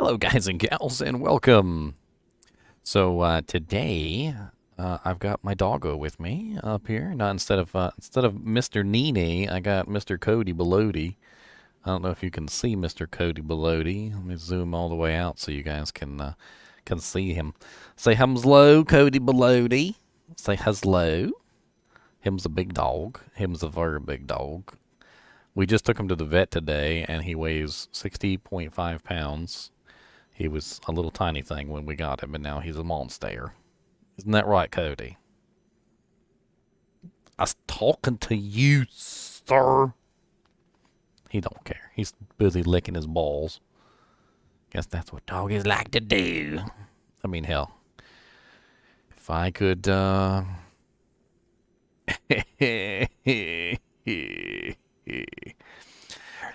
Hello, guys and gals, and welcome. So today, I've got my doggo with me up here. Not instead of Mr. NiNi, I got Mr. Cody Belody. I don't know if you can see Mr. Cody Belody. Let me zoom all the way out so you guys can see him. Say hello, Cody Belody. Say hello. Him's a big dog. Him's a very big dog. We just took him to the vet today, and he weighs 60.5 pounds. He was a little tiny thing when we got him, and now he's a monster. Isn't that right, Cody? I was talking to you, sir. He don't care. He's busy licking his balls. Guess that's what doggies like to do. I mean, hell, if I could,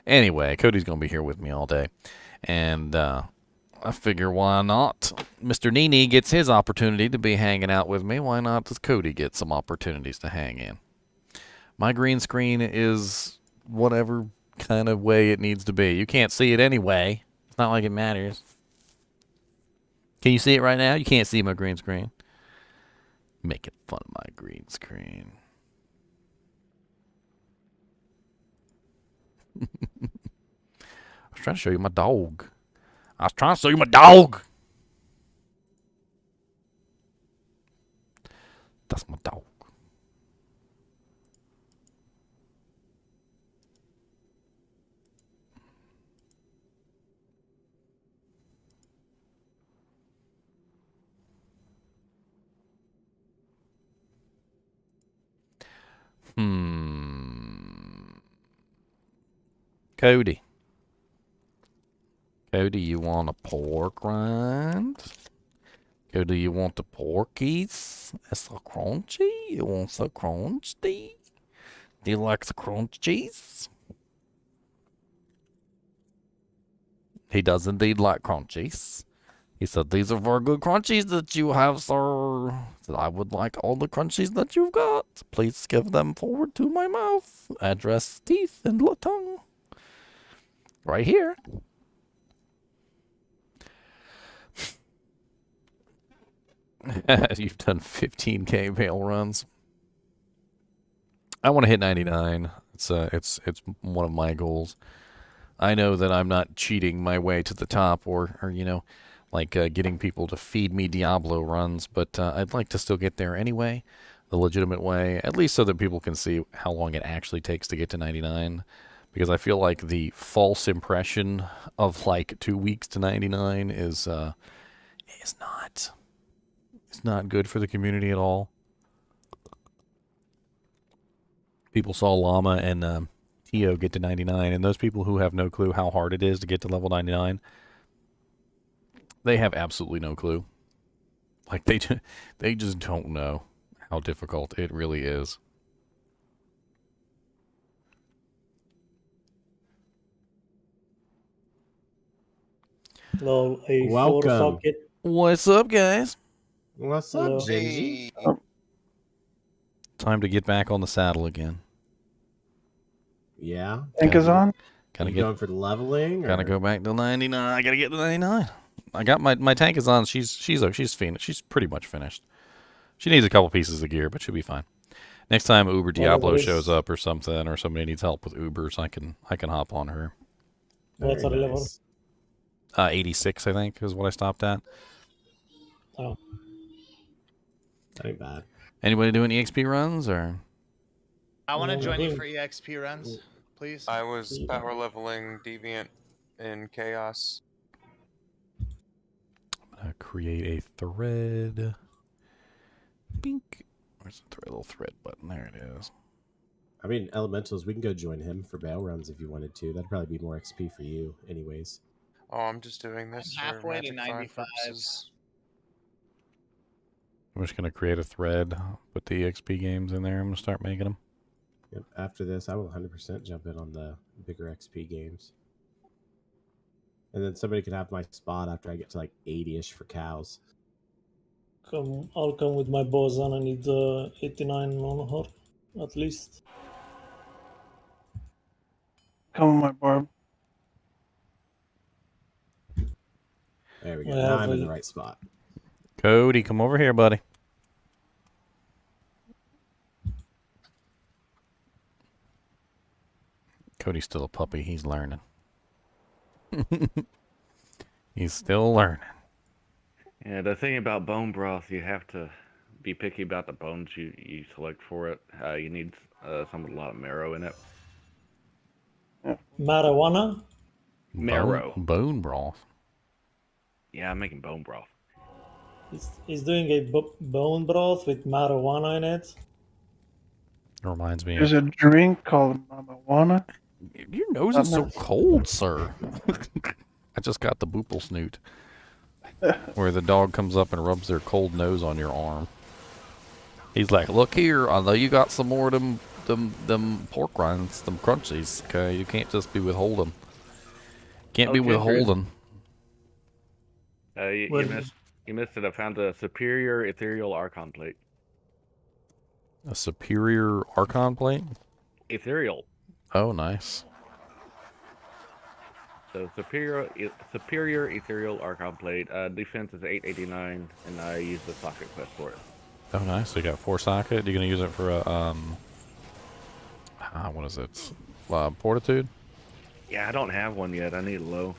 Anyway, Cody's gonna be here with me all day, and I figure why not? Mr. NiNi gets his opportunity to be hanging out with me. Why not does Cody get some opportunities to hang in? My green screen is whatever kind of way it needs to be. You can't see it anyway. It's not like it matters. Can you see it right now? You can't see my green screen. Making fun of my green screen. I was trying to show you my dog. That's my dog. Cody. Cody, you want a pork rind? Cody, you want the porkies? It's so crunchy. You want so crunchy? Do you like the crunchies? He does indeed like crunchies. He said, "These are very good crunchies that you have, sir. Said, I would like all the crunchies that you've got. Please give them forward to my mouth. Address, teeth, and tongue. Right here." You've done 15K bail runs. I want to hit 99. It's one of my goals. I know that I'm not cheating my way to the top, or you know, like getting people to feed me Diablo runs, but I'd like to still get there anyway, the legitimate way, at least so that people can see how long it actually takes to get to 99. Because I feel like the false impression of like 2 weeks to 99 is not. It's not good for the community at all. People saw Llama and Tio get to 99, and those people who have no clue how hard it is to get to level 99, they have absolutely no clue. Like they just don't know how difficult it really is. Lol, a Welcome. What's up, guys? What's Hello. up, Gingy? Time to get back on the saddle again. Yeah. Tank is on. Are you going for the leveling? Gotta go back to 99. I gotta get to 99. I got my tank is on. She's finished. She's pretty much finished. She needs a couple pieces of gear, but she'll be fine. Next time Uber Diablo shows up or something, or somebody needs help with Ubers, I can hop on her. What's our level? 86, I think, is what I stopped at. Oh. That ain't bad. Anybody doing EXP runs or? I want to join you for EXP runs, please. I was power leveling Deviant in Chaos. I'm gonna create a thread. Bink. Where's the little thread button? There it is. I mean, Elementals, we can go join him for bail runs if you wanted to. That'd probably be more XP for you, anyways. Oh, I'm just doing this I'm for halfway to Magic 5 95. purposes. I'm just gonna create a thread, put the EXP games in there. I'm gonna start making them. Yep. After this, I will 100% jump in on the bigger XP games. And then somebody can have my spot after I get to like 80-ish for cows. I'll come with my bows on. I need 89 on her, at least. Come on, my barb. There we go. I Now have I'm in a- the right spot. Cody, come over here, buddy. Cody's still a puppy. He's learning. He's still learning. Yeah, the thing about bone broth, you have to be picky about the bones you select for it. You need some with a lot of marrow in it. Marijuana? Marrow. Bone broth. Yeah, I'm making bone broth. He's doing a bone broth with marijuana in it. It reminds me There's of... a drink called marijuana. Your nose Not is so nice. cold, sir. I just got the boople snoot. Where the dog comes up and rubs their cold nose on your arm. He's like, look here, I know you got some more of them pork rinds, them crunchies, okay? You can't just be withholding. Can't be Okay, withholding. You missed it. I found a superior ethereal archon plate. A superior Archon plate? Ethereal. Oh, nice. So superior ethereal archon plate. Defense is 889, and I use the socket quest for it. Oh, nice. So you got 4 socket. You're gonna use it for a what is it? Fortitude. Yeah, I don't have one yet. I need a low.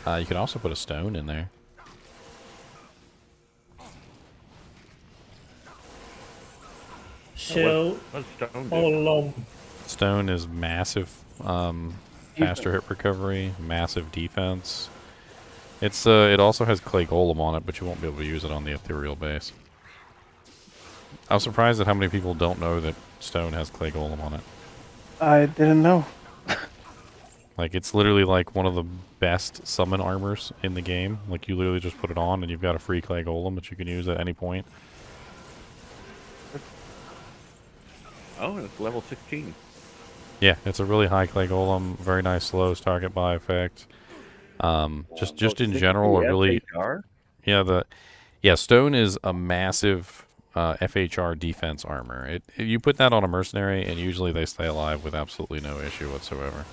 You can also put a stone in there. Shell What's stone do? all Stone is massive faster hit recovery, massive defense. It's it also has clay golem on it, but you won't be able to use it on the ethereal base. I was surprised at how many people don't know that stone has clay golem on it. I didn't know. Like, it's literally like one of the best summon armors in the game. Like, you literally just put it on and you've got a free clay golem that you can use at any point. Oh, it's level 16. Yeah, it's a really high clay golem, very nice slows target by effect. Just in general, a really stone is a massive FHR defense armor. You put that on a mercenary, and usually they stay alive with absolutely no issue whatsoever.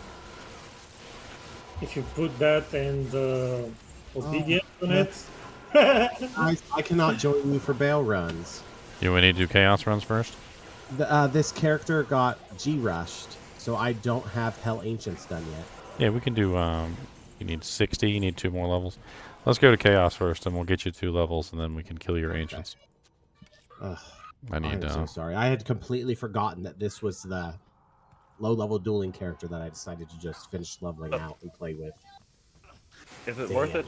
If you put that and obedience on it. I cannot join you for bail runs. You need to do chaos runs first? This character got G-rushed, so I don't have Hell Ancients done yet. Yeah, we can do, you need 60, you need 2 more levels. Let's go to chaos first, and we'll get you 2 levels, and then we can kill your ancients. Ugh, I'm so sorry. I had completely forgotten that this was the low-level dueling character that I decided to just finish leveling out and play with. Is it Damn. worth it?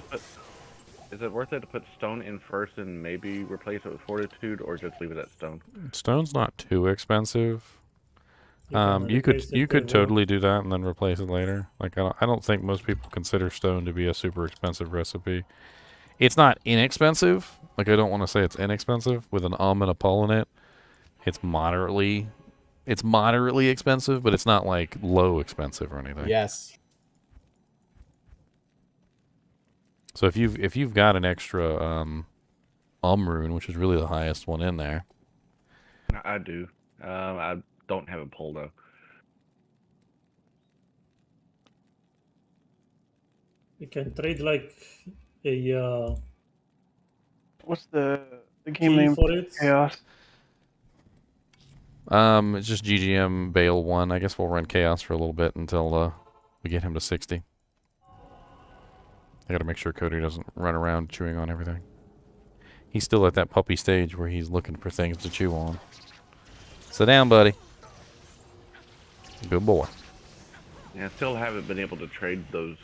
Is it worth it to put stone in first and maybe replace it with fortitude, or just leave it at stone? Stone's not too expensive. You replace it could with totally do that and then replace it later. Like, I don't think most people consider stone to be a super expensive recipe. It's not inexpensive. Like, I don't want to say it's inexpensive with an and a pull in it. It's moderately expensive, but it's not like low expensive or anything. Yes. So if you've got an extra rune, which is really the highest one in there. I do. I don't have a pull though. You can trade like a What's the game key name? for it. Chaos. It's just GGM Bale 1. I guess we'll run Chaos for a little bit until we get him to 60. I gotta make sure Cody doesn't run around chewing on everything. He's still at that puppy stage where he's looking for things to chew on. Sit down, buddy. Good boy. Yeah, I still haven't been able to trade those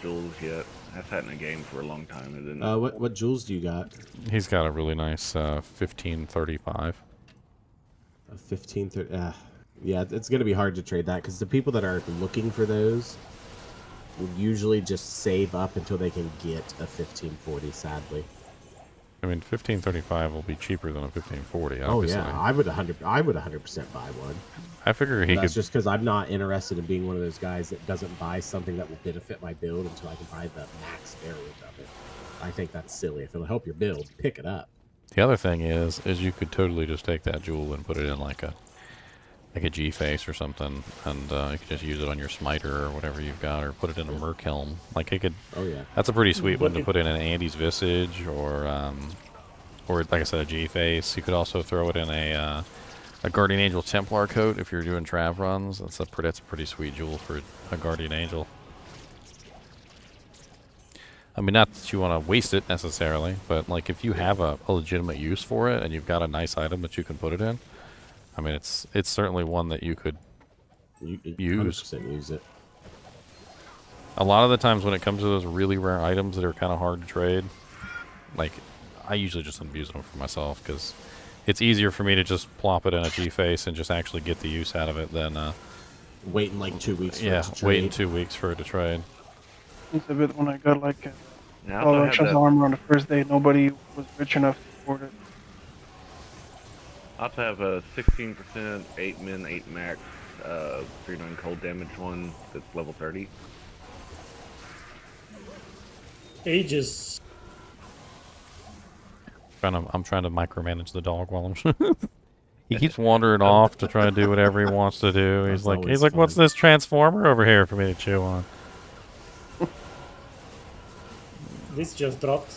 jewels yet. I've had in a game for a long time. And then What jewels do you got? He's got a really nice 1535. 1530. Yeah, it's gonna be hard to trade that because the people that are looking for those will usually just save up until they can get a 1540. Sadly. I mean, 1535 will be cheaper than a 1540. Obviously. Oh yeah, I would 100% buy one. I figure he That's could. just because I'm not interested in being one of those guys that doesn't buy something that will benefit my build until I can buy the max variant of it. I think that's silly. If it'll help your build, pick it up. The other thing is you could totally just take that jewel and put it in like a like a G face or something, and you could just use it on your smiter or whatever you've got, or put it in a merc helm. Like it could. Oh yeah. That's a pretty sweet one But to it- put in an Andy's Visage, or like I said, a G face. You could also throw it in a Guardian Angel Templar coat if you're doing trav runs. That's a pretty sweet jewel for a Guardian Angel. I mean, not that you want to waste it necessarily, but like if you have a legitimate use for it and you've got a nice item that you can put it in, I mean, it's certainly one that you could use. 100% use it. A lot of the times when it comes to those really rare items that are kind of hard to trade, like I usually just end up using them for myself because it's easier for me to just plop it in a G face and just actually get the use out of it than Waiting like 2 weeks. For yeah, it to waiting trade. 2 weeks for it to trade. It's a bit when I got like Now, all I have Russia's that- armor on the first day. Nobody was rich enough to afford it. I also have a 16% 8 min 8 max 3-9 cold damage one that's level 30. Ages. I'm trying to micromanage the dog while I'm. He keeps wandering off to try and do whatever he wants to do. That's always He's like, what's fun. this transformer over here for me to chew on? This just dropped.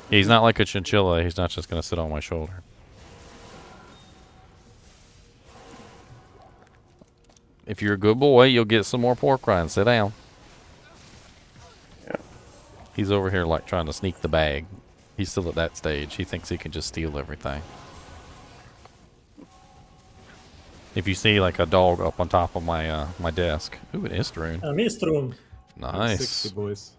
He's not like a chinchilla. He's not just gonna sit on my shoulder. If you're a good boy, you'll get some more pork rinds. Sit down. Yeah. He's over here like trying to sneak the bag. He's still at that stage. He thinks he can just steal everything. If you see like a dog up on top of my my desk. Ooh, an Istrune. A mist room. Nice. 60 boys.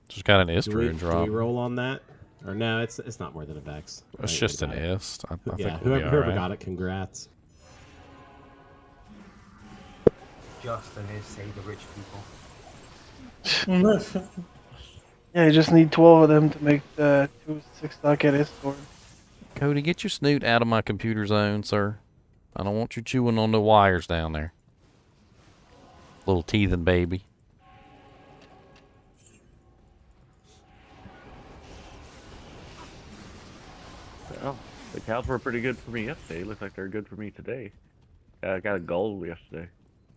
Just got an Do we, Istrune do drop. we roll on that? Or no, it's not more than a Vex. It's Right, just we an got it. Ist. I Yeah, think we'll be whoever alright. got it, congrats. Justin is save the rich people. Yeah, you just need 12 of them to make the 2 6-stock at his sword. Cody, get your snoot out of my computer zone, sir. I don't want you chewing on the wires down there. Little teething baby. Well, the cows were pretty good for me yesterday. Looks like they're good for me today. I got a gold yesterday.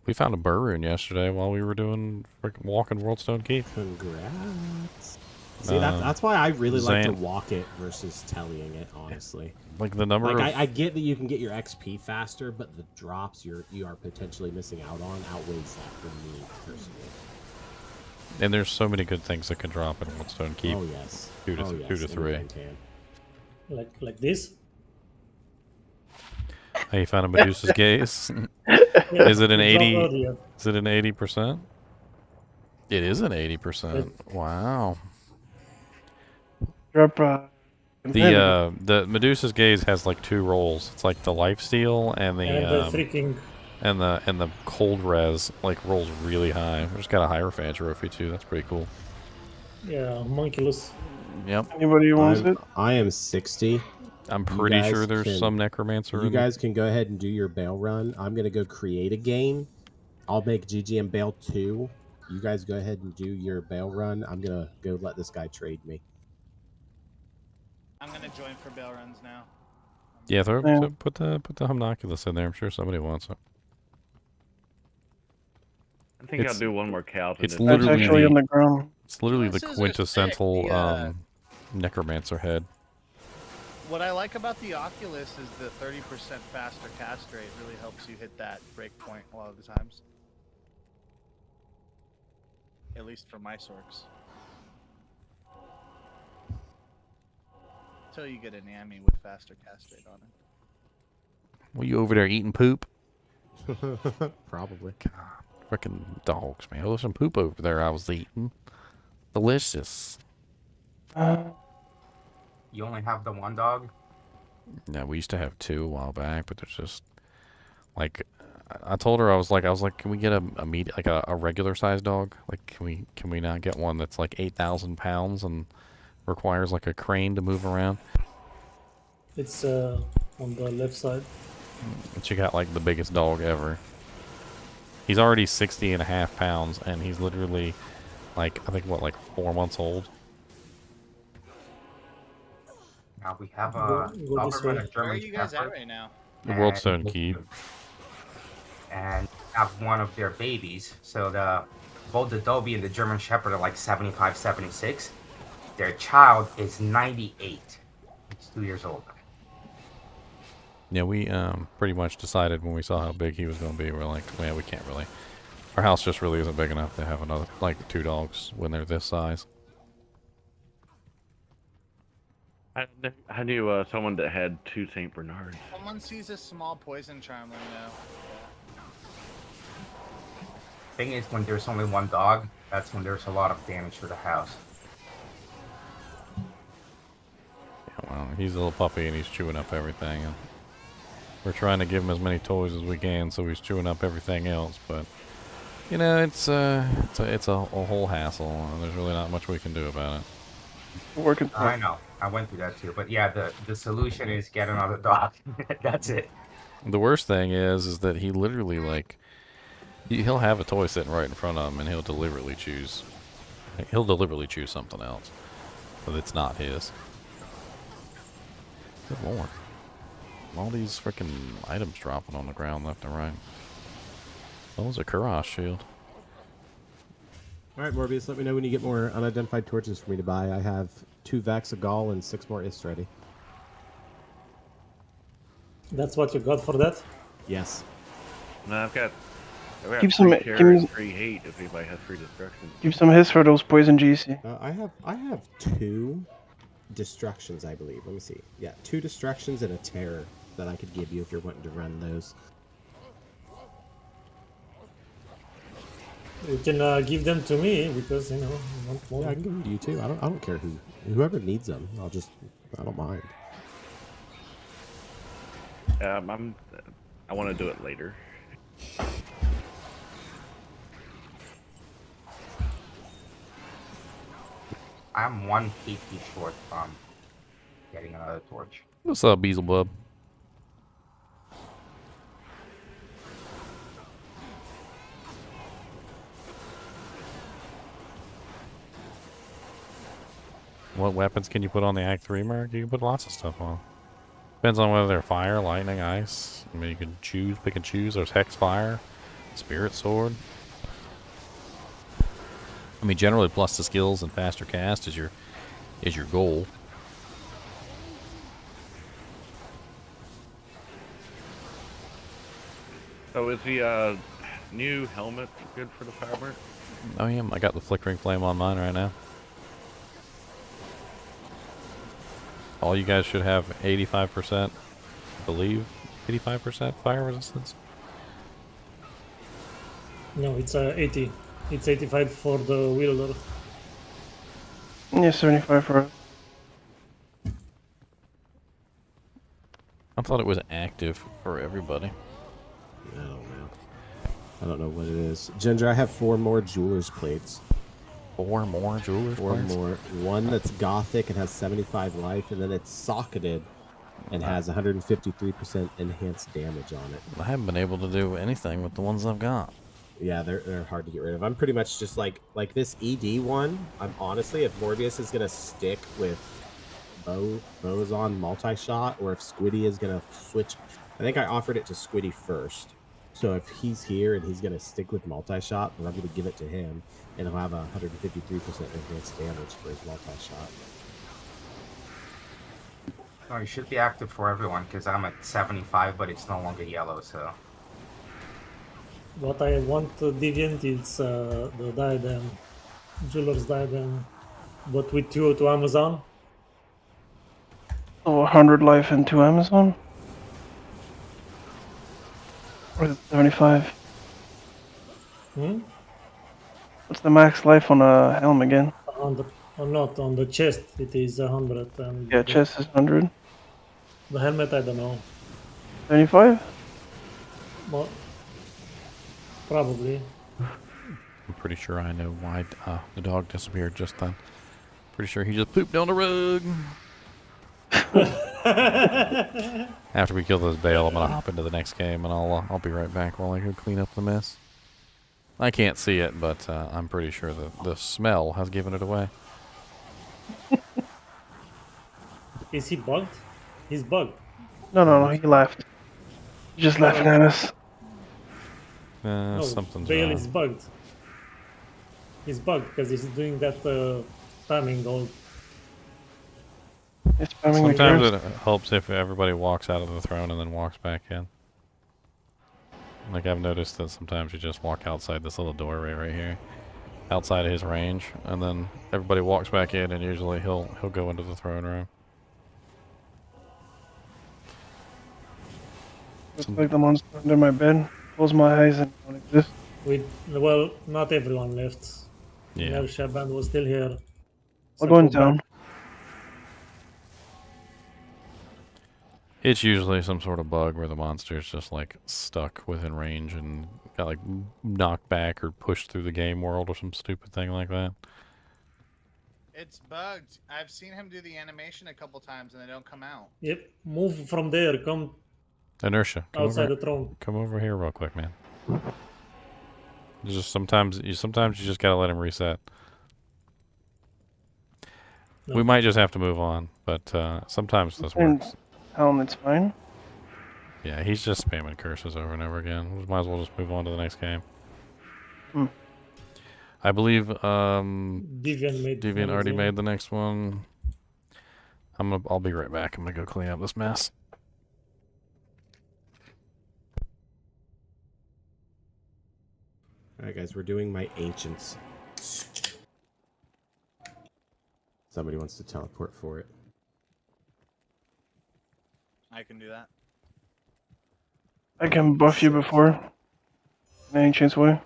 We found a burr rune yesterday while we were doing freaking walking Worldstone Keep. Congrats. See, that's why I really like to walk it versus tellying it, honestly. Like the number Like, of... I get that you can get your XP faster, but the drops you are potentially missing out on outweighs that for me, personally. And there's so many good things that can drop in Worldstone Keep. Oh, yes. 2 to, oh, 2 yes, to 3. anyone can. like this. Hey, you found a Medusa's Gaze? Yeah, Is it an it's 80? earlier. Is it an 80%? It is an 80%. Wow. Drop The Medusa's Gaze has like 2 rolls. It's like the lifesteal and the And the freaking and the cold res like rolls really high. We just got a Hierophant trophy too. That's pretty cool. yeah, homunculus. Yep. Anybody who wants it? I am 60. I'm pretty guys sure there's can- some necromancer. You in there. guys can go ahead and do your bail run. I'm going to go create a game. I'll make GGM Bail 2. You guys go ahead and do your bail run. I'm going to go let this guy trade me. I'm gonna join for bail runs now. Yeah, Yeah. put the homunculus in there. I'm sure somebody wants it. I think It's- I'll do one more cow. it's It's literally actually the- on the ground. It's literally the This is a quintessential sick, necromancer head. What I like about the Oculus is the 30% faster cast rate really helps you hit that break point a lot of the times. At least for my sorks. Until you get an Ami with faster cast rate on it. Were you over there eating poop? Probably. Freaking dogs, man. There's some poop over there I was eating. Delicious. You only have the one dog? Yeah, we used to have 2 a while back, but there's just like I told her I was like, can we get a regular sized dog? Like, can we not get one that's like 8,000 pounds and requires like a crane to move around? It's on the left side. And she got like the biggest dog ever. He's already 60.5 pounds, and he's literally like I think what, like 4 months old. Now we have Go a this way. Doberman, a Where are German you guys at Shepherd. right now? The world's and- starting to keep. And have one of their babies. So both the Dobie and the German Shepherd are like 75, 76. Their child is 98. It's 2 years old. Yeah, we pretty much decided when we saw how big he was going to be, we're like, man, we can't really. Our house just really isn't big enough to have another, like, 2 dogs when they're this size. I knew someone that had 2 Saint Bernards. Someone sees a small poison charm, let me know. Thing is, when there's only one dog, that's when there's a lot of damage to the house. Yeah, well, he's a little puppy and he's chewing up everything. And we're trying to give him as many toys as we can, so he's chewing up everything else. But you know, it's a whole hassle, and there's really not much we can do about it. Working I know. I went through that too. But yeah, the solution is get another dog. That's it. The worst thing is that he literally, like, he'll have a toy sitting right in front of him, and he'll deliberately choose something else, but it's not his. Good lord. All these freaking items dropping on the ground left and right. That was a Kurash shield. Alright, Morbius, let me know when you get more unidentified torches for me to buy. I have 2 Vax of Gall and 6 more Ists ready. That's what you got for that? Yes. No, I've got Keep some- free give terror me- and free hate if anybody has free destruction. Keep some hits for those poison GC. I have 2 destructions, I believe. Let me see. Yeah, 2 destructions and a terror that I could give you if you're wanting to run those. You can give them to me because, you know, I want more. Yeah, I can give them to you too. I don't care whoever needs them. I don't mind. I want to do it later. I'm 1 KP short from getting another torch. What's up, Beelzebub? What weapons can you put on the Act 3 mark? You can put lots of stuff on. Depends on whether they're fire, lightning, ice. I mean, you can pick and choose. There's Hex Fire, Spirit Sword. I mean, generally, plus the skills and faster cast is your goal. So is the new helmet good for the firebird? Oh yeah, I got the Flickering Flame on mine right now. All you guys should have 85%, I believe, 85% fire resistance. No, it's 80. It's 85 for the wielder. Yeah, 75 for us. I thought it was active for everybody. I don't know. I don't know what it is. Ginger, I have 4 more jeweler's plates. 4 more jewelers. 4 more. One that's gothic and has 75 life, and then it's socketed and has 153% enhanced damage on it. I haven't been able to do anything with the ones I've got. Yeah, they're hard to get rid of. I'm pretty much just like this ED one. I'm honestly, if Morbius is gonna stick with bows on multi-shot, or if Squiddy is gonna switch, I think I offered it to Squiddy first. So if he's here and he's gonna stick with multi-shot, then I'm gonna give it to him, and he'll have 153% enhanced damage for his multi-shot. No, it should be active for everyone because I'm at 75, but it's no longer yellow. So What I want Deviant is the diadem, jeweler's diadem, but with 2 to Amazon. So 100 life into Amazon? Or is it 75? Hmm? What's the max life on a helm again? 100 or not on the chest. It is 100. And Yeah, chest is 100. the helmet, I don't know. 75? Well, probably. I'm pretty sure I know why the dog disappeared just then. Pretty sure he just pooped on the rug. After we kill this bale, I'm gonna hop into the next game, and I'll be right back while I go clean up the mess. I can't see it, but I'm pretty sure the smell has given it away. Is he bugged? He's bugged. No, he left. Just laughing at us. No, Something's Bale wrong. is bugged. He's bugged because he's doing that spamming all. It's spamming the Sometimes gears. it helps if everybody walks out of the throne and then walks back in. Like I've noticed that sometimes you just walk outside this little doorway right here, outside of his range, and then everybody walks back in, and usually he'll go into the throne room. Looks like the monster under my bed. Close my eyes and don't exist. Well, not everyone left. Yeah. El Shaban was still here. I'll go in back. town. It's usually some sort of bug where the monster's just like stuck within range and got like knocked back or pushed through the game world or some stupid thing like that. It's bugged. I've seen him do the animation a couple times and they don't come out. Yep, move from there. Come Inertia, outside the throne. come over here real quick, man. Sometimes you just gotta let him reset. No. We might just have to move on, but sometimes this works. It's fine. Yeah, he's just spamming curses over and over again. We might as well just move on to the next game. I believe Deviant already made the next one. I'll be right back. I'm gonna go clean up this mess. All right, guys, we're doing my ancients. Somebody wants to teleport for it. I can do that. I can buff you before. In any chance way.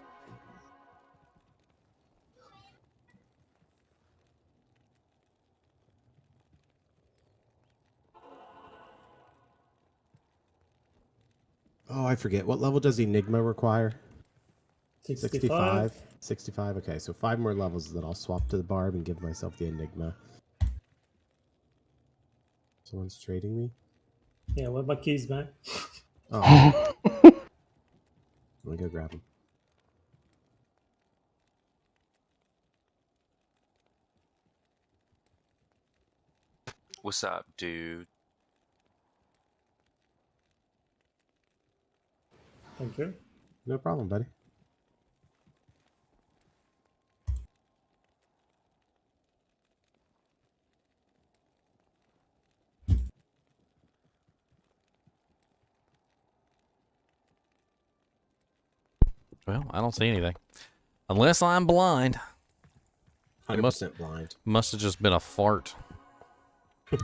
Oh, I forget. What level does Enigma require? 65. 65. Okay, so 5 more levels, then I'll swap to the barb and give myself the Enigma. Someone's trading me? Yeah, what about keys, man? Oh. Let me go grab them. What's up, dude? Thank you. No problem, buddy. Well, I don't see anything. Unless I'm blind. 100% blind. Must have just been a fart.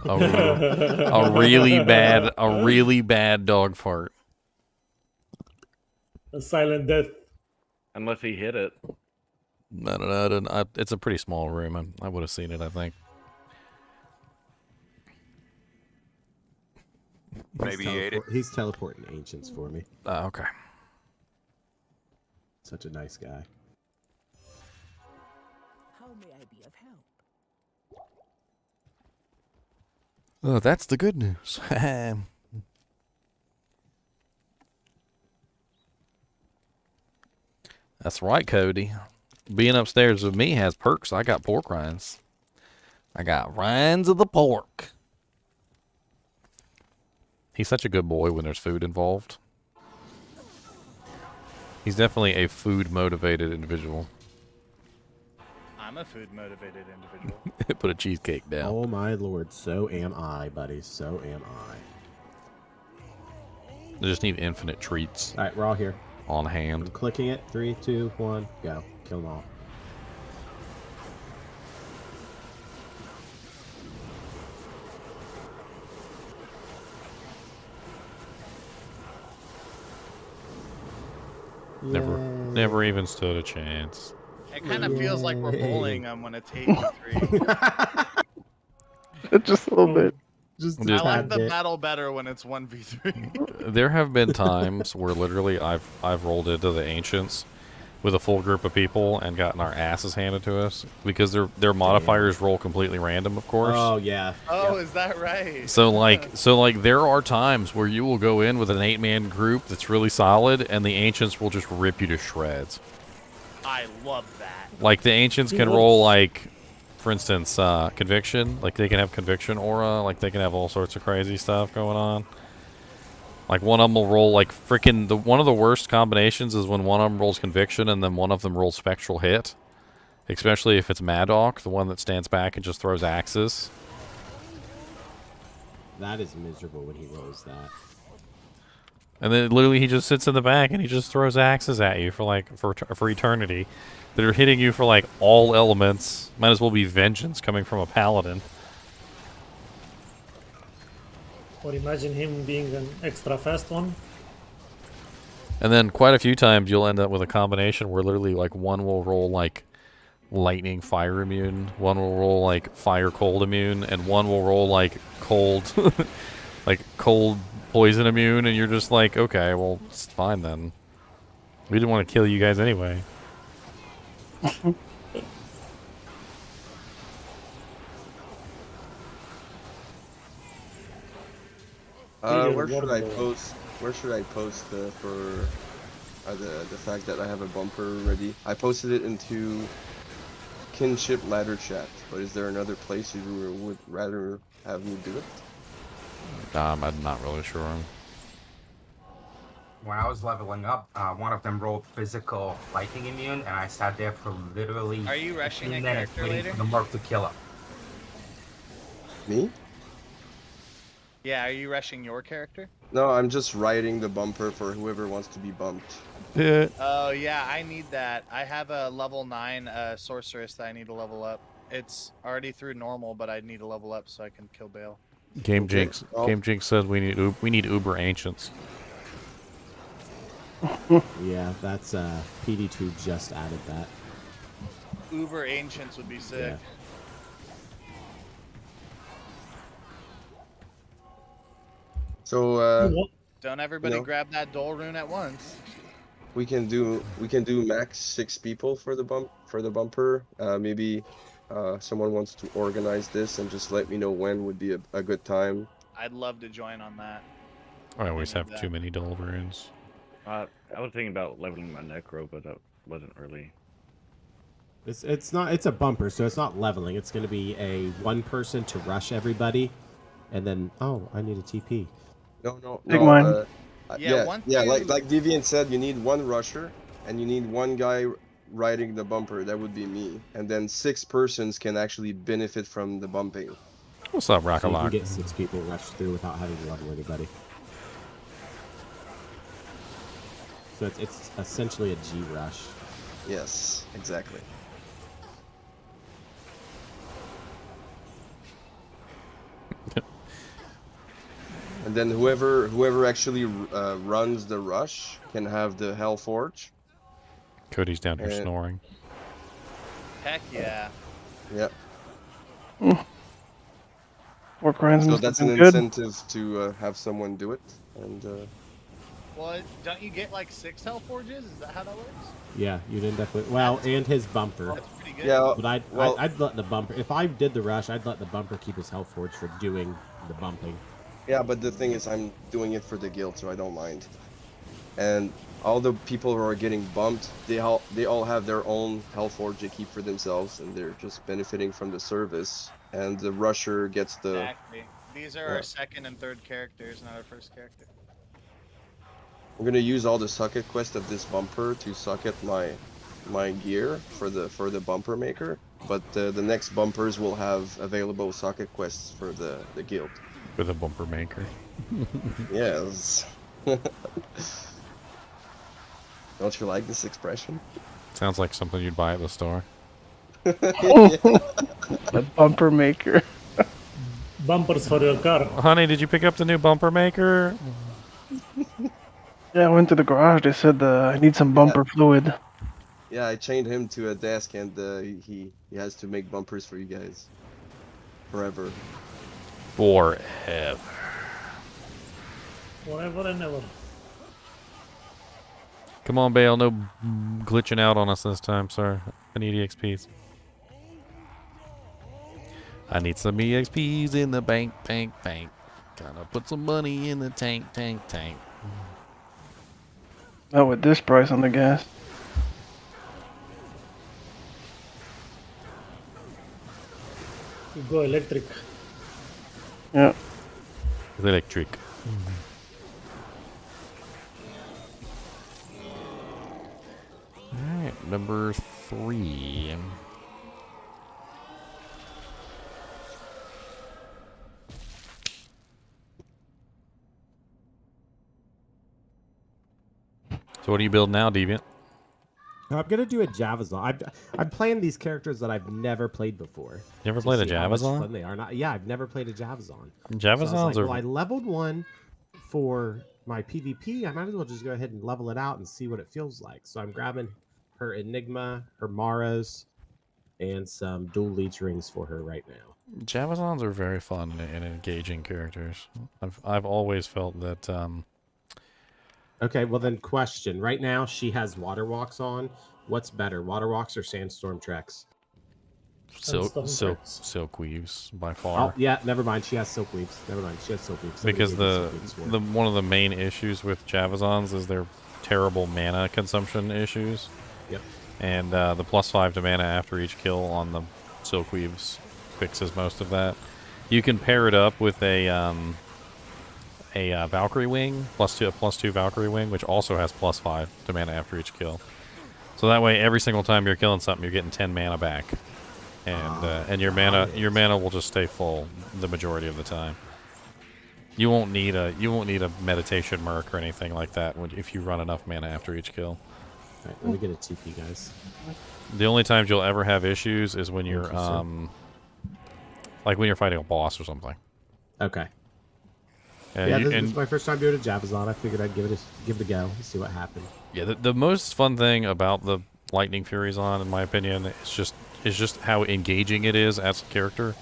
A really bad dog fart. A silent death. Unless he hit it. No. It's a pretty small room. I would have seen it, I think. Maybe he ate it. He's teleporting ancients for me. Okay. Such a nice guy. How may I be of help? Oh, that's the good news. That's right, Cody. Being upstairs with me has perks. I got pork rinds. I got rinds of the pork. He's such a good boy when there's food involved. He's definitely a food-motivated individual. I'm a food-motivated individual. Put a cheesecake down. Oh my lord, so am I, buddy. So am I. They just need infinite treats. Alright, we're all here. On I'm hand. clicking it. 3, 2, 1, go. Kill them all. Never even stood a chance. It kind of feels like we're bullying them when it's 8v3. Just a little bit. Just Dude. I like the battle better when it's 1v3. There have been times where literally I've rolled into the Ancients with a full group of people and gotten our asses handed to us because their modifiers roll completely random, of course. Oh yeah. Oh, is that right? So like there are times where you will go in with an 8-man group that's really solid and the Ancients will just rip you to shreds. I love that. Like the Ancients can roll like, for instance, Conviction. Like they can have Conviction aura. Like they can have all sorts of crazy stuff going on. Like one of them will roll like freaking one of the worst combinations is when one of them rolls Conviction and then one of them rolls Spectral Hit. Especially if it's Maddock, the one that stands back and just throws axes. That is miserable when he rolls that. And then literally he just sits in the back and he just throws axes at you for like for eternity. That are hitting you for like all elements. Might as well be vengeance coming from a paladin. Or imagine him being an extra fast one. And then quite a few times you'll end up with a combination where literally like one will roll like lightning fire immune, one will roll like fire cold immune, and one will roll like cold like cold poison immune, and you're just like, okay, well it's fine then. We didn't want to kill you guys anyway. Where should I post for the fact that I have a bumper ready? I posted it into kinship ladder chat, but is there another place you would rather have me do it? I'm not really sure. When I was leveling up, one of them rolled physical lightning immune, and I sat there for literally. Are you rushing a 15 minutes character waiting later? for the merc to kill him. Me? Yeah, are you rushing your character? No, I'm just writing the bumper for whoever wants to be bumped. Yeah. Oh yeah, I need that. I have a level 9 sorceress that I need to level up. It's already through normal, but I need to level up so I can kill Bale. Game Okay. Jinx. Game Jinx says we need Uber Ancients. Yeah, that's PD2 just added that. Uber Ancients would be sick. Yeah. So Don't everybody No. grab that Dole rune at once. we can do max 6 people for the bumper. Maybe someone wants to organize this and just let me know when would be a good time. I'd love to join on that. I always have that. too many dull runes. I was thinking about leveling my necro, but that wasn't really. It's a bumper, so it's not leveling. It's going to be a one person to rush everybody, and then I need a TP. No. Take mine. Yeah, like Deviant said, you need one rusher and you need one guy riding the bumper. That would be me, and then 6 persons can actually benefit from the bumping. What's up, So you can Rockalock? get 6 people rushed through without having to level anybody. So it's essentially a G rush. Yes, exactly. And then whoever actually runs the rush can have the Hell Forge. Cody's down here And- snoring. Heck yeah. Yeah. 4 crimes So must that's have an been good. incentive to have someone do it. And Well, don't you get like 6 hell forges? Is that how that works? Yeah, you'd end up with and his bumper. That's pretty good. yeah, But I'd let the bumper. If I did the rush, I'd let the bumper keep his health forge for doing the bumping. yeah. But the thing is, I'm doing it for the guild, so I don't mind. And all the people who are getting bumped, they all have their own Hell Forge they keep for themselves, and they're just benefiting from the service. And the rusher gets the. Exactly. These are our second and third characters, not our first character. I'm gonna use all the socket quests of this bumper to socket my gear for the bumper maker, but the next bumpers will have available socket quests for the guild. With a bumper maker. Yes. Don't you like this expression? Sounds like something you'd buy at the store. The bumper maker. Bumpers for your car. Honey, did you pick up the new bumper maker? Yeah, I went to the garage. They said I need some bumper fluid. Yeah, I chained him to a desk, and he has to make bumpers for you guys. Forever. Forever. Forever and ever. Come on, Bale. No glitching out on us this time, sir. I need EXPs. I need some EXPs in the bank. Gotta put some money in the tank. Not with this price on the gas. You go electric. Yeah. Electric. number 3. So what do you build now, Deviant? I'm gonna do a Javazon. I'm playing these characters that I've never played before. You ever to played a see how much Javazon? fun they are. Yeah, I've never played a Javazon. So I was Javazons like, are. well, I leveled one for my PvP. I might as well just go ahead and level it out and see what it feels like. So I'm grabbing her Enigma, her Maras, and some dual leech rings for her right now. Javazons are very fun and engaging characters. I've always felt that. Okay, well then, question. Right now, she has water walks on. What's better, water walks or sandstorm treks? Silk weaves by far. Oh yeah, never mind. She has silk weaves. Never mind. She has silk weaves. Because the one of the main issues with Javazons is their terrible mana consumption issues. Yep. And the +5 to mana after each kill on the silk weaves fixes most of that. You can pair it up with a Valkyrie wing, +2 Valkyrie wing, which also has +5 to mana after each kill. So that way, every single time you're killing something, you're getting 10 mana back, and your mana will just stay full the majority of the time. You won't need a meditation merc or anything like that if you run enough mana after each kill. All right, let me get a TP, guys. The only times you'll ever have issues is when you're like when you're fighting a boss or something. Okay. Yeah, this is my first time doing a Javazon. I figured I'd give it a go, see what happened. Yeah, the most fun thing about the Lightning Furies in my opinion, is just how engaging it is as a character.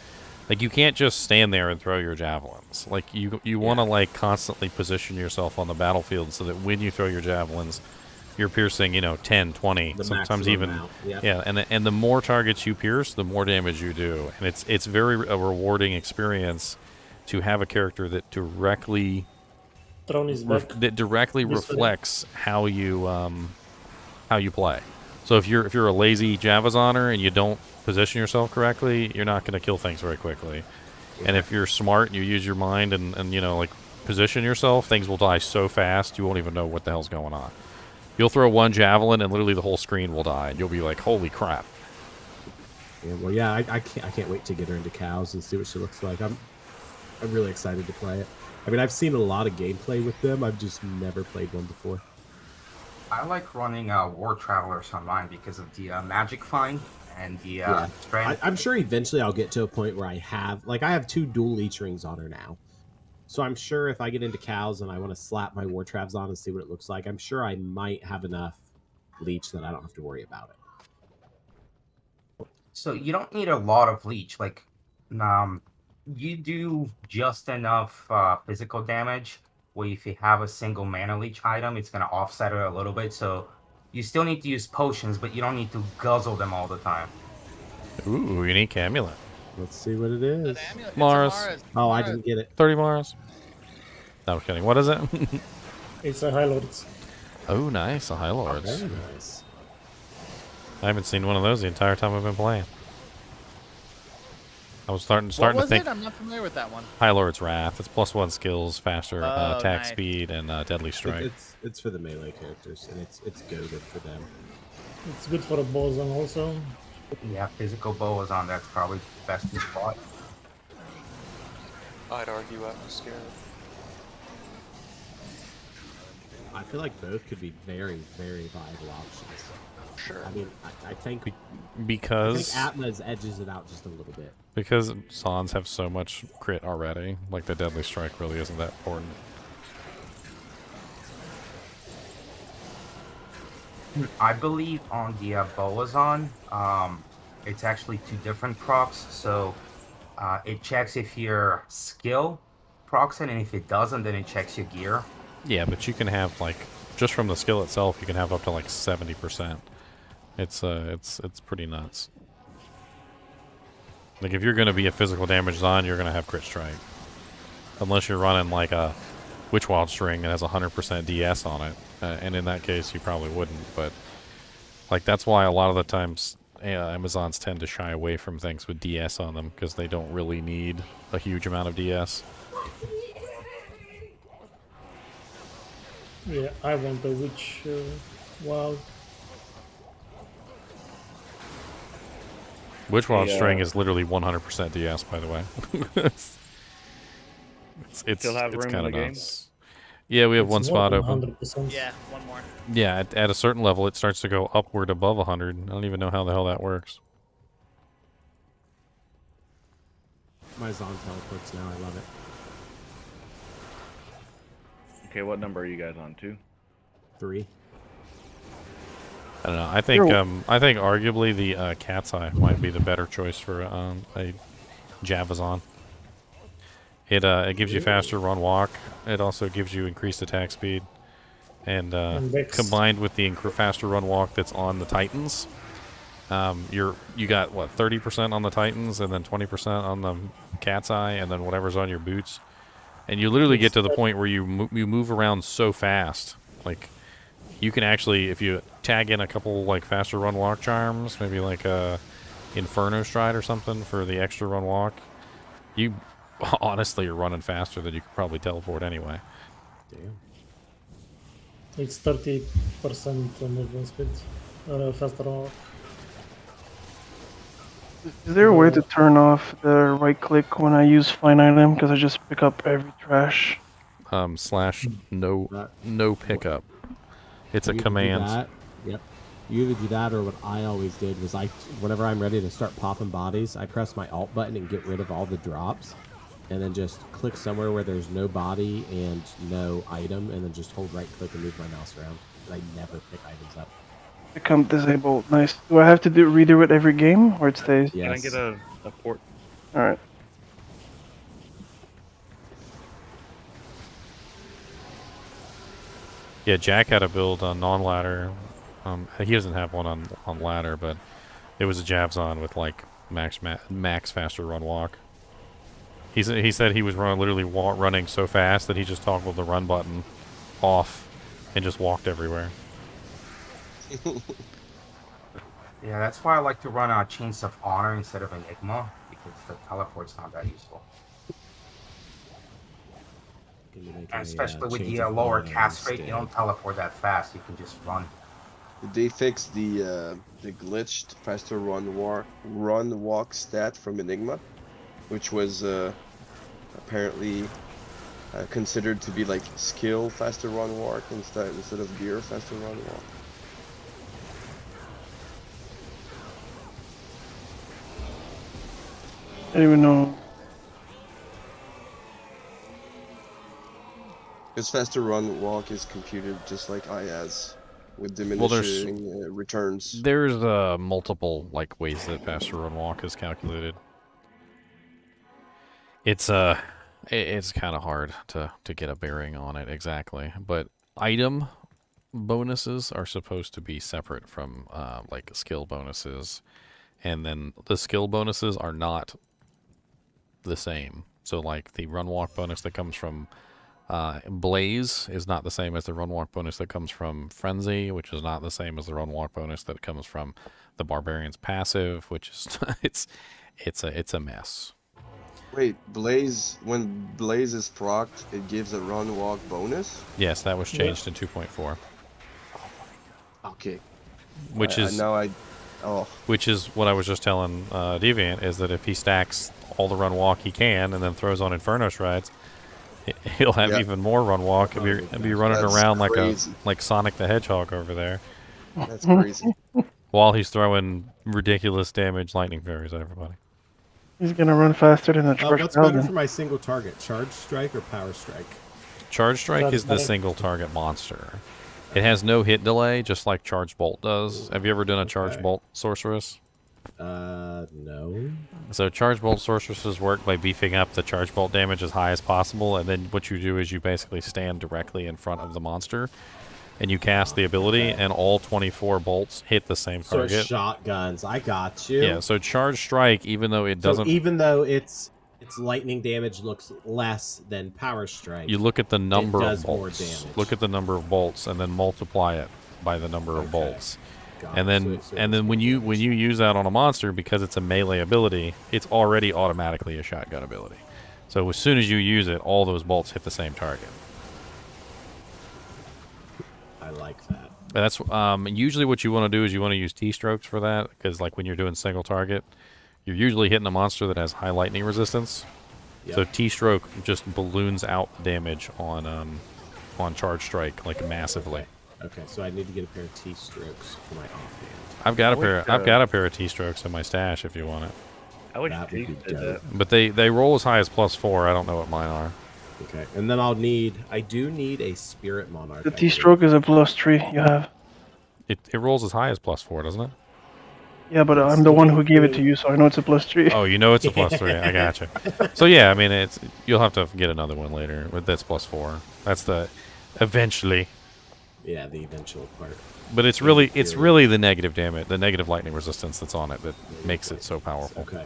Like, you can't just stand there and throw your javelins. Like, you want to like constantly position yourself on the battlefield so that when you throw your javelins, you're piercing, 10, 20, sometimes even yeah, and the more targets you pierce, the more damage you do, and it's very a rewarding experience to have a character that directly reflects how you play. So if you're a lazy Javazoner and you don't position yourself correctly, you're not going to kill things very quickly. And if you're smart and you use your mind and like position yourself, things will die so fast you won't even know what the hell's going on. You'll throw one javelin and literally the whole screen will die. And you'll be like, holy crap. Yeah, well, yeah, I can't wait to get her into cows and see what she looks like. I'm really excited to play it. I mean, I've seen a lot of gameplay with them. I've just never played one before. I like running War Travelers online because of the magic find and the strength. I'm sure eventually I'll get to a point where I have 2 dual leech rings on her now. So I'm sure if I get into cows and I want to slap my War Travs on and see what it looks like, I'm sure I might have enough leech that I don't have to worry about it. So you don't need a lot of leech. Like, you do just enough physical damage where if you have a single mana leech item, it's going to offset it a little bit. So you still need to use potions, but you don't need to guzzle them all the time. Ooh, unique amulet. Let's see what it is. Mars. Oh, I didn't get it. 30 Mars. No, I'm kidding. What is it? It's a High Lords. Oh, nice. A High Lords. Oh, very nice. I haven't seen one of those the entire time I've been playing. I was starting What to was think. it? I'm not familiar with that one. High Lord's Wrath. It's +1 skills, faster attack nice. speed, and deadly strike. It's for the melee characters, and it's goaded for them. It's good for a boson also. Yeah, physical bow is on. That's probably the best spot. I'd argue atmosphere. I feel like both could be very, very viable options. Sure. I mean, I think because Atma's edges it out just a little bit. Because Zons have so much crit already, like the deadly strike really isn't that important. I believe on the Boazon, it's actually 2 different procs. So it checks if your skill procs it, and if it doesn't, then it checks your gear. Yeah, but you can have just from the skill itself, you can have up to 70%. It's pretty nuts. Like if you're going to be a physical damage Zon, you're going to have crit strike, unless you're running like a Witchwild string that has 100% DS on it, and in that case you probably wouldn't. But that's why a lot of the times Amazons tend to shy away from things with DS on them because they don't really need a huge amount of DS. Yeah, I want the Witch Wild. Witchwatch Hey, string is literally 100% DS, by the way. it's Still have room in kind the of game? nuts. Yeah, we have It's one more spot than open. 100%. Yeah, one more. Yeah, at a certain level, it starts to go upward above 100. I don't even know how the hell that works. My Zon teleports now. I love it. Okay, what number are you guys on? 2? 3. I don't know. I think arguably the Cat's Eye might be the better choice for a Javazon. It gives you faster run walk. It also gives you increased attack speed, and Vex. combined with the faster run walk that's on the Titans, you got what 30% on the Titans, and then 20% on the Cat's Eye, and then whatever's on your boots, and you literally get to the point where you move around so fast, like. You can actually, if you tag in a couple like faster run walk charms, maybe like a Inferno Stride or something for the extra run walk, you honestly are running faster than you could probably teleport anyway. Damn. It's 30% movement speed. Faster walk. Is there a way to turn off the right click when I use find item? Because I just pick up every trash. Slash no pickup. It's a You either do command. that- Yep. You either do that, or what I always did was whenever I'm ready to start popping bodies, I press my Alt button and get rid of all the drops, and then just click somewhere where there's no body and no item, and then just hold right click and move my mouse around. And I never pick items up. Become disabled. Nice. Do I have to redo it every game, or it stays? Yes. Can I get a port? All right. Yeah, Jack had a build on non-ladder. He doesn't have one on ladder, but it was a Javzon with like max faster run walk. He said he was literally running so fast that he just toggled the run button off and just walked everywhere. Yeah, that's why I like to run Chains of Honor instead of Enigma, because the teleport's not that useful. And especially with the lower cast rate, you don't teleport that fast. You can just run. They fixed the glitched faster run walk stat from Enigma, which was apparently considered to be like skill faster run walk instead of gear faster run walk. I don't even know. Because faster run walk is computed just like IAS with diminishing returns. There's multiple like ways that faster run walk is calculated. It's kind of hard to get a bearing on it exactly, but item bonuses are supposed to be separate from like skill bonuses, and then the skill bonuses are not the same. So like the run walk bonus that comes from Blaze is not the same as the run walk bonus that comes from Frenzy, which is not the same as the run walk bonus that comes from the Barbarian's passive, which is it's a mess. Wait, Blaze, when Blaze is procced, it gives a run walk bonus? Yes, that was changed in 2.4. Okay. Which is what I was just telling Deviant, is that if he stacks all the run walk he can and then throws on Inferno Strides, he'll have even more run walk and be running around like Sonic the Hedgehog over there. That's crazy. While he's throwing ridiculous damage lightning fairies at everybody. He's gonna run faster than a charge. What's better for my single target, Charge Strike or Power Strike? Charge Strike is the single target monster. It has no hit delay, just like Charge Bolt does. Have you ever done a Charge Bolt Sorceress? No. So Charge Bolt Sorceresses work by beefing up the Charge Bolt damage as high as possible, and then what you do is you basically stand directly in front of the monster, and you cast the ability, and all 24 bolts hit the same target. So shotguns, I got you. Yeah, so Charge Strike, even though it doesn't... So even though its lightning damage looks less than Power Strike, you look at the number of more bolts. damage. Look at the number of bolts, and then multiply it by the number of bolts. And then when you use that on a monster, because it's a melee ability, it's already automatically a shotgun ability. So as soon as you use it, all those bolts hit the same target. I like that. And that's usually what you want to do is you want to use T-strokes for that, because like when you're doing single target, you're usually hitting a monster that has high lightning resistance. Yep. So T-stroke just balloons out damage on charge strike like massively. Okay, so I need to get a pair of T-strokes for my offhand. I've got a pair of T-strokes in my stash if you want it. I wish That would T be did dope. that. But they roll as high as +4. I don't know what mine are. Okay, and then I do need a Spirit Monarch. The T-stroke is a +3 you have. It rolls as high as +4, doesn't it? Yeah, but I'm the one who gave it to you, so I know it's a +3. Oh, you know it's a +3. I gotcha. So yeah, I mean you'll have to get another one later, but that's +4. That's the eventually. Yeah, the eventual part. But it's really the negative damage, the negative lightning resistance that's on it that makes it so powerful. Okay.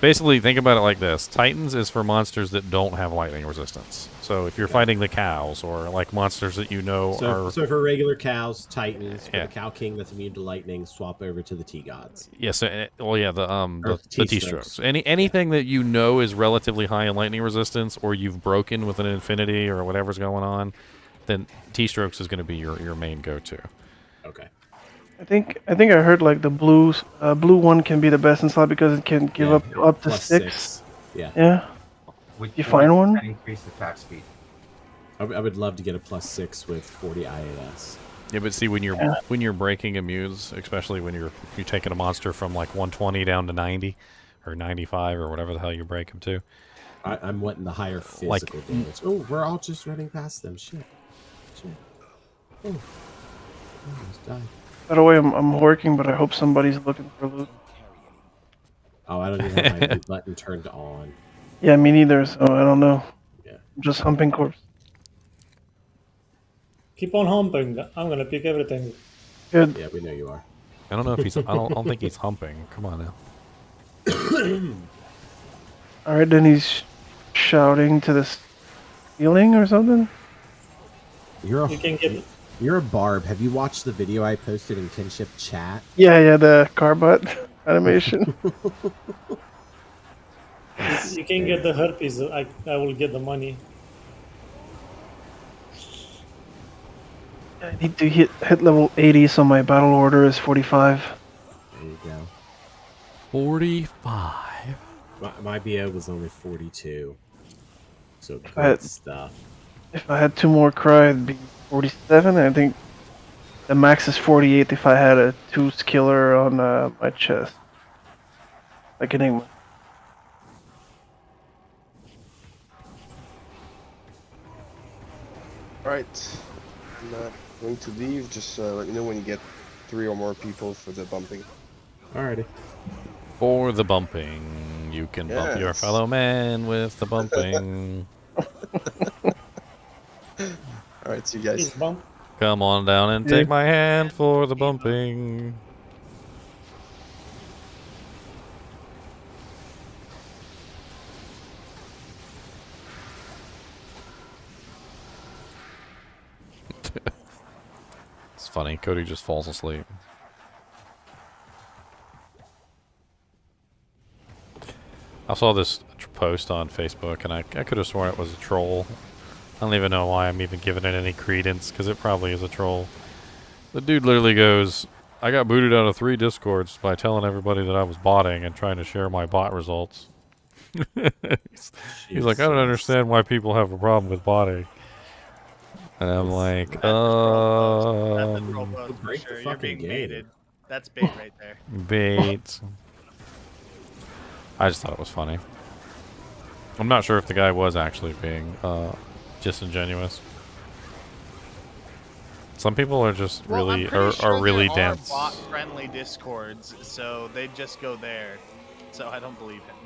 Basically, think about it like this: Titans is for monsters that don't have lightning resistance. So if you're fighting the cows or like monsters that you know are So for regular cows, Titans, for the Cow King that's immune to lightning, swap over to the T-Gods. yes, the T-strokes. T-strokes. Anything that you know is relatively high in lightning resistance, or you've broken with an infinity or whatever's going on, then T-strokes is going to be your main go-to. Okay. I think I heard like the blue one can be the best in slot because it can give up to +6. Yeah. Yeah. With You find one? Increase attack speed. I would love to get a +6 with 40 IAS. Yeah, but see when you're breaking immunes, especially when you're taking a monster from like 120 down to 90 or 95 or whatever the hell you break them to. I'm wanting the higher physical damage. Oh, we're all just running past them. Shit. Oh. I almost died. By the way, I'm working, but I hope somebody's looking for loot. Oh, I don't even have my loot button turned on. Yeah, me neither, so I don't know. Yeah. I'm just humping corpse. Keep on humping. I'm gonna pick everything. Good. Yeah, we know you are. I don't know if he's. I don't think he's humping. Come on now. Alright, then he's shouting to the ceiling or something? You're a barb. Have you watched the video I posted in Kinship chat? Yeah, the carbot animation. You can get the herpes. I will get the money. I need to hit level 80, so my battle order is 45. There you go. 45. My BO was only 42. So I had- good stuff. If I had 2 more cry, it'd be 47. I think the max is 48 if I had a 2 skiller on my chest. Like Enigma. Alright. I'm not going to leave. Just let me know when you get 3 or more people for the bumping. Alrighty. For the bumping, you can bump your Yes. fellow man with the bumping. Alright, see you guys. Bump. Come on down and take my hand for the bumping. It's funny, Cody just falls asleep. I saw this post on Facebook and I could have sworn it was a troll. I don't even know why I'm even giving it any credence, because it probably is a troll. The dude literally goes, I got booted out of 3 Discords by telling everybody that I was botting and trying to share my bot results. he's like, I don't understand why people have a problem with botting. And I'm like, That's a troll post for sure. You're being baited. That's bait right there. Bait. I just thought it was funny. I'm not sure if the guy was actually being disingenuous. Some people are just really are really dense. There are bot-friendly discords, so they just go there. So I don't believe him.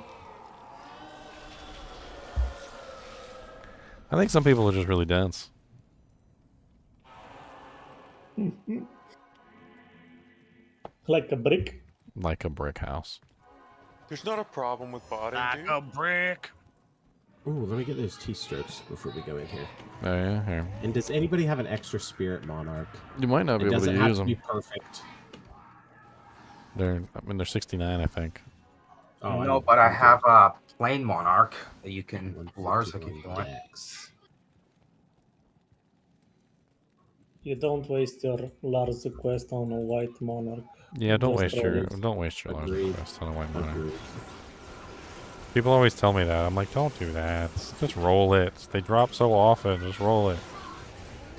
I think some people are just really dense. Like a brick. Like a brick house. There's not a problem with botting, Like dude. a brick. Ooh, let me get those T-strokes before we go in here. Oh yeah, here. And does anybody have an extra Spirit Monarch? You might not be It able to doesn't have use to them. be perfect. They're 69, I think. Oh, No, but I have a plain monarch that you can Larsa if you want. You don't waste your large quest on a white monarch. Yeah, don't Just waste roll your it. large Agreed. quest on a white monarch. Agreed. People always tell me that. I'm like, don't do that. Just roll it. They drop so often. Just roll it.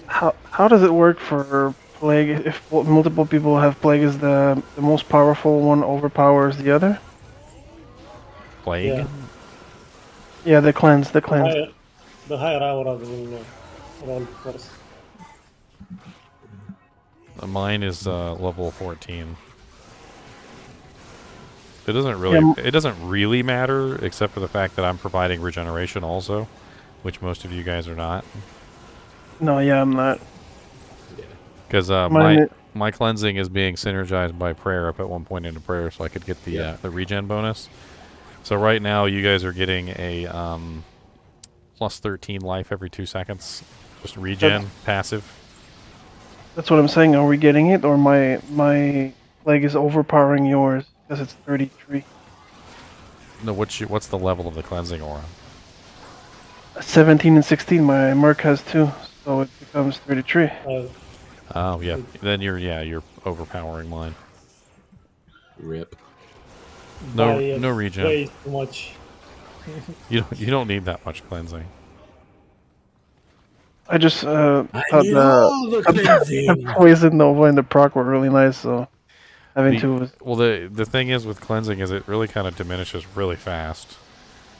How does it work for plague? If multiple people have plague, is the most powerful one overpowers the other? Plague? Yeah. Yeah, the cleanse. The The cleanse. higher aura will roll first. Mine is level 14. It doesn't really matter, except for the fact that I'm providing regeneration also, which most of you guys are not. No, yeah, I'm not. Because my cleansing is being synergized by prayer up at one point into prayer, so I could get the regen bonus. So right now you guys are getting a plus 13 life every 2 seconds, just regen passive. That's what I'm saying. Are we getting it, or my plague is overpowering yours because it's 33? No, what's the level of the cleansing aura? 17 and 16. My Merc has 2, so it becomes 33. Oh yeah, then you're overpowering mine. Rip. No regen. Way too much. You don't need that much cleansing. I just thought need all the cleansing. the Poison Nova and the proc were really nice, so having two was... Well, the thing is with cleansing is it really kind of diminishes really fast.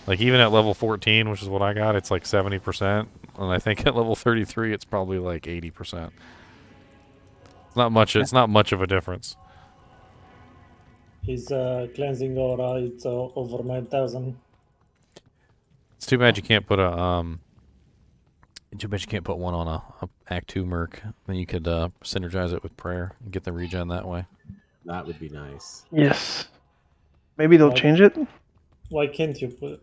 Like even at level 14, which is what I got, it's like 70%, and I think at level 33 it's probably like 80%. It's not much. It's not much of a difference. His cleansing aura, it's over 9,000. It's too bad you can't put a Too bad you can't put one on a Act 2 Merc. Then you could synergize it with prayer and get the regen that way. That would be nice. Yes. Maybe they'll change it? Why can't you put it?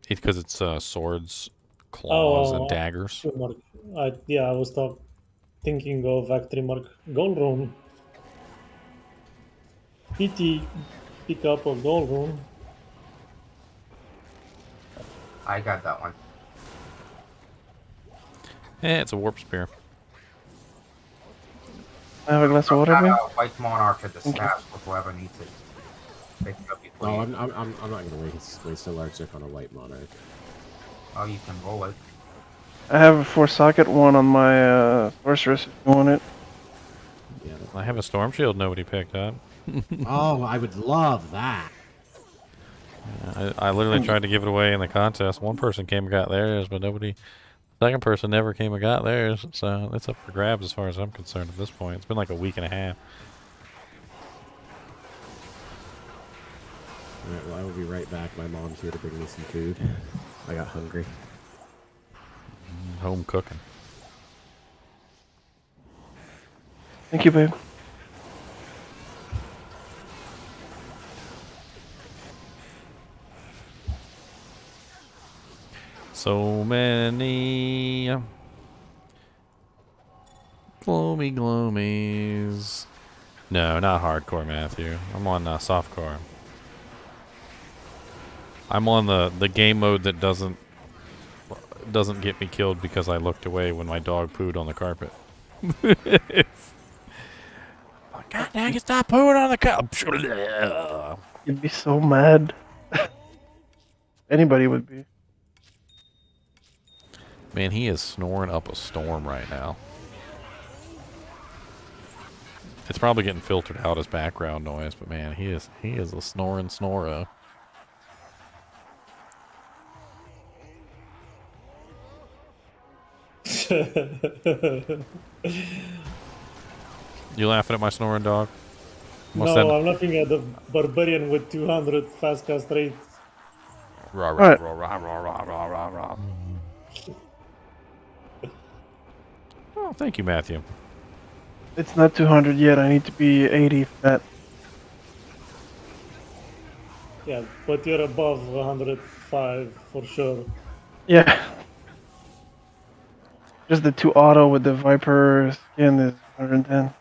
It's because it's swords, claws, and daggers. I was thinking of Act 3 Mark. Gold Rune. PT pick up a Gold Rune. I got that one. It's a warp spear. I have a glass of water, Got man. a white monarch at the stash for whoever needs it. Pick it up before No, you- I'm not gonna waste a large deck on a white monarch. Oh, you can roll it. I have a 4-socket one on my sorceress if you want it. Yeah. I have a storm shield nobody picked up. Oh, I would love that. I literally tried to give it away in the contest. One person came and got theirs, but nobody. Second person never came and got theirs, so it's up for grabs as far as I'm concerned at this point. It's been like a week and a half. Alright, well, I will be right back. My mom's here to bring me some food. I got hungry. Home cooking. Thank you, babe. So many gloomies. No, not hardcore, Matthew. I'm on softcore. I'm on the game mode that doesn't get me killed because I looked away when my dog pooed on the carpet. God dang it, stop pooing on the carpet. You'd be so mad. Anybody would be. Man, he is snoring up a storm right now. It's probably getting filtered out as background noise, but man, he is a snoring snoro. You laughing at my snoring dog? No, I'm laughing at the barbarian with 200 fast cast rate. Rah, rah, rah, rah, rah, rah, rah, rah, rah. Oh, thank you, Matthew. It's not 200 yet. I need to be 80 for that. Yeah, but you're above 105 for sure. Yeah. Just the 2 auto with the Viper skin is 110.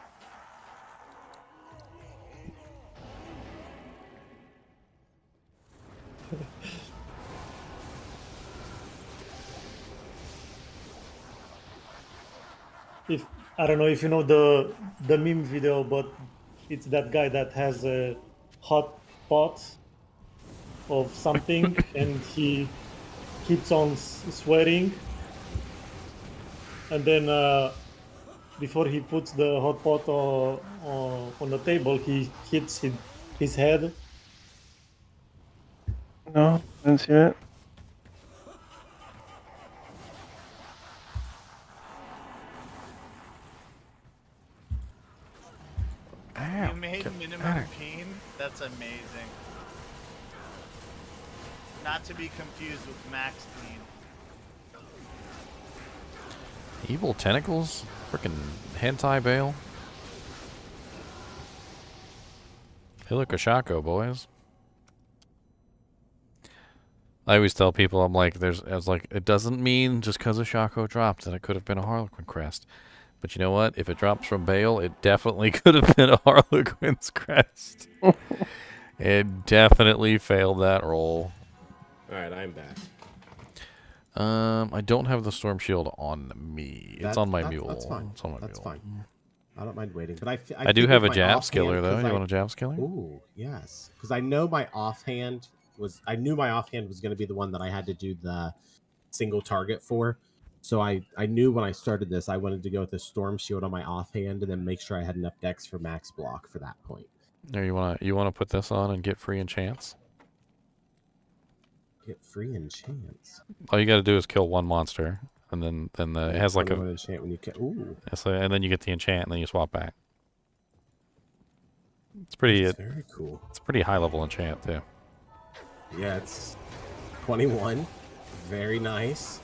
if I don't know if you know the meme video, but it's that guy that has a hot pot of something and he keeps on swearing, and then before he puts the hot pot on the table, he hits his head. No, didn't see that. You made minimum peen? That's amazing. Not to be confused with max peen. Evil tentacles? Freaking hentai bale? Hey, look, a Shaco, boys. I always tell people, I'm like, it doesn't mean just because a Shaco dropped that it could have been a Harlequin crest. But you know what? If it drops from Bale, it definitely could have been a Harlequin's crest. It definitely failed that roll. Alright, I'm back. I don't have the storm shield on me. It's on my mule. That's fine. It's on my That's mule. fine. I don't mind waiting, but I do have a jab skiller though. You want a jab skiller? Ooh, yes. Because I know my offhand was. I knew my offhand was going to be the one that I had to do the single target for. So I knew when I started this, I wanted to go with the storm shield on my offhand and then make sure I had enough dex for max block for that point. Or you wanna put this on and get free enchants? Get free enchants. All you got to do is kill one monster, and then it has like a enchant when you can. Ooh. So, and then you get the enchant, and then you swap back. It's pretty. That's very cool. It's a pretty high level enchant too. Yeah, it's 21. Very nice.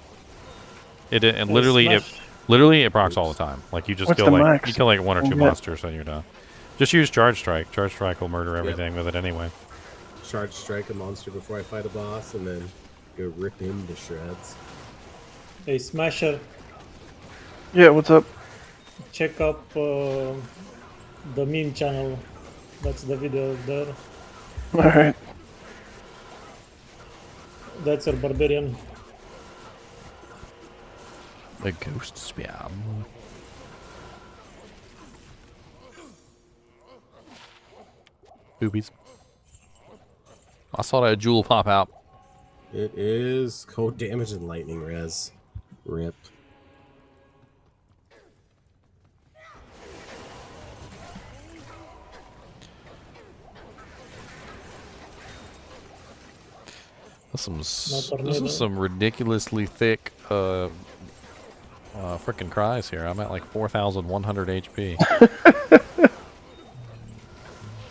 And literally it procs all the time. Like you just What's kill the like max? you kill like one or two Yeah. monsters, and you're done. Just use charge strike. Charge strike will murder everything with it anyway. Charge strike a monster before I fight a boss, and then go rip him to shreds. Hey, Smasher, Yeah, what's up? check up the meme channel. That's the video there. Alright. That's your barbarian. The ghost spam. Boobies. I saw that jewel pop out. It is cold damage and lightning res. Rip. This is some ridiculously thick frickin' cries here. I'm at like 4,100 HP.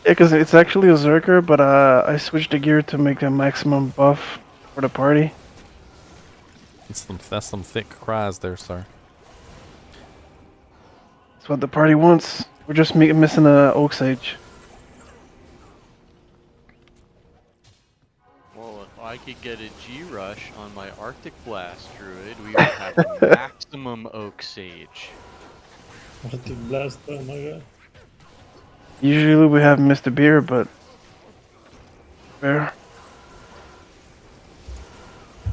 Yeah, because it's actually a Zerker, but I switched the gear to make the maximum buff for the party. That's some thick cries there, sir. That's what the party wants. We're just missing a Oak Sage. Well, if I could get a G-Rush on my Arctic Blast Druid, we would have a maximum Oak Sage. Arctic Blast, oh my god. Usually we have Mr. Beer, but... Fair.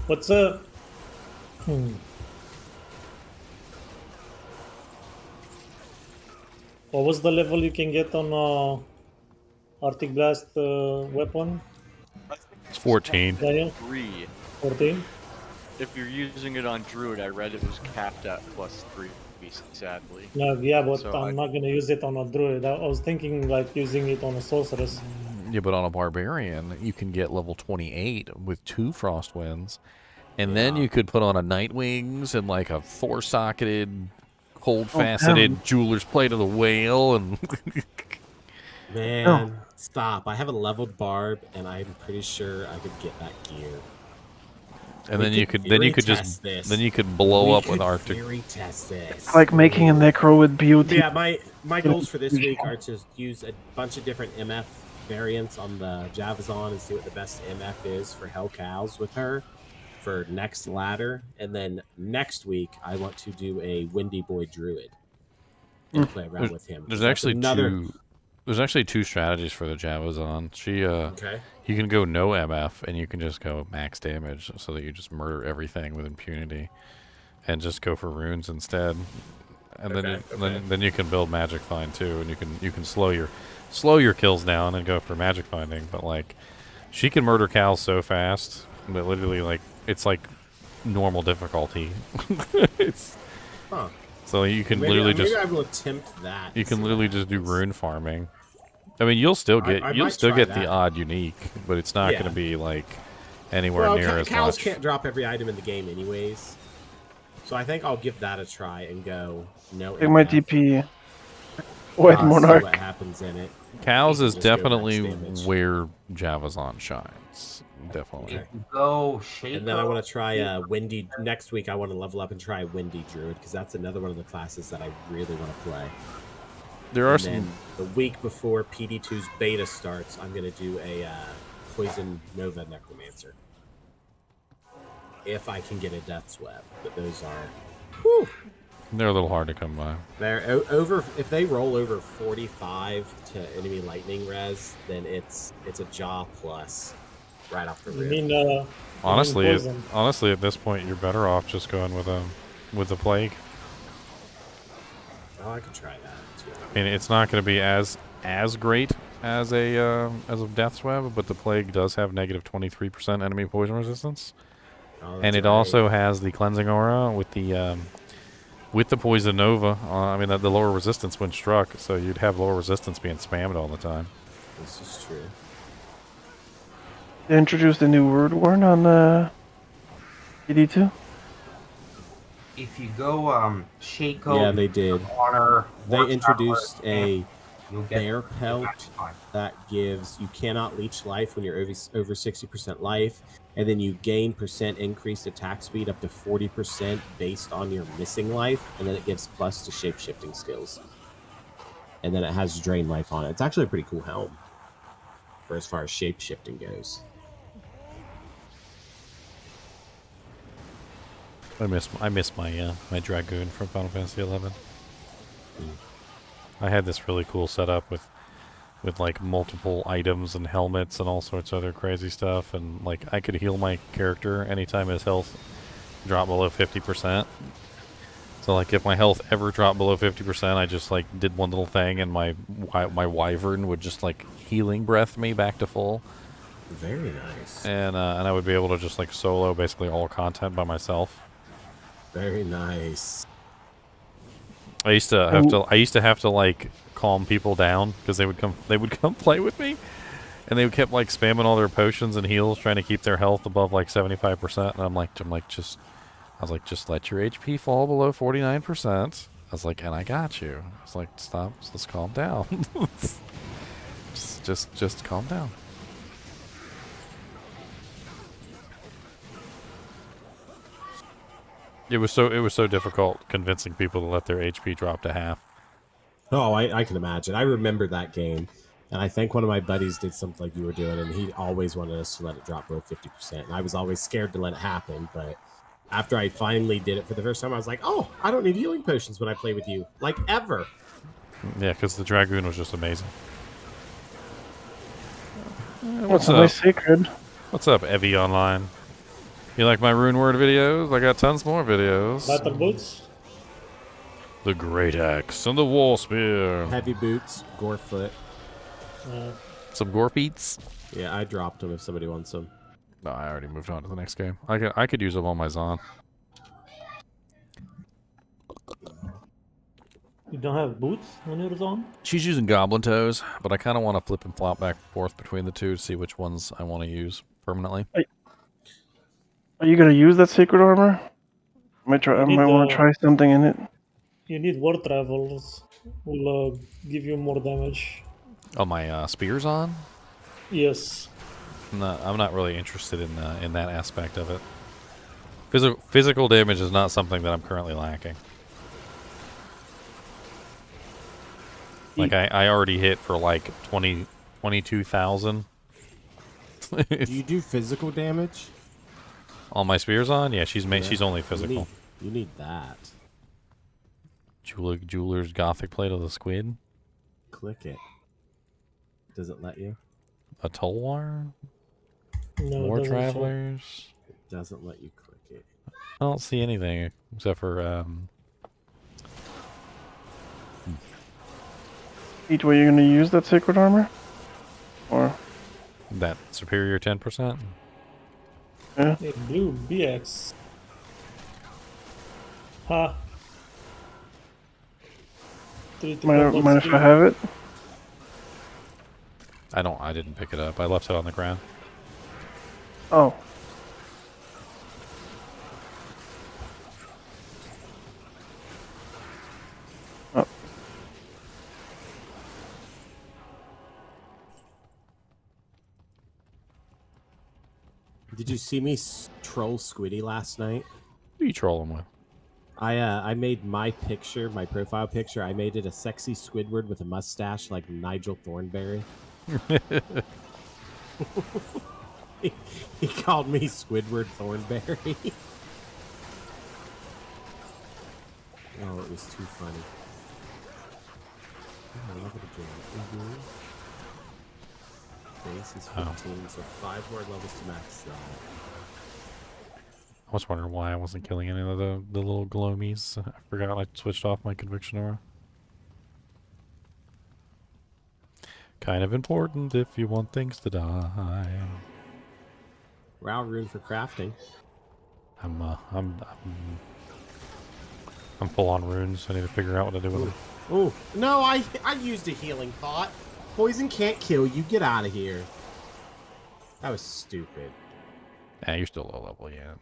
What's up? What was the level you can get on Arctic Blast weapon? It's 14. Daniel? 3. 14? If you're using it on Druid, I read it was capped at +3, sadly. No, yeah, but So I'm not gonna use it on a druid. I was thinking like using it on a sorceress. Yeah, but on a barbarian, you can get level 28 with 2 frost winds, and then you could put on a night wings and like a 4-socketed, cold faceted jeweler's plate of the whale, and Man, stop! I have a leveled barb, and I'm pretty sure I could get that gear. and then you could blow up with Arctic. Test this. It's like making a Necro with beauty. Yeah, my goals for this week are to use a bunch of different MF variants on the Javazon and see what the best MF is for Hell Cows with her for next ladder, and then next week I want to do a Windy Boy Druid and play around with him. There's actually two strategies for the Javazon. You can go no MF, and you can just go max damage, so that you just murder everything with impunity, and just go for runes instead. and Okay, then you can build magic find too, and you can slow your kills down and go for magic finding. But like, she can murder cows so fast that literally like it's like normal difficulty. It's Huh. so you can Maybe, literally maybe just I will attempt that. you and can see literally what just do happens. rune farming. I mean, you'll still get I you'll might still try get that. the odd unique, but it's not Yeah. going to be like anywhere Well, near as cows much. can't drop every item in the game anyways. So I think I'll give that a try and go no. Take my in-depth. DP. White See Monarch. what happens in it. Cows And is just go definitely max damage. where Javazon shines. Definitely. Okay. Go Shaco. And then I want to try Windy. Next week I want to level up and try Windy Druid because that's another one of the classes that I really want to play. There are And some. then the week before PD2's beta starts, I'm going to do a Poison Nova Necromancer. If I can get a Death's Web. But those are... Whew, They're a little hard to come by. they're over. If they roll over 45 to enemy lightning res, then it's a jaw plus right off the You rip. mean, Honestly, poison. at this point, you're better off just going with the plague. Oh, I could try that too. I mean, it's not going to be as great as a Death's Web, but the plague does have negative 23% enemy poison resistance, Oh, and that's it right. also has the cleansing aura with the poison nova. I mean, the lower resistance when struck, so you'd have lower resistance being spammed all the time. This is true. They introduced a new word warn on PD2. If you go Shaco, Yeah, they did. Honor, They War introduced Traveler, a you'll get bear pelt fine. that gives you cannot leech life when you're over 60% life, and then you gain percent increased attack speed up to 40% based on your missing life, and then it gives plus to shape-shifting skills. And then it has drain life on it. It's actually a pretty cool helm for as far as shape-shifting goes. I miss my my dragoon from Final Fantasy 11. I had this really cool setup with like multiple items and helmets and all sorts of other crazy stuff, and like I could heal my character anytime his health dropped below 50%. So like if my health ever dropped below 50%, I just like did one little thing, and my wyvern would just like healing breath me back to full. Very nice. And I would be able to just like solo basically all content by myself. Very nice. I used to have to like calm people down because they would come play with me, and they kept like spamming all their potions and heals trying to keep their health above like 75%, and I was like just let your HP fall below 49%. I was like, and I got you. I was like, stop, let's calm down. just calm down. It was so difficult convincing people to let their HP drop to half. Oh, I can imagine. I remember that game, and I think one of my buddies did something like you were doing, and he always wanted us to let it drop below 50%, and I was always scared to let it happen, but after I finally did it for the first time, I was like, oh, I don't need healing potions when I play with you, like, ever. Yeah, because the dragoon was just amazing. What's up, Sacred? What's up, Evie Online? You like my rune word videos? I got tons more videos. Battle boots? The Great Axe and the War Spear. Heavy boots, Gorefoot. Some gore feats? Yeah, I dropped them if somebody wants them. No, I already moved on to the next game. I could use them on my Zon. You don't have boots on your zone? She's using Goblin Toes, but I kind of want to flip and flop back and forth between the two to see which ones I want to use permanently. Are you gonna use that sacred armor? I might want to try something in it. You need war travels. Will give you more damage. Oh, my spears on? Yes. No, I'm not really interested in that aspect of it. Physical damage is not something that I'm currently lacking. Like I already hit for like 22,000. Do you do physical damage? On my spears on? Yeah, she's only physical. You need that. Jeweler's Gothic Plate of the Squid. Click it. Does it let you? A Tulwar? No, More it doesn't show. Travelers? It doesn't let you click it. I don't see anything except for Pete, what, you're gonna use that sacred armor? Or That superior 10%? yeah? Hey, blue BX. Ha. Mind if I have it? I didn't pick it up. I left it on the ground. Oh. Oh. Did you see me troll Squiddy last night? Who are you trolling with? I made my picture, my profile picture. I made it a sexy Squidward with a mustache like Nigel Thornberry. He called me Squidward Thornberry. Oh, it was too funny. Oh, I love it again. Base is 15, so 5 more levels to max that. I was wondering why I wasn't killing any of the little glomies. I forgot I switched off my conviction aura. Kind of important if you want things to die. Wow, rune for crafting. I'm full on runes. I need to figure out what to do with them. Oh no! I used a healing pot. Poison can't kill you. Get out of here. That was stupid. Yeah, you're still low level, yeah.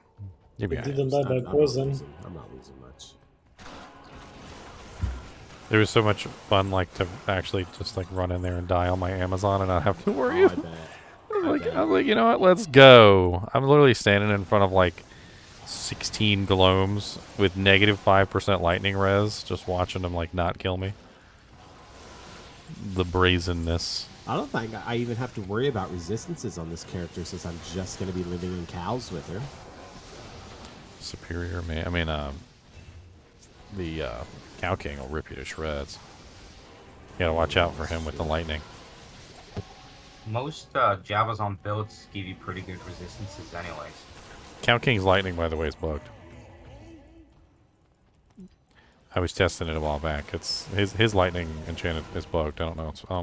You'll be It alright. didn't die by poison. I'm not losing much. It was so much fun, like, to actually just, like, run in there and die on my Amazon and not have to worry. Oh, I bet. I was like, you know what? Let's go. I'm literally standing in front of, like, 16 glomes with negative 5% lightning res, just watching them, like, not kill me. The brazenness. I don't think I even have to worry about resistances on this character since I'm just going to be living in cows with her. Superior, man. I mean, the Cow King will rip you to shreds. You gotta watch out for him with the lightning. Most Javazon builds give you pretty good resistances anyways. Cow King's lightning, by the way, is bugged. I was testing it a while back. It's his lightning enchanted is bugged. I don't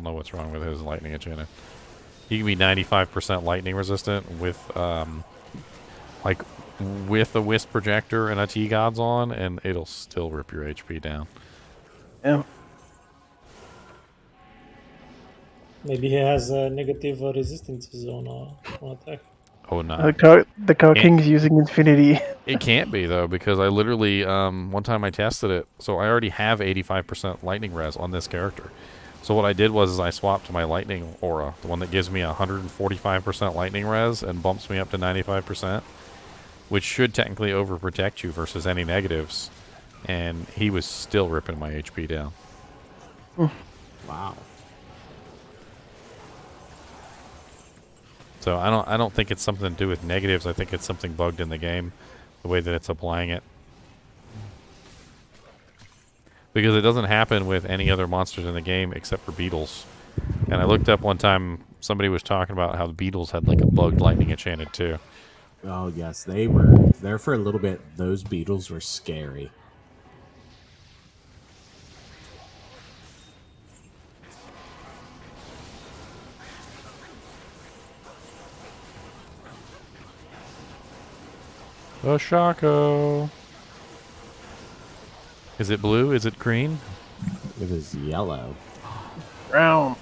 know what's wrong with his lightning enchanted. He can be 95% lightning resistant with like with a wisp projector and a T-Gods on, and it'll still rip your HP down. Yeah. Maybe he has negative resistances on attack. Oh no! The Cow King's using Infinity. It can't be though, because I literally one time I tested it, so I already have 85% lightning res on this character. So what I did was I swapped to my lightning aura, the one that gives me 145% lightning res and bumps me up to 95%, which should technically overprotect you versus any negatives. And he was still ripping my HP down. Wow. So I don't think it's something to do with negatives. I think it's something bugged in the game, the way that it's applying it. Because it doesn't happen with any other monsters in the game except for beetles. And I looked up one time, somebody was talking about how the beetles had like a bugged lightning enchanted too. Oh yes, they were there for a little bit. Those beetles were scary. Oh, Shaco. Is it blue? Is it green? It is yellow. Brown.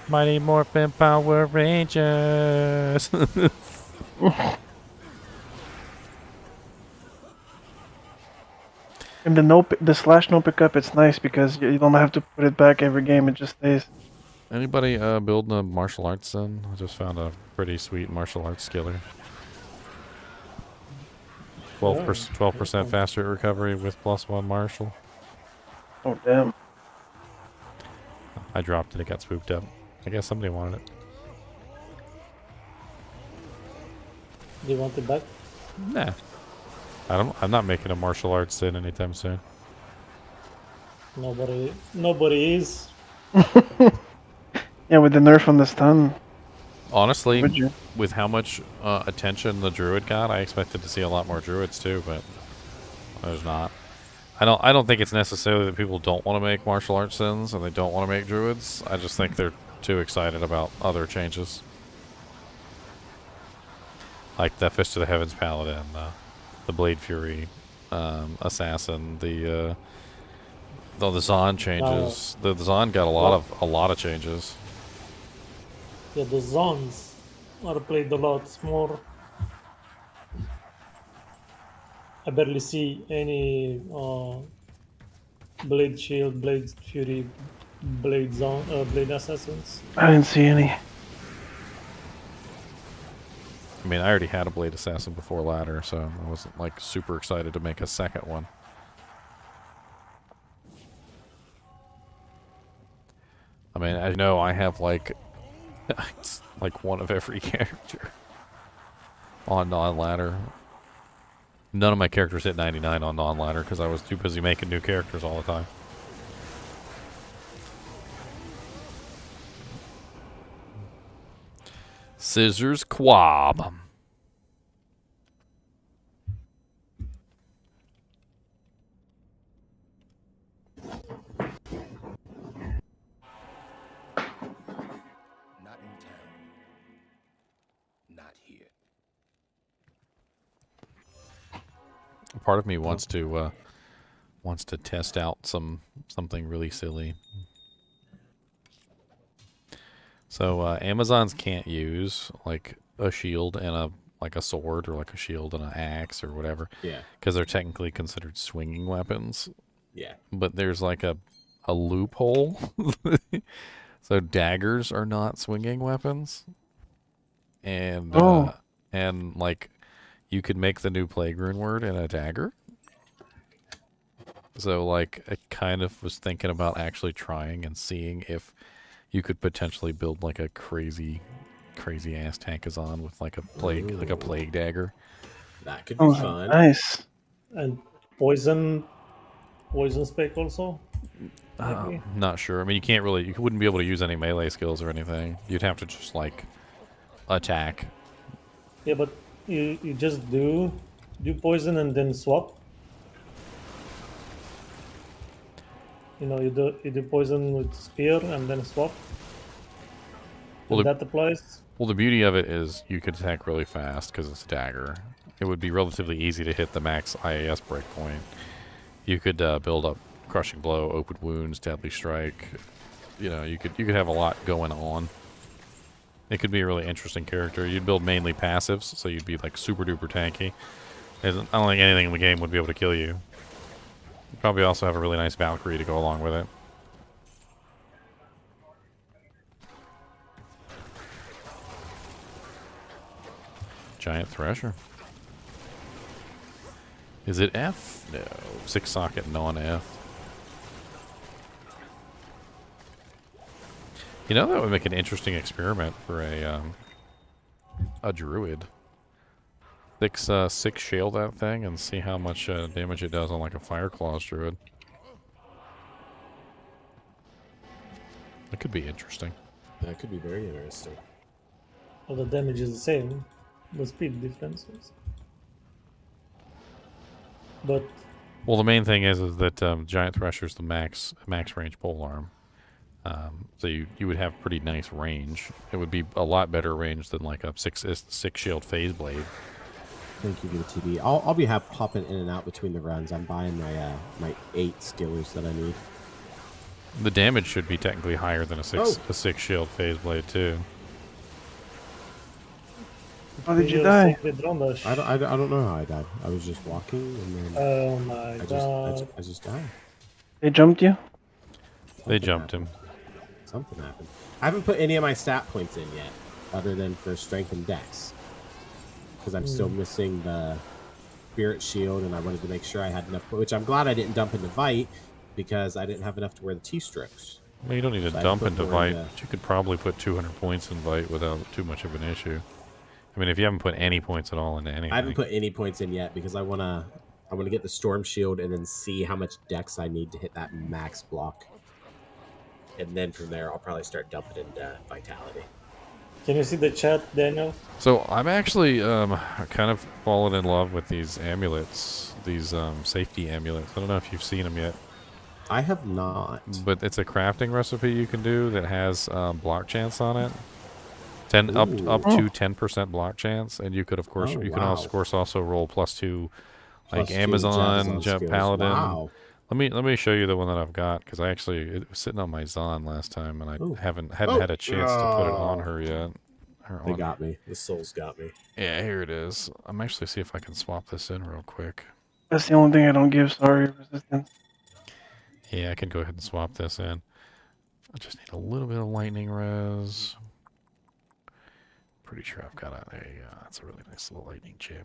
Mighty Morphin Power Rangers. And the slash no pickup, it's nice because you don't have to put it back every game. It just stays. Anybody building a martial arts sim? I just found a pretty sweet martial arts skiller. 12% faster recovery with +1 martial. Oh damn! I dropped it. It got swooped up. I guess somebody wanted it. Do you want it back? Nah. I'm not making a martial arts sin anytime soon. Nobody is. Yeah, with the nerf on the stun. Honestly, with how much attention the druid got, I expected to see a lot more druids too, but there's not. I don't think it's necessarily that people don't want to make martial arts sins and they don't want to make druids. I just think they're too excited about other changes. Like the Fist of the Heavens Paladin, the Blade Fury Assassin, the Zon changes. The Zon got a lot of changes. Yeah, the zones are played a lot more. I barely see any Blade Shield, Blade Fury, Blade Zone, Blade Assassins. I didn't see any. I mean, I already had a Blade Assassin before Ladder, so I wasn't like super excited to make a second one. I mean, as you know, I have like one of every character on non-ladder. None of my characters hit 99 on non-ladder because I was too busy making new characters all the time. Scissors Quab. Not in town. Not here. Part of me wants to test out something really silly. So Amazons can't use like a shield and a sword or like a shield and an axe or whatever. Yeah. Because they're technically considered swinging weapons. Yeah. But there's like a loophole. So daggers are not swinging weapons. And and like you could make the new Plague Rune word in a dagger. So like I kind of was thinking about actually trying and seeing if you could potentially build like a crazy ass Tankazon with like a plague dagger. That could be fun. Nice. And poison spec also. Not sure. I mean, you wouldn't be able to use any melee skills or anything. You'd have to just like attack. Yeah, but you just do poison and then swap. You know, you do poison with spear and then swap. Well, that applies. Well, the beauty of it is you could attack really fast because it's a dagger. It would be relatively easy to hit the max IAS breakpoint. You could build up Crushing Blow, Open Wounds, Deadly Strike. You know, you could have a lot going on. It could be a really interesting character. You'd build mainly passives, so you'd be like super duper tanky. I don't think anything in the game would be able to kill you. You'd probably also have a really nice Valkyrie to go along with it. Giant Thresher. Is it F? No. 6-socket non-F. You know, that would make an interesting experiment for a druid. 6 shield that thing and see how much damage it does on like a Fire Claws druid. That could be interesting. That could be very interesting. Well, the damage is the same. The speed differences. But well, the main thing is that Giant Thresher's the max range polearm. So you would have pretty nice range. It would be a lot better range than like a 6 shield phase blade. Thank you for the TB. I'll be hopping in and out between the runs. I'm buying my 8 skillers that I need. The damage should be technically higher than a 6 shield phase blade too. How did you die? I don't know how I died. I was just walking and then oh my god! I just died. They jumped you? They jumped him. Something happened. I haven't put any of my stat points in yet, other than for strength and dex, because I'm still missing the spirit shield, and I wanted to make sure I had enough. Which I'm glad I didn't dump into Vite, because I didn't have enough to wear the T-strokes. Well, you don't need to dump into Vite. But you could probably put 200 points in Vite without too much of an issue. I mean, if you haven't put any points at all into anything. I haven't put any points in yet because I wanna get the storm shield and then see how much dex I need to hit that max block. And then from there, I'll probably start dumping into vitality. Can you see the chat, Daniel? So I'm actually kind of fallen in love with these amulets, these safety amulets. I don't know if you've seen them yet. I have not. But it's a crafting recipe you can do that has block chance on it. Up to 10% block chance, and you could of course you can of course also roll +2 like Amazon Paladin. Wow. Let me show you the one that I've got because it was sitting on my Zon last time and I hadn't had a chance to put it on her yet. They got me. The souls got me. Yeah, here it is. I'm actually see if I can swap this in real quick. That's the only thing I don't give. Sorry, resistance. Yeah, I can go ahead and swap this in. I just need a little bit of lightning res. Pretty sure I've got that's a really nice little lightning jammy.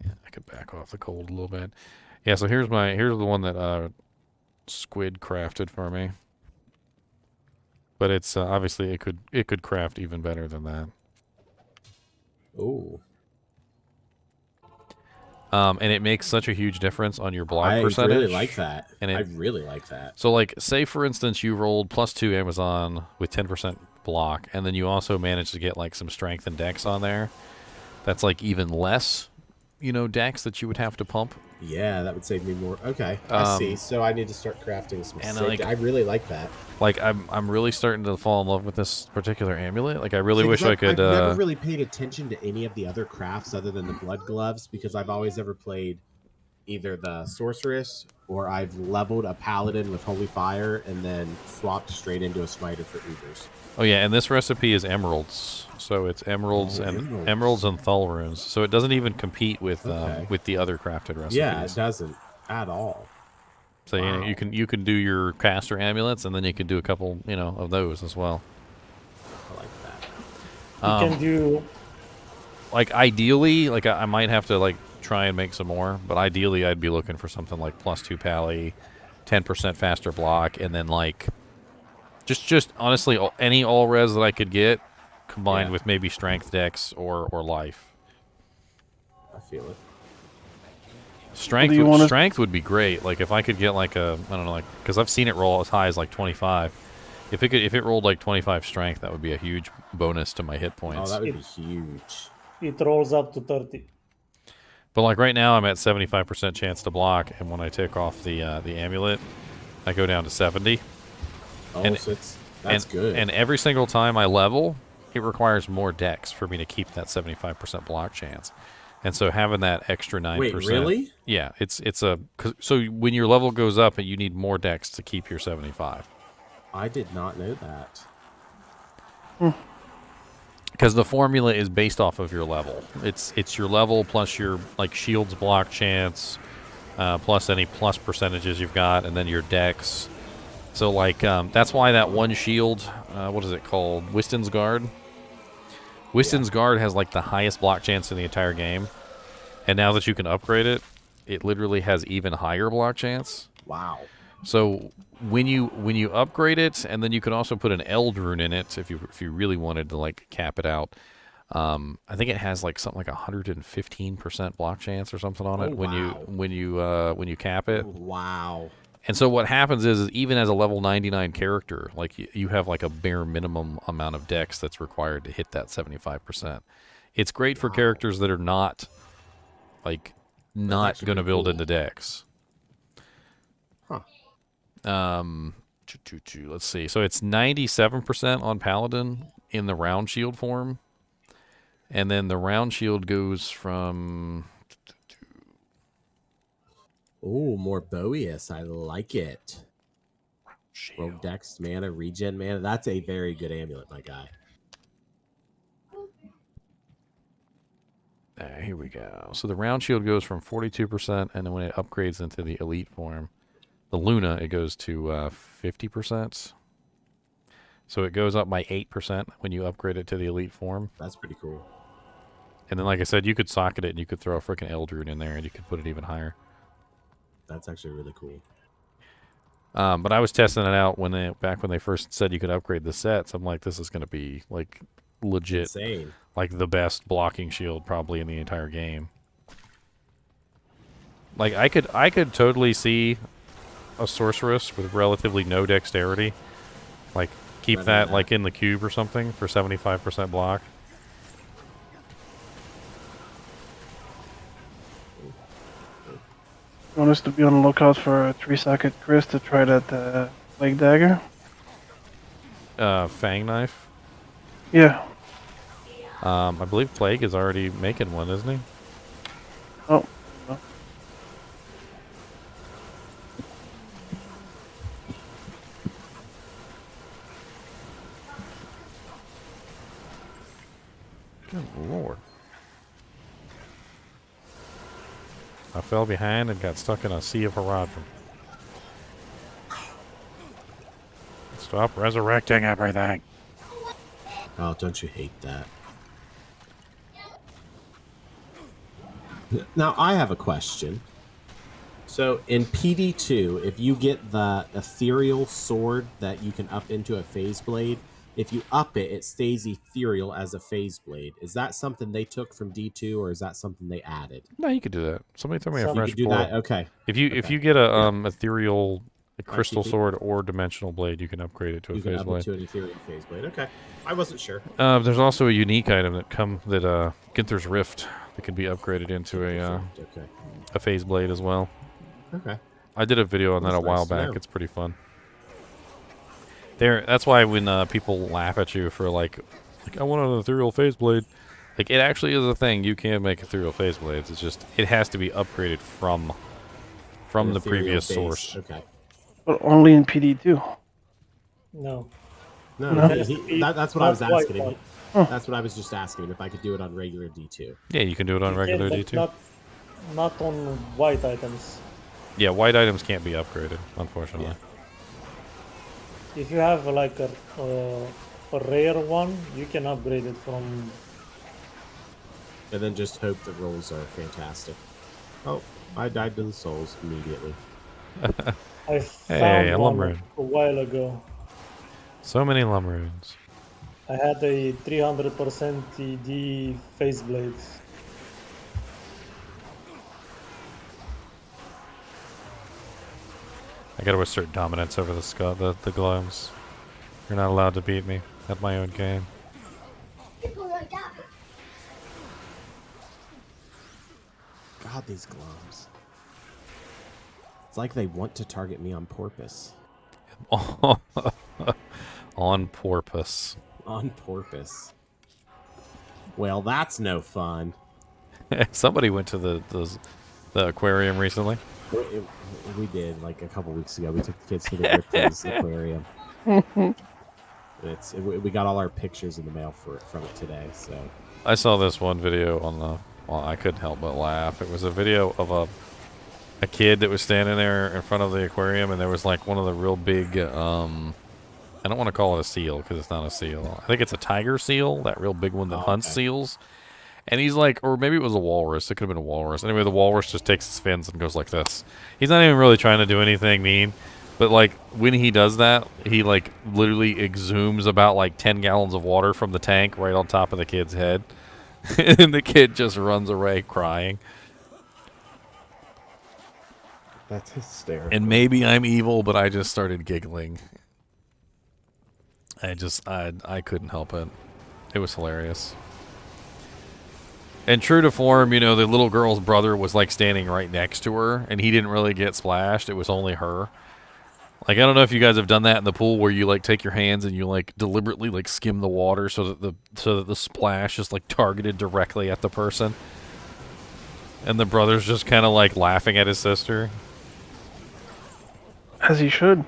Yeah, I could back off the cold a little bit. Yeah, so here's the one that Squid crafted for me. But it's obviously it could craft even better than that. Ooh. And it makes such a huge difference on your block percentage. I really like that. And I really like that. So, like, say for instance you rolled +2 Amazon with 10% block, and then you also managed to get like some strength and dex on there. That's like even less, dex that you would have to pump. Yeah, that would save me more. Okay, I see. So I need to start crafting some. And I really like that. Like, I'm really starting to fall in love with this particular amulet. Like, I really wish I could. I've never really paid attention to any of the other crafts other than the blood gloves because I've always ever played either the sorceress or I've leveled a paladin with holy fire and then swapped straight into a smiter for Ubers. Oh yeah, and this recipe is emeralds. So it's emeralds and Thul runes. So it doesn't even compete with the other crafted recipes. Yeah, it doesn't at all. So you can do your caster amulets, and then you can do a couple of those as well. I like that. You can do like ideally, like I might have to like try and make some more, but ideally I'd be looking for something like +2 pally, 10% faster block, and then like just honestly any all res that I could get combined with maybe strength, dex, or life. I feel it. Strength would be great. Like if I could get like I don't know, like because I've seen it roll as high as like 25. If it rolled like 25 strength, that would be a huge bonus to my hit points. Oh, that would be huge. It rolls up to 30. But like right now, I'm at 75% chance to block, and when I take off the amulet, I go down to 70. Oh, so that's good. And every single time I level, it requires more dex for me to keep that 75% block chance. And so having that extra 9%. Wait, really? Yeah, so when your level goes up, you need more dex to keep your 75. I did not know that. Because the formula is based off of your level. It's your level plus your like shields block chance, plus any plus percentages you've got, and then your dex. So like that's why that one shield, what is it called? Wiston's Guard. Wiston's Guard has like the highest block chance in the entire game, and now that you can upgrade it, it literally has even higher block chance. Wow. So when you upgrade it, and then you can also put an Eld rune in it if you really wanted to like cap it out. I think it has like something like 115% block chance or something on it when you cap it. Wow. And so what happens is even as a level 99 character, like you have like a bare minimum amount of dex that's required to hit that 75%. It's great for characters that are not going to build into dex. Huh. Let's see. So it's 97% on Paladin in the round shield form. And then the round shield goes from... Oh, more Boeus. I like it. Roll dex mana, regen mana. That's a very good amulet, my guy. Here we go. So the round shield goes from 42%, and then when it upgrades into the elite form, the Luna, it goes to 50%. So it goes up by 8% when you upgrade it to the elite form. That's pretty cool. And then, like I said, you could socket it, and you could throw a freaking Eldrune in there, and you could put it even higher. That's actually really cool. But I was testing it out back when they first said you could upgrade the sets. I'm like, this is going to be like legit, insane, like the best blocking shield probably in the entire game. Like I could totally see a sorceress with relatively no dexterity. Like keep that like in the cube or something for 75% block. You want us to be on the lookout for a 3-socket Chris to try that leg dagger? Fang knife. Yeah. I believe Plague is already making one, isn't he? Oh. No. Good lord. I fell behind and got stuck in a sea of horizon. Stop resurrecting everything. Oh, don't you hate that? Now, I have a question. So, in PD2, if you get the ethereal sword that you can up into a phase blade, if you up it, it stays ethereal as a phase blade. Is that something they took from D2, or is that something they added? No, you could do that. Somebody throw me a You fresh could do portal. that? Okay. If you get a ethereal crystal keep it- sword or dimensional blade, you can upgrade it to a You can phase up it blade. to an ethereal phase blade. Okay. I wasn't sure. There's also a unique item that Ginther's Rift that can be upgraded into Okay. a phase blade as well. Okay. I did a video on that That's a while nice to back. know. It's pretty fun. That's why when people laugh at you for like I want an ethereal phase blade, like it actually is a thing. You can make ethereal phase blades. It's just it has to be upgraded from An the ethereal previous base. source. Okay. But only in PD2. No. No, No. that's what I was Not quite asking him. that. That's what I was just asking him, if I could do it on regular D2. Yeah, you can do it on You regular can, but D2. Not on white items. Yeah, white items can't be upgraded, unfortunately. If you have like a rare one, you can upgrade it from. And then just hope the rolls are fantastic. Oh, I died to the souls immediately. I Hey, found a one lumber. a while ago. So many lumberoons. I had a 300% ED face blade. I gotta assert dominance over the gloves. You're not allowed to beat me at my own game. God, these gloves. It's like they want to target me on purpose. On porpoise. On purpose. Well, that's no fun. Somebody went to the aquarium recently. We did, like a couple weeks ago. We took the kids to the Ripley's aquarium. We got all our pictures in the mail from it today. So I saw this one video on the. Well, I couldn't help but laugh. It was a video of a kid that was standing there in front of the aquarium, and there was like one of the real big. I don't want to call it a seal because it's not a seal. I think it's a tiger seal, that real big one that hunts seals. And he's like, or maybe it was a walrus. It could have been a walrus. Anyway, the walrus just takes his fins and goes like this. He's not even really trying to do anything mean. But, like, when he does that, he, like, literally exhumes about, like, 10 gallons of water from the tank right on top of the kid's head. And the kid just runs away crying. that's hysterical. And maybe I'm evil, but I just started giggling. I couldn't help it. It was hilarious. And true to form, you know, the little girl's brother was like standing right next to her, and he didn't really get splashed. It was only her. Like, I don't know if you guys have done that in the pool where you like take your hands and you like deliberately like skim the water so that the splash is like targeted directly at the person. And the brother's just kind of like laughing at his sister. As he should.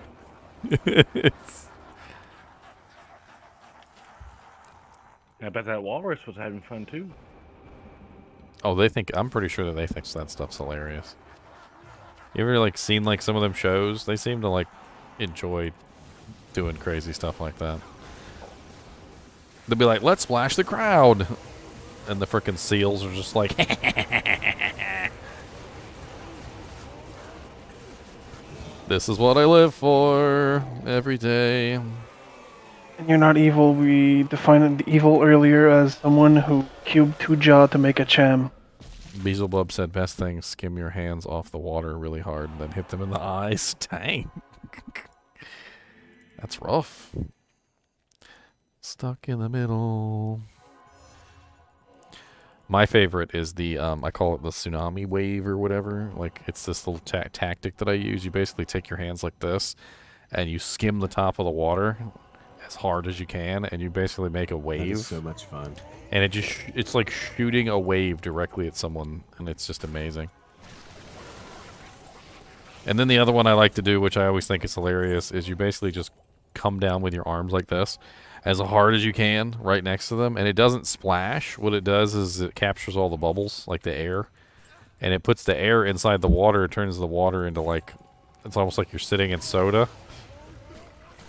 I bet that walrus was having fun too. Oh, I'm pretty sure that they think that stuff's hilarious. You ever like seen like some of them shows? They seem to like enjoy doing crazy stuff like that. They'll be like, let's splash the crowd. And the frickin' seals are just like, this is what I live for every day. And you're not evil. We defined evil earlier as someone who cubed 2 jaw to make a cham. Beelzebub said best thing, skim your hands off the water really hard and then hit them in the eyes. Dang. That's rough. Stuck in the middle. My favorite is the, I call it the tsunami wave or whatever. Like, it's this little tactic that I use. You basically take your hands like this, and you skim the top of the water as hard as you can, and you basically make a wave. That is so much fun. And it just, it's like shooting a wave directly at someone, and it's just amazing. And then the other one I like to do, which I always think is hilarious, is you basically just come down with your arms like this, as hard as you can, right next to them, and it doesn't splash. What it does is it captures all the bubbles, like the air, and it puts the air inside the water. It turns the water into like, it's almost like you're sitting in soda.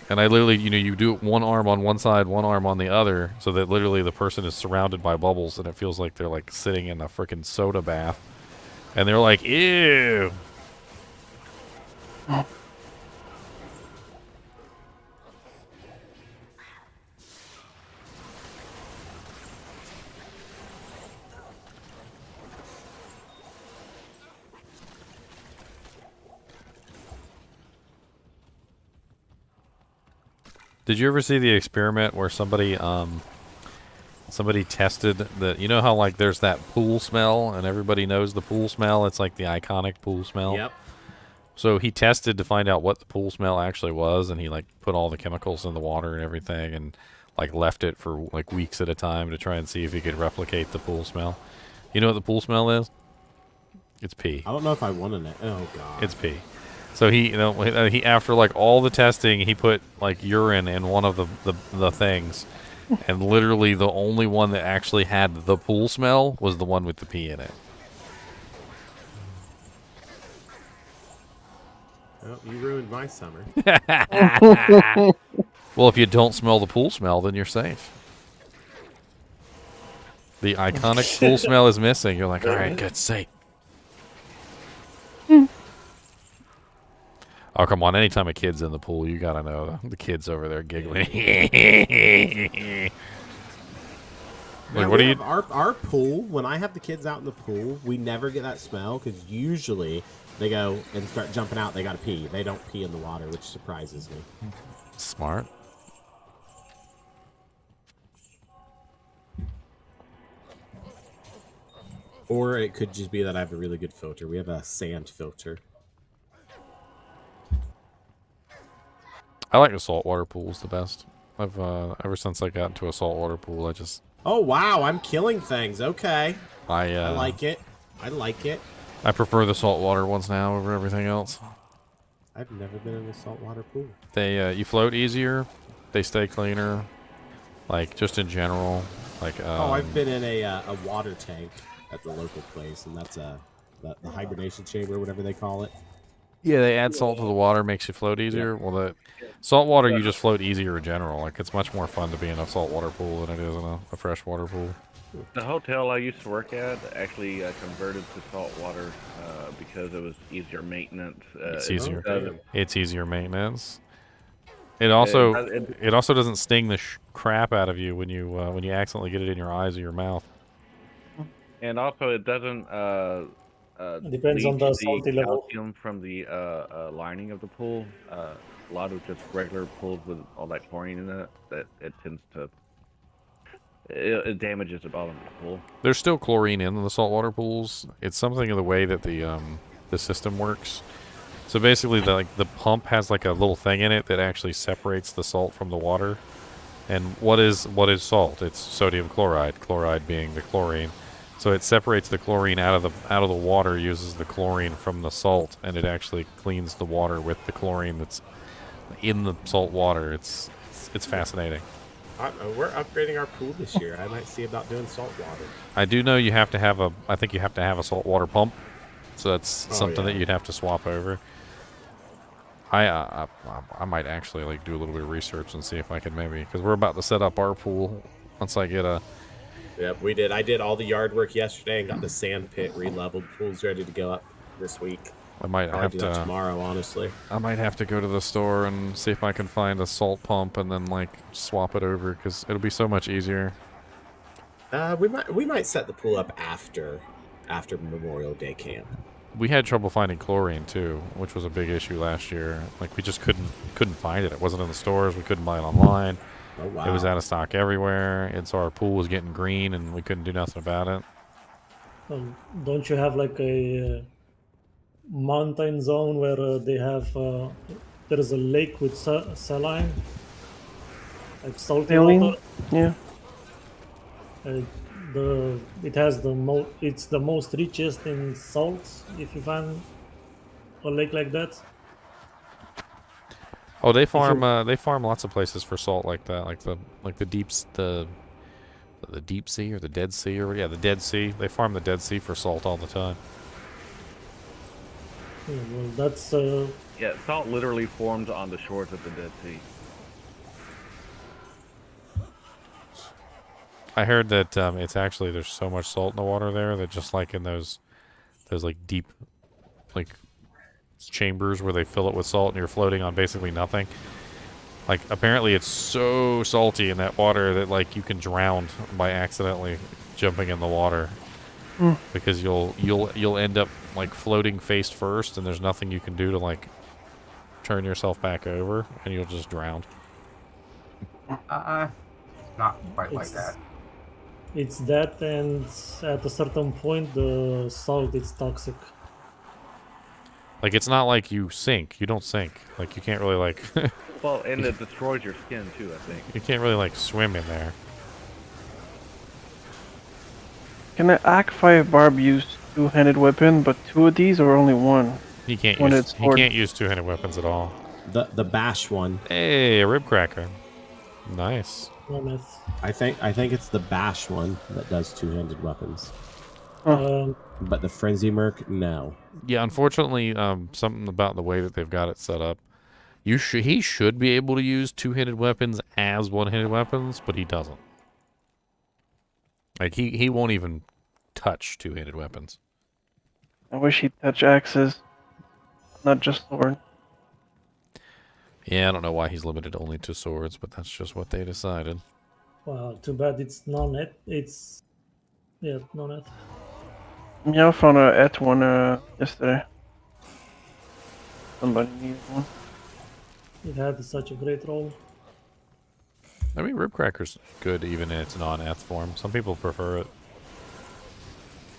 And I literally, you know, you do one arm on one side, one arm on the other, so that literally the person is surrounded by bubbles, and it feels like they're like sitting in a freaking soda bath. And they're like, ew. Did you ever see the experiment where somebody somebody tested that, you know how like there's that pool smell and everybody knows the pool smell? It's like the iconic pool smell. Yep. So he tested to find out what the pool smell actually was, and he like put all the chemicals in the water and everything and like left it for like weeks at a time to try and see if he could replicate the pool smell. You know what the pool smell is? It's pee. I don't know if I want to know. Oh god. It's pee. So he, you know, he after like all the testing, he put like urine in one of the things, and literally the only one that actually had the pool smell was the one with the pee in it. Well, you ruined my summer. Well, if you don't smell the pool smell, then you're safe. The iconic pool smell is missing. You're like, all right, good, safe. Oh, come on. Anytime a kid's in the pool, you gotta know the kid's over there giggling. Like, what do you... Our pool, when I have the kids out in the pool, we never get that smell, because usually they go and start jumping out, they gotta pee. They don't pee in the water, which surprises me. Smart. Or it could just be that I have a really good filter. We have a sand filter. I like a saltwater pool's the best. I've ever since I got into a saltwater pool, I just... Oh wow, I'm killing things. Okay. I like it. I like it. I prefer the saltwater ones now over everything else. I've never been in a saltwater pool. They you float easier, they stay cleaner, like just in general. Like oh, I've been in a water tank at the local place, and that's the hibernation chamber, whatever they call it. Yeah, they add salt to the water, makes you float easier. Yeah. Well, the saltwater, you just float easier in general. Like, it's much more fun to be in a saltwater pool than it is in a freshwater pool. The hotel I used to work at actually converted to saltwater because it was easier maintenance. It's easier. It's easier maintenance. It also it also doesn't sting the crap out of you when you accidentally get it in your eyes or your mouth. And also, it doesn't. Depends on the salty level. Calcium from the lining of the pool. A lot of just regular pools with all that chlorine in it, that it tends to it damages the bottom of the pool. There's still chlorine in the saltwater pools. It's something of the way that the system works. So basically, the pump has like a little thing in it that actually separates the salt from the water. And what is salt? It's sodium chloride. Chloride being the chlorine. So it separates the chlorine out of the water, uses the chlorine from the salt, and it actually cleans the water with the chlorine that's in the salt water. It's fascinating. We're upgrading our pool this year. I might see about doing salt water. I do know you have to have I think you have to have a saltwater pump, so that's something that you'd have to swap over. I might actually like do a little bit of research and see if I can maybe, because we're about to set up our pool once I get a. Yep, we did. I did all the yard work yesterday and got the sand pit re-leveled. Pool's ready to go up this week. I might I'll have do to that tomorrow, honestly. I might have to go to the store and see if I can find a salt pump and then like swap it over, because it'll be so much easier. We might set the pool up after after Memorial Day camp. We had trouble finding chlorine too, which was a big issue last year. Like we just couldn't find it. It wasn't in the stores. We couldn't buy it online. Oh wow! It was out of stock everywhere, and so our pool was getting green, and we couldn't do nothing about it. Don't you have like a mountain zone where they have there is a lake with saline, like salty Saline? water? Yeah. It has it's the most richest in salt. If you find a lake like that. Oh, they farm lots of places for salt like that, like the deep sea or the Dead Sea or the Dead Sea. They farm the Dead Sea for salt all the time. Yeah, well, that's Yeah, salt literally forms on the shores of the Dead Sea. I heard that it's actually there's so much salt in the water there that just like in those like deep like chambers where they fill it with salt and you're floating on basically nothing. Like apparently it's so salty in that water that like you can drown by accidentally jumping in the water. Because you'll end up like floating face first and there's nothing you can do to like turn yourself back over and you'll just drown. Not quite like that. It's that, and at a certain point, the salt is toxic. Like it's not like you sink. You don't sink. Like you can't really like. Well, and it destroys your skin too, I think. You can't really like swim in there. Can an AK-5 barb use two-handed weapon, but two of these or only one? He can't When use it's he hard. can't use two-handed weapons at all. The bash one. Hey, a rib cracker. Nice. I think it's the bash one that does two-handed weapons. But the frenzy merc, no. Yeah, unfortunately, something about the way that they've got it set up. He should be able to use two-handed weapons as one-handed weapons, but he doesn't. Like he won't even touch two-handed weapons. I wish he'd touch axes, not just sword. Yeah, I don't know why he's limited only to swords, but that's just what they decided. Wow, too bad it's non-net. It's non-net. Yeah, I found a et one yesterday. Somebody needed one. It had such a great roll. I mean, rib cracker's good even in its non-eth form. Some people prefer it.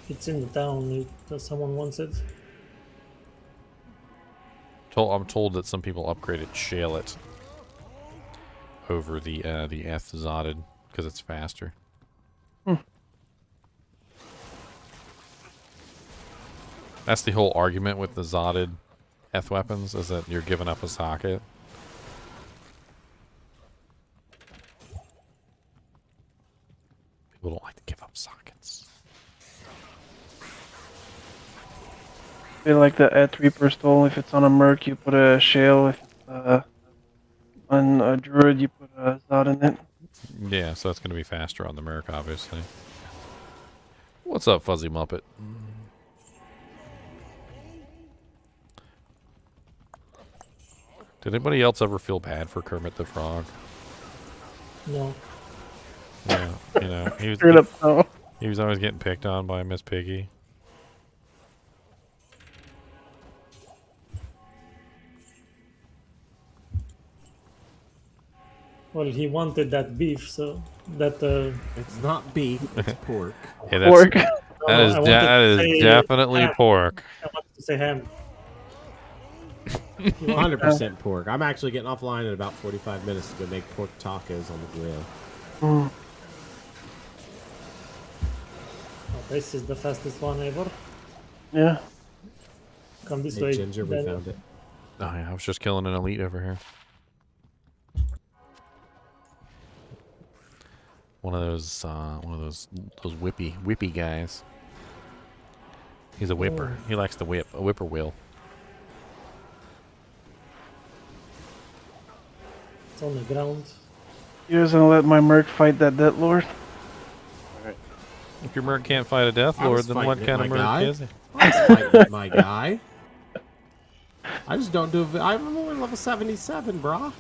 It's in the town. Someone wants it. I'm told that some people upgraded shale it over the eth zotted because it's faster. That's the whole argument with the zotted eth weapons, is that you're giving up a socket. People don't like to give up sockets. I feel like the et Reaper stole. If it's on a merc, you put a shale. If it's on a druid, you put a zod in it. Yeah, so that's going to be faster on the merc, obviously. What's up, Fuzzy Muppet? Did anybody else ever feel bad for Kermit the Frog? No. Yeah, you know, he was always getting picked on by Miss Piggy. Well, he wanted that beef, so that. It's not beef. It's pork. Hey, that's, Pork. That is definitely ham. pork. I wanted to say ham. 100% pork. I'm actually getting offline in about 45 minutes to go make pork tacos on the grill. Oh, this is the fastest one ever. Yeah. Come this Hey, way. Ginger, we Daniel. found it. Oh yeah, I was just killing an elite over here. One of those whippy guys. He's a whipper. He likes to whip. A whippoorwill. It's on the ground. You guys gonna let my merc fight that death lord? If your merc can't fight a death I lord, was then fighting what with kind of my merc guy. is he? I was fighting with my guy. I just don't do. I'm only level 77, brah.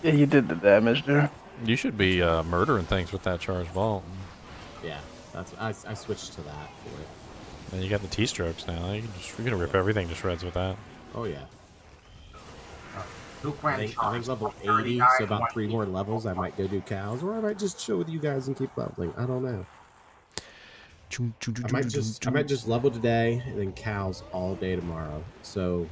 Yeah, you did the damage there. You should be murdering things with that charged vault. Yeah, that's I switched to that for it. And you got the T-strokes now. You're gonna rip everything to shreds with that. Oh yeah. Luke I think level 80, so about 3 more levels. I might go do cows, or I might just chill with you guys and keep leveling. I don't know. I might just level today and then cows all day tomorrow. So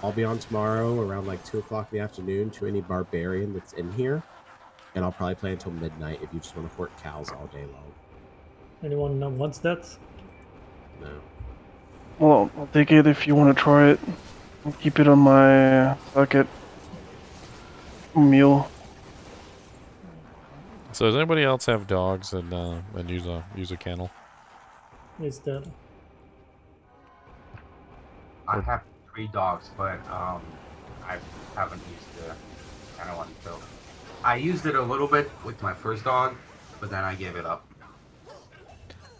I'll be on tomorrow around like 2 o'clock in the afternoon to any barbarian that's in here, and I'll probably play until midnight if you just want to fork cows all day long. Anyone wants that? No. Well, I'll take it if you want to try it. I'll keep it on my bucket. Mule. So does anybody else have dogs and use a kennel? Is that? I have 3 dogs, but I haven't used the kind of one. So I used it a little bit with my first dog, but then I gave it up.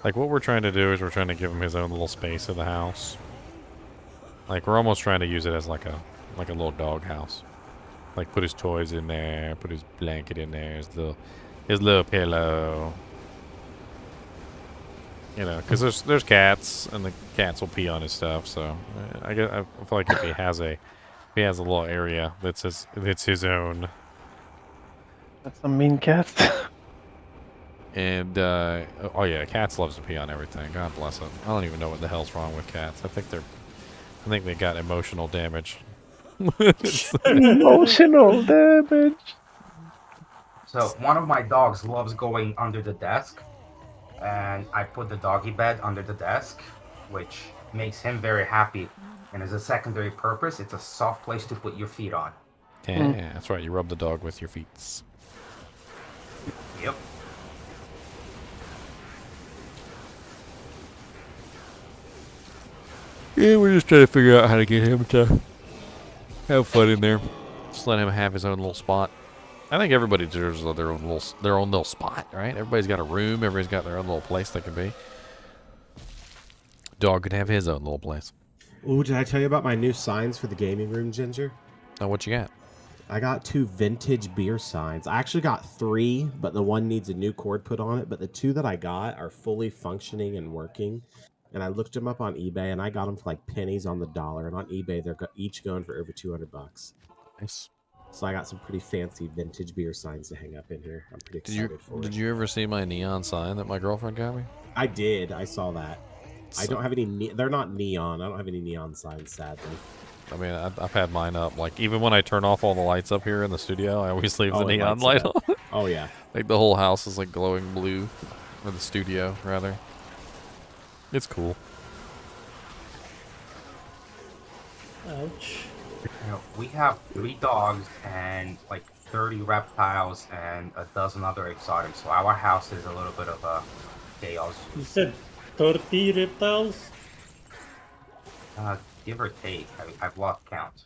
Like what we're trying to do is we're trying to give him his own little space in the house. Like we're almost trying to use it as like a little dog house. Like put his toys in there, put his blanket in there, his little pillow. You know, because there's cats and the cats will pee on his stuff. So I feel like if he has a little area that's his own. That's some mean cats. And oh yeah, cats loves to pee on everything. God bless them. I don't even know what the hell's wrong with cats. I think they got emotional damage. Emotional damage. So one of my dogs loves going under the desk, and I put the doggy bed under the desk, which makes him very happy. And as a secondary purpose, it's a soft place to put your feet on. Yeah, that's right. You rub the dog with your feet. Yep. Yeah, we're just trying to figure out how to get him to have fun in there. Just let him have his own little spot. I think everybody deserves their own little spot, right? Everybody's got a room. Everybody's got their own little place they can be. Dog can have his own little place. Ooh, did I tell you about my new signs for the gaming room, Ginger? Oh, what you got? I got 2 vintage beer signs. I actually got 3, but the one needs a new cord put on it. But the 2 that I got are fully functioning and working. And I looked them up on eBay, and I got them for like pennies on the dollar. And on eBay, they're each going for over $200. Nice. So I got some pretty fancy vintage beer signs to hang up in here. I'm pretty excited for it. Did you ever see my neon sign that my girlfriend got me? I did. I saw that. I don't have any. They're not neon. I don't have any neon signs, sadly. I mean, I've had mine up. Like, even when I turn off all the lights up here in the studio, I always leave the neon light on. Oh, yeah. Like, the whole house is, like, glowing blue. Or the studio, rather. It's cool. Ouch. We have 3 dogs and like 30 reptiles and a dozen other exotics. So our house is a little bit of a chaos. You said 30 reptiles? Give or take. I've lost count.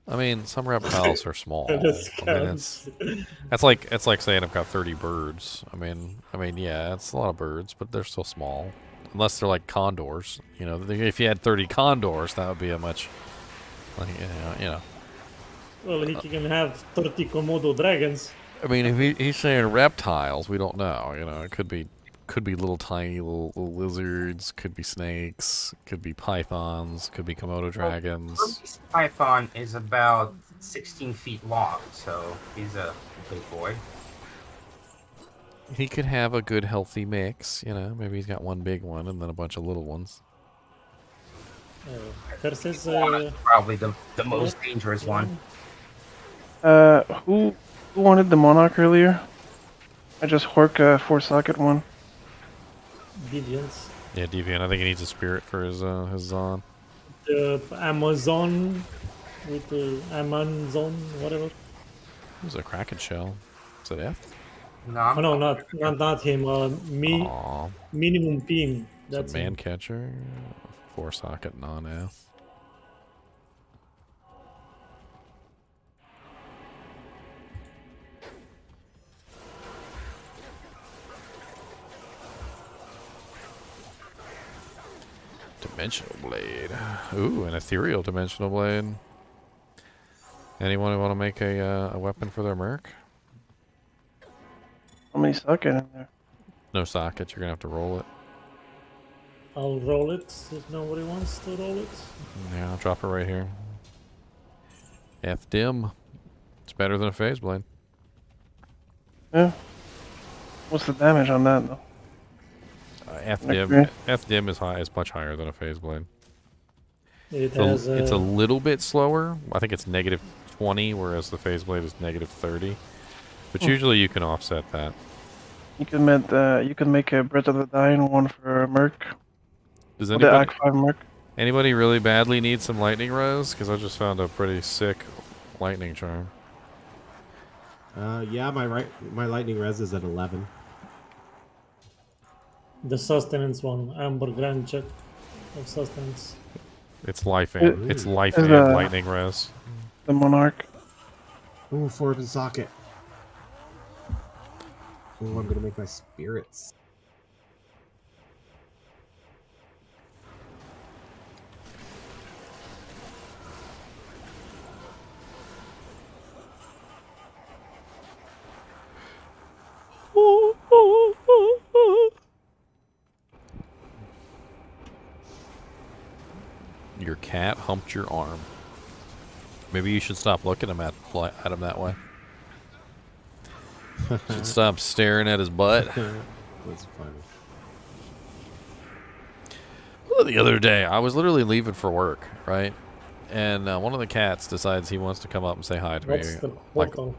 I mean, some reptiles are small. This I mean, it's like saying I've got 30 birds. I mean, yeah, it's a lot of birds, but they're still small. Unless they're like condors. You know, if you had 30 condors, that would be a much, like, you know. Well, he can have 30 Komodo dragons. I mean, if he's saying reptiles, we don't know. You know, it could be little tiny little lizards, could be snakes, could be pythons, could be Komodo dragons. Kirby's python is about 16 feet long, so he's a big boy. He could have a good healthy mix, you know. Maybe he's got one big one and then a bunch of little ones. Versus probably the most dangerous one. Who wanted the Monarch earlier? I just hork a 4-socket one. Deviants. Yeah, Deviant. I think he needs a spirit for his Zon. The Amazon with the Amazon, whatever. Who's a Kraken shell? Is it F? No, Oh, no, not him. Minimum ping. That's a man catcher. 4-socket non-F. Dimensional blade. Ooh, an ethereal dimensional blade. Anyone want to make a weapon for their merc? How many socket in there? No socket. You're gonna have to roll it. I'll roll it if nobody wants to roll it. Yeah, I'll drop it right here. F-dim. It's better than a phase blade. Yeah. What's the damage on that though? F-dim is high. Is much higher than a phase blade. It It's has a little bit slower. I think it's -20, whereas the phase blade is -30. But usually you can offset that. You can make a Breath of the Dying one for Merc. Does The anybody Act 5 Merc. anybody really badly need some lightning rose? Because I just found a pretty sick lightning charm. Yeah, my lightning res is at 11. the sustenance one. Amber Grand check of sustenance. It's life and Is lightning res. The Monarch. Ooh, Forbin socket. Ooh, I'm gonna make my spirits. Your cat humped your arm. Maybe you should stop looking at him that way. Should stop staring at his butt. That's funny. Well, the other day, I was literally leaving for work, right? And one of the cats decides he wants to come up and say hi to What's me. the portal?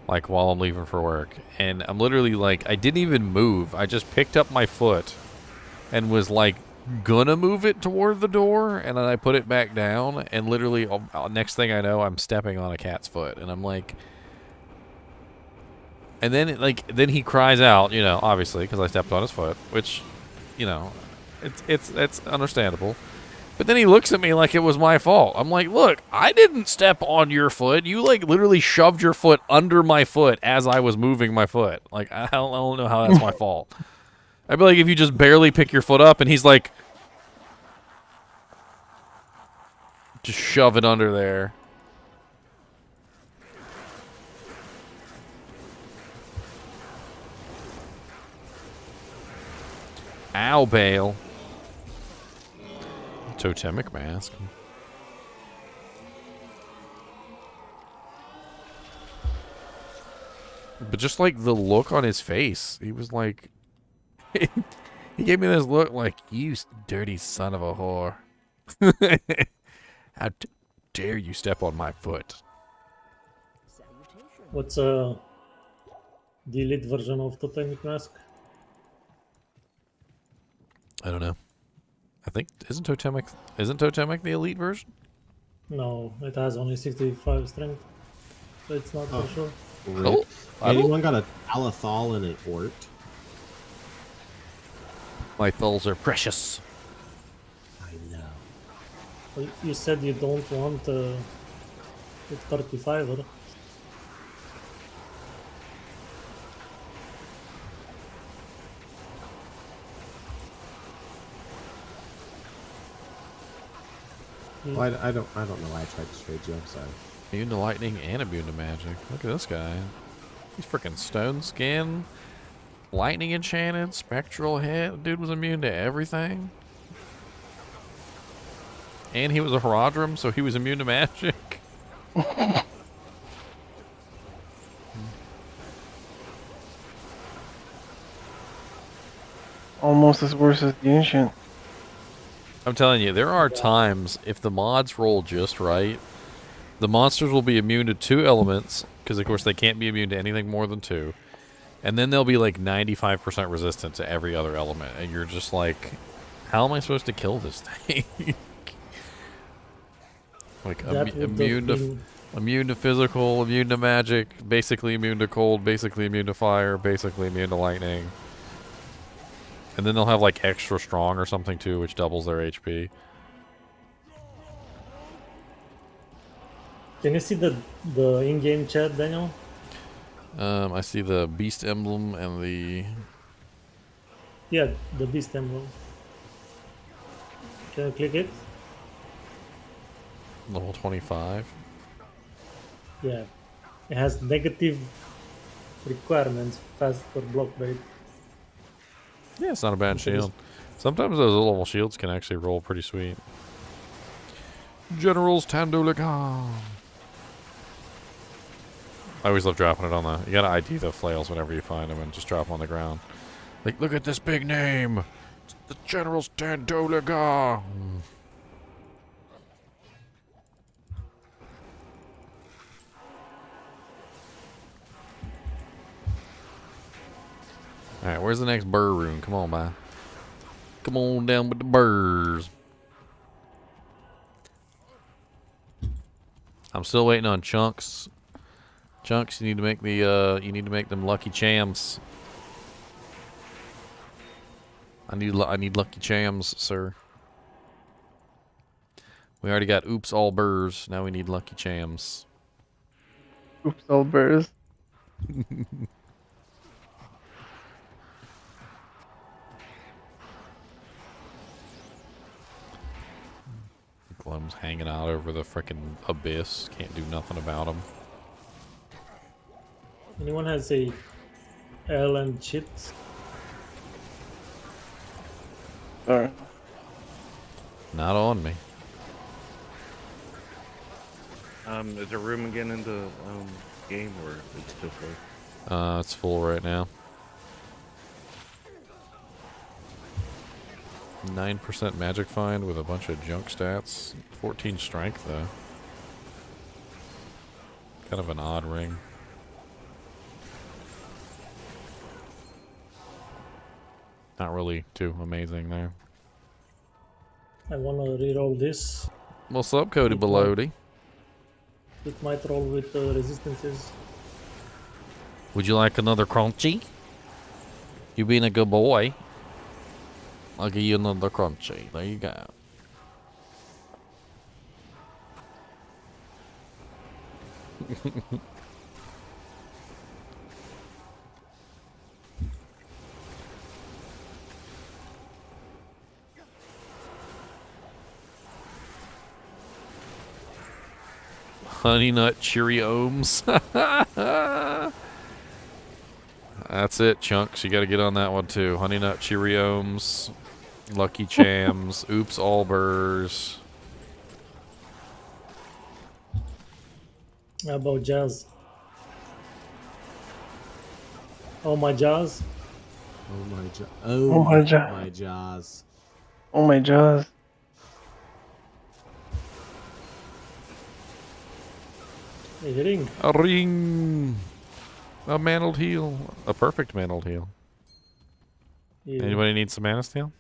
Like while I'm leaving for work. And I'm literally like, I didn't even move. I just picked up my foot and was like gonna move it toward the door, and then I put it back down, and literally next thing I know, I'm stepping on a cat's foot, and I'm like, and then he cries out, you know, obviously because I stepped on his foot, which, you know, it's understandable. But then he looks at me like it was my fault. I'm like, look, I didn't step on your foot. You like literally shoved your foot under my foot as I was moving my foot. Like I don't know how that's my fault. I'd be like, if you just barely pick your foot up, and he's like, just shove it under there. Ow, Bale. Totemic mask. But just like the look on his face, he was like, he gave me this look like, you dirty son of a whore. How dare you step on my foot? What's the elite version of Totemic Mask? I don't know. I think isn't Totemic the elite version? No, it has only 65 strength, so it's not for sure. Rip. Anyone got a Alathal and an Ort? My thulls are precious. I know. Well, you said you don't want a 35er. Well, I don't know why I tried to trade you. I'm sorry. Immune to lightning and immune to magic. Look at this guy. He's freaking stone skin, lightning enchanted, spectral head. Dude was immune to everything. And he was a Haradrim, so he was immune to magic. Almost as worse as the Ancient. I'm telling you, there are times, if the mods roll just right, the monsters will be immune to 2 elements, because of course they can't be immune to anything more than 2. And then they'll be like 95% resistant to every other element. And you're just like, how am I supposed to kill this thing? Like immune to physical, immune to magic, basically immune to cold, basically immune to fire, basically immune to lightning. And then they'll have like extra strong or something too, which doubles their HP. Can you see the in-game chat, Daniel? I see the beast emblem and the... Yeah, the beast emblem. Can you click it? Level 25. Yeah. It has negative requirements, faster block rate. Yeah, it's not a bad shield. Sometimes those little shields can actually roll pretty sweet. General's Tandolica. I always love dropping it on the... You gotta ID the flails whenever you find them and just drop them on the ground. Like, look at this big name! It's the General's Tandolica! Alright, where's the next burr rune? Come on, man. Come on down with the burrs. I'm still waiting on Chunks. Chunks, you need to make the you need to make them lucky chams. I need lucky chams, sir. We already got oops all burrs. Now we need lucky chams. Oops, all burrs. Glum's hanging out over the frickin' abyss. Can't do nothing about him. Anyone has a L and chips? Sorry. Not on me. Is there room again in the game, or it's still full? It's full right now. 9% magic find with a bunch of junk stats. 14 strength though. Kind of an odd ring. Not really too amazing there. I wanna reroll this. What's up, Cody Belody? It might roll with resistances. Would you like another crunchy? You being a good boy. I'll give you another crunchy. There you go. Honey Nut Cheerios. That's it, Chunks. You got to get on that one too. Honey Nut Cheerios, Lucky Chams, Oops All Burrs. How about jazz? Oh my jazz. Oh my jaws. Oh my jaws. My jaws. Oh my jaws. A ring. A ring. A mantled heal. A perfect mantled heal. Yeah. Anybody need some mana steel?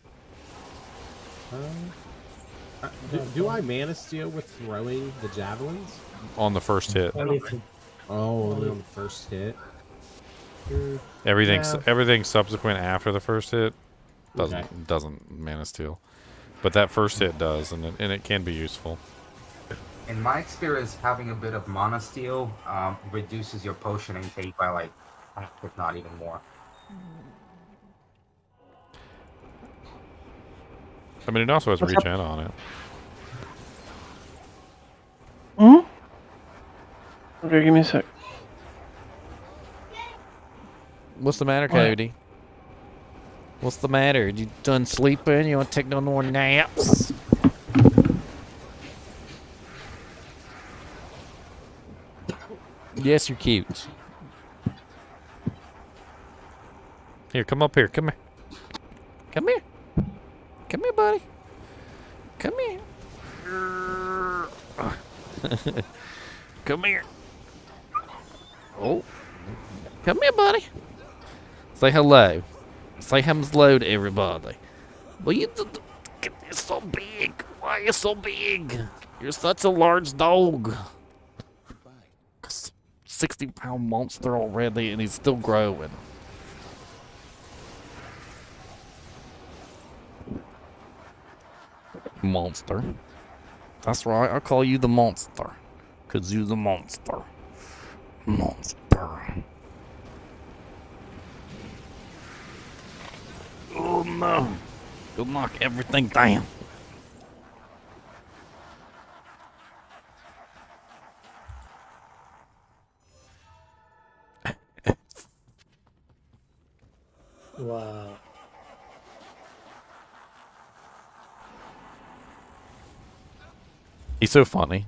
Do I mana steal with throwing the javelins? On the first hit. Only on the first hit. Everything subsequent after the first hit doesn't mana steel, but that first hit does, and it can be useful. In my experience, having a bit of mana steal reduces your potion intake by like half, if not even more. I mean, it also has regen on it. Hmm? Okay, give me a sec. What's the matter, Cody? What's the matter? You done sleeping? You want to take no more naps? Yes, you're cute. Here, come up here. Come here. Come here. Come here, buddy. Come here. Come here. Oh. Come here, buddy. Say hello. Say hello to everybody. Well, you're so big. Why are you so big? You're such a large dog. 60-pound monster already, and he's still growing. Monster. That's right, I call you the monster. 'Cause you're the monster. Monster. Oh no. You'll knock everything down. Wow. He's so funny.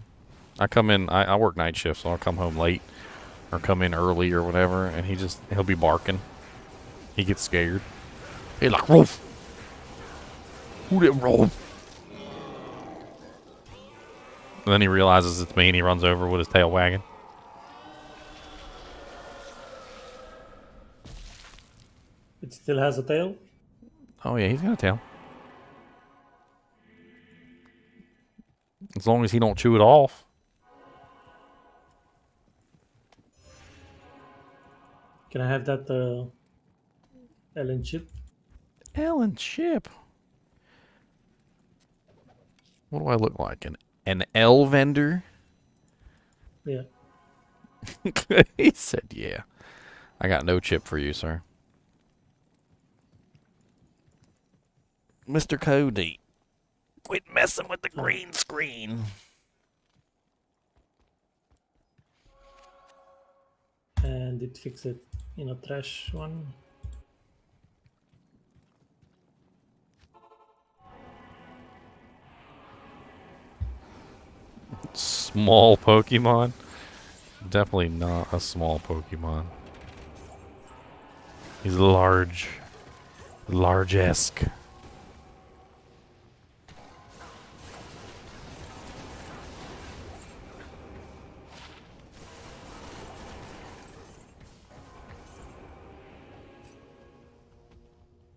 I come in, I work night shift, so I'll come home late or come in early or whatever, and he'll be barking. He gets scared. He's like, Rolf! Who did Rolf? And then he realizes it's me and he runs over with his tail wagging. It still has a tail? Oh yeah, he's got a tail. As long as he don't chew it off. Can I have that Ellen chip? Ellen chip? What do I look like? An L vendor? Yeah. He said, yeah. I got no chip for you, sir. Mr. Cody, quit messing with the green screen. And it fixed it in a trash one. Small Pokemon? Definitely not a small Pokemon. He's large. Large-esque.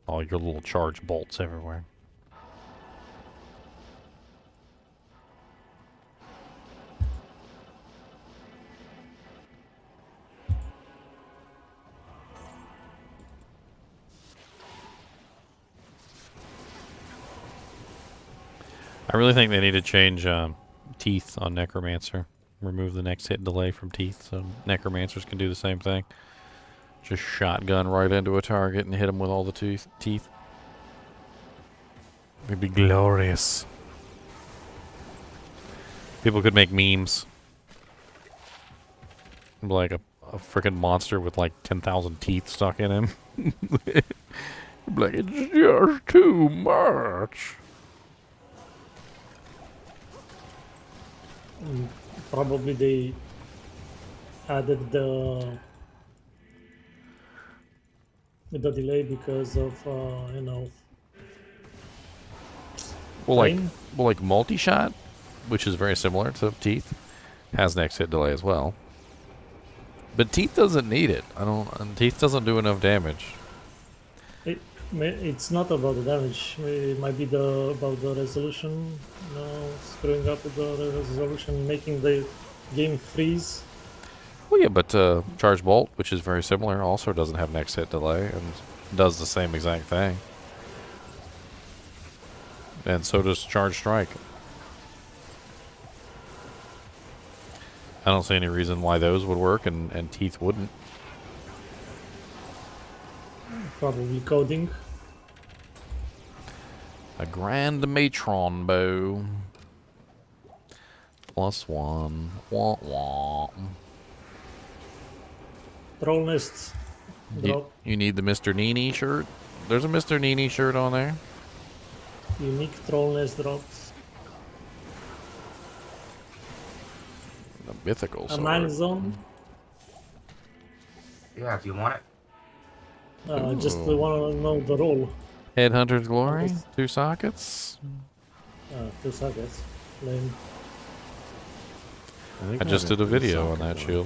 All your little charge bolts everywhere. I really think they need to change teeth on Necromancer. Remove the next hit delay from teeth so Necromancers can do the same thing. Just shotgun right into a target and hit him with all the teeth. It'd be glorious. People could make memes. Like a freaking monster with like 10,000 teeth stuck in him. Like, it's just too much. Probably they added the delay because of you know. Well, like multi-shot, which is very similar to teeth, has next hit delay as well. But teeth doesn't need it. Teeth doesn't do enough damage. It's not about the damage. It might be about the resolution. Screwing up with the resolution, making the game freeze. Well, yeah, but Charge Bolt, which is very similar, also doesn't have next hit delay and does the same exact thing. And so does Charge Strike. I don't see any reason why those would work and teeth wouldn't. Probably coding. A Grand Matron bow. +1. Wah wah. Troll nests. Drop. You need the Mr. NiNi shirt? There's a Mr. NiNi shirt on there. Unique troll nest drops. The mythical A sword. mine zone. Yeah, do you want it? Just want to know the role. Headhunter's Glory. 2 sockets. 2 sockets. Lame. I just did a video on that shield.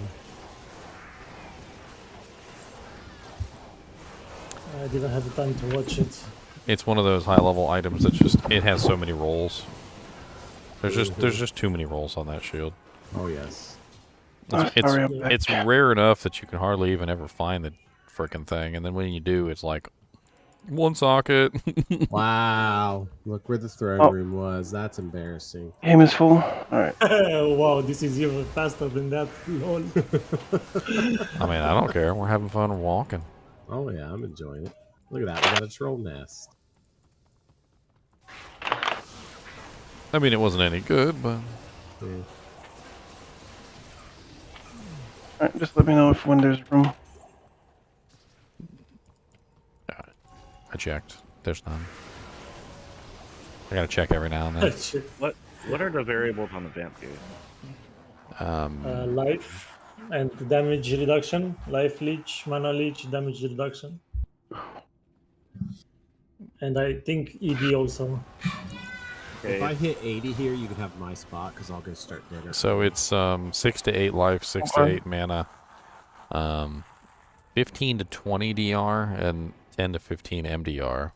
I didn't have the time to watch it. It's one of those high-level items that it has so many rolls. There's just too many rolls on that shield. Oh yes. It's rare enough that you can hardly even ever find the frickin' thing, and then when you do, it's like 1 socket. Wow! Look where the throne room was. That's embarrassing. Game is full. All right. Wow, this is even faster than that. Lol. I mean, I don't care. We're having fun walking. Oh yeah, I'm enjoying it. Look at that. We got a troll nest. I mean, it wasn't any good, but... Yeah. Alright, just let me know when there's room. I checked. There's none. I gotta check every now and then. Shit. What? What are the variables on the vamp gaze? Life and damage reduction, life leech, mana leech, damage reduction, and I think ED also. If I hit 80 here, you can have my spot because I'll go start dinner. So it's 6 to 8 life, 6 to 8 mana, 15 to 20 DR, and 10 to 15 MDR.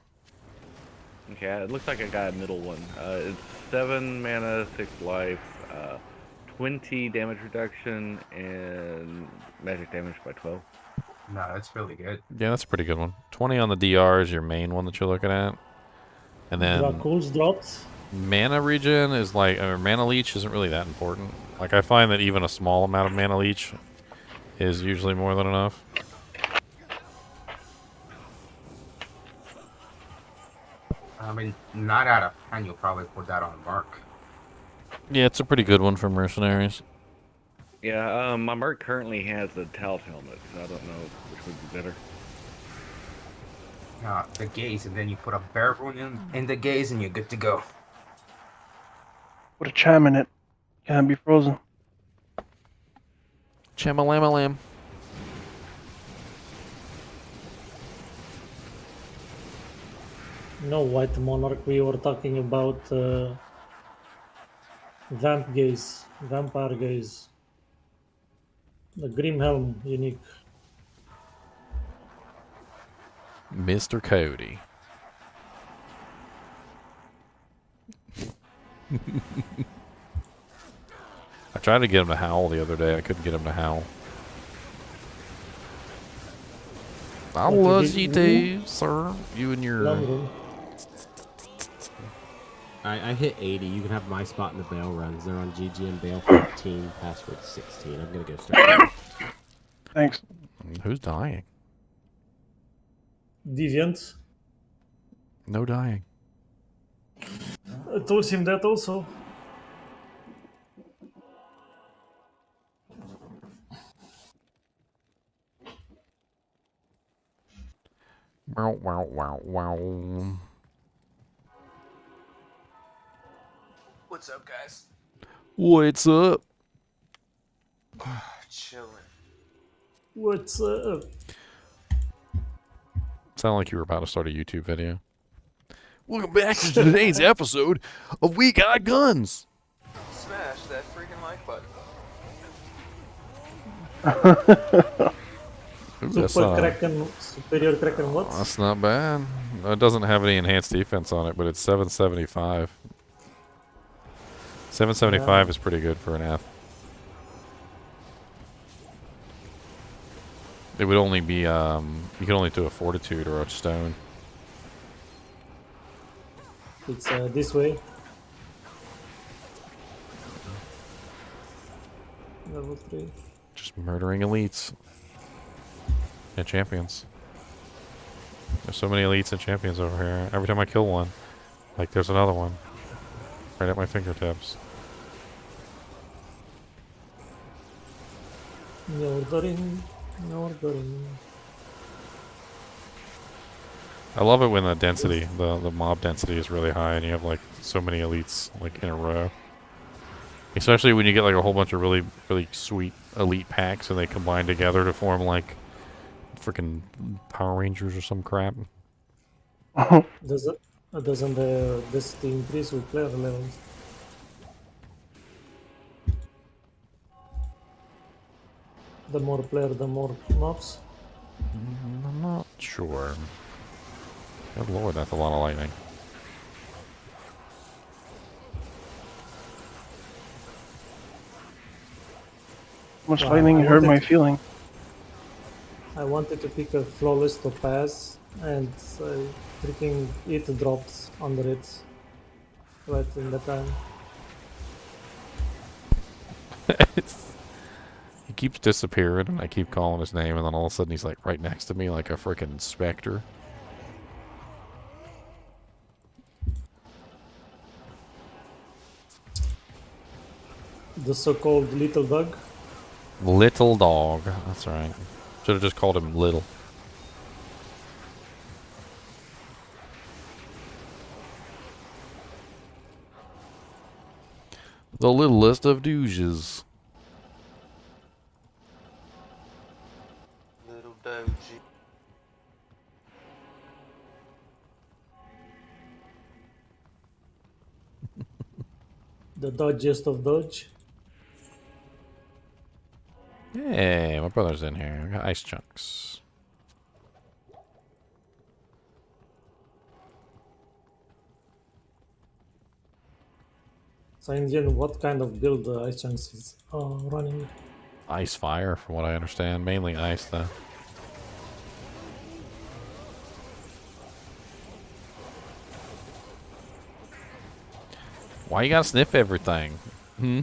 Okay, it looks like I got a middle one. It's 7 mana, 6 life, 20 damage reduction, and magic damage by 12. No, that's really good. Yeah, that's a pretty good one. 20 on the DR is your main one that you're looking at. And then Dracul's dropped. mana regen is like, mana leech isn't really that important. Like, I find that even a small amount of mana leech is usually more than enough. I mean, 9 out of 10, you'll probably put that on mark. Yeah, it's a pretty good one for mercenaries. Yeah, my merc currently has a Tal's helmet, so I don't know which would be better. The gaze, and then you put a bear rune in the gaze, and you're good to go. Put a cham in it. Can't be frozen. Chamalamalam. No, White Monarch, we were talking about Vamp Gaze, Vampire Gaze. The Grim Helm unique. Mr. Cody. I tried to get him to howl the other day. I couldn't get him to howl. I love you too, sir. You and your... I hit 80. You can have my spot in the bail runs. They're on GG and bail 15, password 16. I'm going to go start. Thanks. Who's dying? Deviant. No dying. I told him that also. Wow, wow, wow, wow. What's up, guys? What's up? Chilling. What's up? Sound like you were about to start a YouTube video. Welcome back to today's episode of We Got Guns. Smash that freaking like button. Ooh, that's Superior Kraken what? That's not bad. It doesn't have any enhanced defense on it, but it's 775. 775 is pretty good for an F. It would only be, you could only do a fortitude or a stone. It's this way. Level 3. Just murdering elites. And champions. There's so many elites and champions over here. Every time I kill one, like there's another one. Right at my fingertips. Ordering. I love it when the density, the mob density is really high and you have like so many elites like in a row. Especially when you get like a whole bunch of really, really sweet elite packs and they combine together to form like freaking Power Rangers or some crap. Doesn't this increase with player levels? The more player, the more mobs. I'm not sure. Good lord, that's a lot of lightning. Much lightning hurt my feeling. I wanted to pick a flawless topaz, and freaking it dropped under it right in the time. He keeps disappearing, and I keep calling his name, and then all of a sudden he's like right next to me like a freaking specter. The so-called little dog. Little dog, that's right. Should have just called him Little. The littlest of douches. Little doji. The dodgiest of dodge. Hey, my brother's in here. I got ice chunks. So Indian, what kind of build Ice Chunks is running? Ice fire, from what I understand. Mainly ice, though. Why you gotta sniff everything? Hmm?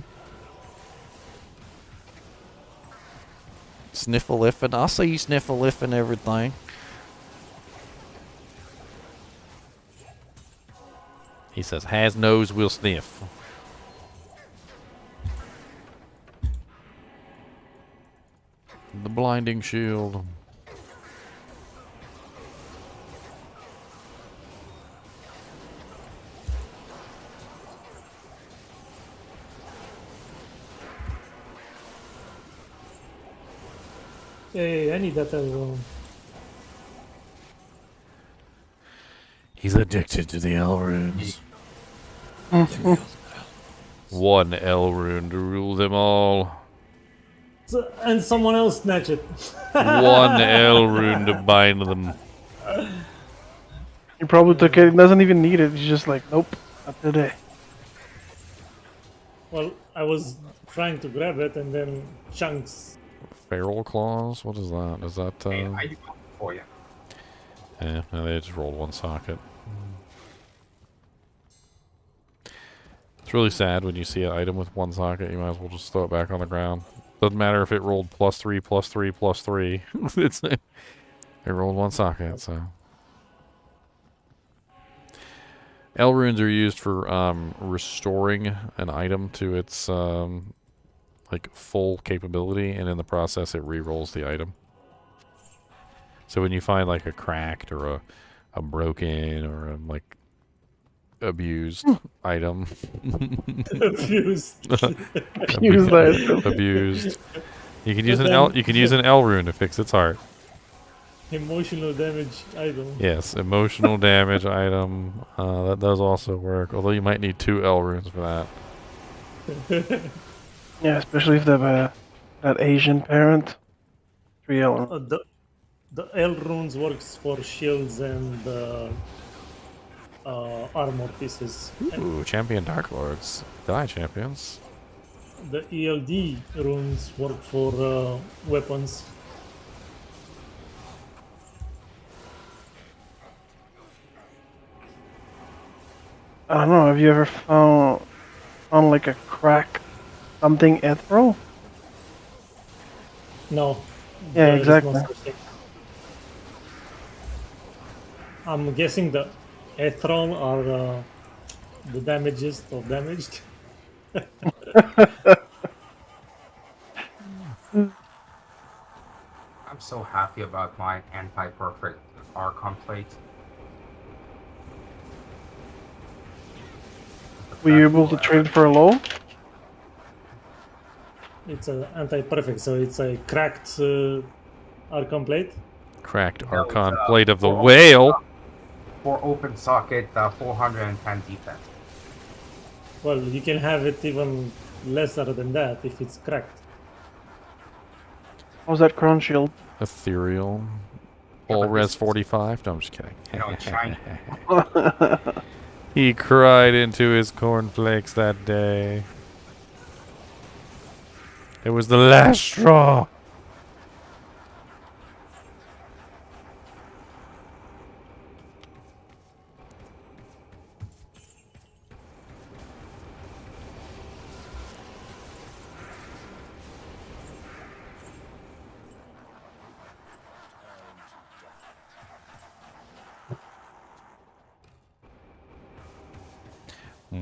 Sniffle-liffin'? I'll see you sniffle-liffin' everything. He says, has nose, will sniff. The blinding shield. Hey, I need that. He's addicted to the L runes. One L rune to rule them all. And someone else snatch it. One L rune to bind them. He probably took it. He doesn't even need it. He's just like, nope, not today. Well, I was trying to grab it, and then chunks. Feral claws? What is that? Is that? Hey, I do it for you. Yeah, no, they just rolled one socket. It's really sad when you see an item with one socket. You might as well just throw it back on the ground. Doesn't matter if it rolled +3, +3, +3. It rolled one socket, so. L runes are used for restoring an item to its like full capability, and in the process, it re-rolls the item. So when you find like a cracked or a broken or a like abused item, Abused. Abused item. abused. You can use an L rune to fix its heart. Emotional damage item. Yes, emotional damage item. That does also work, although you might need 2 L runes for that. Yeah, especially if they have that Asian parent. 3 L. The L runes works for shields and armor pieces. Ooh, champion Dark Lords. Die, champions. The ELD runes work for weapons. I don't know. Have you ever found like a crack something ethereal? No. Yeah, there is no exactly. such thing. I'm guessing the ethereal are the damages of damaged. I'm so happy about my anti-perfect Archon plate. Were you able to trade for a low? It's an anti-perfect, so it's a cracked Archon plate. Cracked No, Archon it's, Blade of the for Whale. For open socket, 410 defense. Well, you can have it even lesser than that if it's cracked. What was that crown shield? Ethereal. Yeah, All but res this is- 45. No, I'm just kidding. You know, shiny. He cried into his cornflakes that day. It was the last straw.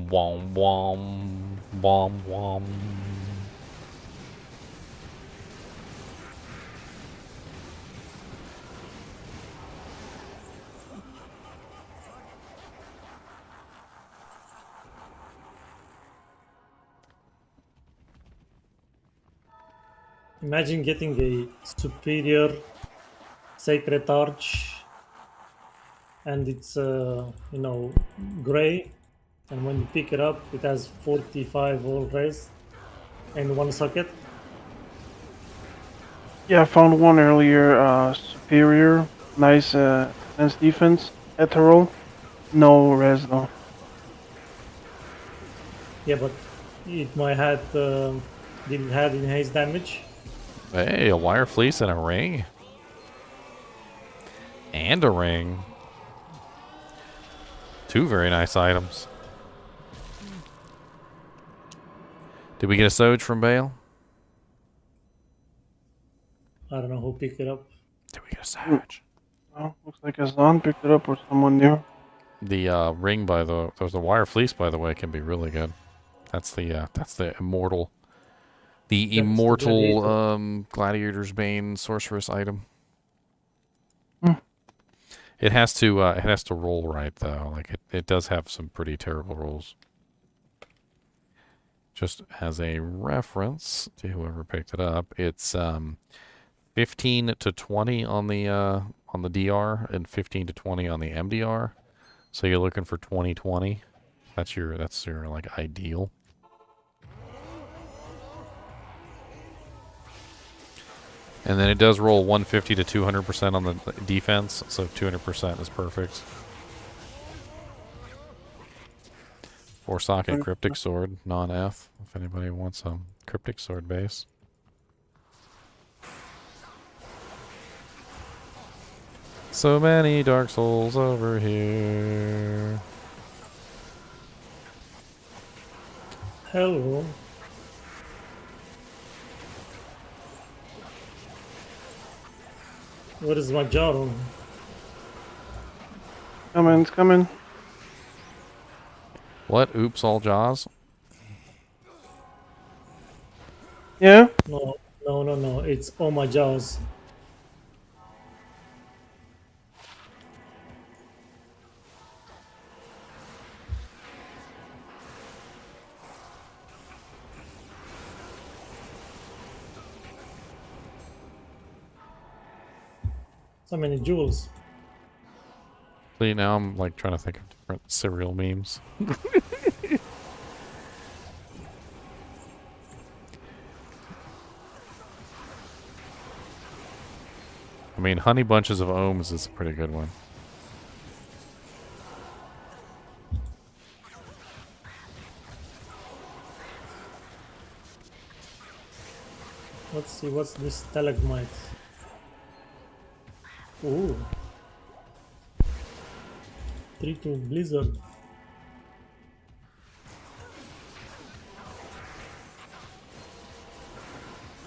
Wom wom wom wom. Imagine getting a superior sacred arch, and it's gray, and when you pick it up, it has 45 all raised and one socket. Yeah, I found one earlier. Superior, nice, nice defense. Ethereal, no res though. Yeah, but it might have did it have enhanced damage? Hey, a wire fleece and a ring. And a ring. Two very nice items. Did we get a Soj from Bale? I don't know who picked it up. Did we get a Soj? Well, looks like Azan picked it up or someone new. The ring by the there's the wire fleece, by the way, can be really good. That's the immortal, the immortal gladiator's bane sorceress item. It has to roll right though. Like it does have some pretty terrible rolls. Just as a reference to whoever picked it up, it's 15 to 20 on the DR and 15 to 20 on the MDR. So you're looking for 20-20. That's your like ideal. And then it does roll 150 to 200% on the defense, so 200% is perfect. 4-socket cryptic sword, non-F, if anybody wants a cryptic sword base. So many Dark Souls over here. Hello. What is my job? Coming, it's coming. What? Oops, all jaws? Yeah? No. It's all my jaws. So many jewels. See, now I'm like trying to think of different cereal memes. I mean, Honey Bunches of Ohms is a pretty good one. Let's see, what's this stalagmite? Ooh. 3-2 blizzard.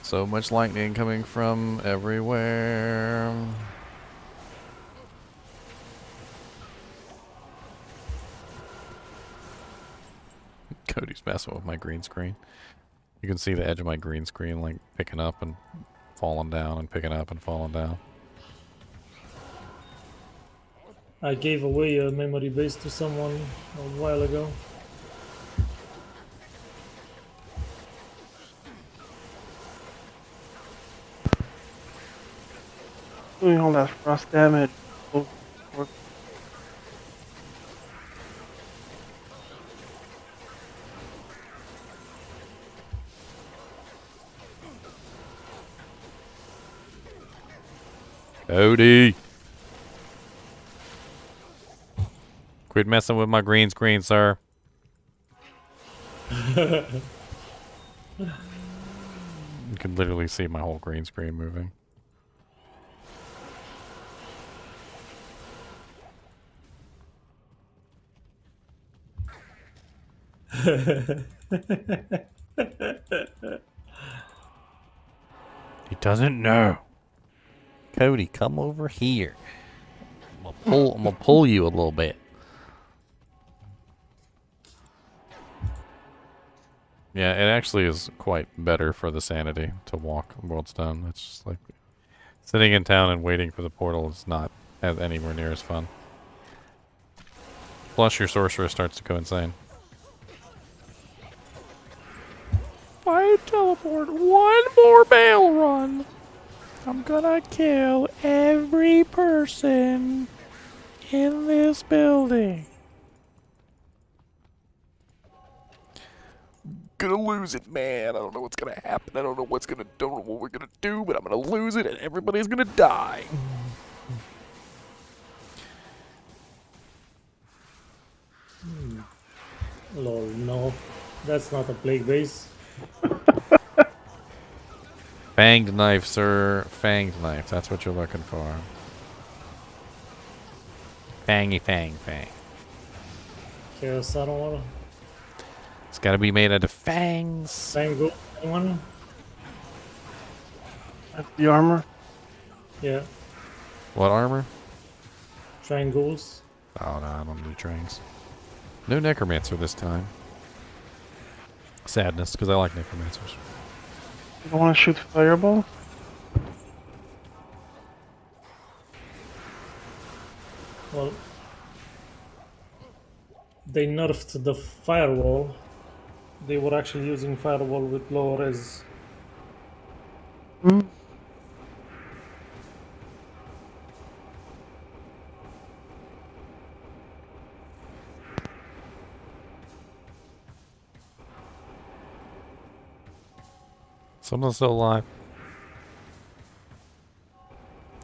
So much lightning coming from everywhere. Cody's messing with my green screen. You can see the edge of my green screen like picking up and falling down and picking up and falling down. I gave away a memory base to someone a while ago. Doing all that frost damage. Oh, Cody! Quit messing with my green screen, sir. You can literally see my whole green screen moving. He doesn't know. Cody, come over here. I'm gonna pull you a little bit. Yeah, it actually is quite better for the sanity to walk World's Done. It's just like sitting in town and waiting for the portal is not anywhere near as fun. Plus your sorcerer starts to go insane. If I teleport one more bail run, I'm gonna kill every person in this building. Gonna lose it, man. I don't know what's gonna happen. I don't know don't know what we're gonna do, but I'm gonna lose it and everybody's gonna die. Lol, no. That's not a plague base. Fanged knife, sir. Fanged knife. That's what you're looking for. Fangy fang. Chaos armor. It's gotta be made out of fangs. Tango, anyone? That's the armor. Yeah. What armor? Triangles. Oh no, I don't do trains. No necromancer this time. Sadness, because I like necromancers. You don't want to shoot fireball? Well, they nerfed the firewall. They were actually using firewall with low res. Someone's still alive.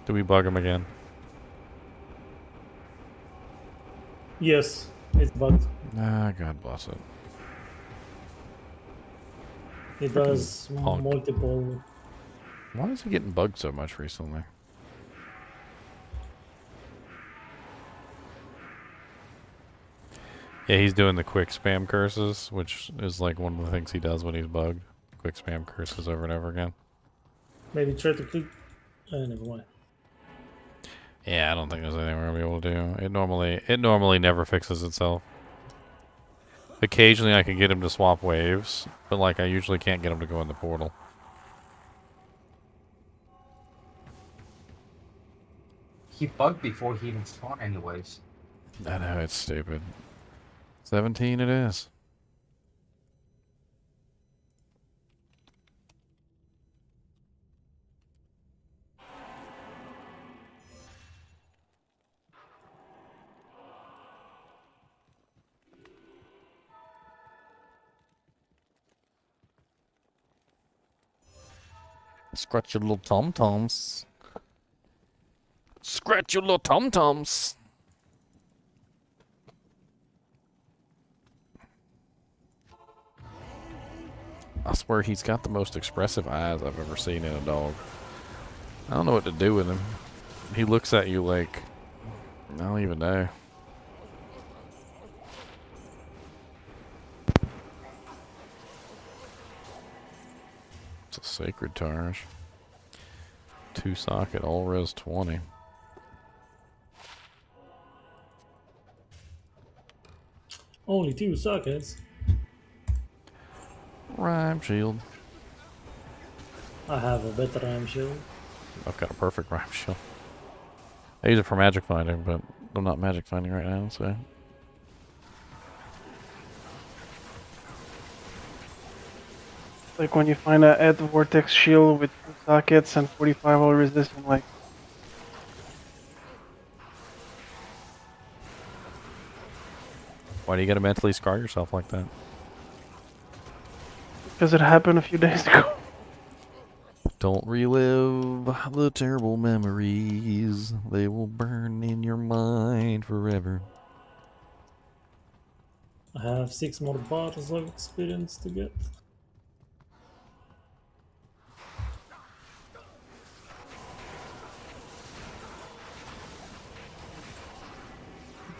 Do we bug him again? Yes, it's bugged. Ah, God bless it. It does punk. multiple. Why is he getting bugged so much recently? Yeah, he's doing the quick spam curses, which is like one of the things he does when he's bugged. Quick spam curses over and over again. Maybe try to click. Never mind. Yeah, I don't think there's anything we're gonna be able to do. It normally never fixes itself. Occasionally I can get him to swap waves, but like I usually can't get him to go in the portal. He bugged before he even spawned anyways. I know, it's stupid. 17 it is. Scratch your little tom-toms. Scratch your little tom-toms. I swear he's got the most expressive eyes I've ever seen in a dog. I don't know what to do with him. He looks at you like... I don't even know. It's a sacred Tarsh. 2 socket, all res 20. Only 2 sockets. Rhyme shield. I have a better rhyme shield. I've got a perfect rhyme shield. I use it for magic finding, but I'm not magic finding right now, so... Like when you find a Ed Vortex shield with 2 sockets and 45 all resistant, like... Why do you gotta mentally scar yourself like that? Because it happened a few days ago. Don't relive the terrible memories. They will burn in your mind forever. I have 6 more bars of experience to get.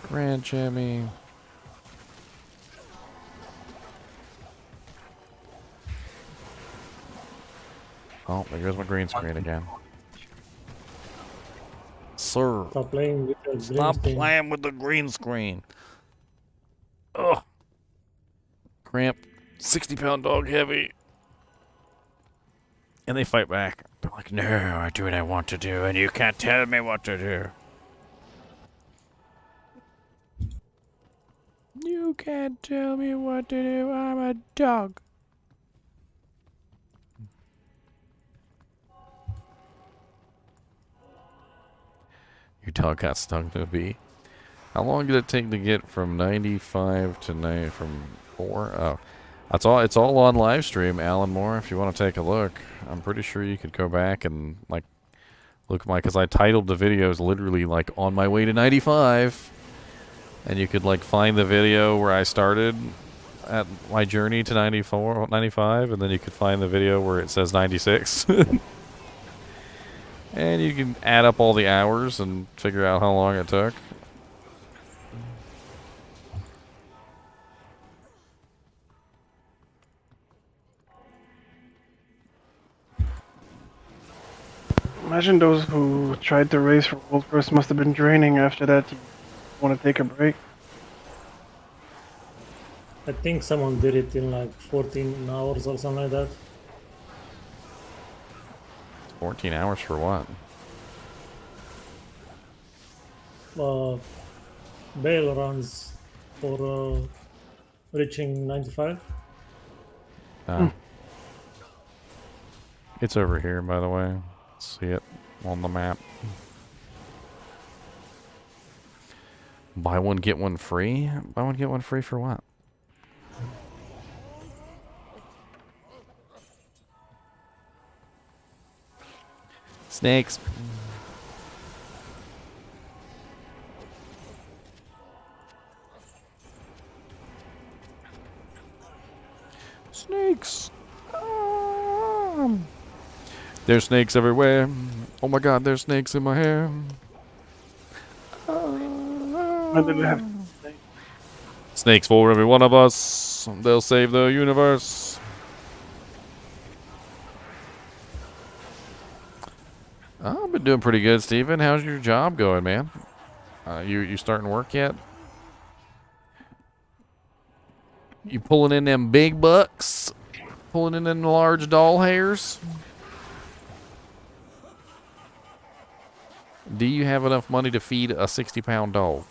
Grand Jimmy. Oh, there goes my green screen again. Sir, Stop playing with the green stop screen. playing with the green screen. Ugh. Cramp, 60-pound dog heavy. And they fight back. They're like, no, I do what I want to do, and you can't tell me what to do. You can't tell me what to do. I'm a dog. Your dog got stung to a bee. How long did it take to get from 95 to 90 from 4? Oh, that's all. It's all on live stream, Alan Moore. If you want to take a look, I'm pretty sure you could go back and like look at my, because I titled the videos literally like on my way to 95, and you could like find the video where I started at my journey to 94, 95, and then you could find the video where it says 96. And you can add up all the hours and figure out how long it took. Imagine those who tried to race for World First must have been draining after that. You want to take a break? I think someone did it in like 14 hours or something like that. 14 hours for what? Bail runs for reaching 95. It's over here, by the way. See it on the map. Buy one, get one free? Buy one, get one free for what? Snakes. Snakes. There's snakes everywhere. Oh my god, there's snakes in my hair. When did we have Snakes for every one of us. They'll save the universe. I've been doing pretty good, Steven. How's your job going, man? You starting work yet? You pulling in them big bucks? Pulling in them large doll hairs? Do you have enough money to feed a 60-pound dog?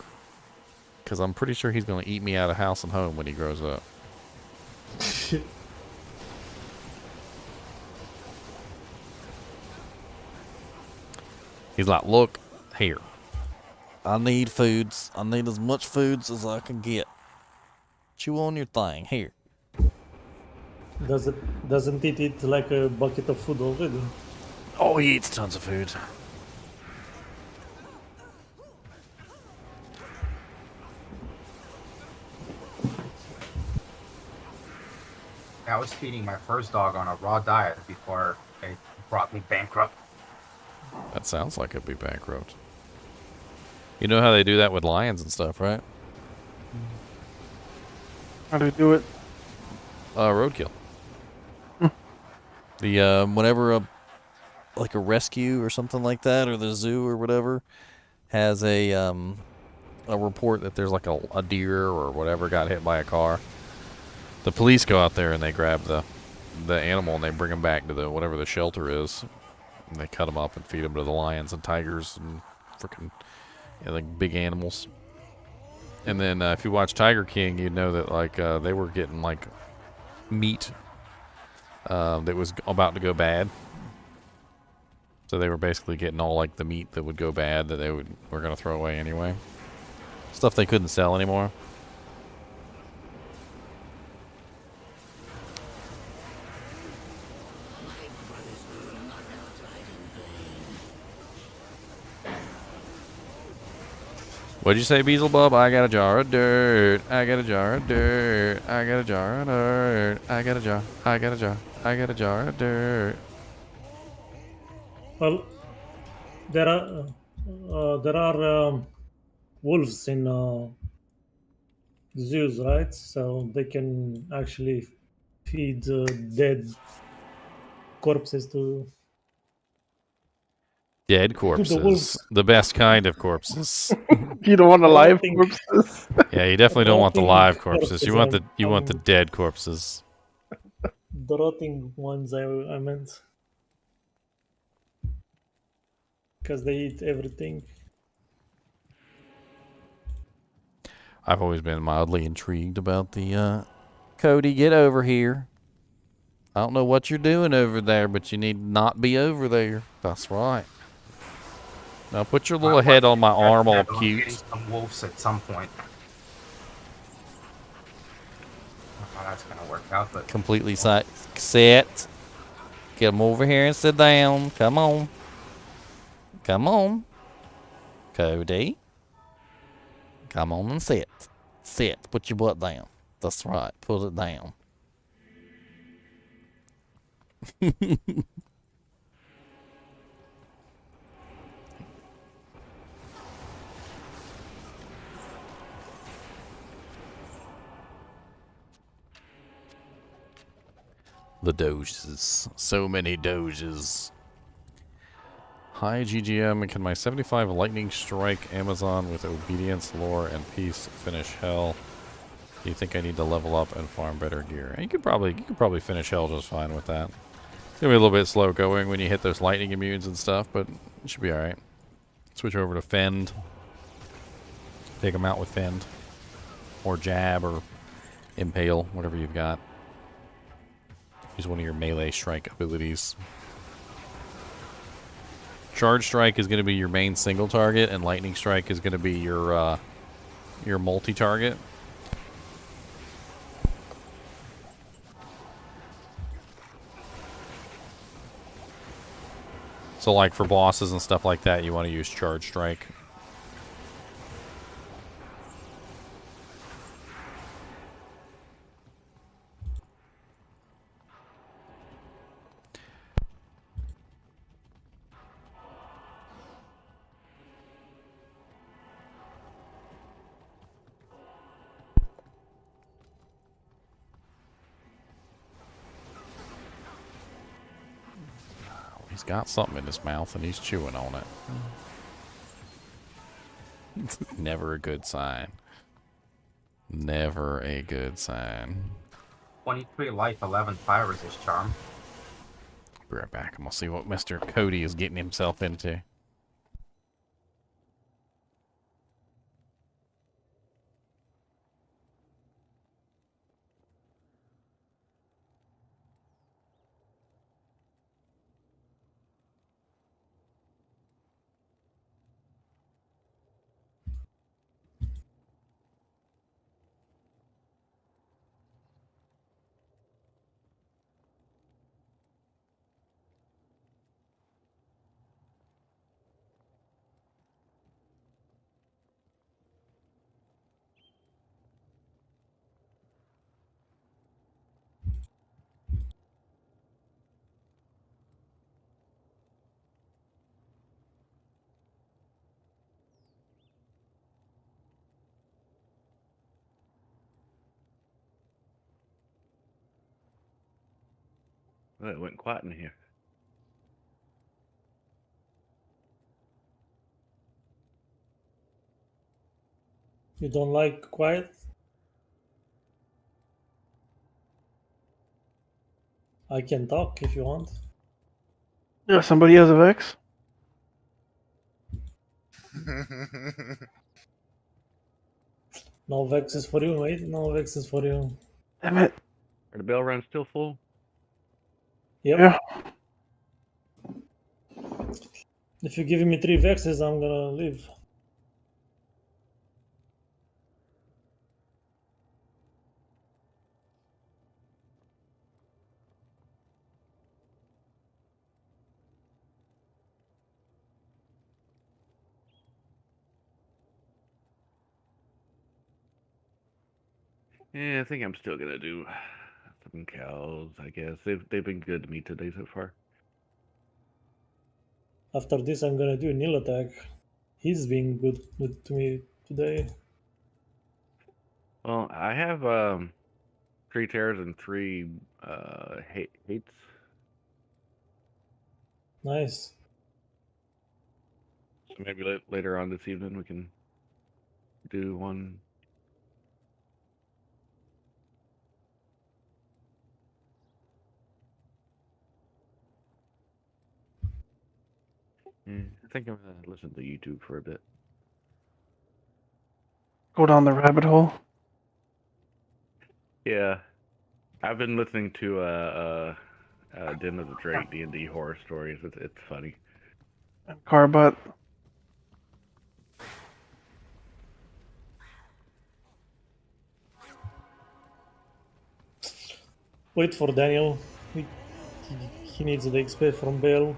Because I'm pretty sure he's going to eat me out of house and home when he grows up. He's like, look, here. I need foods. I need as much foods as I can get. Chew on your thing. Here. Doesn't it eat like a bucket of food already? Oh, he eats tons of food. I was feeding my first dog on a raw diet before it brought me bankrupt. That sounds like it'd be bankrupt. You know how they do that with lions and stuff, right? How do we do it? Roadkill. The whenever like a rescue or something like that, or the zoo or whatever, has a report that there's like a deer or whatever got hit by a car, the police go out there and they grab the animal and they bring him back to the whatever the shelter is, and they cut him up and feed him to the lions and tigers and freaking like big animals. And then if you watch Tiger King, you'd know that like they were getting like meat that was about to go bad. So they were basically getting all like the meat that would go bad that they were going to throw away anyway. Stuff they couldn't sell anymore. What'd you say, Beelzebub? I got a jar of dirt. I got a jar of dirt. I got a jar of dirt. I got a jar. I got a jar. I got a jar of dirt. Well, there are wolves in zoos, right? So they can actually feed dead corpses to Dead the corpses. wolves. The best kind of corpses. You don't want the live Rotting- corpses. Yeah, you definitely don't want the live Rotting corpses. You want the corpses, dead corpses. The rotting ones, I meant. Because they eat everything. I've always been mildly intrigued about the Cody, get over here. I don't know what you're doing over there, but you need not be over there. That's right. Now put your little head on my arm, all cute. Getting some wolves at some point. How that's gonna work out, but Completely set. Get them over here and sit down. Come on. Come on. Cody. Come on and sit. Sit. Put your butt down. That's right. Put it down. The doges. So many doges. Hi GGM, can my 75 lightning strike Amazon with obedience, lore, and peace finish hell? Do you think I need to level up and farm better gear? You could probably finish hell just fine with that. It's gonna be a little bit slow going when you hit those lightning immunes and stuff, but it should be alright. Switch over to Fend. Take them out with Fend. Or Jab or Impale, whatever you've got. Use one of your melee strike abilities. Charge Strike is going to be your main single target, and Lightning Strike is going to be your multi-target. So like for bosses and stuff like that, you want to use Charge Strike. He's got something in his mouth and he's chewing on it. Never a good sign. Never a good sign. 23 life, 11 fire resist charm. Be right back and we'll see what Mr. Cody is getting himself into. Well, it went quiet in here. You don't like quiet? I can talk if you want. Yeah, somebody has a Vex? No Vexes for you, wait. No Vexes for you. Damn it. Are the bell runs still full? Yep. Yeah. If you're giving me 3 Vexes, I'm gonna leave. Yeah, I think I'm still gonna do some cows. I guess they've been good to me today so far. After this, I'm gonna do Nil attack. He's being good to me today. Well, I have 3 tears and 3 hates. Nice. So maybe later on this evening we can do one. Yeah, I think I'm gonna listen to YouTube for a bit. Go down the rabbit hole. Yeah, I've been listening to Den of the Drake D&D horror stories. It's funny. And Carbot. Wait for Daniel. He needs the XP from Bale.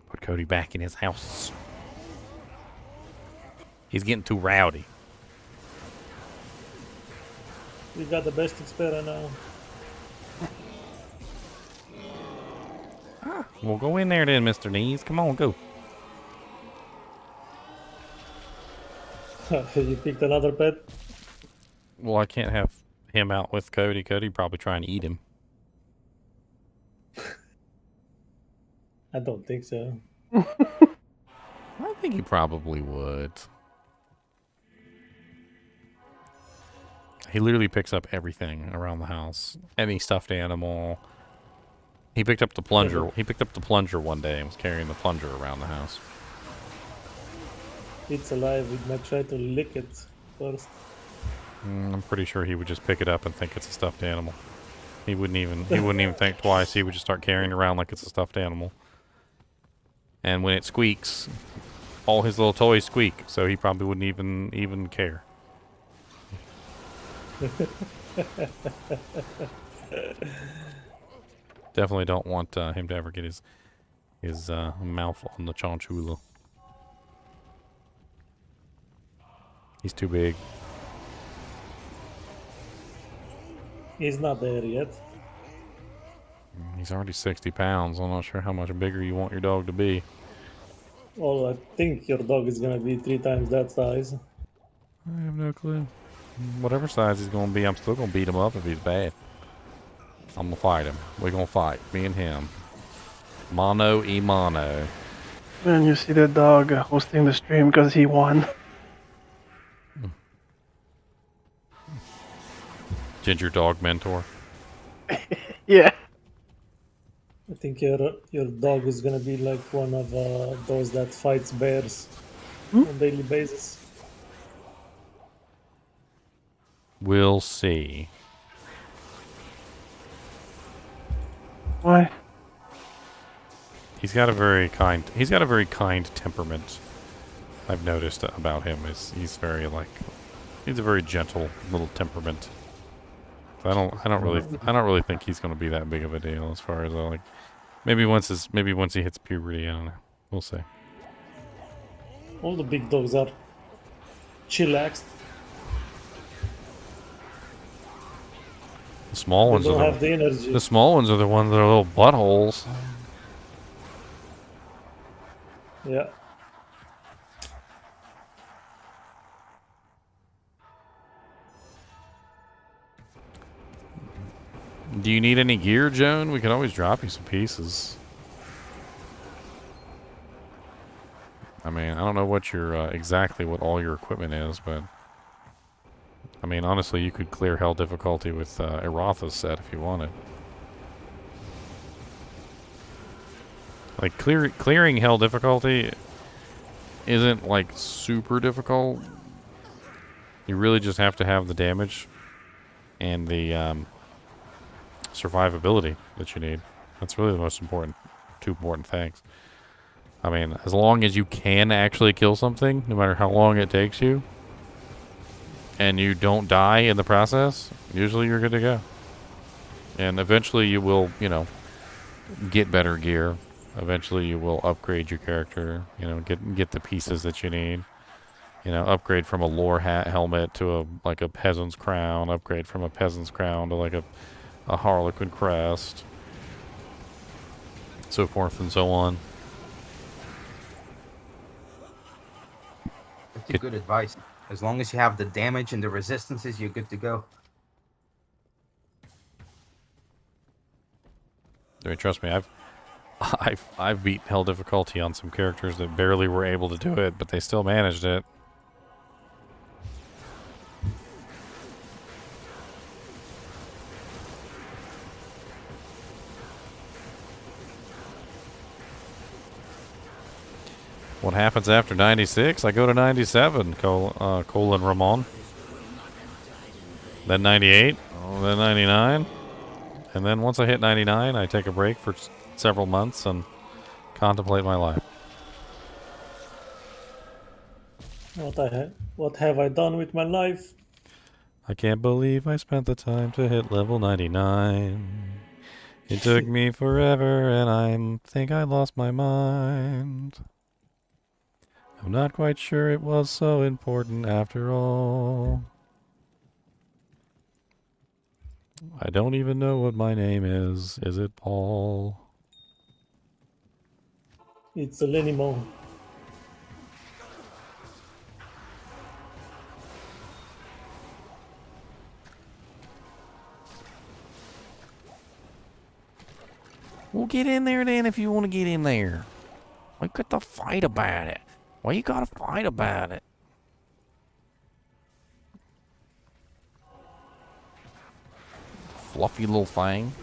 Put Cody back in his house. He's getting too rowdy. We got the best XP right now. Well, go in there then, Mr. Knees. Come on, go. You picked another pet? Well, I can't have him out with Cody. Cody probably trying to eat him. I don't think so. I think he probably would. He literally picks up everything around the house. Any stuffed animal. He picked up the plunger. He picked up the plunger one day and was carrying the plunger around the house. It's alive. We might try to lick it first. I'm pretty sure he would just pick it up and think it's a stuffed animal. He wouldn't even think twice. He would just start carrying it around like it's a stuffed animal. And when it squeaks, all his little toys squeak, so he probably wouldn't even care. Definitely don't want him to ever get his mouth on the Chinchilla. He's too big. He's not there yet. He's already 60 pounds. I'm not sure how much bigger you want your dog to be. Well, I think your dog is gonna be 3 times that size. I have no clue. Whatever size he's gonna be, I'm still gonna beat him up if he's bad. I'm gonna fight him. We're gonna fight. Me and him. Mano y mano. Man, you see that dog hosting the stream because he won. Ginger dog mentor. Yeah. I think your dog is gonna be like one of those that fights bears on daily basis. We'll see. Why? He's got a very kind temperament. I've noticed about him is he's a very gentle little temperament. I don't really think he's going to be that big of a deal as far as maybe once he hits puberty. I don't know. We'll see. All the big dogs are chillaxed. The small ones don't are have the energy. The small ones are the ones that are little buttholes. Yeah. Do you need any gear, Joan? We can always drop you some pieces. I mean, I don't know what your exactly what all your equipment is, but I mean, honestly, you could clear hell difficulty with Erotha's set if you wanted. Like clearing hell difficulty isn't like super difficult. You really just have to have the damage and the survivability that you need. That's really the most important, 2 important things. I mean, as long as you can actually kill something, no matter how long it takes you, and you don't die in the process, usually you're good to go. And eventually you will, get better gear. Eventually you will upgrade your character, get the pieces that you need. Upgrade from a lore hat helmet to a peasant's crown, upgrade from a peasant's crown to like a harlequin crest, so forth and so on. That's good advice. As long as you have the damage and the resistances, you're good to go. I mean, trust me, I've beat hell difficulty on some characters that barely were able to do it, but they still managed it. What happens after 96? I go to 97, colon Ramon. then 98, then 99. And then once I hit 99, I take a break for several months and contemplate my life. What have I done with my life? I can't believe I spent the time to hit level 99. It took me forever and I think I lost my mind. I'm not quite sure it was so important after all. I don't even know what my name is. Is it Paul? It's a Lenimo. Well, get in there then if you want to get in there. We got to fight about it. Why you gotta fight about it? Fluffy little thing.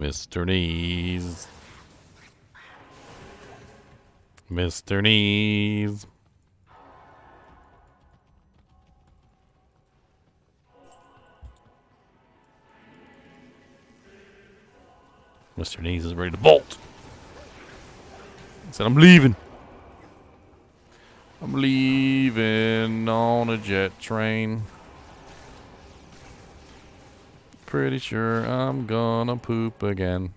Mr. Knees. Mr. Knees. Mr. Knees is ready to bolt. He said, I'm leaving. I'm leaving on a jet train. Pretty sure I'm gonna poop again.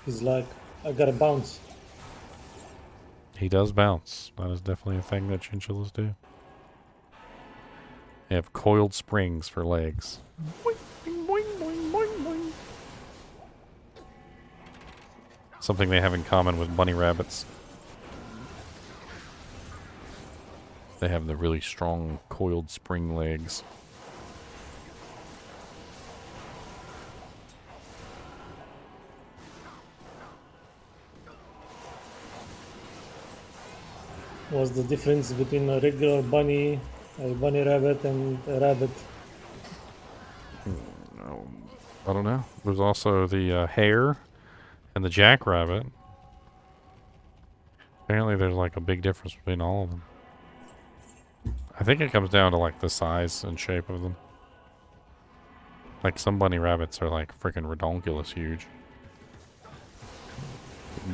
He's like, I gotta bounce. He does bounce. That is definitely a thing that chinchillas do. They have coiled springs for legs. Boing, boing, boing, boing, boing. Something they have in common with bunny rabbits. They have the really strong coiled spring legs. What's the difference between a regular bunny, a bunny rabbit, and a rabbit? I don't know. There's also the hare and the jackrabbit. Apparently there's like a big difference between all of them. I think it comes down to like the size and shape of them. Like some bunny rabbits are like freaking redonkulous huge.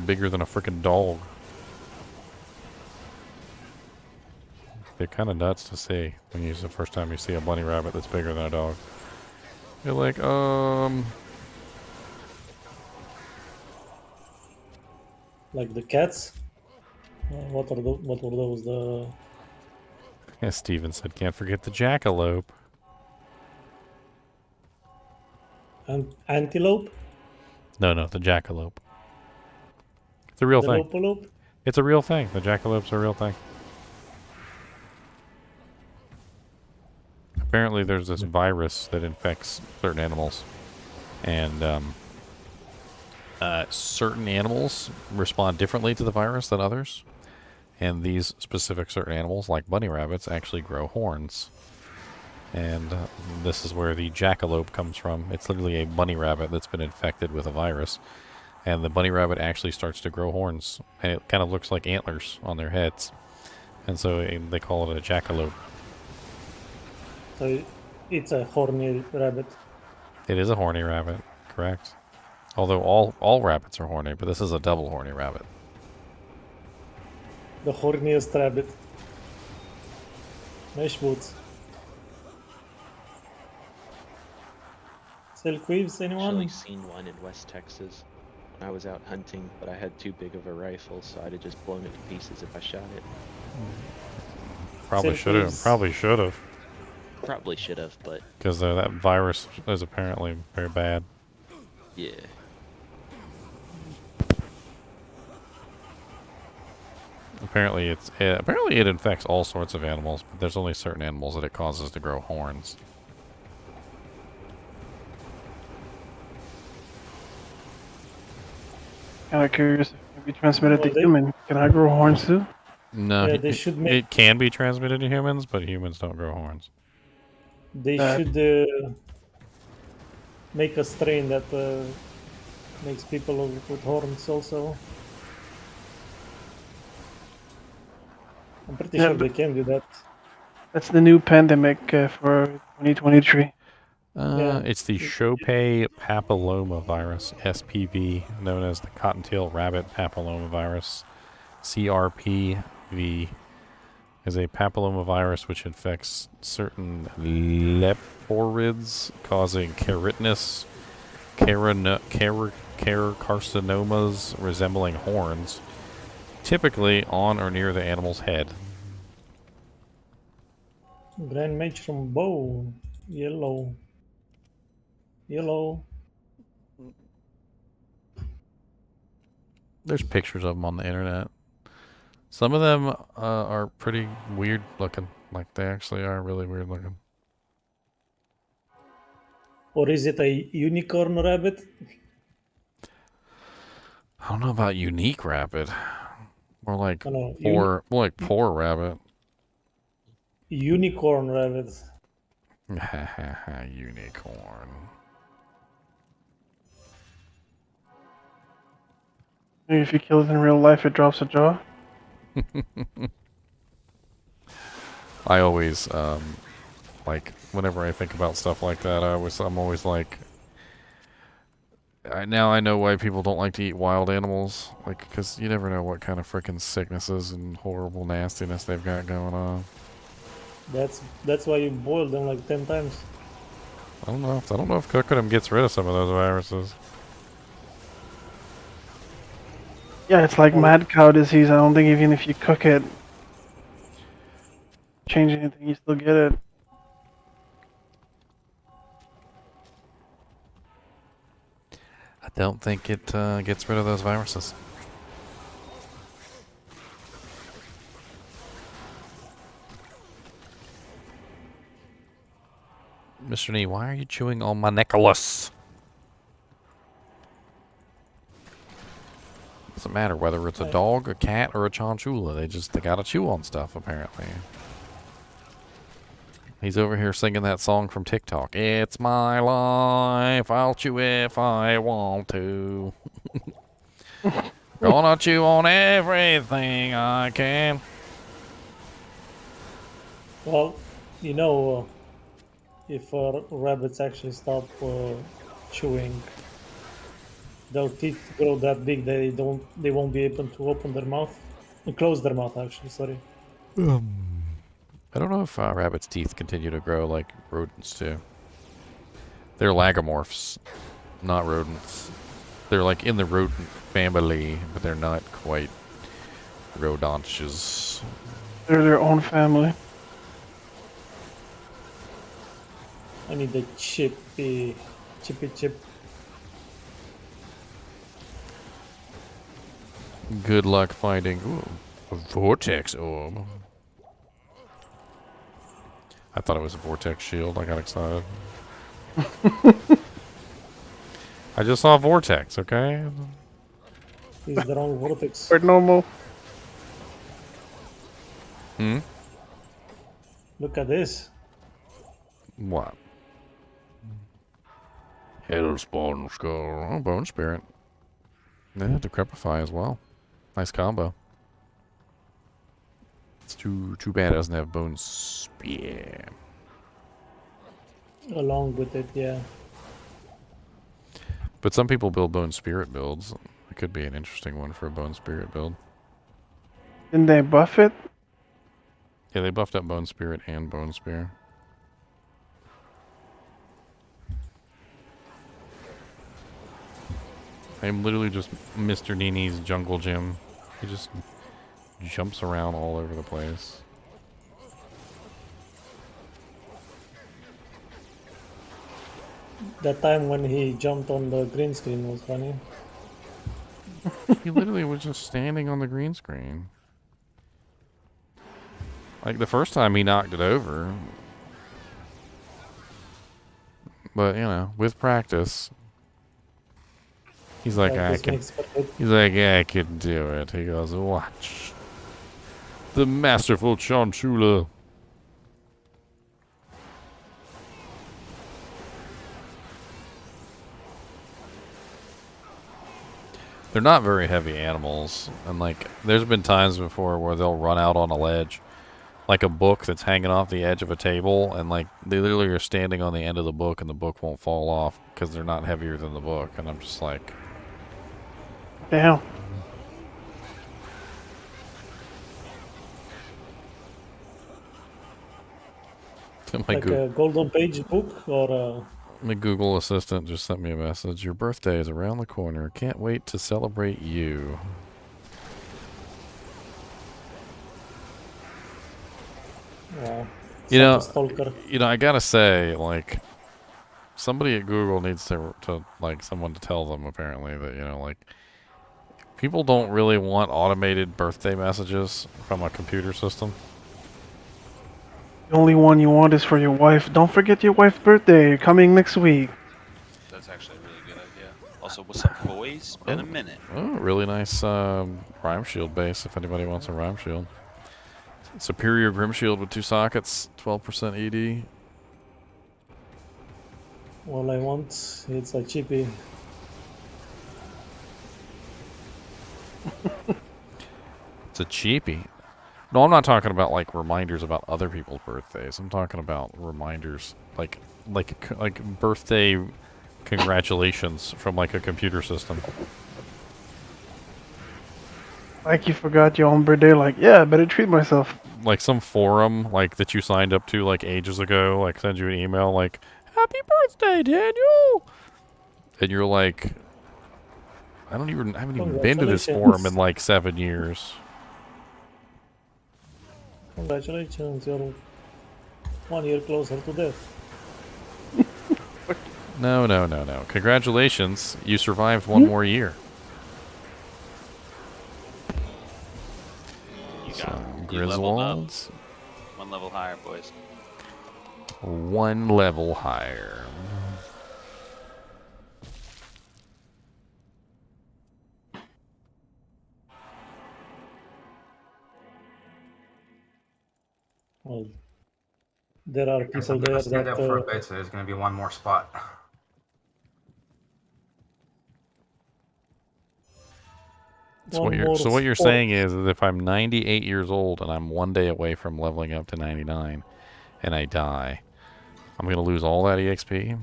Bigger than a freaking dog. They're kind of nuts to see when it's the first time you see a bunny rabbit that's bigger than a dog. You're like, Like the cats? What were those? The As Steven said, can't forget the jackalope. antelope? No, the jackalope. It's a real The thing. lopalope? It's a real thing. The jackalope's a real thing. Apparently there's this virus that infects certain animals. And certain animals respond differently to the virus than others. And these specific certain animals, like bunny rabbits, actually grow horns. And this is where the jackalope comes from. It's literally a bunny rabbit that's been infected with a virus. And the bunny rabbit actually starts to grow horns. And it kind of looks like antlers on their heads. And so they call it a jackalope. So it's a horny rabbit. It is a horny rabbit, correct. Although all rabbits are horny, but this is a double horny rabbit. The horniest rabbit. Nice boots. Sell queeves, anyone? Actually seen one in West Texas. I was out hunting, but I had too big of a rifle, so I'd have just blown it to pieces if I shot it. Probably should have. Probably should have. Probably should have, but Because that virus is apparently very bad. yeah. Apparently it infects all sorts of animals, but there's only certain animals that it causes to grow horns. Kind of curious if it can be transmitted to human. Can I grow horns too? No, Yeah, they should make. it can be transmitted to humans, but humans don't grow horns. They should make a strain that makes people with horns also. I'm pretty sure they can do that. That's the new pandemic for 2023. It's the Chopay papillomavirus, SPV, known as the cottontail rabbit papillomavirus. CRPV is a papillomavirus which infects certain leporids, causing keratinous, carcinomas resembling horns, typically on or near the animal's head. Grand Mage from Bow. Yellow. There's pictures of them on the internet. Some of them are pretty weird looking. Like, they actually are really weird looking. Or is it a unicorn rabbit? I don't know about unique rabbit. More like No, poor rabbit. Unicorn rabbit. Unicorn. Maybe if you kill it in real life, it drops a jaw. I always like whenever I think about stuff like that, I'm always like, now I know why people don't like to eat wild animals, like, because you never know what kind of freaking sicknesses and horrible nastiness they've got going on. That's why you boil them like 10 times. I don't know if cooking them gets rid of some of those viruses. Yeah, it's like mad cow disease. I don't think even if you cook it, change anything, you still get it. I don't think it gets rid of those viruses. Mr. Nee, why are you chewing on my necklace? Doesn't matter whether it's a dog, a cat, or a Chinchilla. They gotta chew on stuff, apparently. He's over here singing that song from TikTok. It's my life. I'll chew if I want to. Gonna chew on everything I can. Well, you know, if rabbits actually stop chewing, their teeth grow that big they won't be able to open their mouth and close their mouth. Actually, sorry. I don't know if rabbits' teeth continue to grow like rodents do. They're lagomorphs, not rodents. They're like in the rodent family, but they're not quite rodontians. They're their own family. I need a chippy chip. Good luck finding a vortex orb. I thought it was a vortex shield. I got excited. I just saw a vortex, okay? Is the wrong vortex. Or normal. Look at this. What? Hellspawn skull. Oh, bone spirit. Yeah, decrepify as well. Nice combo. It's too bad it doesn't have bone spear. Along with it, yeah. But some people build bone spirit builds. It could be an interesting one for a bone spirit build. Didn't they buff it? Yeah, they buffed up bone spirit and bone spear. I'm literally just Mr. NiNi's jungle gym. He just jumps around all over the place. That time when he jumped on the green screen was funny. He literally was just standing on the green screen. Like the first time he knocked it over. But, you know, with practice. He's like, yeah, I can do it. He goes, watch. The masterful Chinchilla. They're not very heavy animals. And, like, there's been times before where they'll run out on a ledge. Like a book that's hanging off the edge of a table. And, like, they literally are standing on the end of the book and the book won't fall off because they're not heavier than the book. And I'm just like... Damn. Like a golden page book or My Google Assistant just sent me a message. Your birthday is around the corner. Can't wait to celebrate you. yeah, You know, stalker. I gotta say, like, somebody at Google needs to like, someone to tell them, apparently, that, like, people don't really want automated birthday messages from a computer system. The only one you want is for your wife. Don't forget your wife's birthday coming next week. That's actually a really good idea. Also, what's up, boys? Been a minute. Oh, really nice rhyme shield base, if anybody wants a rhyme shield. Superior Grim Shield with 2 sockets, 12% ED. All I want, it's a chippy. It's a cheapie. No, I'm not talking about, like, reminders about other people's birthdays. I'm talking about reminders, like birthday congratulations from, like, a computer system. Like you forgot your own birthday, like, yeah, I better treat myself. Like some forum, like, that you signed up to, like, ages ago, like, send you an email, like, happy birthday, Daniel! And you're like, I haven't even been to this forum in, like, 7 years. Congratulations, you're 1 year closer to death. No. Congratulations, you survived 1 more year. You leveled up. Griswolds. 1 level higher, boys. 1 level higher. Well, there are people there Stand that. up for a bit, so there's going to be 1 more spot. So what you're saying is that if I'm 98 years old and I'm 1 day away from leveling up to 99 and I die, I'm going to lose all that EXP?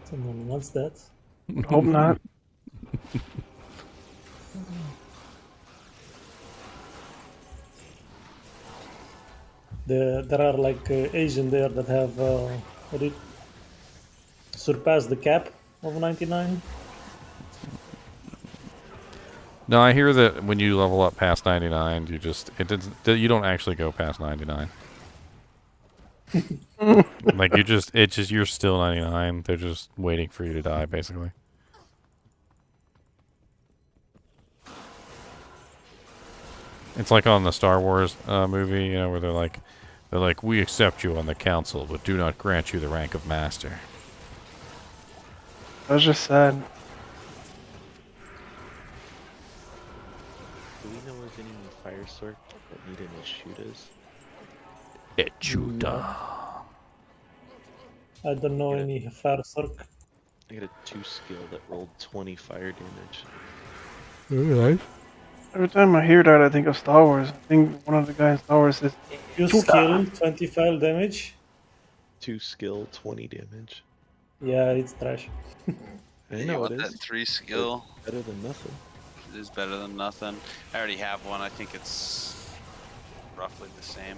Someone wants that. Hope not. There are like Asian there that have surpassed the cap of 99. No, I hear that when you level up past 99, you don't actually go past 99. Like you're still 99. They're just waiting for you to die, basically. It's like on the Star Wars movie, where they're like, we accept you on the council, but do not grant you the rank of master. That was just sad. Do we know of any fire sword that need any shooters? Echuda. I don't know any fire circ. I got a 2 skill that rolled 20 fire damage. Alright. Every time I hear that, I think of Star Wars. I think one of the guys in Star Wars says, You skill 25 damage. 2 skill, 20 damage. Yeah, it's trash. I know it is. That 3 skill. Better than nothing. It is better than nothing. I already have one. I think it's roughly the same.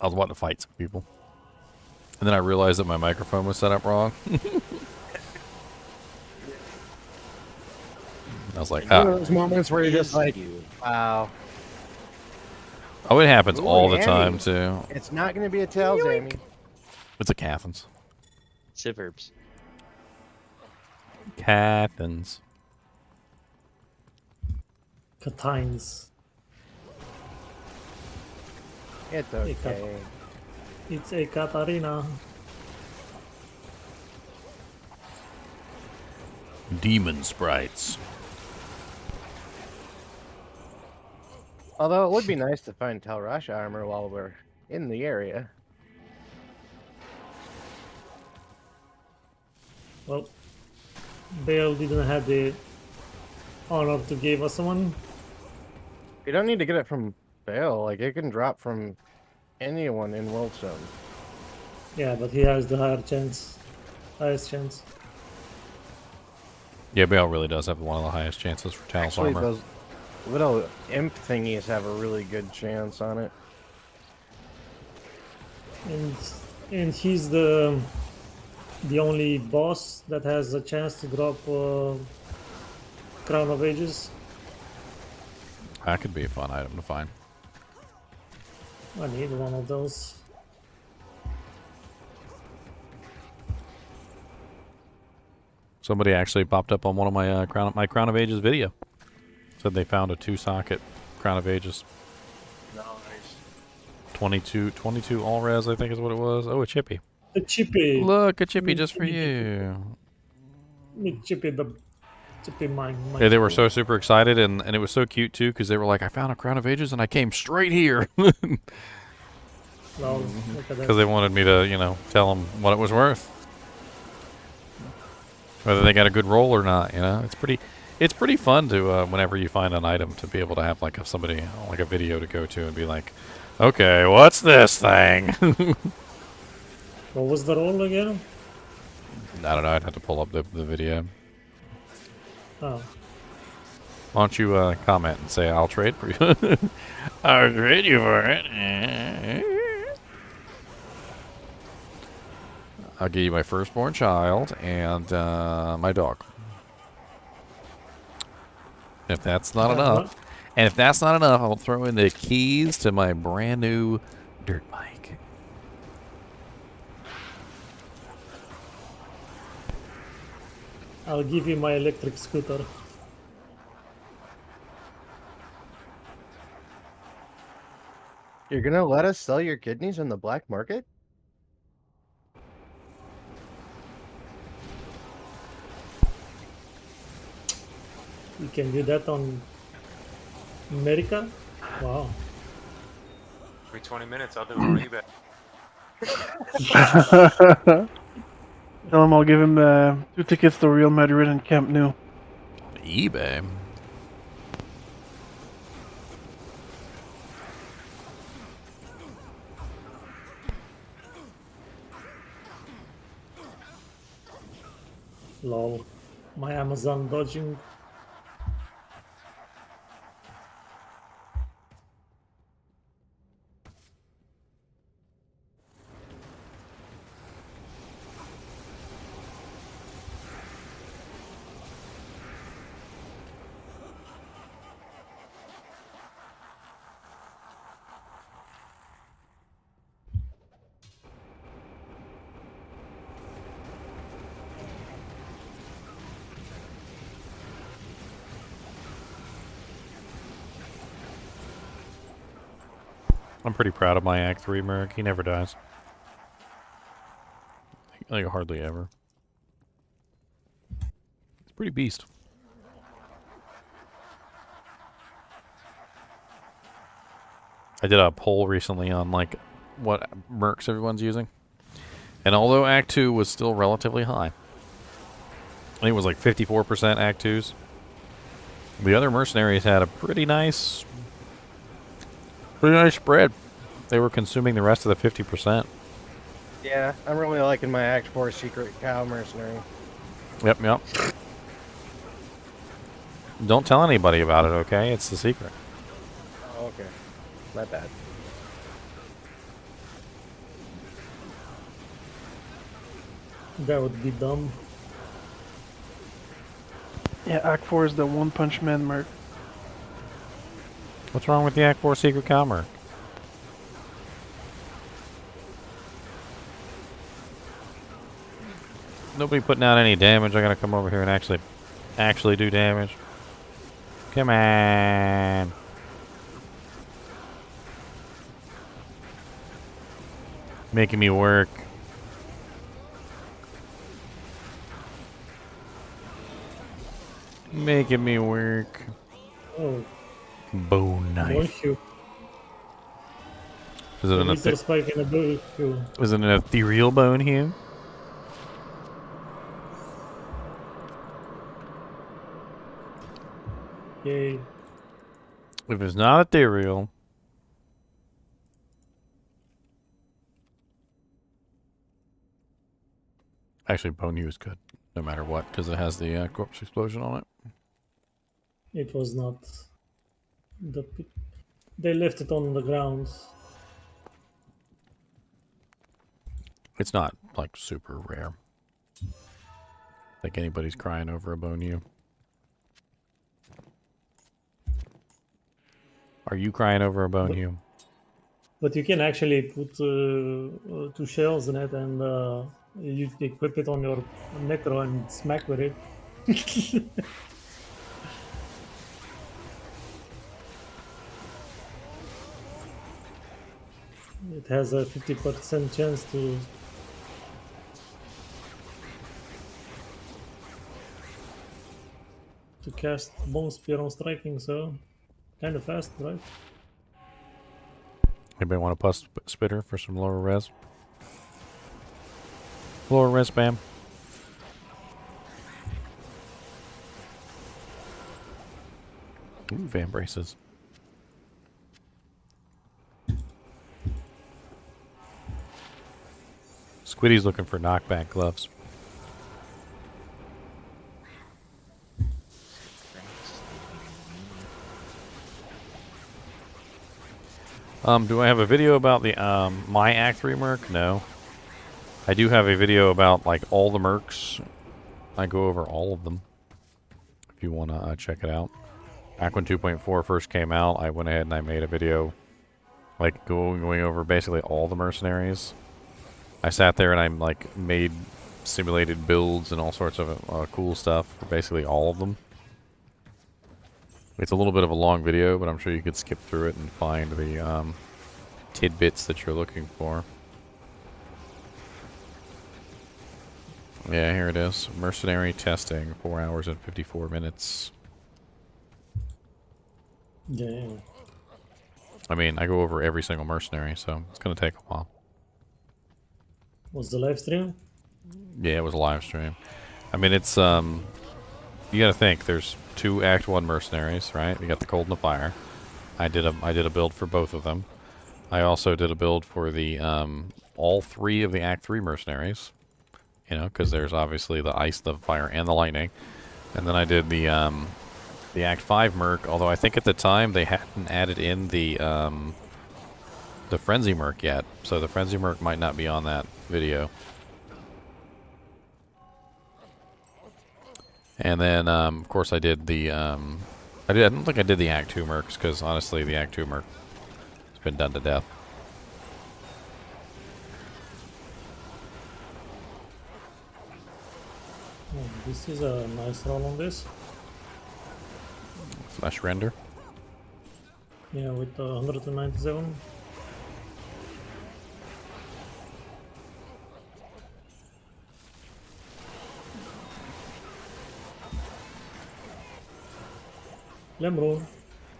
I was wanting to fight some people. And then I realized that my microphone was set up wrong. I was like, One of those moments where you're just like, wow. Oh, it happens Ooh, all the Annie. time, too. It's not going to be a tails, Amy. It's a Cathans. Suburbs. Cathans. Catines. It's okay. It's a Katarina. Demon sprites. Although it would be nice to find Talrasha armor while we're in the area. Well, Bale didn't have the honor to give us one. You don't need to get it from Bale. Like, it can drop from anyone in Worldstone. Yeah, but he has the highest chance. Yeah, Bale really does have one of the highest chances for Tal's Actually, armor. those little imp thingies have a really good chance on it. And he's the only boss that has a chance to drop Crown of Ages. That could be a fun item to find. I need one of those. Somebody actually popped up on one of my Crown of Ages video. Said they found a 2-socket Crown of Ages. Nice. 22 all res, I think is what it was. Oh, a chippy. A chippy. Look, a chippy just for you. Me chippy the chippy mine. Yeah, they were so super excited, and it was so cute too, because they were like, I found a Crown of Ages and I came straight here. Well, look at that. Because they wanted me to, you know, tell them what it was worth. Whether they got a good roll or not, you know. It's pretty fun to, whenever you find an item, to be able to have, like, somebody, like a video to go to and be like, okay, what's this thing? What was the roll again? I don't know, I'd have to pull up the video. Oh. Why don't you comment and say, I'll trade for you. I'll trade you for it. I'll give you my firstborn child and my dog. If that's not enough, and if that's not enough, I'll throw in the keys to my brand new dirt bike. I'll give you my electric scooter. You're gonna let us sell your kidneys in the black market? You can do that on America? Wow. Every 20 minutes, I'll do it on eBay. Tell him I'll give him 2 tickets to Real Madrid and Camp Nou. eBay? Lol. My Amazon dodging. I'm pretty proud of my Act 3 Merc. He never dies. Like, hardly ever. It's pretty beast. I did a poll recently on, like, what mercs everyone's using. And although Act 2 was still relatively high, I think it was like 54% Act 2s, the other mercenaries had a pretty nice spread. They were consuming the rest of the 50%. Yeah, I'm really liking my Act 4 secret cow mercenary. Yep. Don't tell anybody about it, okay? It's the secret. Oh, okay. My bad. That would be dumb. Yeah, Act 4 is the One Punch Man merc. What's wrong with the Act 4 Secret Calmer? Nobody putting out any damage. I gotta come over here and actually do damage. Come on. Making me work. Making me work. Oh. Bone knife. Is it an Mr. Spike in a bow shoe. Is it an ethereal bone hue? Yay. If it's not ethereal. Actually, bone hue is good, no matter what, because it has the corpse explosion on it. It was not. They left it on the ground. It's not, like, super rare. I think anybody's crying over a bone hue. Are you crying over a bone hue? But you can actually put 2 shells in it and you equip it on your necro and smack with it. It has a 50% chance to cast Bone Spear on striking, so kind of fast, right? Anybody want a pus spitter for some lower res? Lower res spam. Ooh, van braces. Squiddy's looking for knockback gloves. Do I have a video about the my Act 3 merc? No. I do have a video about like all the mercs. I go over all of them. If you want to check it out. Back when 2.4 first came out, I went ahead and I made a video like going over basically all the mercenaries. I sat there and I like made simulated builds and all sorts of cool stuff for basically all of them. It's a little bit of a long video, but I'm sure you could skip through it and find the tidbits that you're looking for. Yeah, here it is. Mercenary testing, 4 hours and 54 minutes. Damn. I mean, I go over every single mercenary, so it's going to take a while. Was the live stream? Yeah, it was a live stream. I mean, it's, you gotta think, there's 2 Act 1 mercenaries, right? You got the Cold and the Fire. I did a build for both of them. I also did a build for the, all 3 of the Act 3 mercenaries. You know, because there's obviously the Ice, the Fire, and the Lightning. And then I did the Act 5 merc, although I think at the time they hadn't added in the Frenzy merc yet. So the Frenzy merc might not be on that video. And then, of course, I did the, I don't think I did the Act 2 mercs, because honestly, the Act 2 merc has been done to death. Oh, this is a nice roll on this. Flash render. Yeah, with 197. Lemro.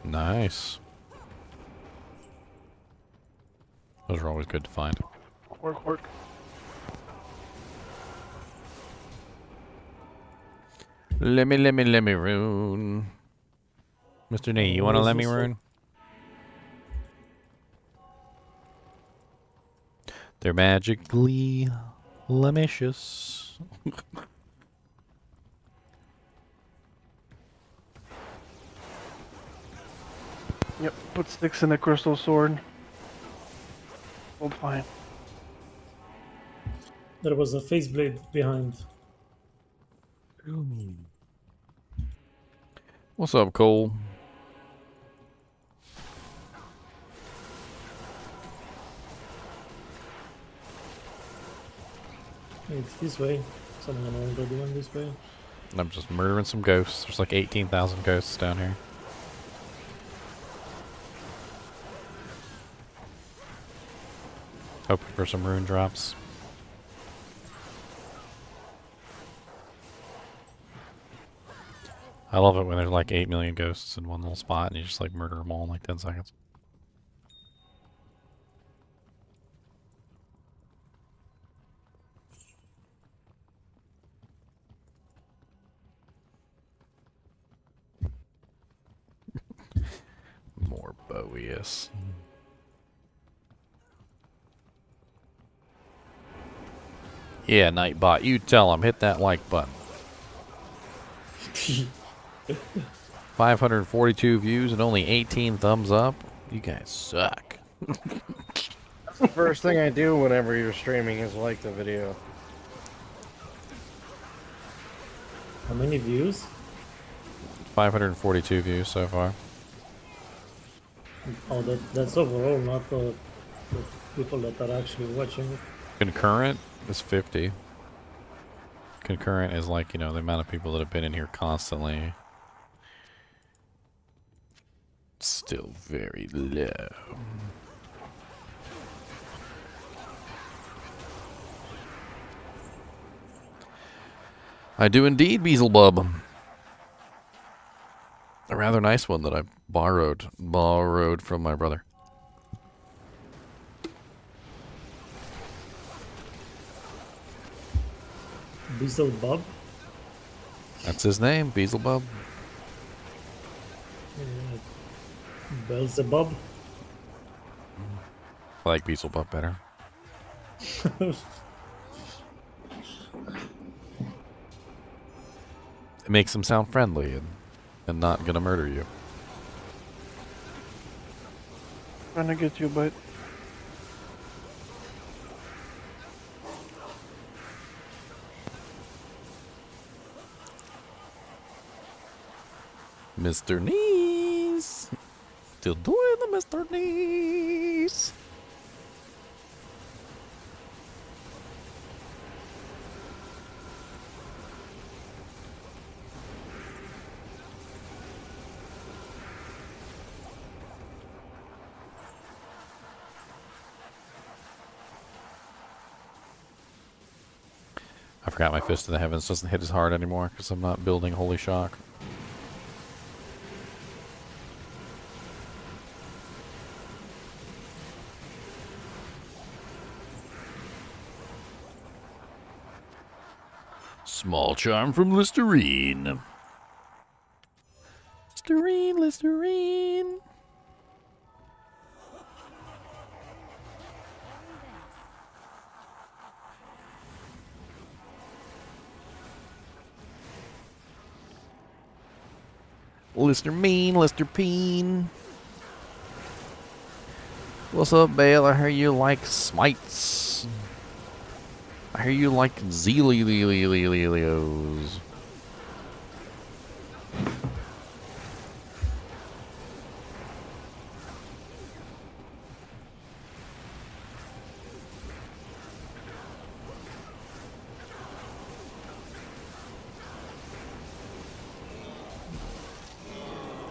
Nice. Those are always good to find. Work. Let me rune. Mr. Nee, you want to let me rune? They're magically lemicious. Yep, put sticks in the crystal sword. Hold fine. There was a faceblade behind. What's up, Cole? It's this way. Someone already went this way. I'm just murdering some ghosts. There's like 18,000 ghosts down here. Hoping for some rune drops. I love it when there's like 8 million ghosts in one little spot and you just like murder them all in like 10 seconds. More Bowius. Yeah, Nightbot, you tell him, hit that like button. 542 views and only 18 thumbs up. You guys suck. That's the first thing I do whenever you're streaming is like the video. How many views? 542 views so far. Oh, that's overall, not the people that are actually watching it. Concurrent is 50. Concurrent is like, you know, the amount of people that have been in here constantly. Still very low. I do indeed, Beelzebub. A rather nice one that I borrowed from my brother. Beelzebub? That's his name, Beelzebub. Beelzebub? I like Beelzebub better. It makes him sound friendly and not gonna murder you. Trying to get you, but Mr. Knees. Still doing the Mr. Knees. I forgot my Fist of the Heavens doesn't hit as hard anymore because I'm not building Holy Shock. Small charm from Listerine. Listerine, Listerine. Lister Mean, Lister Peen. What's up, Bale? I hear you like smites. I hear you like Zeelios.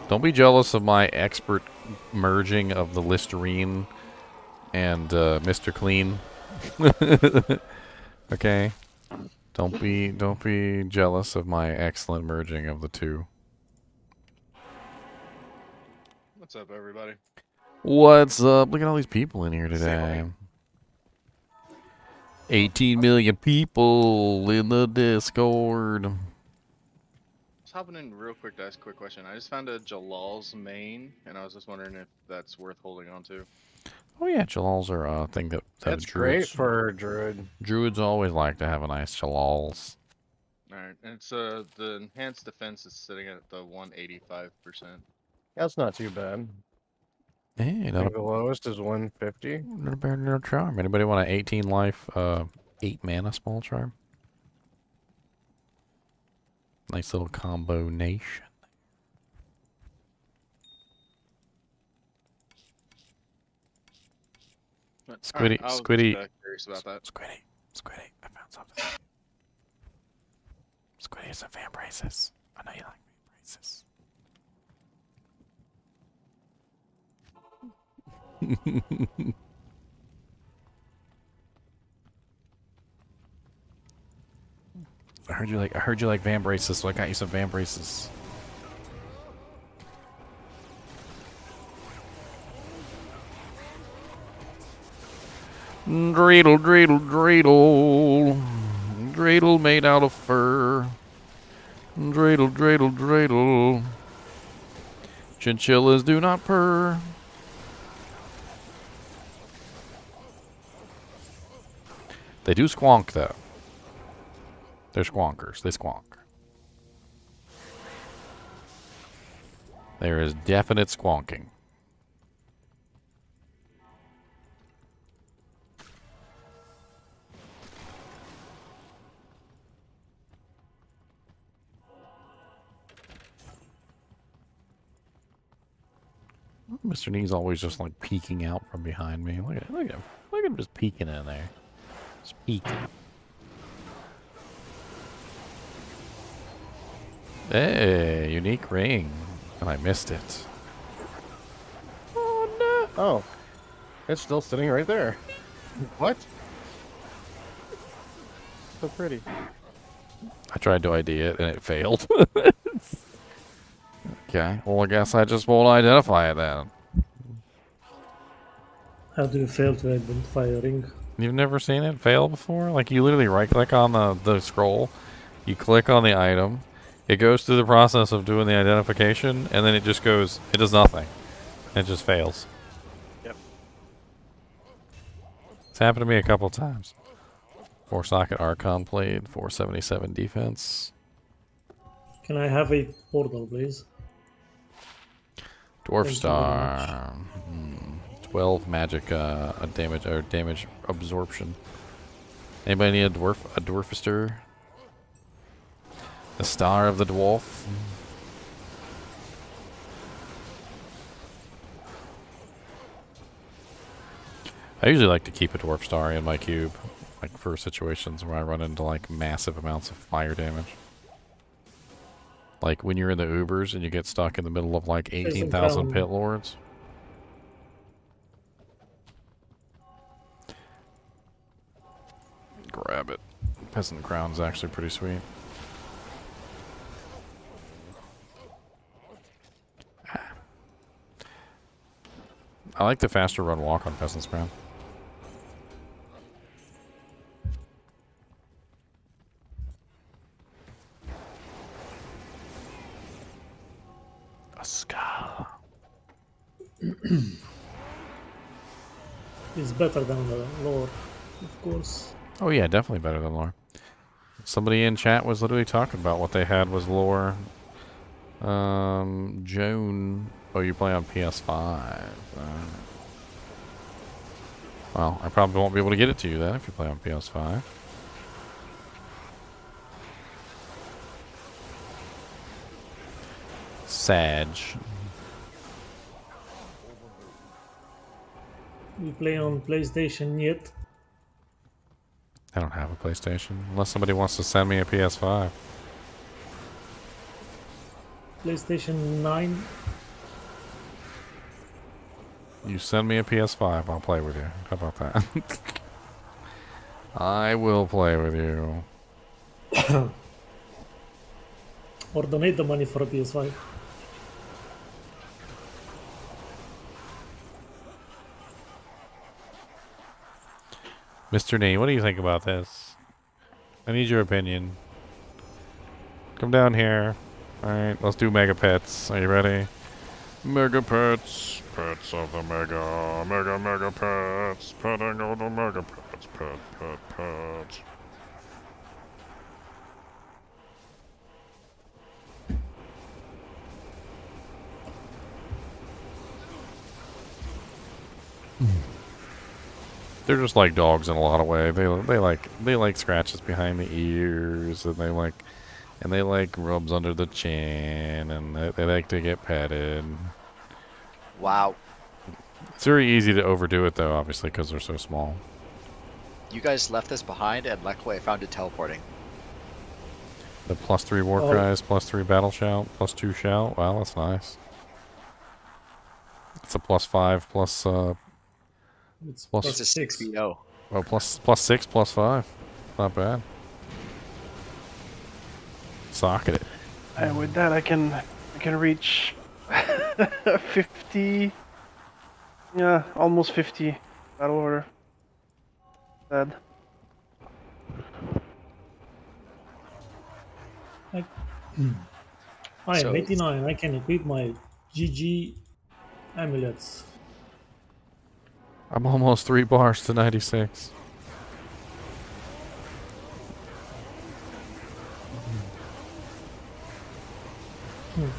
Don't be jealous of my expert merging of the Listerine and Mr. Clean. Okay? Don't be jealous of my excellent merging of the two. What's up, everybody? What's up? Look at all these people in here today. 18 million people in the Discord. Just hopping in real quick to ask a quick question. I just found a Jalal's main, and I was just wondering if that's worth holding on to. Oh yeah, Jalals are a thing that That's great for a druid. Druids always like to have a nice Jalals. Alright, and it's the enhanced defense is sitting at the 185%. That's not too bad. Hey, I think the lowest is 150. Not a bad little charm. Anybody want an 18 life 8 mana small charm. Nice little combo nation. Squiddy, I was Squiddy, just, curious about that. Squiddy, I found something. Squiddy is a fan braces. I know you like fan braces. I heard you like van braces, so I got you some van braces. Dreidel, dreidel, dreidel. Dreidel made out of fur. Dreidel, dreidel, dreidel. Chinchillas do not purr. They do squonk, though. They're squonkers. They squonk. There is definite squonking. Mr. Knee's always just like peeking out from behind me. Look at him. Look at him just peeking in there. Just peeking. Hey, unique ring. And I missed it. Oh no! Oh, it's still sitting right there. What? So pretty. I tried to ID it and it failed. Okay, well I guess I just won't identify it then. How do you fail to identify a ring? You've never seen it fail before? Like you literally right click on the scroll, you click on the item, it goes through the process of doing the identification, and then it just goes, it does nothing. It just fails. Yep. It's happened to me a couple times. 4-socket Archon played, 477 defense. Can I have a portal, please? Dwarf Thank you Star. 12 magic damage absorption. Anybody need a dwarfister? The star of the dwarf. I usually like to keep a dwarf star in my cube, like for situations where I run into like massive amounts of fire damage. Like when you're in the Ubers and you get stuck in the middle of like 18,000 pit lords. Grab it. Peasant Crown's actually pretty sweet. I like the faster run walk on Peasant's Crown. A skull. It's better than the lore, of course. Oh yeah, definitely better than lore. Somebody in chat was literally talking about what they had was lore. Joan. Oh, you play on PS5. Well, I probably won't be able to get it to you then if you play on PS5. Sag. You play on PlayStation yet? I don't have a PlayStation. Unless somebody wants to send me a PS5. PlayStation 9? You send me a PS5, I'll play with you. How about that? I will play with you. Or donate the money for a PS5. Mr. Nee, what do you think about this? I need your opinion. Come down here. Alright, let's do Mega Pets. Are you ready? Mega Pets. Pets of the Mega. Mega Pets. Petting all the Mega Pets. Pet. They're just like dogs in a lot of ways. They like scratches behind the ears, and they like rubs under the chin, and they like to get petted. Wow. It's very easy to overdo it though, obviously, because they're so small. You guys left this behind, and luckily I found it teleporting. The +3 war cries, +3 battle shout, +2 shout. Wow, that's nice. It's a +5 plus It's plus It's a 6 BO. Oh, +6 +5. Not bad. Socket it. And with that, I can reach 50. Yeah, almost 50 battle order. Sad. I am 89. I can equip my GG amulets. I'm almost 3 bars to 96.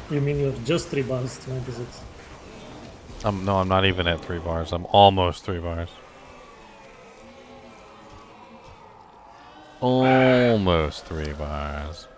You mean you're just 3 bars to 96? No, I'm not even at 3 bars. I'm almost 3 bars. Almost 3 bars.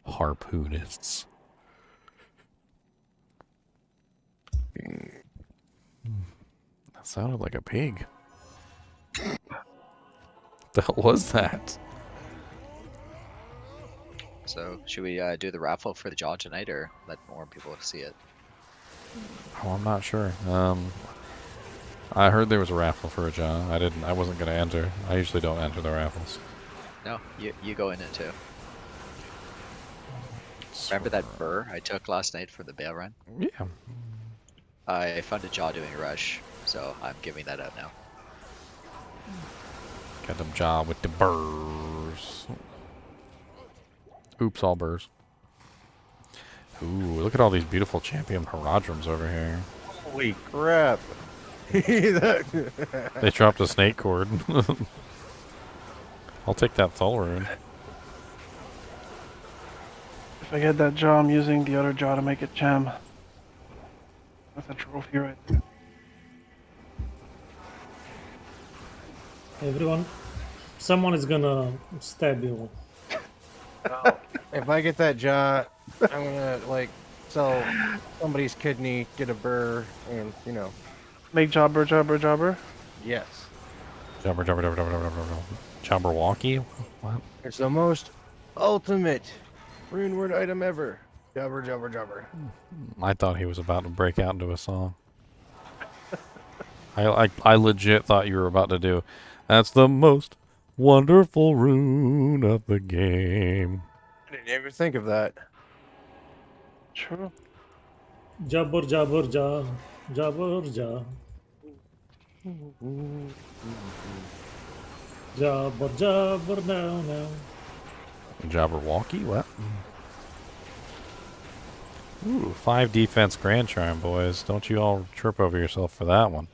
Harpoonists. That sounded like a pig. What the hell was that? So, should we do the raffle for the jaw tonight, or let more people see it? Oh, I'm not sure. I heard there was a raffle for a jaw. I wasn't gonna enter. I usually don't enter the raffles. No, you go in it too. Remember that burr I took last night for the bail run? Yeah. I found a jaw doing a rush, so I'm giving that out now. Got them jaw with the burrs. Oops, all burrs. Ooh, look at all these beautiful champion Haradrums over here. Holy crap. They dropped a snake cord. I'll take that Thul rune. If I get that jaw, I'm using the other jaw to make it jam. That's a trophy right there. Everyone, someone is gonna stab you. If I get that jaw, I'm gonna like sell somebody's kidney, get a burr, and Make jobber. yes, Jabberwocky? What? it's the most ultimate rune word item ever. Jobber. I thought he was about to break out into a song. I legit thought you were about to do, that's the most wonderful rune of the game. I didn't ever think of that. True. Jabber, ja. Jabber, ja. Jabber now. Jabberwocky? What? Ooh, 5 defense Grand Charm, boys. Don't you all trip over yourself for that one.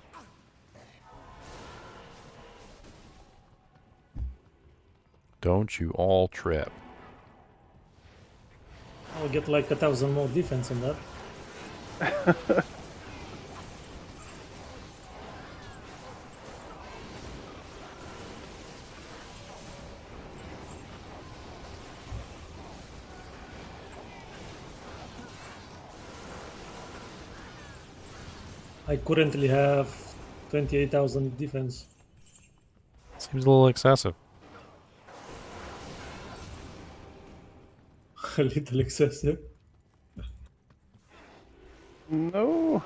Don't you all trip. I'll get like 1,000 more defense on that. I currently have 28,000 defense. Seems a little excessive. A little excessive. No.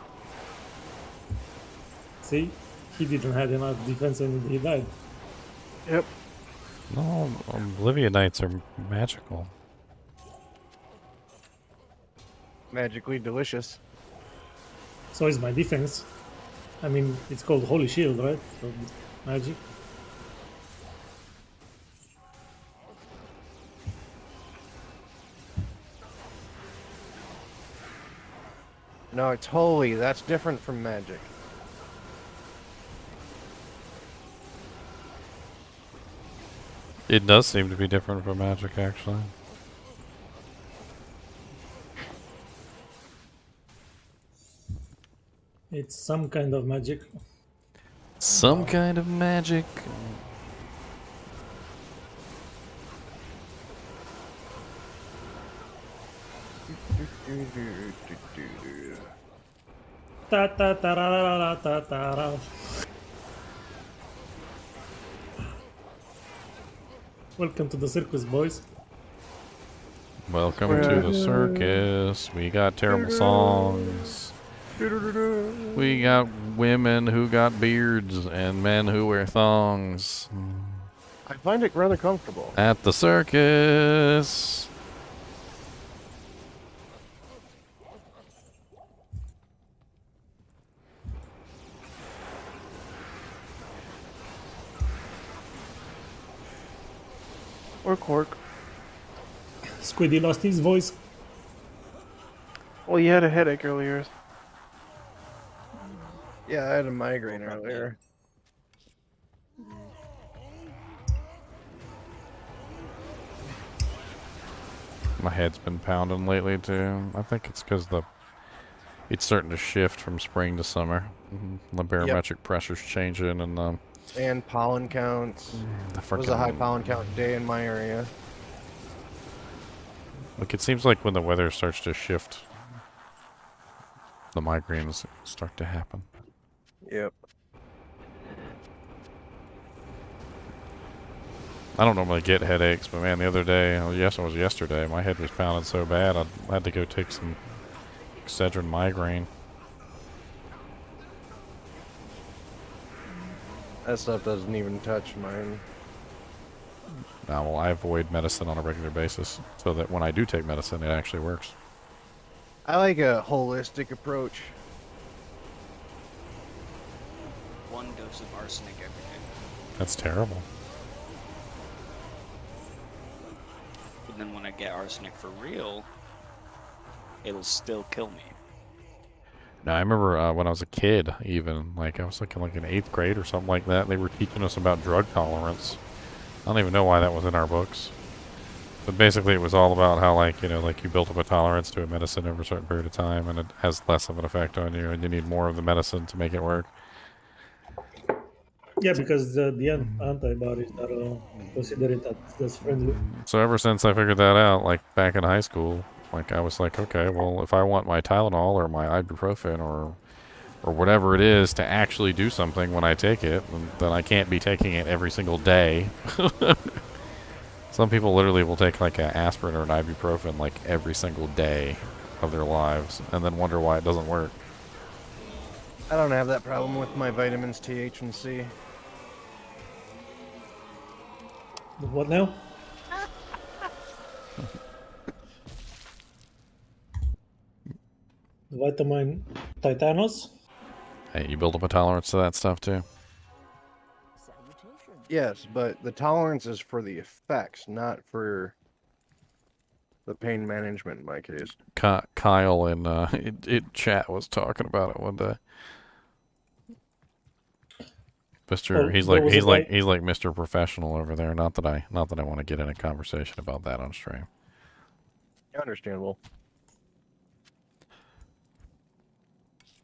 See, he didn't have enough defense and he died. Yep. No, Oblivion Knights are magical. Magically delicious. So is my defense. I mean, it's called Holy Shield, right? So magic. No, it's holy. That's different from magic. It does seem to be different from magic, actually. It's some kind of magic. Some kind of magic. Ta ta ta ra ra ra ta ta ra. Welcome to the circus, boys. Welcome to the circus. We got terrible songs. We got women who got beards and men who wear thongs. I find it rather comfortable. At the circus. Or cork. Squiddy lost his voice. Well, you had a headache earlier. Yeah, I had a migraine earlier. My head's been pounding lately too. I think it's because it's starting to shift from spring to summer. The barometric pressure's changing, And pollen counts. It was a high pollen count day in my area. Like, it seems like when the weather starts to shift, the migraines start to happen. Yep. I don't normally get headaches, but man, the other day, it was yesterday, my head was pounding so bad, I had to go take some Excedrin migraine. That stuff doesn't even touch mine. Now, well, I avoid medicine on a regular basis, so that when I do take medicine, it actually works. I like a holistic approach. One dose of arsenic every day. That's terrible. And then when I get arsenic for real, it'll still kill me. Now, I remember when I was a kid, even, like, I was like in like 8th grade or something like that, they were teaching us about drug tolerance. I don't even know why that was in our books. But basically it was all about how, like, you know, like you built up a tolerance to a medicine over a certain period of time and it has less of an effect on you and you need more of the medicine to make it work. Yeah, because the antibodies are considered as friendly. So ever since I figured that out, like back in high school, like I was like, okay, well, if I want my Tylenol or my ibuprofen or whatever it is to actually do something when I take it, then I can't be taking it every single day. Some people literally will take like an aspirin or an ibuprofen like every single day of their lives and then wonder why it doesn't work. I don't have that problem with my vitamins T, H, and C. What now? Vitamin Titanos? Hey, you build up a tolerance to that stuff too? Yes, but the tolerance is for the effects, not for the pain management in my case. Kyle in chat was talking about it one day. He's like Mr. Professional over there. Not that I want to get in a conversation about that on stream. Understandable.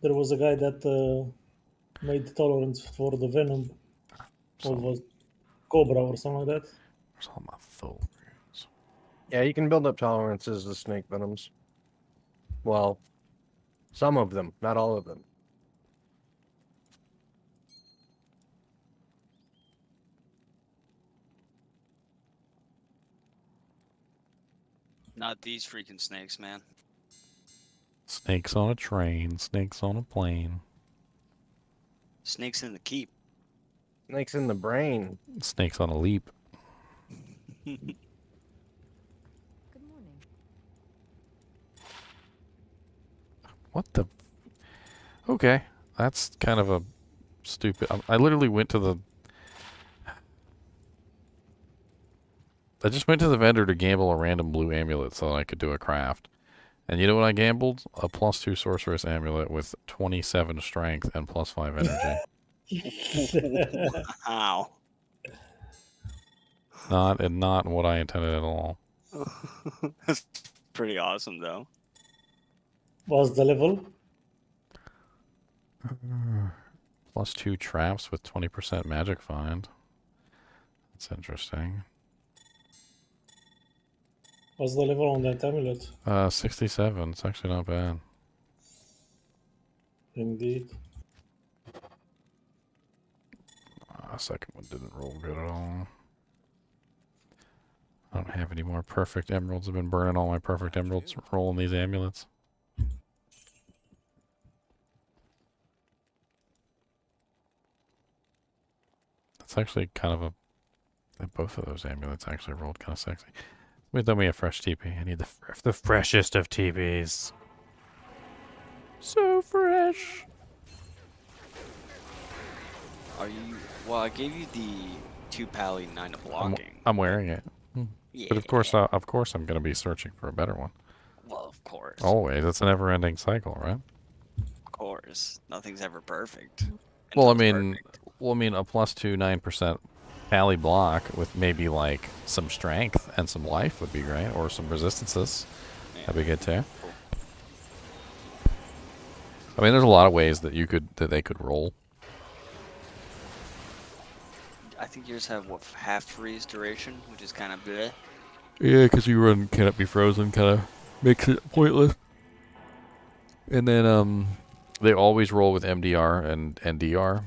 There was a guy that made tolerance for the venom. What was Cobra or something like that? Where's all my full? Yeah, you can build up tolerances to snake venoms. Well, some of them, not all of them. Not these freaking snakes, man. Snakes on a train, snakes on a plane. Snakes in the keep. Snakes in the brain. Snakes on a leap. What the? Okay, that's kind of a stupid. I literally went to the. I just went to the vendor to gamble a random blue amulet so I could do a craft. And you know what I gambled? A +2 sorceress amulet with 27 strength and +5 energy. Wow. Not what I intended at all. That's pretty awesome, though. What's the level? +2 traps with 20% magic find. That's interesting. What's the level on that amulet? 67. It's actually not bad. Indeed. Second one didn't roll good at all. I don't have any more perfect emeralds. I've been burning all my perfect emeralds rolling these amulets. That's actually kind of a... Both of those amulets actually rolled kind of sexy. Wait, throw me a fresh TP. I need the freshest of TPs. So fresh. Are you? Well, I gave you the 2 pally 9 of blocking. I'm wearing it. Yeah. But of course I'm going to be searching for a better one. Well, of course. Always. It's a never-ending cycle, right? Of course. Nothing's ever perfect. Well, I mean, a +2 9% pally block with maybe like some strength and some life would be great, or some resistances. Yeah. That'd be good too. I mean, there's a lot of ways that they could roll. I think yours have what, half freeze duration, which is kind of bleh. Yeah, because you run Cannot Be Frozen, kind of makes it pointless. And then they always roll with MDR and DR,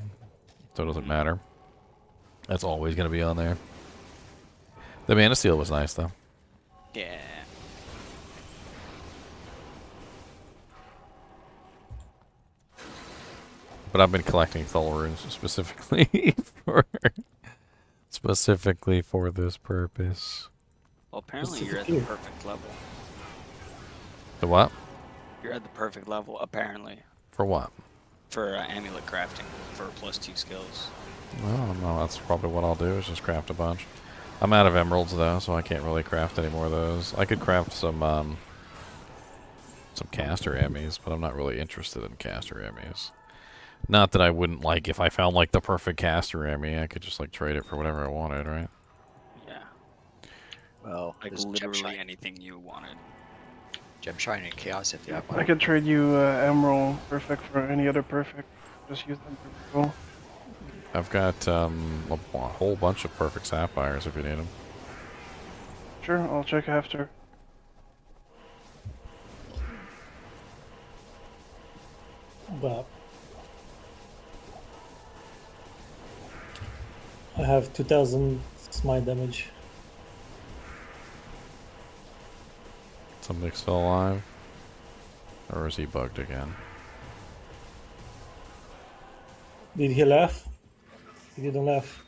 so it doesn't matter. That's always going to be on there. The Mana Steel was nice, though. Yeah. But I've been collecting Thul runes specifically for this purpose. Well, apparently you're at the perfect level. The what? You're at the perfect level, apparently. For what? For amulet crafting, for +2 skills. I don't know. That's probably what I'll do, is just craft a bunch. I'm out of emeralds, though, so I can't really craft any more of those. I could craft some caster emis, but I'm not really interested in caster emis. Not that I wouldn't, like, if I found, like, the perfect caster emi, I could just, like, trade it for whatever I wanted, right? Yeah. Well, Like there's literally anything you wanted. Gem Shrine and Chaos if you have I one. could trade you Emerald Perfect for any other Perfect. Just use them for roll. I've got a whole bunch of perfect sapphires if you need them. Sure, I'll check after. But I have 2000 smite damage. Something still alive? Or is he bugged again? Did he laugh? He didn't laugh.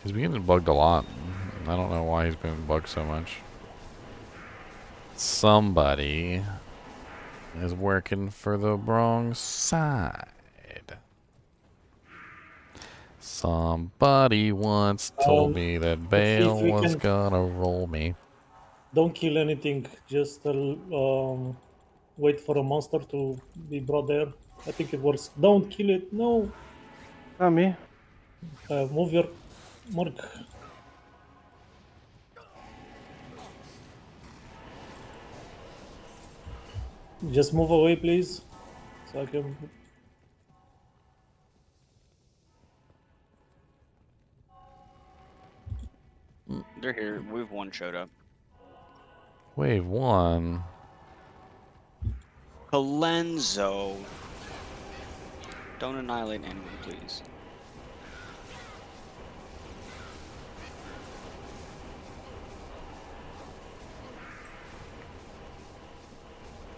He's been getting bugged a lot. I don't know why he's been bugged so much. Somebody is working for the wrong side. Somebody once told me that Bale we was can- gonna roll me. Don't kill anything. Just wait for a monster to be brought there. I think it works. Don't kill it. No. Not me. Move your mark. Just move away, please. So I can. They're here. We've one showed up. Wave 1. Calenzo. Don't annihilate anyone, please.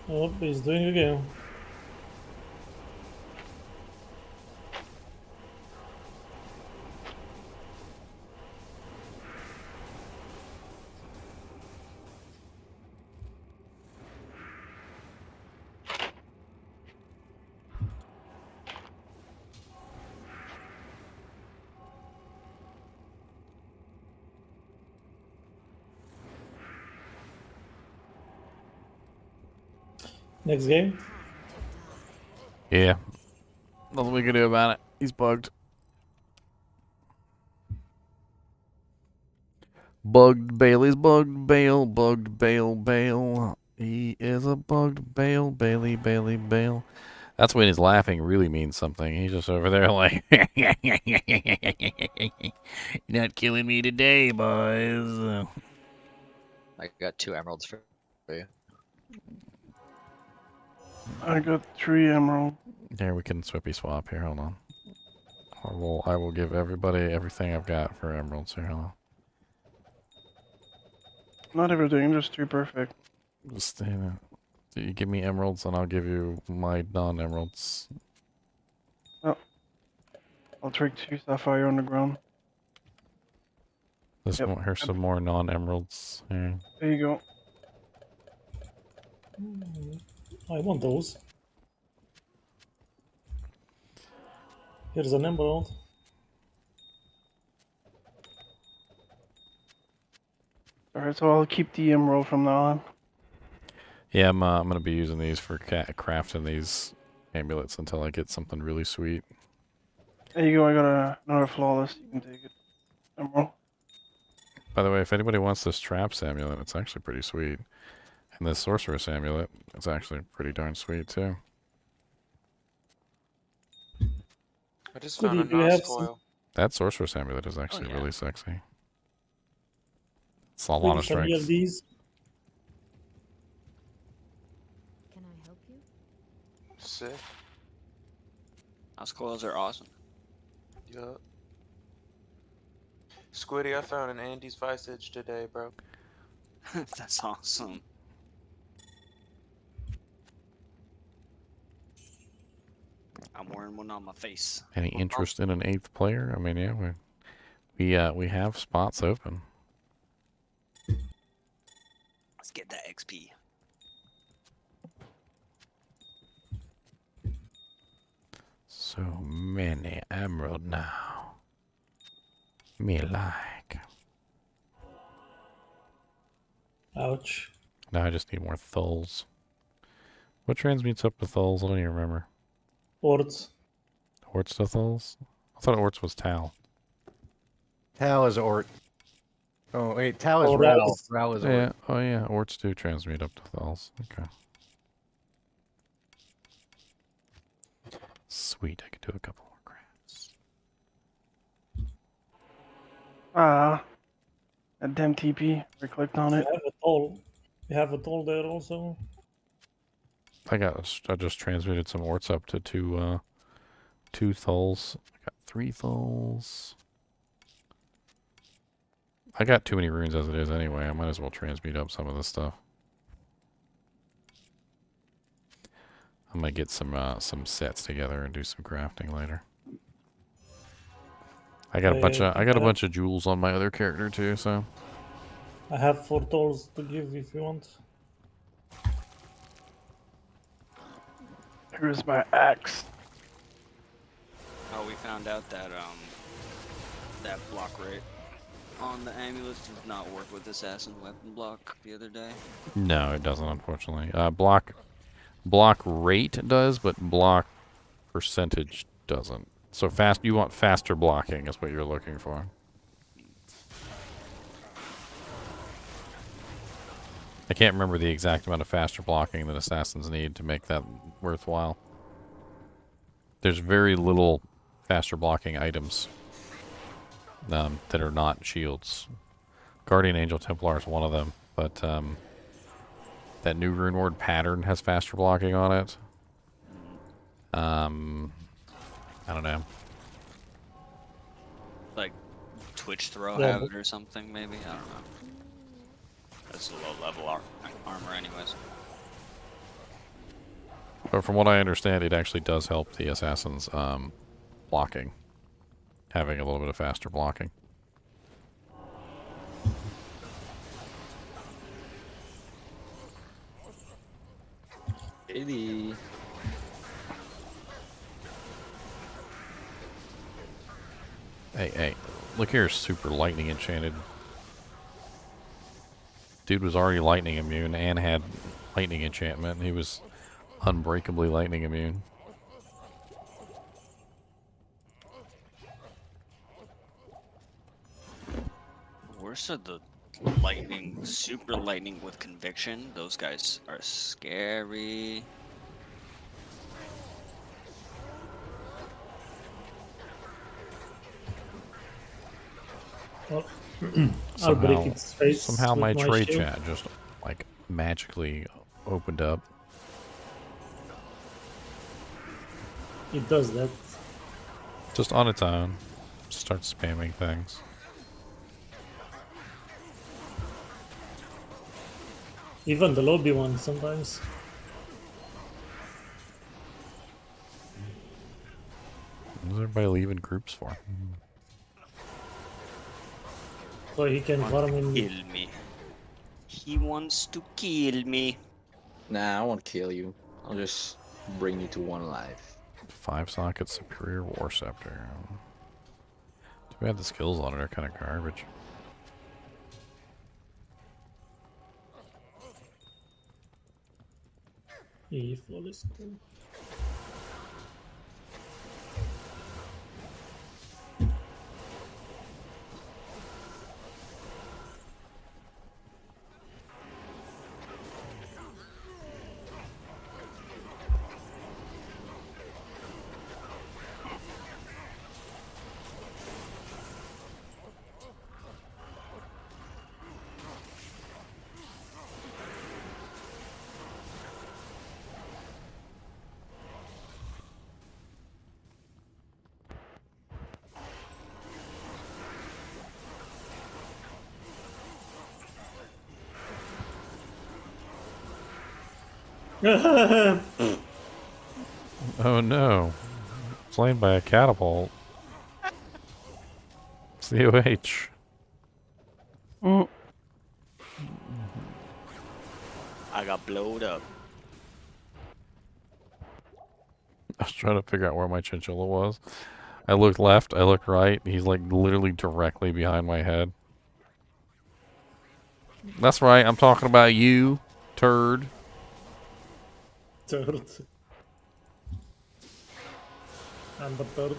Oh, he's doing it again. Next game. Yeah. Nothing we can do about it. He's bugged. Bugged Bailey's bugged Bale, bugged Bale. He is a bugged Bailey. That's when he's laughing really means something. He's just over there like, not killing me today, boys. I got 2 emeralds for you. I got 3 emerald. There, we can swippy swap here. Hold on. I will give everybody everything I've got for emeralds here. Hold on. Not everything, just 3 perfect. Just you give me emeralds, and I'll give you my non-emeralds. Oh, I'll trade 2 sapphire on the ground. Here's some more non-emeralds. Here. There you go. I want those. Here's an emerald. Alright, so I'll keep the emerald from now on. Yeah, I'm gonna be using these for crafting these amulets until I get something really sweet. There you go, I got another flawless. You can take it. Emerald. By the way, if anybody wants this traps amulet, it's actually pretty sweet. And this sorceress amulet, it's actually pretty darn sweet too. I just found a Nos coil. That sorceress amulet is actually really sexy. It's a lot of strength. Of these. Can I help you? Sick. House coils are awesome. Yup. Squiddy, I found an Andy's Visage today, bro. That's awesome. I'm wearing one on my face. Any interest in an 8th player? I mean, yeah, we have spots open. Let's get that XP. So many emerald now. Me like. Ouch. Now I just need more thulls. What transmutes up to thulls? I don't even remember. Orts. Orts to thulls? I thought Orts was Tal. Tal is Ort. Oh wait, Tal is Oh, Ral. Ral is Ort. Yeah. Oh yeah, Orts do transmute up to thulls. Okay. Sweet, I could do a couple more crafts. Ah, that damn TP. I clicked on it. You have a toll there also. I just transmuted some Orts up to two thulls. I got 3 thulls. I got too many runes as it is anyway. I might as well transmute up some of this stuff. I might get some sets together and do some crafting later. I got a bunch of jewels on my other character too, so I have 4 tolls to give if you want. Here's my axe. Oh, we found out that that block rate on the amulets does not work with assassin weapon block the other day. no, it doesn't, unfortunately. Block rate does, but block percentage doesn't. So you want faster blocking is what you're looking for. I can't remember the exact amount of faster blocking that assassins need to make that worthwhile. There's very little faster blocking items that are not shields. Guardian Angel Templar is one of them, but that new Rune Ward pattern has faster blocking on it. I don't know. Like Twitch throw Yeah, have it or something, maybe? I don't know. That's a low level armor anyways. But from what I understand, it actually does help the assassins blocking. Having a little bit of faster blocking. Baby. Hey, look here, super lightning enchanted. Dude was already lightning immune and had lightning enchantment. He was unbreakably lightning immune. Worse are the lightning, super lightning with conviction. Those guys are scary. Well, I'll break its face. Somehow with my trade shield. chat just like magically opened up. It does that. Just on its own. Start spamming things. Even the lobby one sometimes. What's everybody leaving groups for? So he can farm in. Kill me. He wants to kill me. Nah, I won't kill you. I'll just bring you to 1 life. 5-socket superior war scepter. Too bad the skills on it are kind of garbage. Yeah, flawless cool. Oh no. Slain by a catapult. COH. I got blowed up. I was trying to figure out where my chinchilla was. I looked left, I looked right. He's like literally directly behind my head. That's right, I'm talking about you, turd. Turd. And the turd.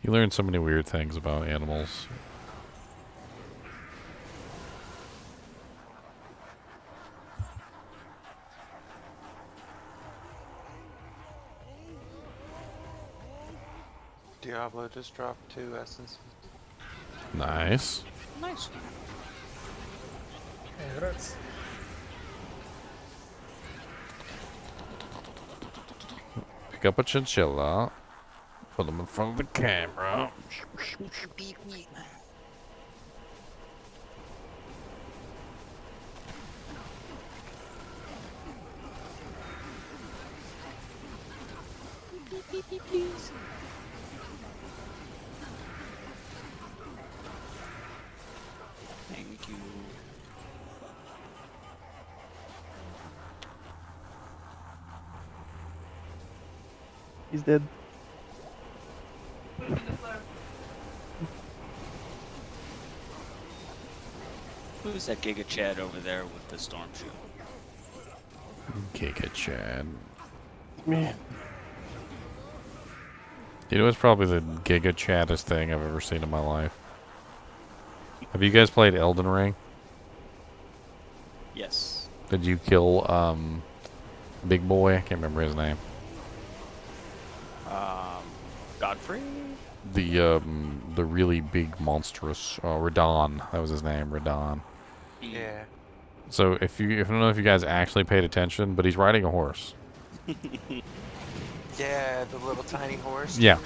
You learn so many weird things about animals. Diablo just dropped 2 essences. Nice. Nice. Congrats. Pick up a chinchilla. Put them in front of the camera. Beep me. Please. Thank you. He's dead. Who's that Giga Chad over there with the storm shoe? Giga Chad. Me. You know, it's probably the Giga Chaddest thing I've ever seen in my life. Have you guys played Elden Ring? Yes. Did you kill, Big Boy? I can't remember his name. Godfrey? The really big, monstrous, Radon. That was his name, Radon. Yeah. So if I don't know if you guys actually paid attention, but he's riding a horse. Yeah, the little tiny horse. Yeah.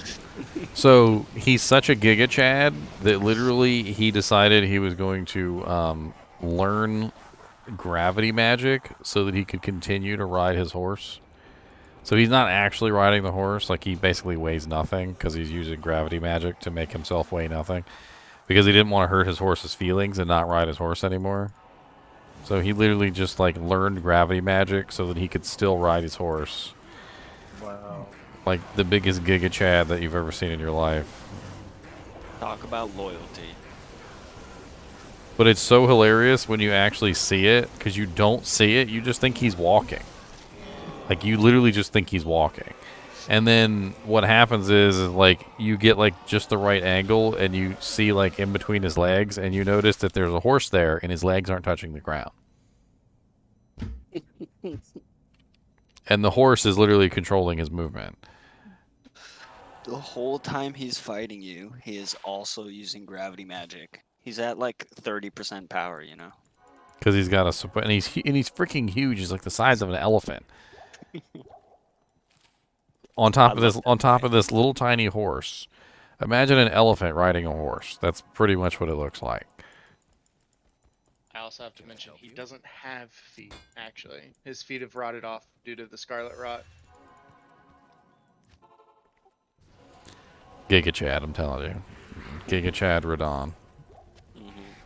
So he's such a Giga Chad that literally he decided he was going to learn gravity magic so that he could continue to ride his horse. So he's not actually riding the horse. Like, he basically weighs nothing because he's using gravity magic to make himself weigh nothing. Because he didn't want to hurt his horse's feelings and not ride his horse anymore. So he literally just, like, learned gravity magic so that he could still ride his horse. Wow. Like, the biggest Giga Chad that you've ever seen in your life. Talk about loyalty. But it's so hilarious when you actually see it, because you don't see it. You just think he's walking. Like, you literally just think he's walking. And then what happens is like, you get, like, just the right angle, and you see, like, in between his legs, and you notice that there's a horse there, and his legs aren't touching the ground. And the horse is literally controlling his movement. The whole time he's fighting you, he is also using gravity magic. He's at like 30% power, you know. Because he's got a and he's freaking huge. He's like the size of an elephant. On top of this little tiny horse. Imagine an elephant riding a horse. That's pretty much what it looks like. I also have to mention he doesn't have feet. Actually, his feet have rotted off due to the scarlet rot. Giga Chad, I'm telling you. Giga Chad Radon.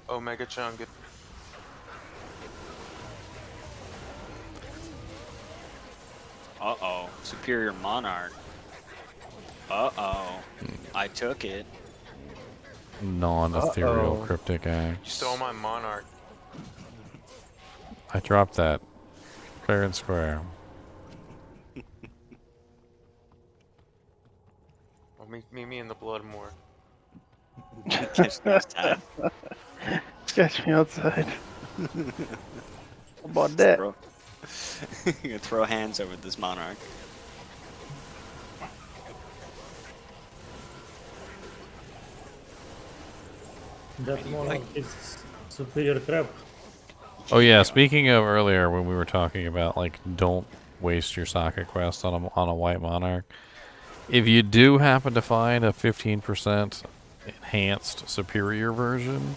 Omega Chunga. Uh-oh. Superior Monarch. Uh-oh. I took it. Non-ethereal cryptic axe. You stole my monarch. I dropped that. Fair and square. Well, meet me in the blood more. Catch me outside. How about that? You can throw hands over this Monarch. That monarch is superior crap. Oh yeah, speaking of earlier when we were talking about, like, don't waste your socket quest on a white monarch. If you do happen to find a 15% enhanced superior version,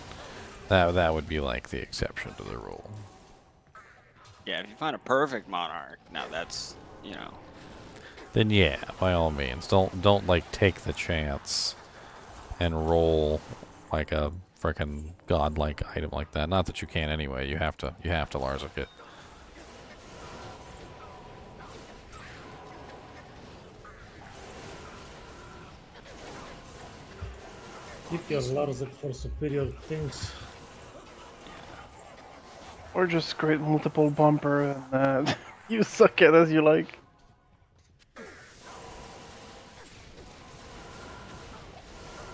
that would be like the exception to the rule. Yeah, if you find a perfect Monarch, now that's, you know. Then yeah, by all means, don't like take the chance and roll like a frickin' godlike item like that. Not that you can anyway. You have to Larzik it. Keep your Larzik for superior things. Or just create multiple bumper and you suck it as you like.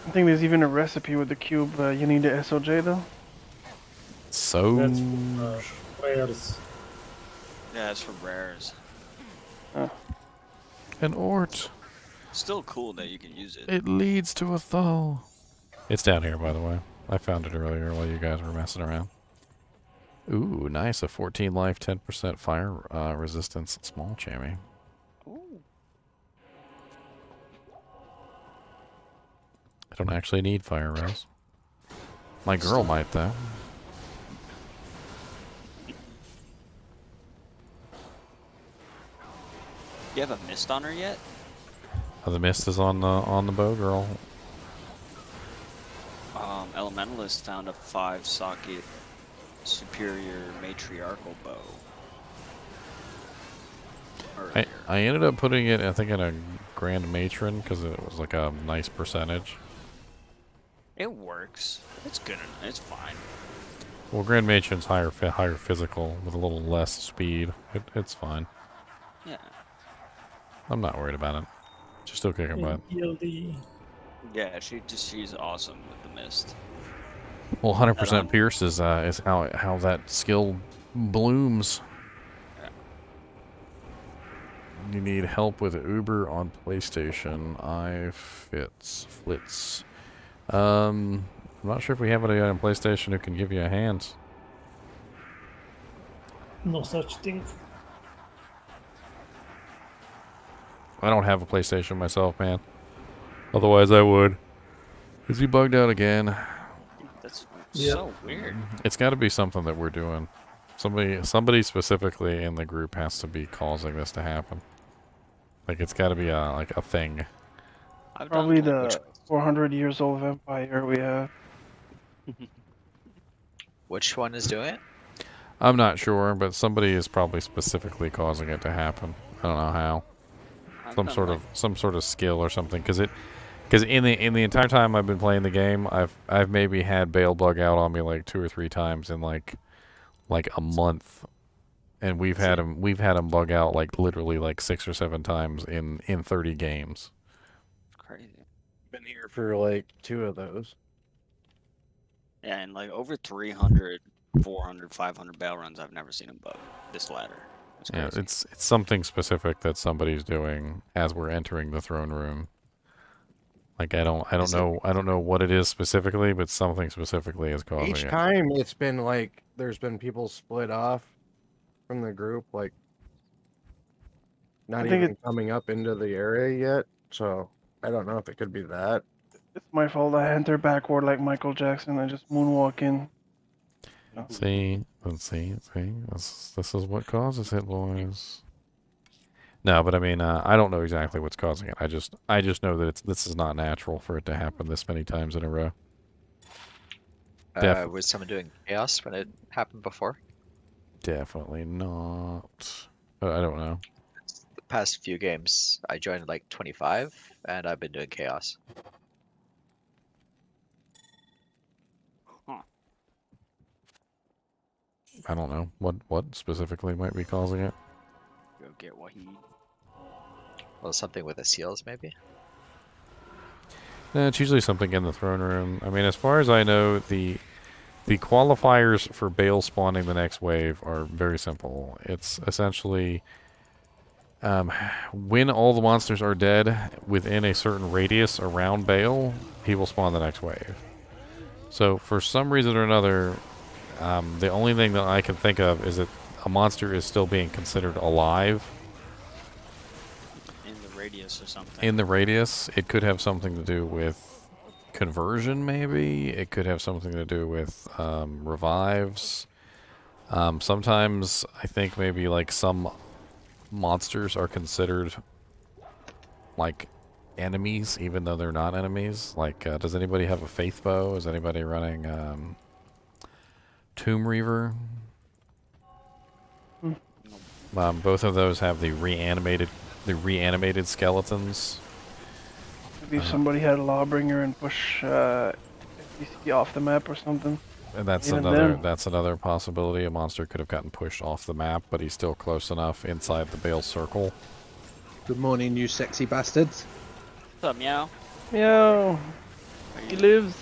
I think there's even a recipe with the cube. You need the SOJ though. So. That's prayers. Yeah, it's for rares. An Ort. Still cool that you can use it. It leads to a thaw. It's down here, by the way. I found it earlier while you guys were messing around. Ooh, nice. A 14 life, 10% fire resistance small chamois. I don't actually need fire res. My girl might, though. You have a mist on her yet? Oh, the mist is on the bow girl. Elementalist found a 5-socket superior matriarchal bow. I ended up putting it, I think, in a Grand Matron because it was like a nice percentage. It works. It's good. It's fine. Well, Grand Matron's higher physical with a little less speed. It's fine. Yeah. I'm not worried about it. She's still kicking butt. Yeah, she's awesome with the mist. Well, 100% Pierce is how that skill blooms. Yeah. You need help with Uber on PlayStation. Flitz. I'm not sure if we have anybody on PlayStation who can give you a hand. No such thing. I don't have a PlayStation myself, man. Otherwise, I would. Is he bugged out again? That's so weird. It's got to be something that we're doing. Somebody specifically in the group has to be causing this to happen. Like, it's got to be a thing. Probably the 400 years old vampire we have. Which one is doing it? I'm not sure, but somebody is probably specifically causing it to happen. I don't know how. Some sort of skill or something, because Because in the entire time I've been playing the game, I've maybe had Bale bug out on me like 2 or 3 times in like a month, and we've had him bug out like literally like 6 or 7 times in 30 games. Crazy. Been here for like 2 of those. Yeah, and like over 300, 400, 500 bail runs, I've never seen him bug this ladder. It's Yeah, crazy. it's something specific that somebody's doing as we're entering the throne room. Like I don't know what it is specifically, but something specifically is causing Each it. time it's been like there's been people split off from the group, like not even coming up into the area yet. So I don't know if it could be that. It's my fault. I enter backward like Michael Jackson. I just moonwalk in. See, let's see. This is what causes it, boys. No, but I mean, I don't know exactly what's causing it. I just know that this is not natural for it to happen this many times in a row. Was someone doing chaos when it happened before? Definitely not. I don't know. The past few games, I joined like 25, and I've been doing chaos. I don't know what specifically might be causing it. Go get Wahid. Well, something with the seals, maybe? It's usually something in the throne room. I mean, as far as I know, the qualifiers for Bale spawning the next wave are very simple. It's essentially when all the monsters are dead within a certain radius around Bale, he will spawn the next wave. So for some reason or another, the only thing that I can think of is that a monster is still being considered alive. In the radius or something. In the radius, it could have something to do with conversion, maybe. It could have something to do with revives. Sometimes I think maybe like some monsters are considered like enemies, even though they're not enemies. Like, does anybody have a faith bow? Is anybody running Tomb Reaver? Both of those have the reanimated skeletons. Maybe if somebody had a Lawbringer and push FBC off the map or something. And that's another possibility. A monster could have gotten pushed off the map, but he's still close enough inside the Bale circle. Good morning, you sexy bastards. What's up, meow? Meow. He lives.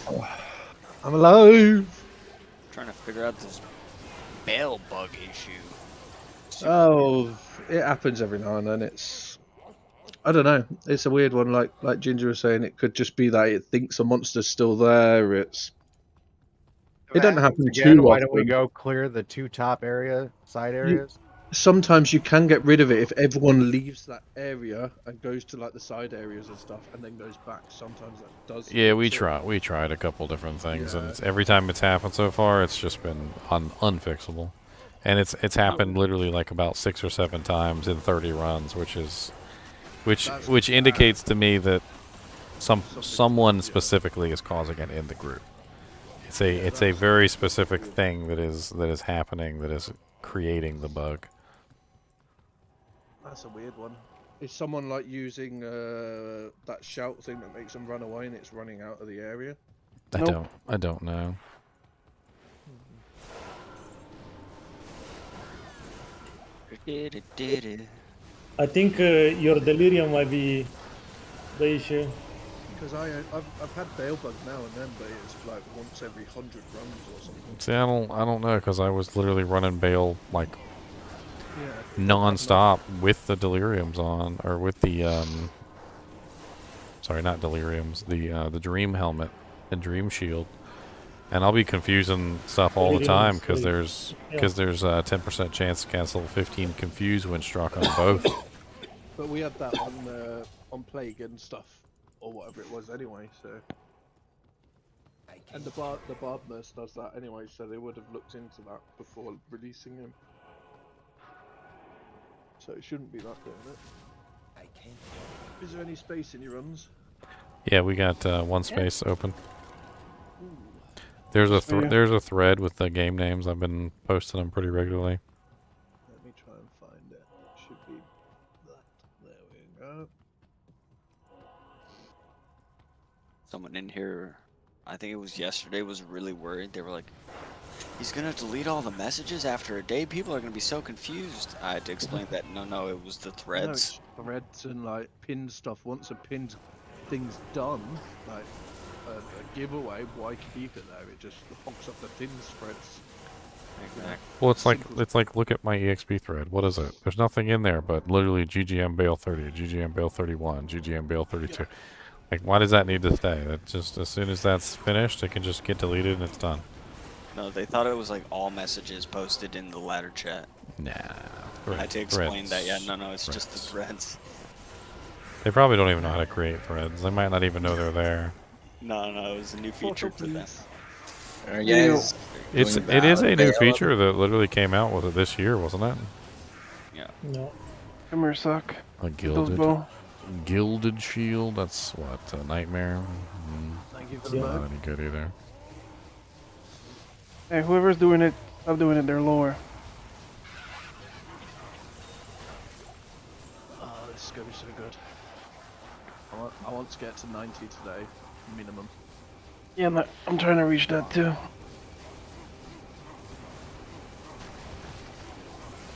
I'm alive. Trying to figure out this bail bug issue. Oh, it happens every now and then. I don't know. It's a weird one. Like Ginger was saying, it could just be that it thinks a monster's still there. It doesn't happen again, too why often. don't we go clear the 2 top side areas? Sometimes you can get rid of it if everyone leaves that area and goes to like the side areas and stuff, and then goes back. Sometimes that does. Yeah, we tried a couple different things, and every time it's happened so far, it's just been unfixable. And it's happened literally like about 6 or 7 times in 30 runs, which indicates to me that someone specifically is causing it in the group. It's a very specific thing that is happening, that is creating the bug. That's a weird one. Is someone like using that shout thing that makes them run away and it's running out of the area? I don't know. I think your delirium might be the issue. Because I've had bail bug now and then, but it's like once every 100 runs or something. See, I don't know, because I was literally running Bale like non-stop with the deliriums on, or with the sorry, not deliriums, the dream helmet and dream shield, and I'll be confusing stuff all the time because there's a 10% chance to cancel 15 confuse when struck on both. But we had that on plague and stuff, or whatever it was anyway. So, and the barb nurse does that anyway, so they would have looked into that before releasing him. So it shouldn't be that doing it. Is there any space in your runs? Yeah, we got one space open. There's a thread with the game names. I've been posting them pretty regularly. Let me try and find it. It should be that. There we go. Someone in here, I think it was yesterday, was really worried. They were like, he's gonna delete all the messages after a day. People are gonna be so confused. I had to explain that no, it was the No, threads. it's threads and like pinned stuff. Once a pinned thing's done, like a giveaway, why keep it there? It just hogs up the thin threads. Exactly. Well, it's like look at my EXP thread. What is it? There's nothing in there but literally GGM Bale 30, GGM Bale 31, GGM Bale 32. Like, why does that need to stay? That just as soon as that's finished, it can just get deleted and it's done. No, they thought it was like all messages posted in the ladder chat. Nah. I had to explain threads. that. Yeah, no, it's just the threads. They probably don't even know how to create threads. They might not even know they're there. No, it was a new feature for them. It is a new feature that literally came out with it this year, wasn't it? Yeah. No. Come here, suck. A Those bow. gilded shield. That's what, a nightmare. Thank you for the Not bow. any good either. Hey, whoever's doing it, stop doing it. They're lower. Oh, this is gonna be so good. I want to get to 90 today, minimum. Yeah, I'm trying to reach that too.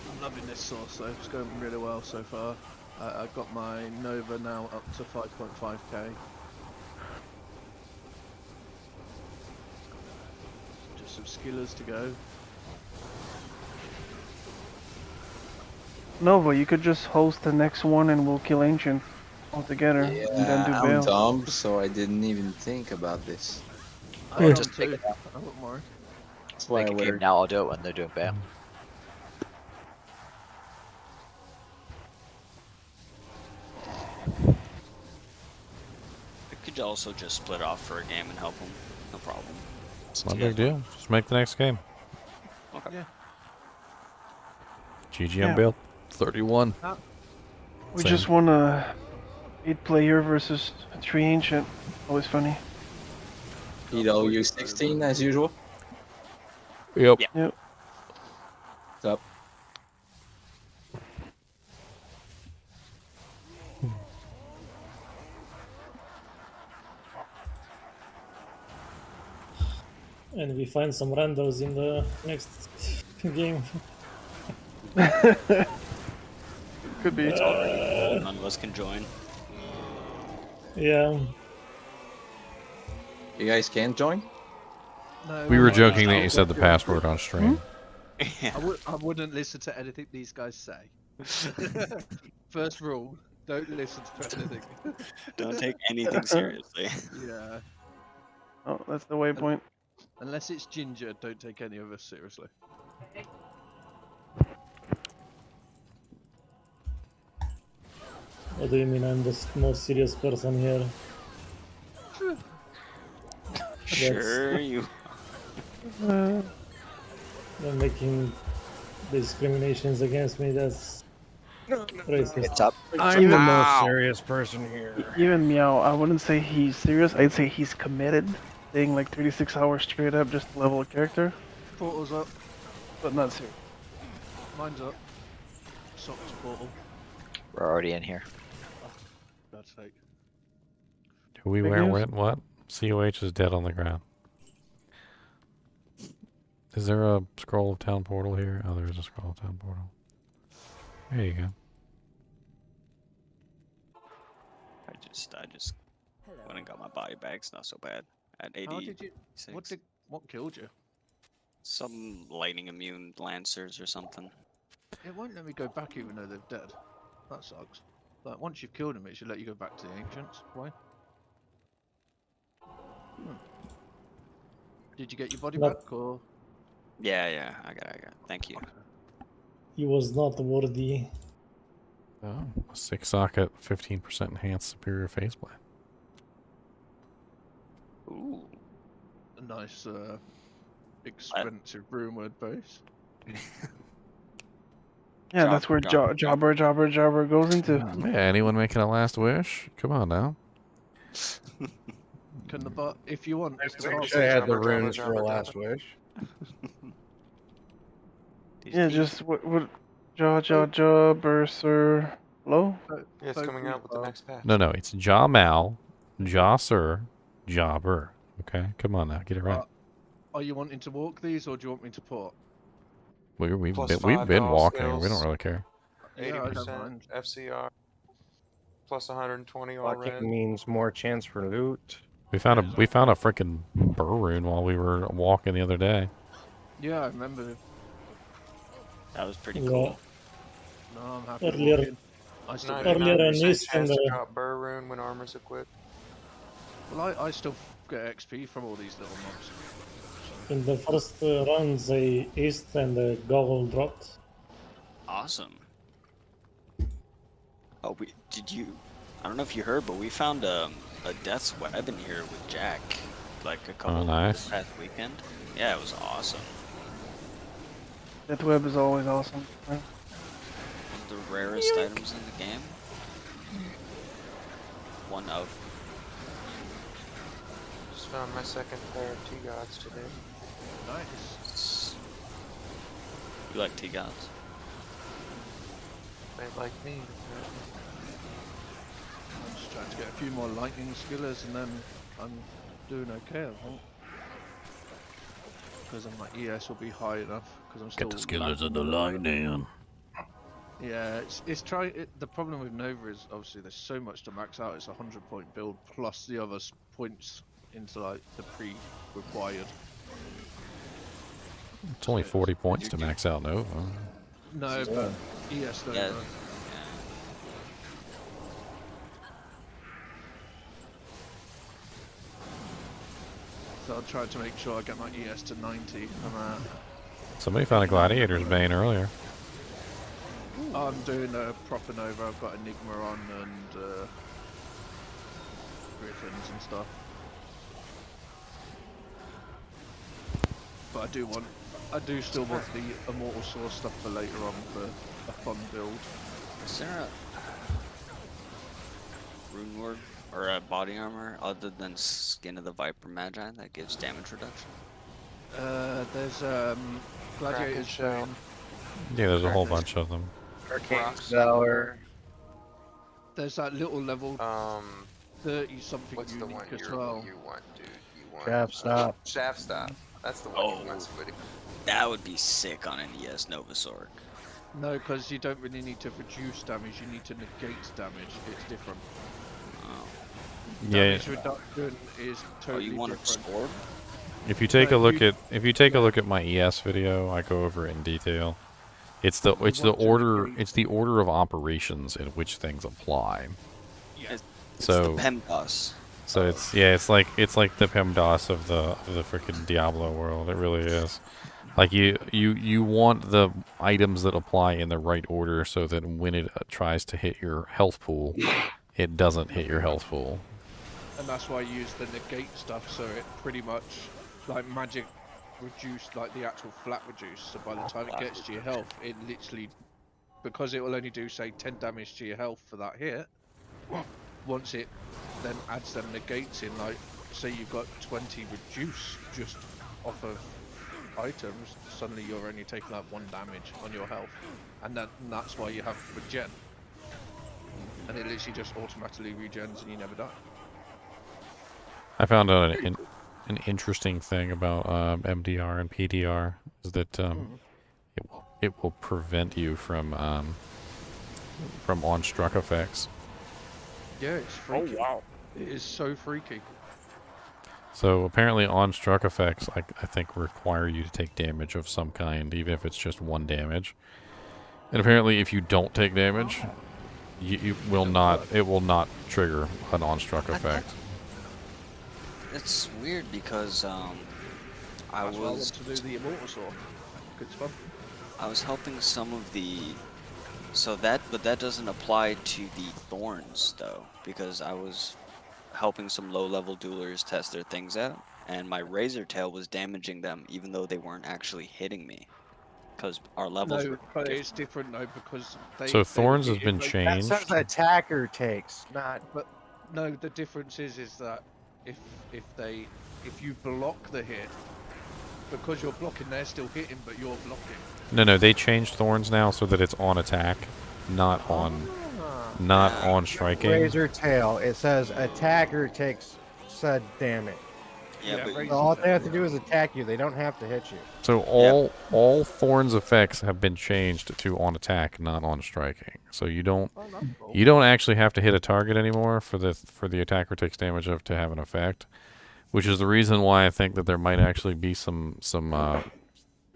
I'm loving this source though. It's going really well so far. I got my Nova now up to 5.5k. Just some skillers to go. Nova, you could just host the next one and we'll kill Ancient altogether. Yeah, and then do I'm Bale. dumb, so I didn't even think about this. Yeah. I'm Just too. make it up. I want more. That's why I Make a game wear. now, I'll do it when they're doing Bale. We could also just split off for a game and help them. No problem. It's not a big deal. Just make the next game. Okay. Yeah. GGM Yeah. Bale 31. We Same. just won a 8-player versus 3 Ancient. Always funny. PW 16 as usual. Yep. Yep. What's up? And we find some randos in the next game. Could be. It's already full. None of us can join. Yeah. You guys can't join? No, We were no, joking no, that you said the password on stream. I wouldn't listen to anything these guys say. First rule, don't listen to anything. Don't take anything seriously. Yeah. Oh, that's the waypoint. Unless it's Ginger, don't take any of us seriously. What do you mean I'm the most serious person here? Sure, you. They're making discriminations against me, that's racist. I'm the most serious person here. Even Meow, I wouldn't say he's serious. I'd say he's committed. Staying like 36 hours straight up just to level a character. Portal's up. But not serious. Mine's up. Socks portal. We're already in here. God's sake. Who we Big where news. went what? COH is dead on the ground. Is there a scroll of town portal here? Oh, there is a scroll of town portal. There you go. I just went and got my body back. It's not so bad. At 80. How did you? What killed you? Some lightning immune lancers or something. It won't let me go back even though they're dead. That sucks. Like once you've killed them, it should let you go back to the ancients. Why? Did you get your body But- back or? Yeah, I got it. Thank you. He was not worthy. Oh, a 6-socket, 15% enhanced superior faceplate. Ooh. A nice, expensive rumored base. Yeah, that's where Jobber goes into. Yeah, anyone making a last wish? Come on now. Can the bot, if you want, if the I bot- wish I had the runes for a last wish. Yeah, just what Bursar, low? Yeah, it's coming out with the next patch. No, it's Ja Mal, Ja Sir, Jobber. Okay, come on now, get it right. Are you wanting to walk these, or do you want me to port? We've Plus been, 5 we've been to all walking. We don't skills. really care. Yeah, I don't 80% mind. FCR. Plus 120 all Walking red. means more chance for loot. We found a freaking burr rune while we were walking the other day. Yeah, I remember. That was pretty Yeah. cool. No, I'm happy Earlier- walking. I still 99% chance to drop burr rune when armor's equipped. Well, I still get XP from all these little mobs. in the first run, they aced and the gobble dropped. Awesome. Oh, I don't know if you heard, but we found a Death's Web in here with Jack, like a couple nice. this past weekend. Yeah, it was awesome. That web is always awesome. One of the rarest items in the game. One of. Just found my second pair of T-Gods today. Nice. You like T-Gods? They like me. I'm just trying to get a few more lightning skillers, and then I'm doing okay, I think. Because my ES will be high enough. Because I'm still Get the skillers of the lightning. Yeah, the problem with Nova is obviously there's so much to max out. It's a 100-point build plus the other points into like the pre-required. It's only 40 points to max out Nova. No, but ES Nova. Yeah. So I'll try to make sure I get my ES to 90 on that. Somebody found a Gladiator's Bane earlier. I'm doing a proper Nova. I've got Enigma on and Griffins and stuff. But I do still want the Immortal Source stuff for later on for a fun build. Is there a rune ward or a body armor other than Skin of the Viper Magi that gives damage reduction? There's Gladiator's Shell. Bane. Yeah, there's a whole bunch of them. Arcane Valor. There's that little level 30 something What's the unique one as well. you want, dude? You want Shaft Stop. Shaft Stop. That's the one you want, Squiddy. That would be sick on an ES Novasaur. No, because you don't really need to reduce damage, you need to negate damage. It's different. Oh. Yeah. Damage reduction is totally you want different. a sword? If you take a look at my ES video, I go over it in detail. It's the order of operations in which things apply. Yeah. It's So the PEMDAS. So it's like the PEMDAS of the freaking Diablo world. It really is. Like you want the items that apply in the right order so that when it tries to hit your health pool, it doesn't hit your health pool. And that's why I use the negate stuff, so it pretty much like magic reduced like the actual flat reduce. So by the time it gets to your health, it literally, because it will only do say 10 damage to your health for that hit. Once it then adds them negates in, like say you've got 20 reduce just off of items, suddenly you're only taking like 1 damage on your health, and that's why you have regen, and it literally just automatically regens and you never die. I found out an interesting thing about MDR and PDR is that it will prevent you from on-struck effects. Yeah, it's freaky. Oh wow. It is so freaky. So apparently on-struck effects, I think, require you to take damage of some kind, even if it's just 1 damage. And apparently if you don't take damage, it will not trigger an on-struck effect. It's weird because I That's why I want was to do the Immortal Sword. Good fun. I was helping some of the but that doesn't apply to the thorns though, because I was helping some low-level duelers test their things out, and my razor tail was damaging them even though they weren't actually hitting me, because our levels were but different. it's different though because So thorns has been That changed. says the attacker takes, not. But no, the difference is that if you block the hit, because you're blocking, they're still hitting, but you're blocking. No, they changed thorns now so that it's on attack, not on striking. Razor tail. It says attacker takes said damn it. Yeah, but So all they have to do is attack you. They don't have to hit you. So all Thorn's effects have been changed to on attack, not on striking. So you don't actually have to hit a target anymore for the attacker takes damage of to have an effect, which is the reason why I think that there might actually be some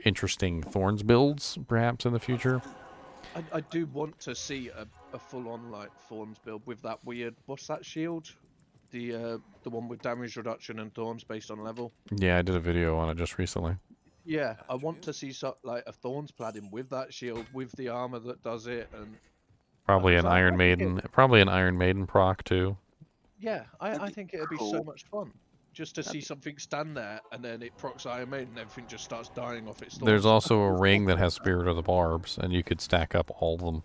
interesting Thorns builds perhaps in the future. I do want to see a full-on like Thorns build with that weird, what's that shield? The one with damage reduction and thorns based on level. Yeah, I did a video on it just recently. Yeah, I want to see like a Thorns Paladin with that shield, with the armor that does it, and Probably an I Iron think Maiden, probably an Iron Maiden proc too. yeah, I think it'd be so cool. much fun just to see something stand there and then it procs Iron Maiden and everything just starts dying off its thorns. There's also a ring that has Spirit of the Barbs, and you could stack up all of them.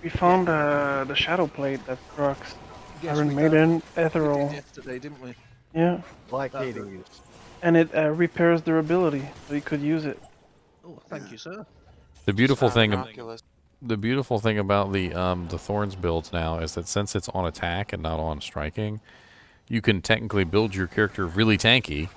We found the shadow plate that procs Yes, Iron we Maiden, We Ethereal. did yesterday, didn't we? Yeah. Blockading you. And it repairs durability, so you could use it. Oh, thank you, sir. The beautiful thing, Miraculous. the beautiful thing about the Thorns builds now is that since it's on attack and not on striking, you can technically build your character really tanky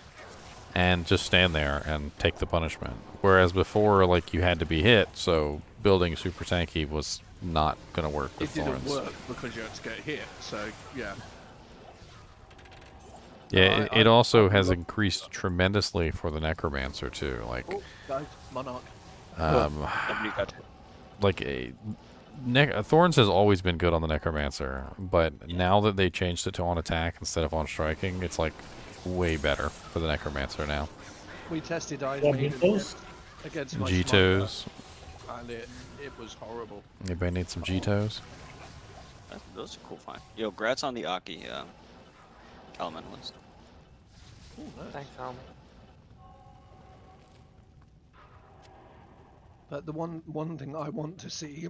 and just stand there and take the punishment. Whereas before, like, you had to be hit, so building super tanky was not going to work with It Thorns. didn't work because you had to get hit, so yeah. Yeah, it also has increased tremendously for the Necromancer too. Like, Oh, guys, Monarch. Thorns has always been good on the Necromancer, but now that they changed it to on attack instead of on striking, it's like way better for the Necromancer now. We tested Iron Yeah, Maiden G-Toes? against my G-Toes. sniper, and it was horrible. Anybody need some G-Toes? Those are cool. Fine. Yo, grats on the Aki elementalist. Ooh, nice. Thanks, homie. But the one thing I want to see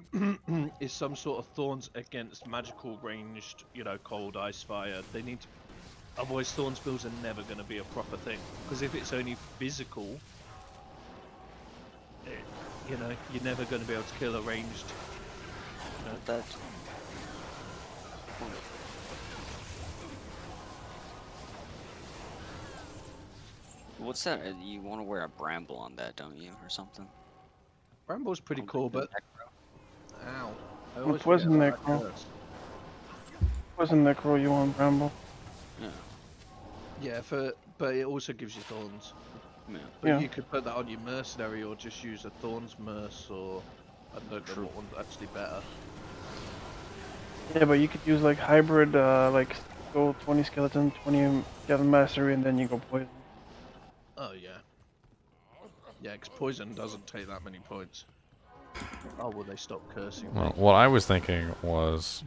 is some sort of Thorns against magical ranged, cold, ice, fire. They need to, otherwise Thorns builds are never going to be a proper thing. Because if it's only physical, you're never going to be able to kill a ranged. That. What's that? You want to wear a bramble on that, don't you, or something? Bramble's pretty cool, but ow! I It always wasn't forget about Necro. that curse. Wasn't Necro you want, Bramble? Yeah. Yeah, but it also gives you thorns. Yeah. But Yeah. you could put that on your mercenary or just use a thorns merc, or I don't know what one's actually better. Yeah, but you could use like hybrid, like go 20 skeleton, 20 skeleton mastery, and then you go poison. Oh yeah. Yeah, because poison doesn't take that many points. Oh, will they stop cursing? Well, what I was thinking was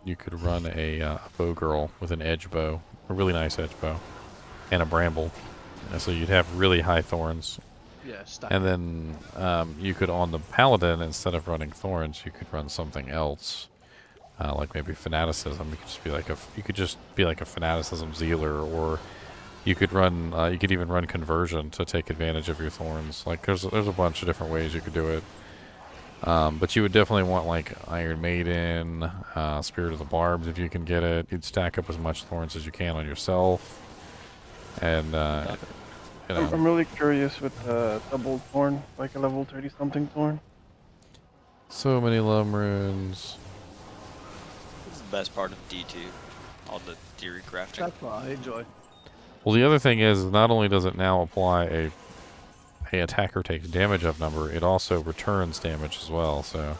you could run a bow girl with an edge bow, a really nice edge bow, and a bramble. And so you'd have really high thorns. Yeah, stack and it. then you could, on the paladin, instead of running thorns, you could run something else, like maybe fanaticism. You could just be like a fanaticism zealer, or you could run. You could even run conversion to take advantage of your thorns. Like there's a bunch of different ways you could do it. But you would definitely want like Iron Maiden, Spirit of the Barbs if you can get it. You'd stack up as much thorns as you can on yourself, and I'm really curious with double thorn, like a level 30 something thorn. So many lum runes. This is the best part of D2. All the theory crafting. That's what I enjoy. Well, the other thing is, not only does it now apply a attacker takes damage of number, it also returns damage as well. So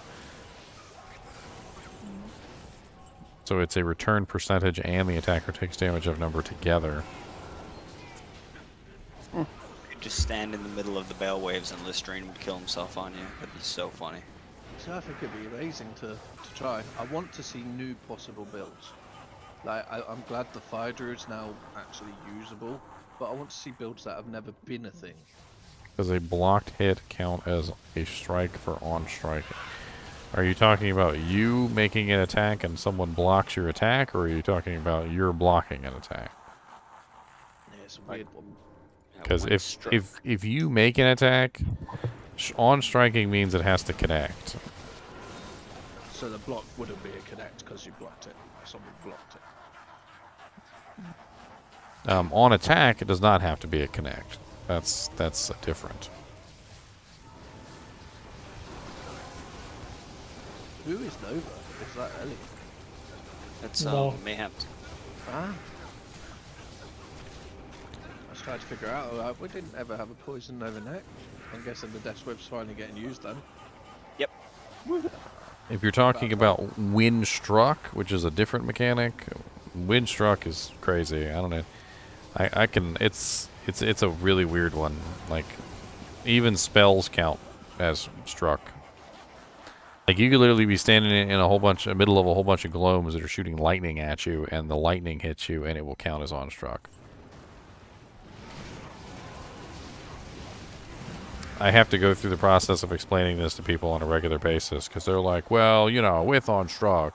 it's a return percentage and the attacker takes damage of number together. You could just stand in the middle of the bell waves and Listerine would kill himself on you. That'd be so funny. So I think it'd be amazing to try. I want to see new possible builds. Like I'm glad the Fire Druid's now actually usable, but I want to see builds that have never been a thing. Does a blocked hit count as a strike for on striking? Are you talking about you making an attack and someone blocks your attack, or are you talking about you're blocking an attack? Yeah, it's a weird one. Because if you make an attack, on striking means it has to connect. So the block wouldn't be a connect because you blocked it. Someone blocked it. On attack, it does not have to be a connect. That's different. Who is Nova? Is that Ellie? That's No. Mayhem. Ah. I was trying to figure out. We didn't ever have a poison Nova neck. I'm guessing the Death Whip's finally getting used then. Yep. If you're talking about wind struck, which is a different mechanic, wind struck is crazy. I don't know. I can. It's a really weird one. Like, even spells count as struck. Like, you could literally be standing in a middle of a whole bunch of glomes that are shooting lightning at you, and the lightning hits you, and it will count as unstruck. I have to go through the process of explaining this to people on a regular basis, because they're like, well, you know, with unstruck,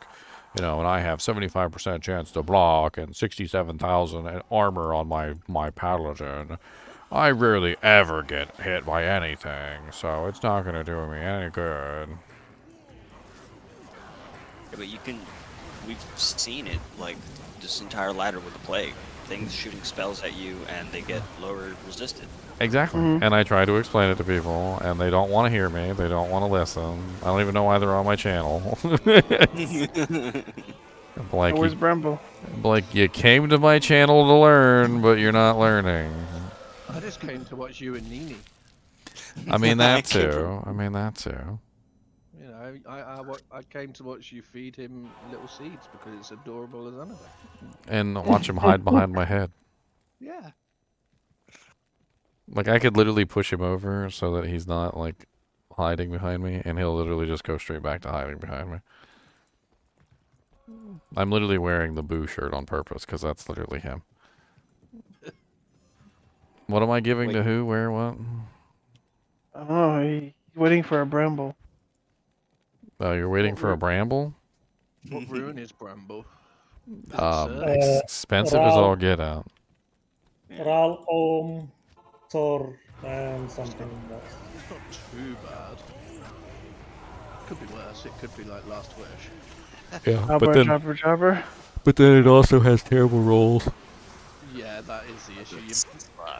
you know, and I have 75% chance to block and 67,000 armor on my paladin, I rarely ever get hit by anything, so it's not going to do me any good. Yeah, but we've seen it, like, this entire ladder with the plague. Things shooting spells at you, and they get lower resisted. Exactly. And I try to explain it to people, and they don't want to hear me. They don't want to listen. I don't even know why they're on my channel. Like, Where's Bramble? Like, you came to my channel to learn, but you're not learning. I just came to watch you and NiNi. I mean that too. I mean that too. You know, I came to watch you feed him little seeds because it's adorable as anything. And watch him hide behind my head. Yeah. Like, I could literally push him over so that he's not, like, hiding behind me, and he'll literally just go straight back to hiding behind me. I'm literally wearing the Boo shirt on purpose, because that's literally him. What am I giving to who, where, what? I don't know. He's waiting for a Bramble. Oh, you're waiting for a Bramble? What ruin is Bramble? Expensive as all get out. Ral, Thor, and something else. It's not too bad. Could be worse. It could be like Last Wish. Yeah, Jobber. But then it also has terrible rolls. Yeah, that is the issue.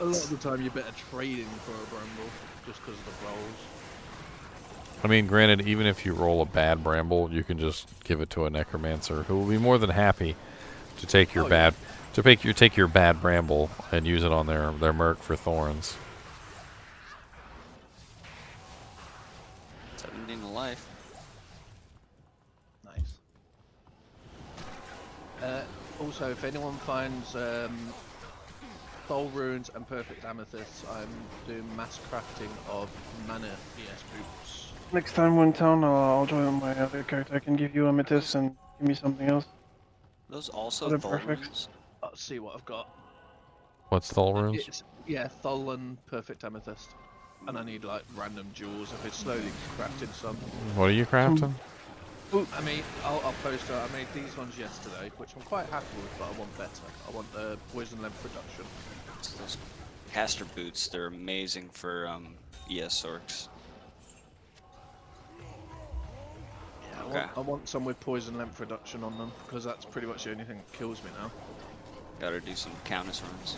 A lot of the time, you're better trading for a Bramble just because of the rolls. I mean, granted, even if you roll a bad Bramble, you can just give it to a Necromancer who will be more than happy to take your take your bad Bramble and use it on their Merc for Thorns. 17 to life. Nice. Also, if anyone finds Soul Runes and Perfect Amethysts, I'm doing mass crafting of mana ES boots. Next time we're in town, I'll join my other character. I can give you Amethyst and give me something else. Those also Other Thol perfects. runes? Let's see what I've got. What's Thol runes? Yeah, Thol and Perfect Amethyst. And I need like random jewels. I've been slowly crafting some. What are you crafting? I mean, I'll post it. I made these ones yesterday, which I'm quite happy with, but I want better. I want the poison length reduction. It's those caster boots, they're amazing for ES orcs. Yeah, I want some with poison length reduction on them, because that's pretty much the only thing that kills me now. Gotta do some Countess runs.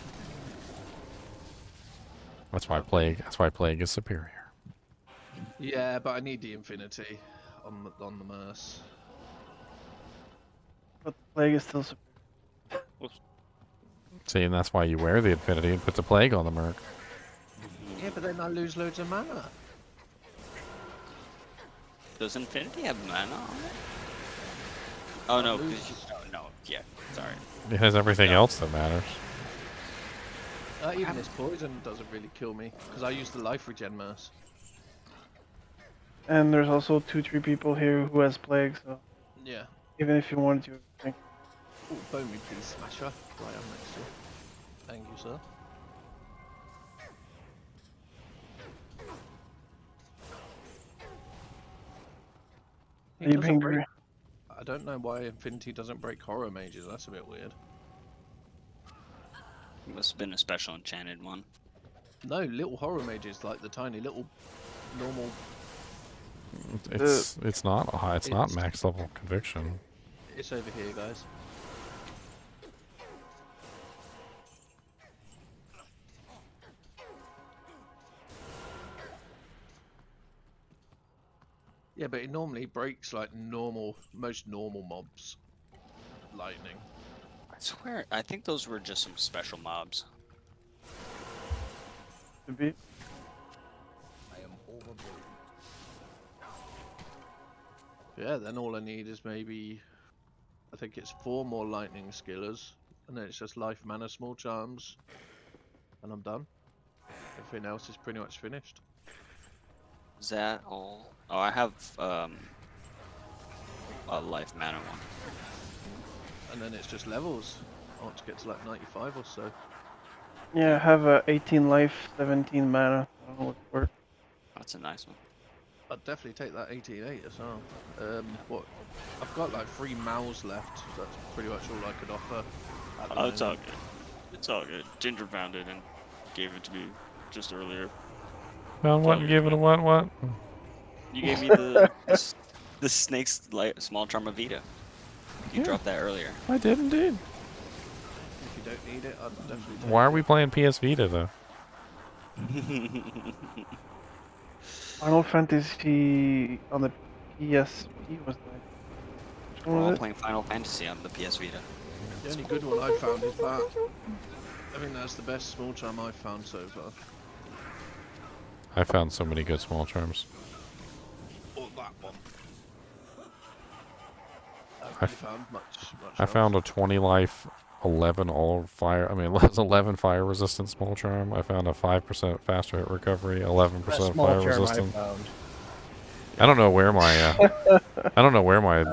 That's why plague is superior. Yeah, but I need the infinity on the Merce. But the Plague is still See, and that's why you wear the Infinity and put the Plague on the Merc. Yeah, but then I lose loads of mana. Does Infinity have mana on it? Oh no, yeah, sorry. It has everything else that matters. Even this poison doesn't really kill me, because I use the life regen Merce. And there's also 2-3 people here who has Plague, so... Yeah. Even if you wanted to, I think. Oh, bone me please, Smasher. Right, I'm next to you. Thank you, sir. Are you being very... I don't know why Infinity doesn't break horror mages, that's a bit weird. Must have been a special enchanted one. No, little horror mages, like the tiny little normal... It's not high. It's not max level conviction. It's over here, guys. Yeah, but it normally breaks like most normal mobs. Lightning. I swear, I think those were just some special mobs. Could be. I am overburdened. Yeah, then all I need is maybe, I think it's 4 more lightning skillers, and then it's just life mana small charms, and I'm done. Everything else is pretty much finished. Is that all? Oh, I have a life mana one. And then it's just levels. I want to get to like 95 or so. Yeah, I have 18 life, 17 mana. I don't know what for. That's a nice one. I'd definitely take that 18-8 as well. What? I've got like 3 mouse left. So that's pretty much all I could offer. At the Oh, it's all moment. good. It's all good. Ginger found it and gave it to me just earlier. Well, what? Plug Give it a what? You gave me the snake's small charm of Vita. You dropped that earlier. I did indeed. If you don't need it, I'd definitely take Why are we playing PS Vita though? Final Fantasy on the PSP was that? We're all playing Final Fantasy on the PS Vita. The only good one I found is that. I think that's the best small charm I've found so far. I found so many good small charms. Or that one. I found a 20 life, 11 all fire. I mean, 11 fire resistant small charm. I found a 5% faster hit recovery, 11% fire resistant. I don't know where my I don't know where my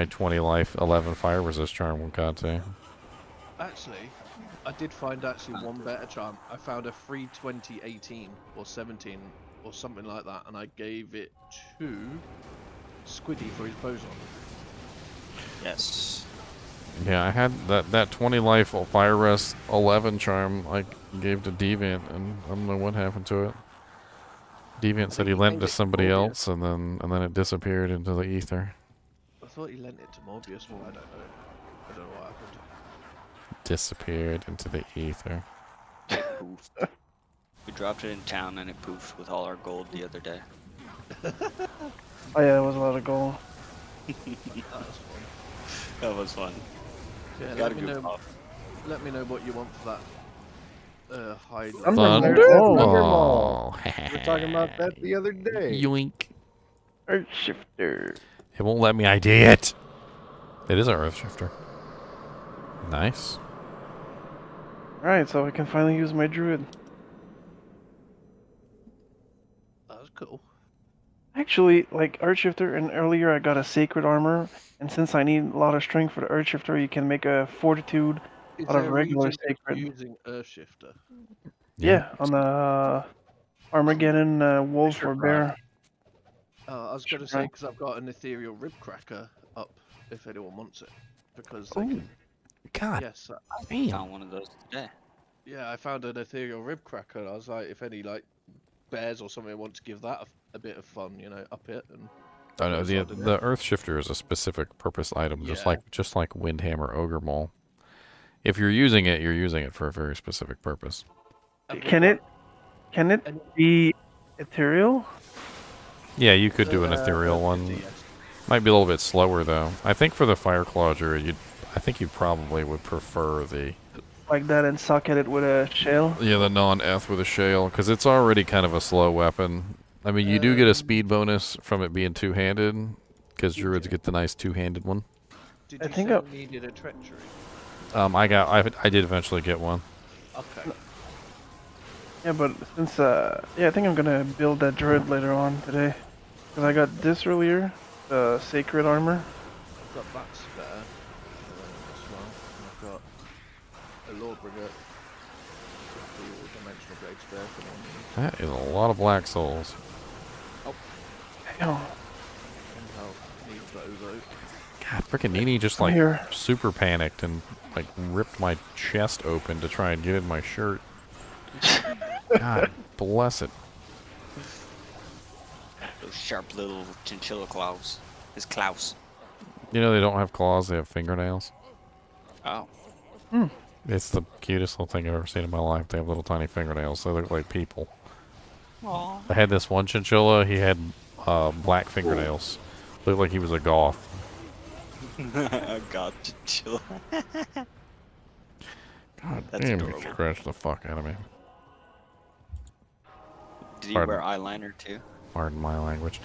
20 life, 11 fire resist charm got to. Actually, I did find one better charm. I found a 320 18 or 17 or something like that, and I gave it to Squiddy for his boson. Yes. Yeah, I had that 20 life fire rest 11 charm I gave to Deviant, and I don't know what happened to it. Deviant said he lent it to somebody else, and then it disappeared into the ether. I thought he lent it to Morbius, but I don't know. I don't know what happened. Disappeared into the ether. We dropped it in town and it poofed with all our gold the other day. Oh yeah, that was a lot of gold. That was fun. Yeah, Gotta let me goof know. off. Let me know what you want for that. High. Thunderball. We were talking about that the other day. Yoink. Earth shifter. It won't let me ID it. It is an earth shifter. Nice. Alright, so I can finally use my druid. That was cool. Actually, like Earth Shifter, and earlier I got a Sacred Armor, and since I need a lot of strength for the Earth Shifter, you can make a Fortitude Is out of there a regular reason Sacred. using Earth Shifter? Yeah, on the Armageddon Wolf or Bear. I was going to say, because I've got an Ethereal Rib Cracker up, if anyone wants it. Because they can... God. Yes. I found one of those today. Yeah, I found an Ethereal Rib Cracker, and I was like, if any, like, bears or something want to give that a bit of fun, you know, up it. And I know the earth shifter is a specific purpose item, just like Windhammer Ogre Maul. If you're using it for a very specific purpose. Can it be ethereal? Yeah, you could do an ethereal one. Might be a little bit slower though. I think for the Fire Clawger, I think you probably would prefer the Like that, and suck at it with a shell? yeah, the non-eth with a shale, because it's already kind of a slow weapon. I mean, you do get a speed bonus from it being two-handed, because druids get the nice two-handed one. Did you say you needed a treachery? I did eventually get one. Okay. Yeah, but since yeah, I think I'm gonna build that druid later on today, because I got this earlier, the Sacred Armor. I've got bats better as well. And I've got a Lawbringer. Dimensional Blade Spare for one. That is a lot of black souls. Oh. Damn. Need Bozo. God, frickin' NiNi just like super panicked and like ripped my chest open to try and get in my shirt. God bless it. Those sharp little chinchilla claws. His claws. You know they don't have claws; they have fingernails. Oh. It's the cutest little thing I've ever seen in my life. They have little tiny fingernails. They look like people. Aww. I had this one chinchilla. He had black fingernails. Looked like he was a goth. God, Chinchilla. God That's damn, you adorable. scratched the fuck out of me. Did he wear eyeliner too? Pardon my language.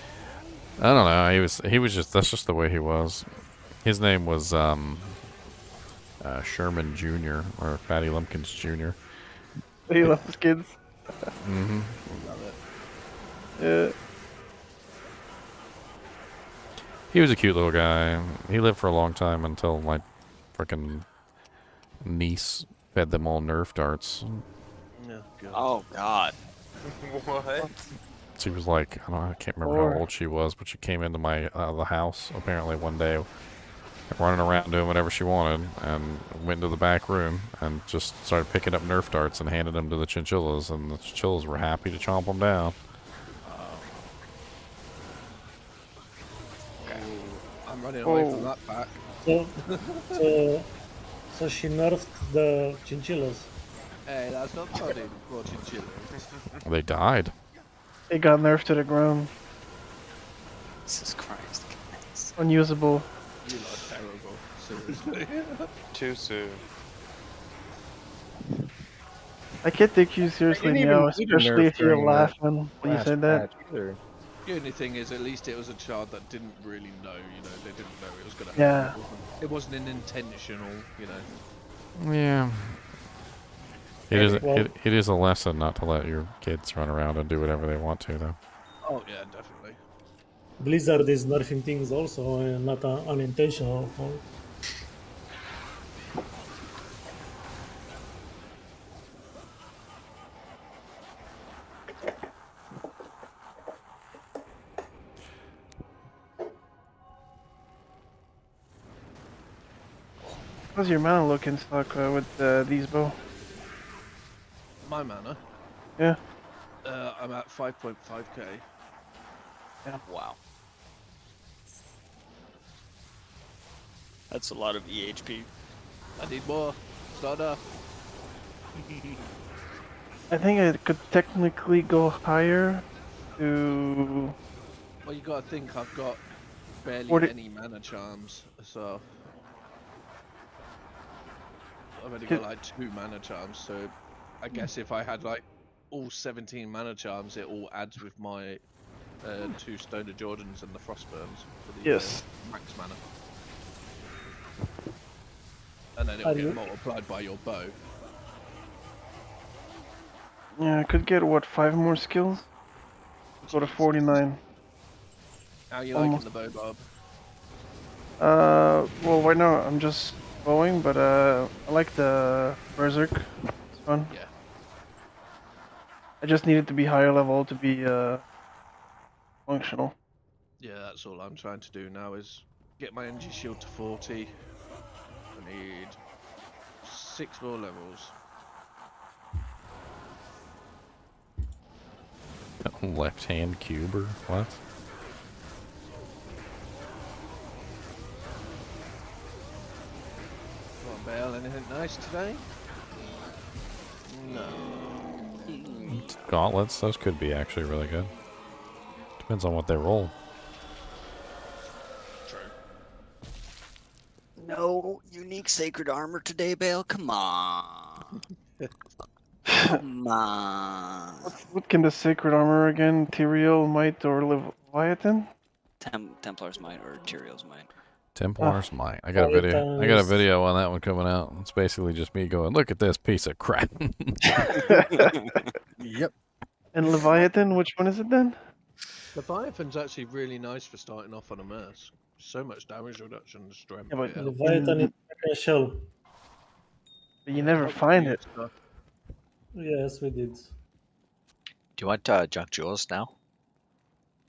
I don't know. He was just, that's just the way he was. His name was Sherman Jr. or Fatty Lumpkins Jr. He loves his kids. Mm-hmm. Yeah. He was a cute little guy. He lived for a long time until my freaking niece fed them all Nerf darts. Oh God. What? She was like, I can't remember how old she was, but she came into my the house apparently one day, running around doing whatever she wanted, and went into the back room and just started picking up Nerf darts and handed them to the chinchillas, and the chinchillas were happy to chomp them down. I'm running away from that pack. So she nerfed the chinchillas. Hey, that's not funny for chinchillas. They died. It got nerfed to the ground. Jesus Christ, guys. Unusable. You are terrible. Seriously. Too soon. I can't take you seriously now, especially if you're laughing when you said that. The only thing is, at least it was a child that didn't really know, they didn't know it was going to Yeah. happen. It wasn't an intentional, Yeah. It is. Well- It is a lesson not to let your kids run around and do whatever they want to, though. Oh, yeah, definitely. Blizzard is nerfing things also, not unintentional. How's your mana looking, Stock, with these bow? My mana? Yeah. I'm at 5.5k. Yeah. Wow. That's a lot of EHP. I need more. It's not enough. I think I could technically go higher to... Well, you gotta think I've got barely 40 any mana charms, so... I've only got like 2 mana charms, so I guess if I had like all 17 mana charms, it all adds with my 2 Stoner Jordans and the Frostburns for the Yes. max mana. And then it'll get multiplied by your bow. Yeah, I could get, what, 5 more skills? Go to 49. How are you Almost. liking the bow, Bob? Well, right now I'm just bowing, but I like the Berserk. It's fun. Yeah. I just need it to be higher level to be functional. Yeah, that's all I'm trying to do now is get my energy shield to 40. I need 6 more levels. Left hand cube or what? Come on, Bale, anything nice today? No. Gauntlets, those could be actually really good. Depends on what they roll. True. No unique sacred armor today, Bale. Come on. Come on. What can the sacred armor again? Tyrael, Might, or Leviathan? Templar's Might or Tyrael's Might. Templar's Might. I got a video. I got a video on that one coming out. It's basically just me going, "Look at this piece of crap." Yep. And Leviathan, which one is it then? Leviathan's actually really nice for starting off on a mask. So much damage reduction and strength. Yeah, but Leviathan is like a shell. But you never find it. Yes, we did. Do you want junk jewels now?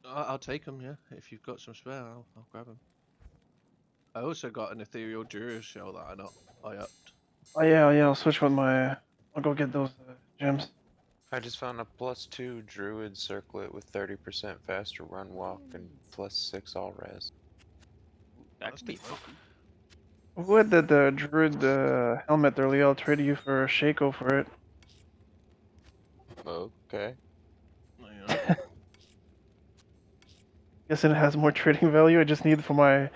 I'll take them, yeah. If you've got some spare, I'll grab them. I also got an ethereal Jurus shell that I upped. Oh yeah, I'll switch with my... I'll go get those gems. I just found a +2 druid circlet with 30% faster run walk and +6 all res. That could be fun. Who had the druid helmet earlier? I'll trade you for a Shaco for it. Okay. Guessing it has more trading value. I just need for my.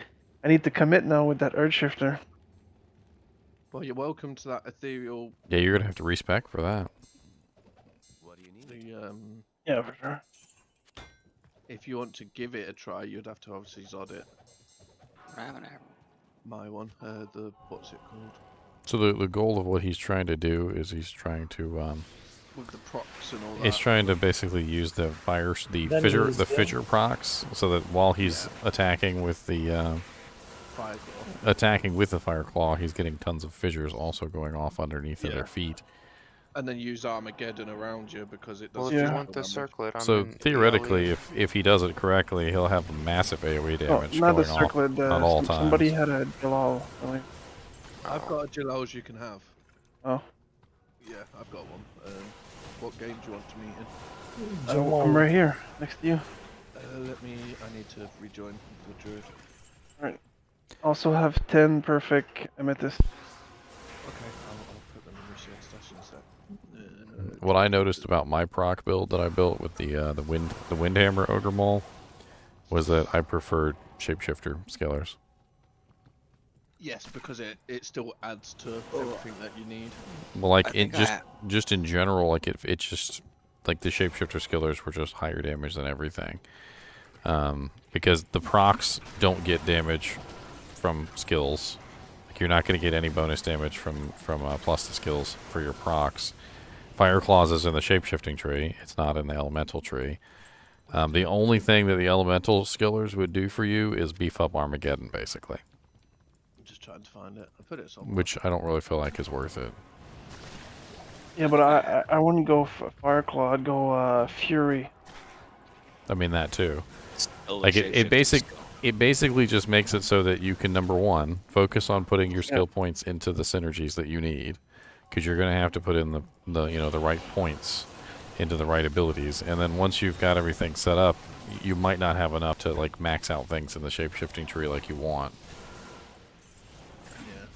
I need to commit now with that Earth Shifter. Well, you're welcome to that ethereal. Yeah, you're gonna have to respec for that. What do you need? Yeah, for sure. If you want to give it a try, you'd have to obviously Zod it. My one, the what's it called? So the goal of what he's trying to do is he's trying to With the procs and all that. he's trying to basically use the Then fissure use, the yeah. fissure procs so that while he's attacking with the fire claw, he's getting tons of fissures also going off underneath of their feet. And then use Armageddon around you because it does. Well, if you want the circlet, I'm So in theoretically, AoE. if he does it correctly, he'll have massive AoE damage not the going off circlet. at all times. Somebody had a Jalal. Really. I've got a Jalals you can have. Oh. Yeah, I've got one. What game do you want to meet in? I'm right here, next to you. I need to rejoin the druid. Alright. Also have 10 perfect amethyst. Okay, I'll put them in the shared stash instead. What I noticed about my proc build that I built with the Windhammer Ogre Maul was that I preferred Shapeshifter Scalers. Yes, because it still adds to everything that you need. Well, like it just in general, like it just like the Shapeshifter Skillers were just higher damage than everything. Because the procs don't get damage from skills. Like you're not going to get any bonus damage from plus the skills for your procs. Fire Claws is in the Shapeshifting tree. It's not in the Elemental tree. The only thing that the Elemental Skillers would do for you is beef up Armageddon, basically. I'm just trying to find it. I put it somewhere. Which I don't really feel like is worth it. Yeah, but I wouldn't go Fireclaw. I'd go Fury. I mean that too. Still Like the it basically just makes it so that you can, number one, focus on putting your skill points into the synergies that you need, because you're going to have to put in the the right points into the right abilities, and then once you've got everything set up, you might not have enough to like max out things in the shape-shifting tree like you want. Yeah.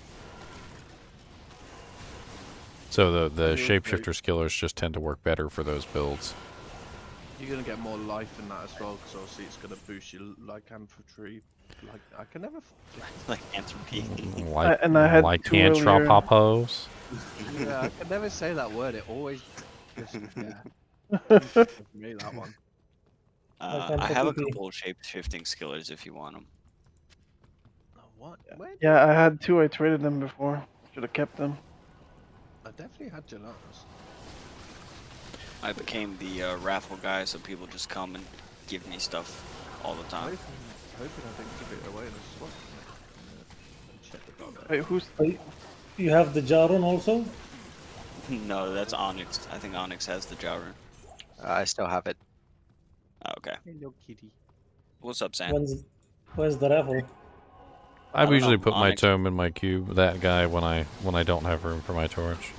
So the shapeshifter skillers just tend to work better for those builds. You're gonna get more life in that as well, because obviously it's gonna boost your lycanthropy. Like I can never. Lycanthropy. Lycanthropopos. Yeah, I can never say that word. It always. Just, yeah. Me that one. I have a couple of shape-shifting skillers if you want them. What? Yeah, I had 2. I traded them before. Should have kept them. I definitely had gelatos. I became the raffle guy, so people just come and give me stuff all the time. Hoping I didn't give it away in a swap. Wait, who's? You have the Jaron also? No, that's Onyx. I think Onyx has the Jowrin. I still have it. Oh, okay. Hello, kitty. What's up, Sam? When's the raffle? I don't usually know, put my Onyx. tome in my cube. That guy when I don't have room for my torch.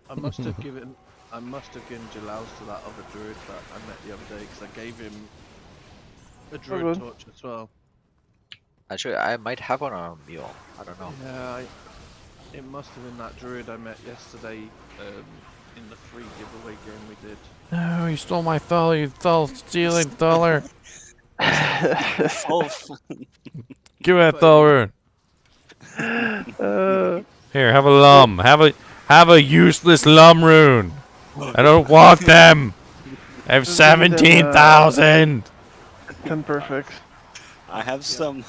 I must have given Jalaus to that other druid that I met the other day, because I gave him a druid good. torch as well. Actually, I might have one on a mule. I don't know. Yeah, it must have been that druid I met yesterday in the free giveaway game we did. No, you stole my thaler, you stealing thaler. Give me that thaler. Here, have a lum. Have a useless lum rune. I don't want them. I have 17,000. 10 perfects. I have some.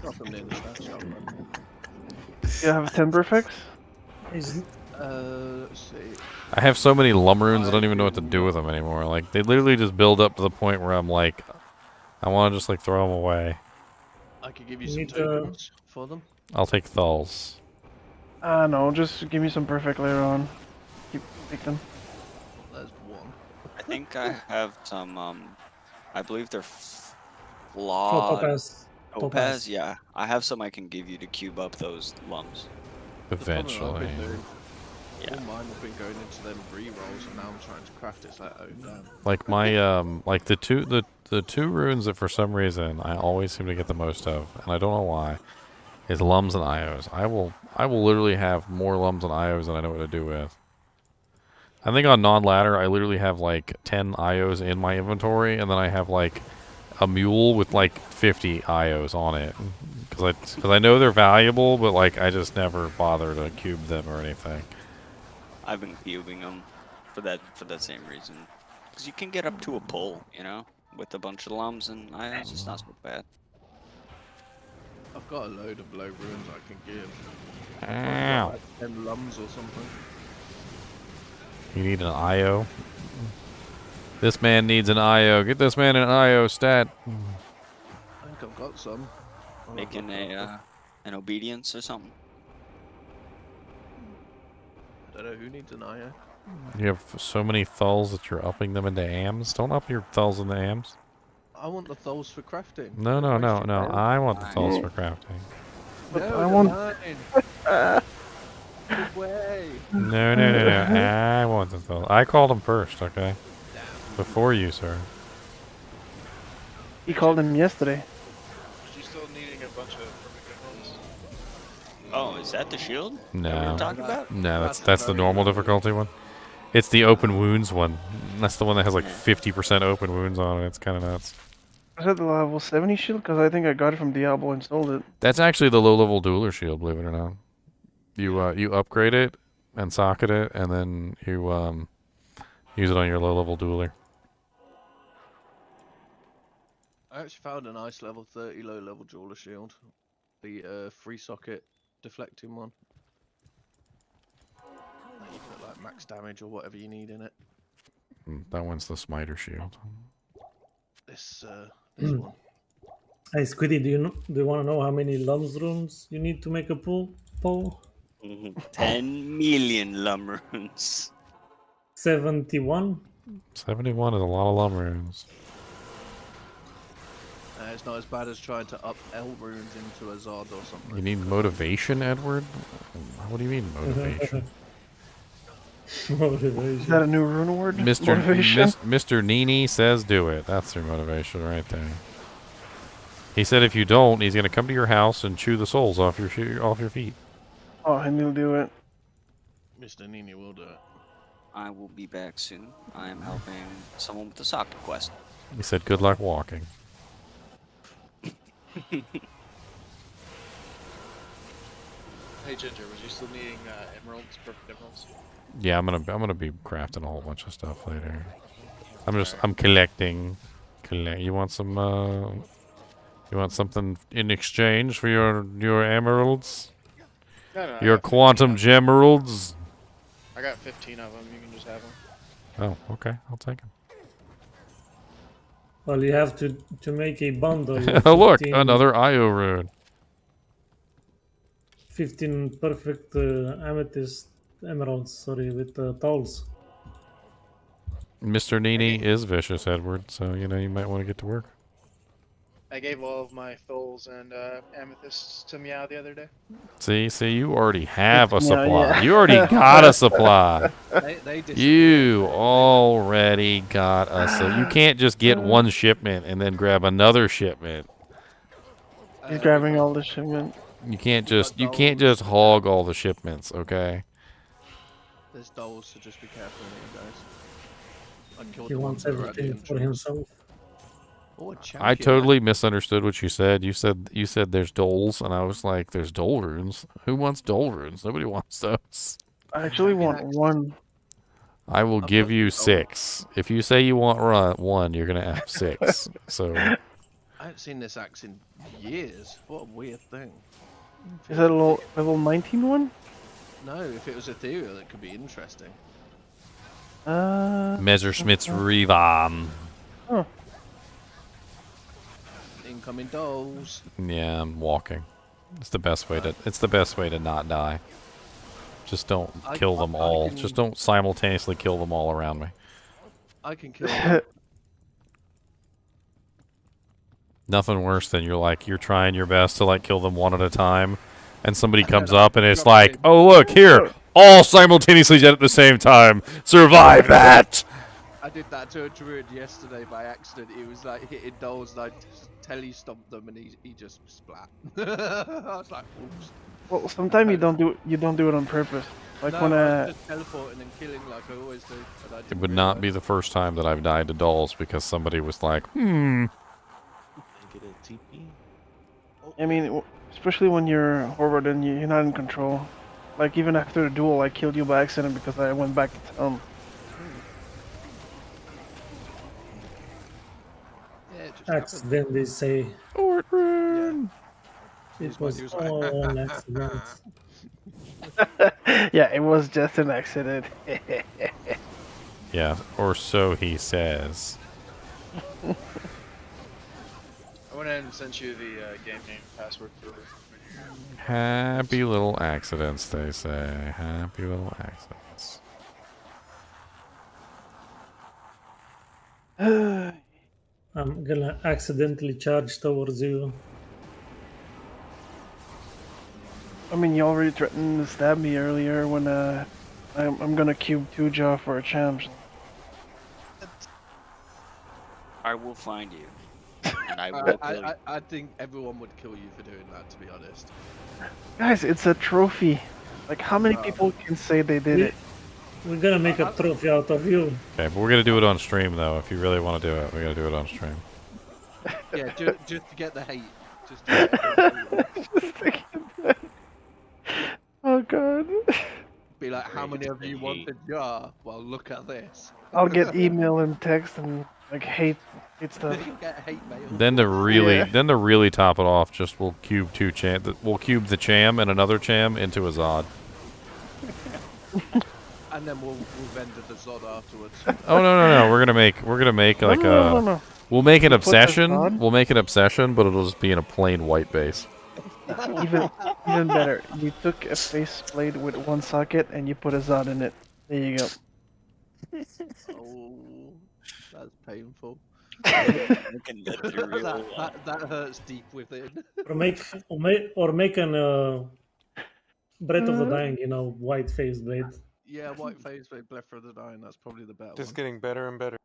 Drop them in the shop. You have 10 perfects? Let's see. I have so many lum runes, I don't even know what to do with them anymore. Like, they literally just build up to the point where I'm like, I want to just like throw them away. I could give you some tokens for them. I'll take Thul's. No, just give me some perfect later on. Take them. There's one. I think I have some, I believe they're flawed. Topaz. Topaz, yeah. I have some I can give you to cube up those lums. Eventually. Yeah. All mine have been going into them re-rolls, and now I'm trying to craft it. It's like, oh damn. Like my like the two runes that for some reason I always seem to get the most of, and I don't know why, is lums and ios. I will literally have more lums and ios than I know what to do with. I think on non-ladder I literally have like 10 ios in my inventory, and then I have like a mule with like 50 IOs on it, because I know they're valuable, but like I just never bother to cube them or anything. I've been cubing them for that same reason. Because you can get up to a pull, you know, with a bunch of lums and IOs. It's not so bad. I've got a load of low runes I can give. Ow. Like 10 lums or something. You need an IO. This man needs an IO. Get this man an IO stat. I think I've got some. Making an obedience or something. I don't know who needs an IO. You have so many thulls that you're upping them into AMs. Don't up your thulls into AMs. I want the thulls for crafting. No. I want the thulls for crafting. No, I want. Good way. No. I want the thulls. I called them first, okay? Before you, sir. He called him yesterday. Are you still needing a bunch of perfect emeralds? Oh, is that the shield? No. That we're talking about? No, that's the normal difficulty one. It's the open wounds one. That's the one that has like 50% open wounds on it. It's kind of nuts. Is that the level 70 shield? Because I think I got it from Diablo and sold it. That's actually the low-level dueler shield, believe it or not. You upgrade it and socket it, and then you use it on your low-level dueler. I actually found a nice level 30 low level jeweler shield. The free socket deflecting one. You put like max damage or whatever you need in it. That one's the smiter shield. This one. Hey Squiddy, do you want to know how many lums rooms you need to make a pull? 10 million lum runes. 71. 71 is a lot of lum runes. It's not as bad as trying to up L runes into a Zod or something. You need motivation, Edward? What do you mean motivation? Is that a new rune word? Mr. Motivation? Mr. NiNi says do it. That's your motivation right there. He said if you don't, he's gonna come to your house and chew the souls off your feet. Oh, and he'll do it. Mr. NiNi will do it. I will be back soon. I am helping someone with the socket quest. He said good luck walking. Hey Ginger, was you still needing emeralds, perfect emeralds? Yeah, I'm gonna be crafting a whole bunch of stuff later. I'm collecting. You want some you want something in exchange for your emeralds? No, Your quantum gemeralds? I got 15 of them. You can just have them. Oh, okay. I'll take them. Well, you have to make a bundle. Oh, look, another IO rune. 15 perfect amethyst emeralds, sorry, with towels. Mr. NiNi is vicious, Edward, so, you know, you might want to get to work. I gave all of my thulls and amethysts to Meow the other day. See, you already have a supply. Yeah. You already got a supply. They You already got a supply. You can't just get one shipment and then grab another shipment. He's grabbing all the shipment. You can't just hog all the shipments, okay? There's dolls, so just be careful here, guys. I killed He the wants ones that were at the everything for entrance. himself. Oh, a I champion. totally misunderstood what you said. You said there's doles, and I was like, there's dole runes. Who wants dole runes? Nobody wants those. I actually want one. I will give you 6. If you say you want 1, you're gonna have 6. So I haven't seen this axe in years. What a weird thing. Is that a level 19 one? No, if it was ethereal, it could be interesting. Messerschmitt's Revan. Oh. Incoming dolls. Yeah, I'm walking. It's the best way to not die. Just don't kill them all. Just don't simultaneously kill them all around me. I can kill them. Nothing worse than you're trying your best to like kill them one at a time, and somebody comes up and it's like, oh look here, all simultaneously dead at the same time. Survive that. I did that to a druid yesterday by accident. He was like hitting dolls and I tele-stomped them and he just splat. I was like, oops. Well, sometimes you don't do it on purpose. Like No, when I was just teleporting and killing like I always do. And I It didn't would not be the first time that I've died to dolls because somebody was like, get a TP. I mean, especially when you're Horvath and you're not in control. Like, even after the duel, I killed you by accident because I went back to town. Yeah, it just happened. Accidentally say Ortran. it was all an accident. Yeah, it was just an accident. Yeah, or so he says. I went ahead and sent you the game password for. Happy little accidents, they say. Happy little accidents. I'm gonna accidentally charge towards you. I mean, you already threatened to stab me earlier when I'm gonna cube 2 jaw for a champ. I will find you. And I will kill you. I think everyone would kill you for doing that, to be honest. Guys, it's a trophy. Like, how many people can say they did it? We're gonna make a trophy out of you. Okay, but we're gonna do it on stream though. If you really want to do it, we gotta do it on stream. Yeah, just to get the hate. Just to get the hate. Oh god. Be like, how many of you want the jar? Well, look at this. I'll get email and text and like hate stuff. You'll get hate mail. Then to really top it off, just we'll cube two cham. We'll cube the cham and another cham into a Zod. And then we'll render the Zod afterwards. Oh no! We're gonna make like No. We'll make an You put the obsession. Zod? We'll make an obsession, but it'll just be in a plain white base. Even better. You took a faceplate with one socket and you put a Zod in it. There you go. Oh, that's painful. that that hurts deep within. Or make an Breath of the Dying, white face blade. Yeah, white face blade, Breath of the Dying. That's probably the better Just one. getting better and better.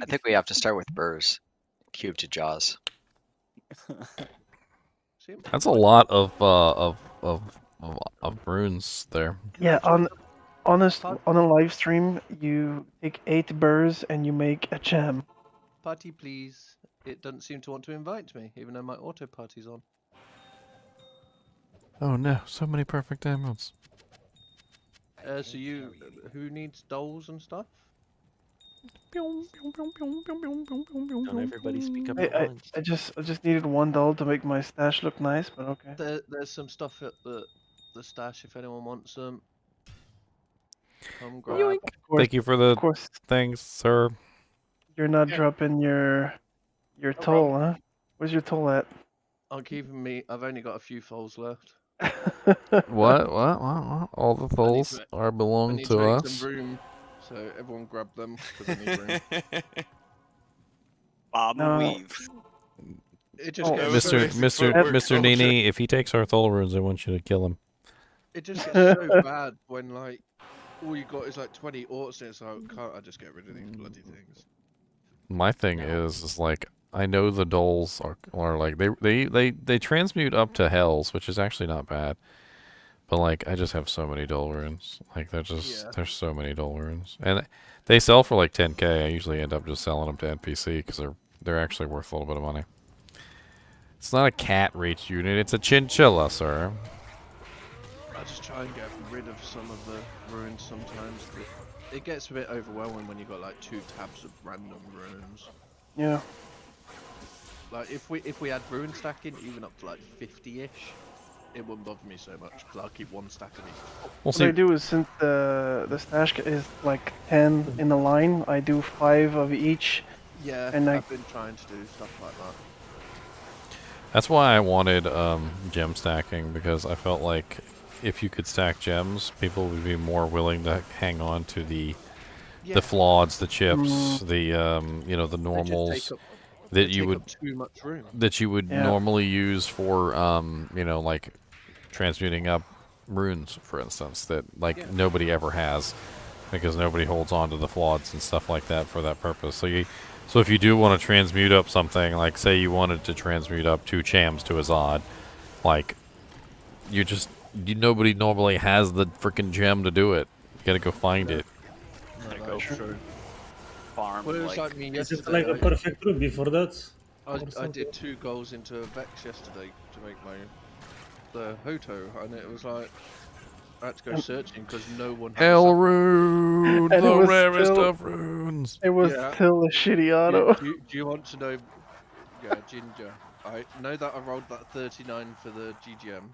I think we have to start with burrs. Cube to jaws. That's a lot of runes there. Yeah, on a live stream, you take 8 burrs and you make a cham. Party, please. It doesn't seem to want to invite me, even though my auto party's on. Oh no! So many perfect emeralds. So who needs dolls and stuff? Don't everybody speak up at once. I just needed one doll to make my stash look nice, but okay. There's some stuff at the stash if anyone wants them. Come grab. Thank you for the things, sir. You're not dropping your toll, huh? Where's your toll at? I'm keeping me. I've only got a few foals left. What? All the foals are belong to make us. some room, so everyone grab them because I need room. Bob weave. It just Mr. NiNi, if he takes our Thol runes, I want you to kill him. It just gets so bad when like all you got is like 20 orcs and it's like, can't I just get rid of these bloody things? My thing is like I know the doles are like they transmute up to hells, which is actually not bad. But like I just have so many dole runes. Like there's so many dole runes, and they sell for like 10k. I usually end up just selling them to NPC because they're actually worth a little bit of money. It's not a cat reach unit; it's a chinchilla, sir. I just try and get rid of some of the runes sometimes. It gets a bit overwhelming when you got like 2 tabs of random runes. Yeah. Like if we had rune stacking even up to like 50-ish, it wouldn't bother me so much because I'll keep 1 stack of each. What I do is since the stash is like 10 in a line, I do 5 of each. Yeah, and I've been trying to do stuff like that. That's why I wanted gem stacking, because I felt like if you could stack gems, people would be more willing to hang on to the flaweds, the chips, the the normals that you would too much room. that you would normally use for like transmuting up runes, for instance, that like nobody ever has because nobody holds on to the flaweds and stuff like that for that purpose. So if you do want to transmute up something, like say you wanted to transmute up 2 chams to a Zod, like nobody normally has the freaking gem to do it. You gotta go find it. Gotta go farm. Well, it was like me Is it yesterday. like a perfect ruby for that? or I did something. 2 goals into a Vex yesterday to make the Hoto, and it was like I had to go searching because no one had Hell a rune, And it the was rarest still, of runes. it was Yeah. still a shitty Do, auto. do, do you want to know? Yeah, Ginger. I know that I rolled that 39 for the GGM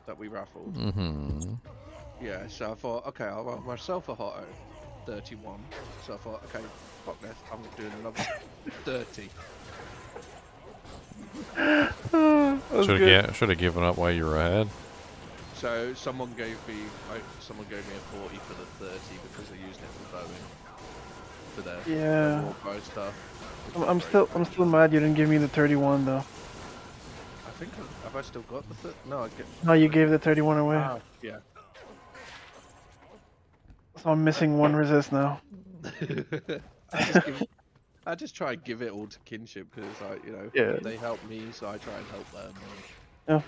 that we raffled. Mm-hmm. Yeah, so I thought, okay, I'll roll myself a Hotto, 31. So I thought, okay, fuck this, I'm doing another 30. That was good. Should have given up while you were ahead. So someone gave me a 40 for the 30 because they used it for bowing for their Yeah. war bow stuff. I'm still mad you didn't give me the 31 though. I think have I still got the no? I get. No, you gave the 31 away. Ah, yeah. So I'm missing 1 resist now. I just try and give it all to kinship because, like, you know, Yeah. they help me, so I try and help them. Yeah.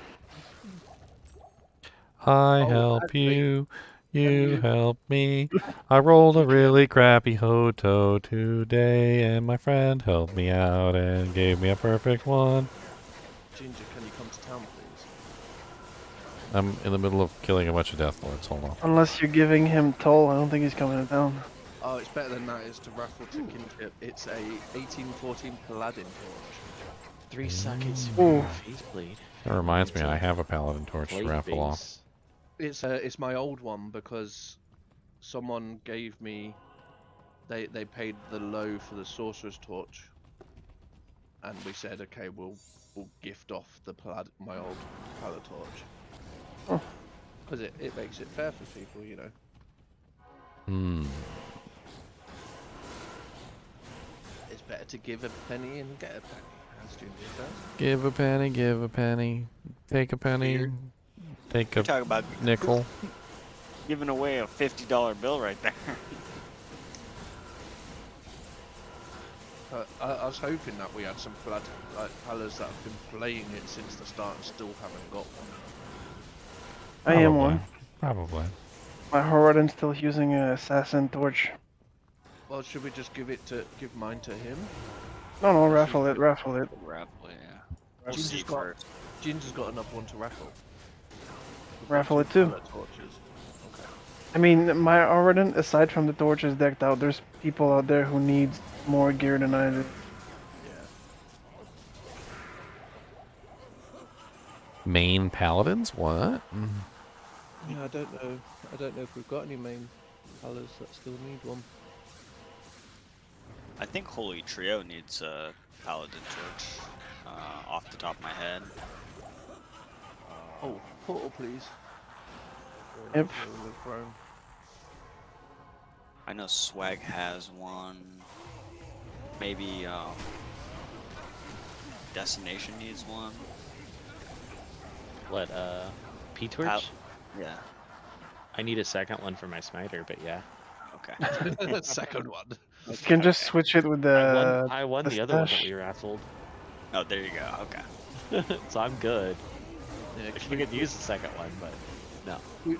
I Oh, help actually, you, can you you- help me. I rolled a really crappy Hoto today, and my friend helped me out and gave me a perfect one. Ginger, can you come to town, please? I'm in the middle of killing a bunch of Death Lords. Hold on. Unless you're giving him toll, I don't think he's coming to town. Oh, it's better than that. It's to raffle to kinship. It's a 1814 Paladin torch. 3 sockets, Ooh. Faceblade. That reminds me, I have a Paladin torch to Blade raffle off. base. It's my old one because someone gave me. They paid the low for the sorcerer's torch, and we said, okay, we'll gift off the my old Paladin torch. Because it makes it fair for people, you know. Hmm. It's better to give a penny and get a penny, as Ginger says. Give a penny, take a penny, take You're a talking about nickel. giving away a $50 bill right there. I was hoping that we had some Palas that have been playing it since the start and still haven't got one. I am one. Probably. My Horadin's still using an assassin torch. Well, should we just give mine to him? No, raffle it. Raffle, yeah. We'll see first. Ginger's got another one to raffle. Raffle it too. Torches. Okay. I mean, my Horadin, aside from the torches decked out, there's people out there who needs more gear than I do. Main Paladins? What? Yeah, I don't know. I don't know if we've got any main Palas that still need one. I think Holy Trio needs a Paladin torch, off the top of my head. Oh, portal, please. Yep. I know Swag has one. Maybe Destination needs one. What, P-Torch? Yeah. I need a second one for my smiter, but yeah. Okay. Second one. You can just switch it with the. I won the other one that we raffled. Oh, there you go. Okay. So I'm good. Yeah, I could use the second one, but no.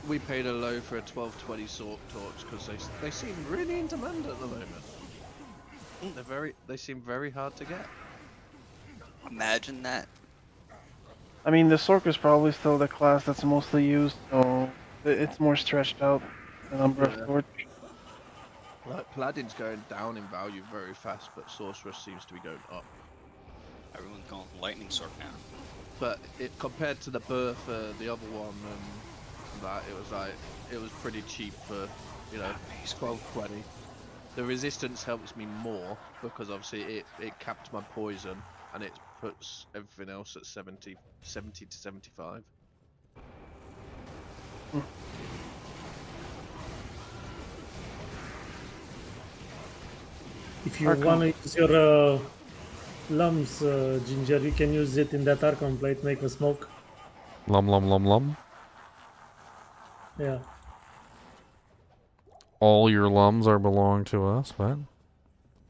We paid a low for a 1220 torch because they seem really in demand at the moment. They seem very hard to get. Imagine that. I mean, the Sork is probably still the class that's mostly used, so it's more stretched out. The number of torch. Like Paladin's going down in value very fast, but Sorceress seems to be going up. Everyone's going Lightning Sword now. But compared to the Burr for the other one and that, it was pretty cheap for 1220. The resistance helps me more because obviously it capped my poison and it puts everything else at 70 to 75. If you want to use your lumps, Ginger, you can use it in that Archon plate, make a smoke. Lum. Yeah. All your lums are belong to us, what?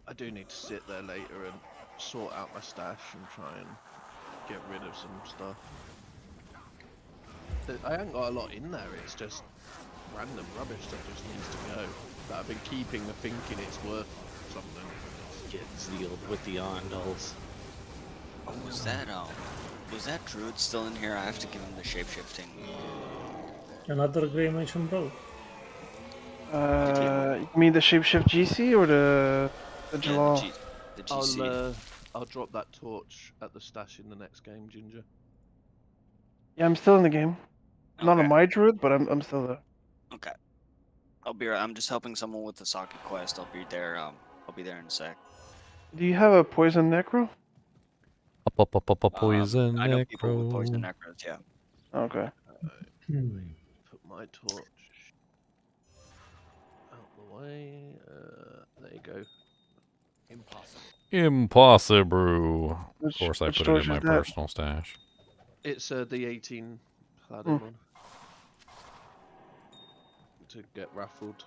I do need to sit there later and sort out my stash and try and get rid of some stuff. I haven't got a lot in there, it's just random rubbish that just needs to go. That I've been keeping and thinking it's worth something. Get sealed with the Ondals. Oh, was that druid still in here? I have to give him the shapeshifting. Another Grey Mansion bro. You mean the shapeshift GC or the Yeah, Jalal? the GC. I'll drop that torch at the stash in the next game, Ginger. Yeah, I'm still in the game. Not Okay. on my druid, but I'm still there. Okay. I'll be right. I'm just helping someone with the socket quest. I'll be there. I'll be there in a sec. Do you have a poison necro? Poison I know people with necro. poison necros. Yeah. Okay. Put my torch out the way. There you go. Impossible. Of course, I which put it torch in my is that? personal stash. It's the 18 platinum one to get raffled.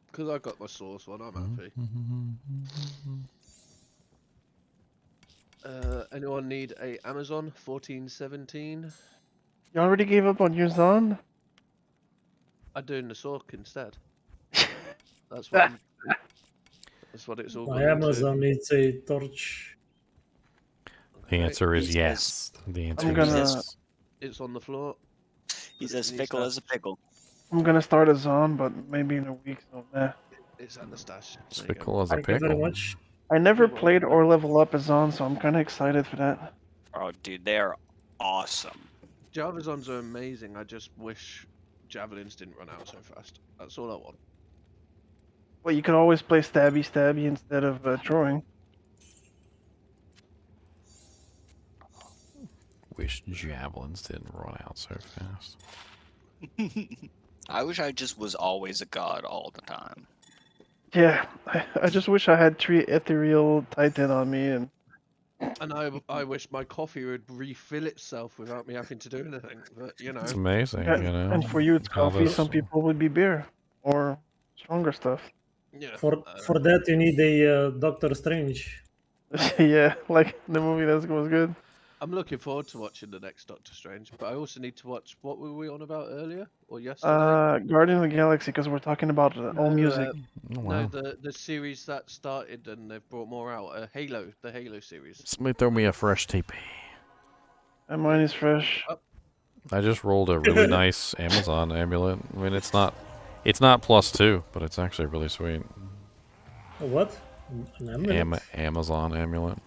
Because I got my source one, I'm happy. Anyone need a Amazon 1417? You already gave up on your Zon? I'm doing the Sork instead. That's what that's what it's all My gone Amazon needs a torch. The answer is He's yes. The answer I'm is gonna. yes. It's on the floor. He's Put it as in your fickle as a stash. pickle. I'm gonna start a Zon, but maybe in a week. So nah. It's at the stash. It's There you go. fickle as a Thank you very pickle. much. I never You're played welcome. or level up a Zon, so I'm kind of excited for that. Oh, dude, they are awesome. Javazons are amazing. I just wish javelins didn't run out so fast. That's all I want. Well, you could always play stabby instead of throwing. Wish javelins didn't run out so fast. I wish I just was always a god all the time. Yeah, I just wish I had 3 ethereal titan on me and. And I wish my coffee would refill itself without me having to do anything. But you know, It's amazing, Yeah, you know. and for you it's how coffee. this- Some people would be beer or stronger stuff. yeah. For that you need a Doctor Strange. Yeah, like the movie that was good. I'm looking forward to watching the next Doctor Strange, but I also need to watch. What were we on about earlier or yesterday? Guardian of the Galaxy, because we're talking about all music. Oh, No, wow. the series that started and they've brought more out. Halo, the Halo series. Somebody throw me a fresh TP. And mine is fresh. I just rolled a really nice Amazon amulet. I mean, it's not +2, but it's actually really sweet. What? An amulet? Amazon amulet.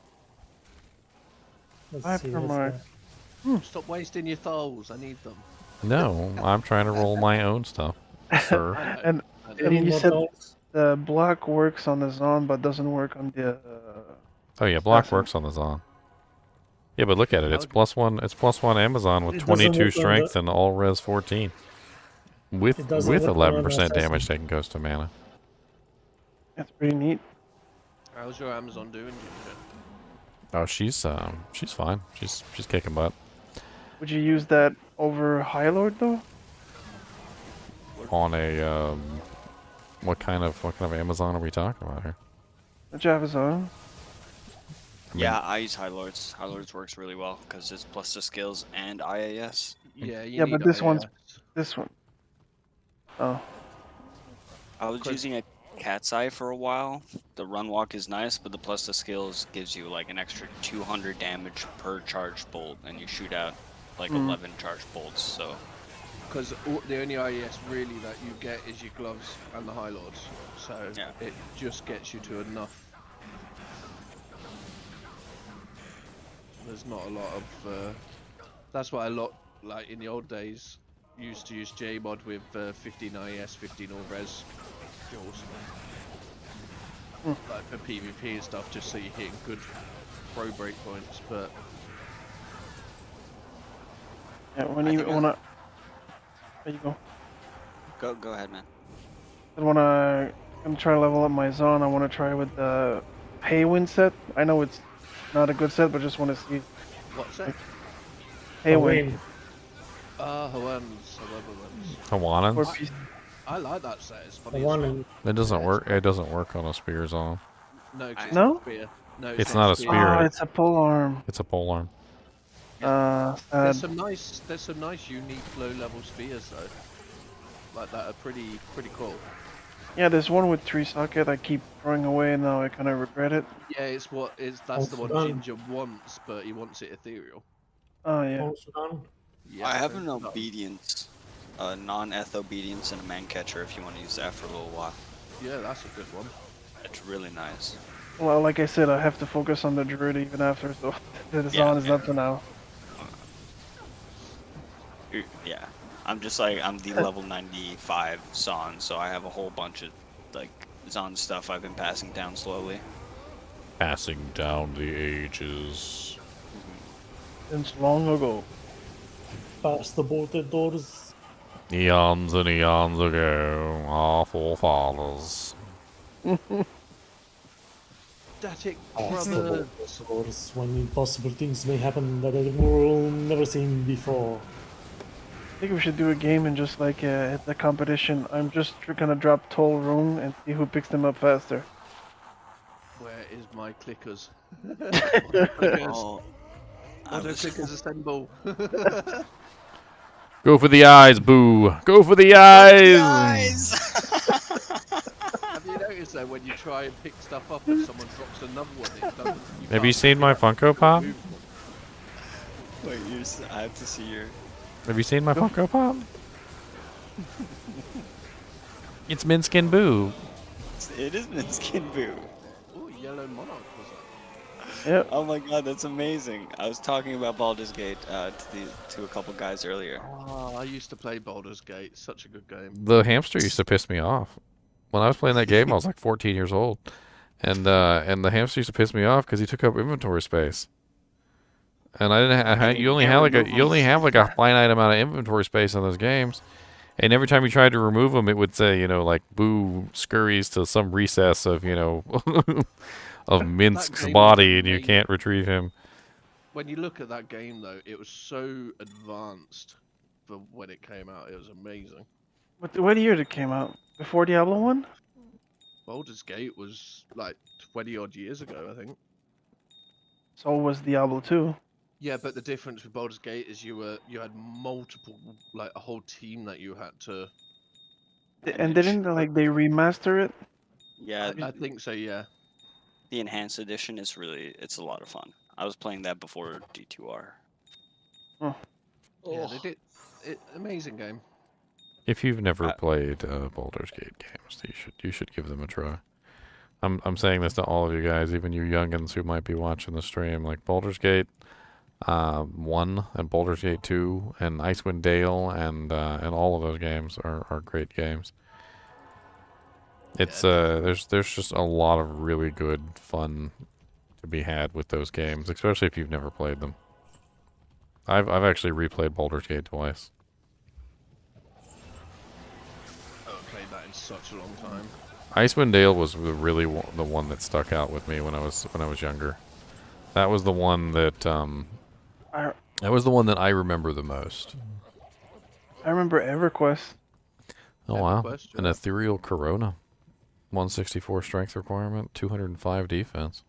Let's see, what's that? Stop wasting your thoughts. I need them. No, I'm trying to roll my own stuff, sir. And you said the block works on the Zon, but doesn't work on the. Oh yeah, block works on the Zon. Yeah, but look at it. It's +1. It's +1 Amazon with It doesn't 22 work on strength the- and all res 14. With It doesn't work on 11% assassin. damage taken goes to mana. That's pretty neat. How's your Amazon doing, Ginger? Oh, she's fine. She's kicking butt. Would you use that over High Lord though? On a what kind of Amazon are we talking about here? The Java Zone. Yeah, I use High Lords. High Lords works really well because it's plus the skills and IAS. Yeah, Yeah, but this one's this one. Oh. I was using a Cat's Eye for a while. The run walk is nice, but the plus the skills gives you like an extra 200 damage per charged bolt, and you shoot out like 11 charged bolts. So Because the only IES really that you get is your gloves and the High Lords, so it just gets you to enough. There's not a lot of. That's why a lot, like in the old days, used to use J-Mod with 15 IES, 15 all res kills. Like for PvP and stuff, just so you're hitting good pro break points, but. Yeah, when you wanna. There you go. go ahead, man. I'm gonna try to level up my Zon. I wanna try with the Haywind set. I know it's not a good set, but just wanna see. What set? Haywind. Hawaiians? I like that set. It's funny. as well. It doesn't work. It doesn't work on a spear zone. No, 'cause No? it's a spear. No, It's not a spear. Oh, it's a pole arm. It's a pole arm. There's Sad. some nice, unique low-level spears though. Like that are pretty cool. Yeah, there's one with 3 socket I keep throwing away and now I kind of regret it. Yeah, that's the one Sudan. Ginger wants, but he wants it ethereal. Oh yeah. Yeah, I have so an Sudan. obedience, non-eth obedience, and a man catcher if you want to use that for a little while. Yeah, that's a good one. It's really nice. Well, like I said, I have to focus on the druid even after, so the Zon is up to now. Yeah, I'm just like, I'm the level 95 Zon, so I have a whole bunch of like Zon stuff I've been passing down slowly. Passing down the ages. Since long ago. Past the bolted doors. Eons and eons ago, our forefathers. Static Past the brother. bolted doors, when impossible things may happen that the world never seen before. I think we should do a game and just like hit the competition. I'm just gonna drop Toll Room and see who picks them up faster. Where is my clickers? Oh, Auto clickers assemble. Go for the eyes, boo. Go for the eyes. Have you noticed though when you try and pick stuff up and someone drops another one, it doesn't. Have you seen my Funko Pop? Wait, I have to see your. Have you seen my Funko Pop? It's Minskin Boo. It is Minskin Boo. Ooh, yellow monarch was that? Yep. Oh my god, that's amazing. I was talking about Baldur's Gate to a couple guys earlier. Oh, I used to play Baldur's Gate. Such a good game. The hamster used to piss me off. When I was playing that game, I was like 14 years old, and the hamster used to piss me off because he took up inventory space. And I didn't. You only have like a finite amount of inventory space on those games, and every time you tried to remove them, it would say, like Boo scurries to some recess of of Minsk's body, and you can't retrieve him. When you look at that game, though, it was so advanced for when it came out. It was amazing. What year did it came out? Before Diablo 1? Baldur's Gate was like 20 odd years ago, I think. So was Diablo 2. Yeah, but the difference with Baldur's Gate is you had multiple, like a whole team that you had to. And didn't they remaster it? Yeah, I think so. Yeah. the enhanced edition is it's a lot of fun. I was playing that before D2R. Oh. Yeah, they did. Amazing game. If you've never played Baldur's Gate games, you should give them a try. I'm saying this to all of you guys, even you youngins who might be watching the stream. Like Baldur's Gate 1 and Baldur's Gate 2 and Icewind Dale and all of those games are great games. It's there's just a lot of really good fun to be had with those games, especially if you've never played them. I've actually replayed Baldur's Gate twice. I haven't played that in such a long time. Icewind Dale was really the one that stuck out with me when I was younger. That was the one that I remember the most. I remember EverQuest. Oh wow, an ethereal Corona, 164 strength requirement, 205 defense.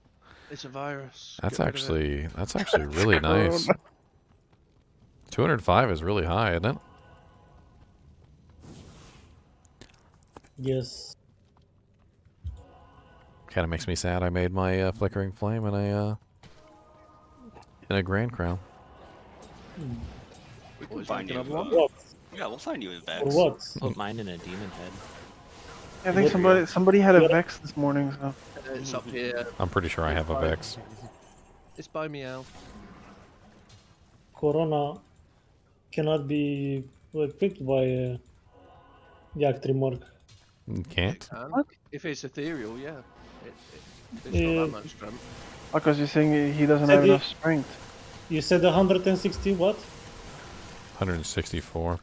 It's a virus. That's actually really nice. 205 is really high, isn't it? Yes. Kind of makes me sad. I made my flickering flame in a grand crown. We can find you. Yeah, we'll find you a Vex. For what? Put mine in a demon head. I think somebody had a Vex this morning, so. It's up here. I'm pretty sure I have a Vex. It's by Meow. Corona cannot be picked by Yak3Mark. You can't? What? If it's ethereal, yeah. It's not that much strength. Because you're saying he doesn't have enough strength. You said 160 what? 164.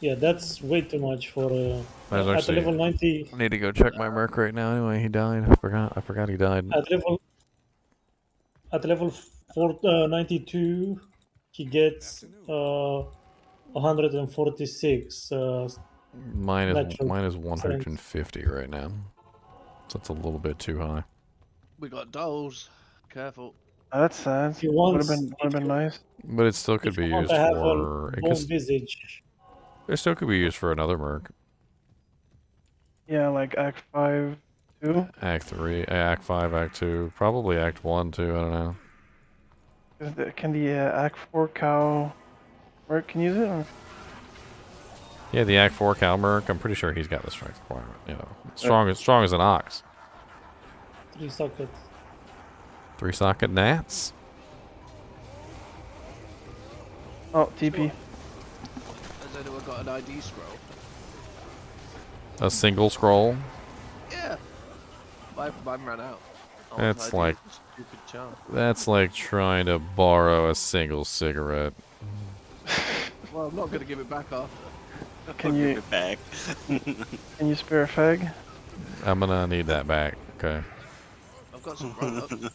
Yeah, that's way too much for At level 90. I need to go check my Merc right now. Anyway, he died. I forgot he died. At level 92, he gets 146. Mine is 150 right now, so it's a little bit too high. We got dolls. Careful. That's sad. Would have been nice. But it still could be used for. It still could be used for another Merc. Yeah, like Act 5, 2. Act 3, Act 5, Act 2, probably Act 1 too, I don't know. Can the Act 4 cow work? Can you use it? Or? Yeah, the Act 4 Calmerk, I'm pretty sure he's got the strength requirement, you know. Strong as an ox. 3 sockets. 3 socket gnats? Oh, TP. Has anyone got an ID scroll? A single scroll? Yeah. Mine ran out. That's like Stupid charm. that's like trying to borrow a single cigarette. Well, I'm not going to give it back after. Can you Give it back? Can you spare a fag? I'm gonna need that back. Okay. I've got some roll-ups.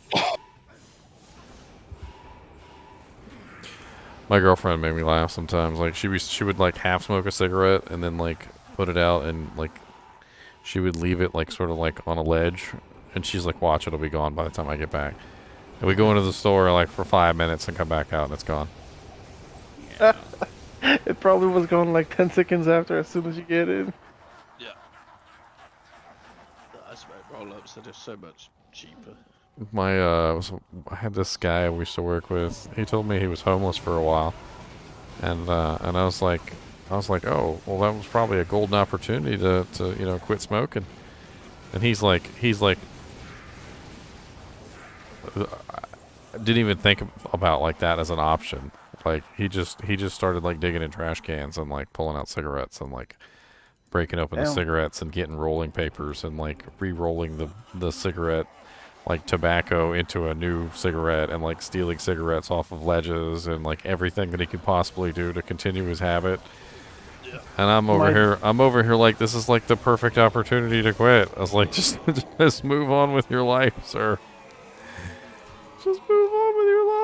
My girlfriend made me laugh sometimes. Like she would like half smoke a cigarette and then like put it out and like she would leave it like sort of like on a ledge and she's like, watch, it'll be gone by the time I get back. And we go into the store like for 5 minutes and come back out and it's gone. It probably was gone like 10 seconds after as soon as you get in. Yeah. I smoke roll-ups, they're just so much cheaper. I had this guy I used to work with. He told me he was homeless for a while, and I was like, oh, well, that was probably a golden opportunity to you know quit smoking. And he's like, didn't even think about like that as an option. Like he just started like digging in trash cans and like pulling out cigarettes and like breaking open the Damn. cigarettes and getting rolling papers and like re-rolling the cigarette like tobacco into a new cigarette and like stealing cigarettes off of ledges and like everything that he could possibly do to continue his habit. Yeah. And I'm over here like this is like the perfect opportunity to quit. I was like, just move on with your life, sir. Just move on with your life.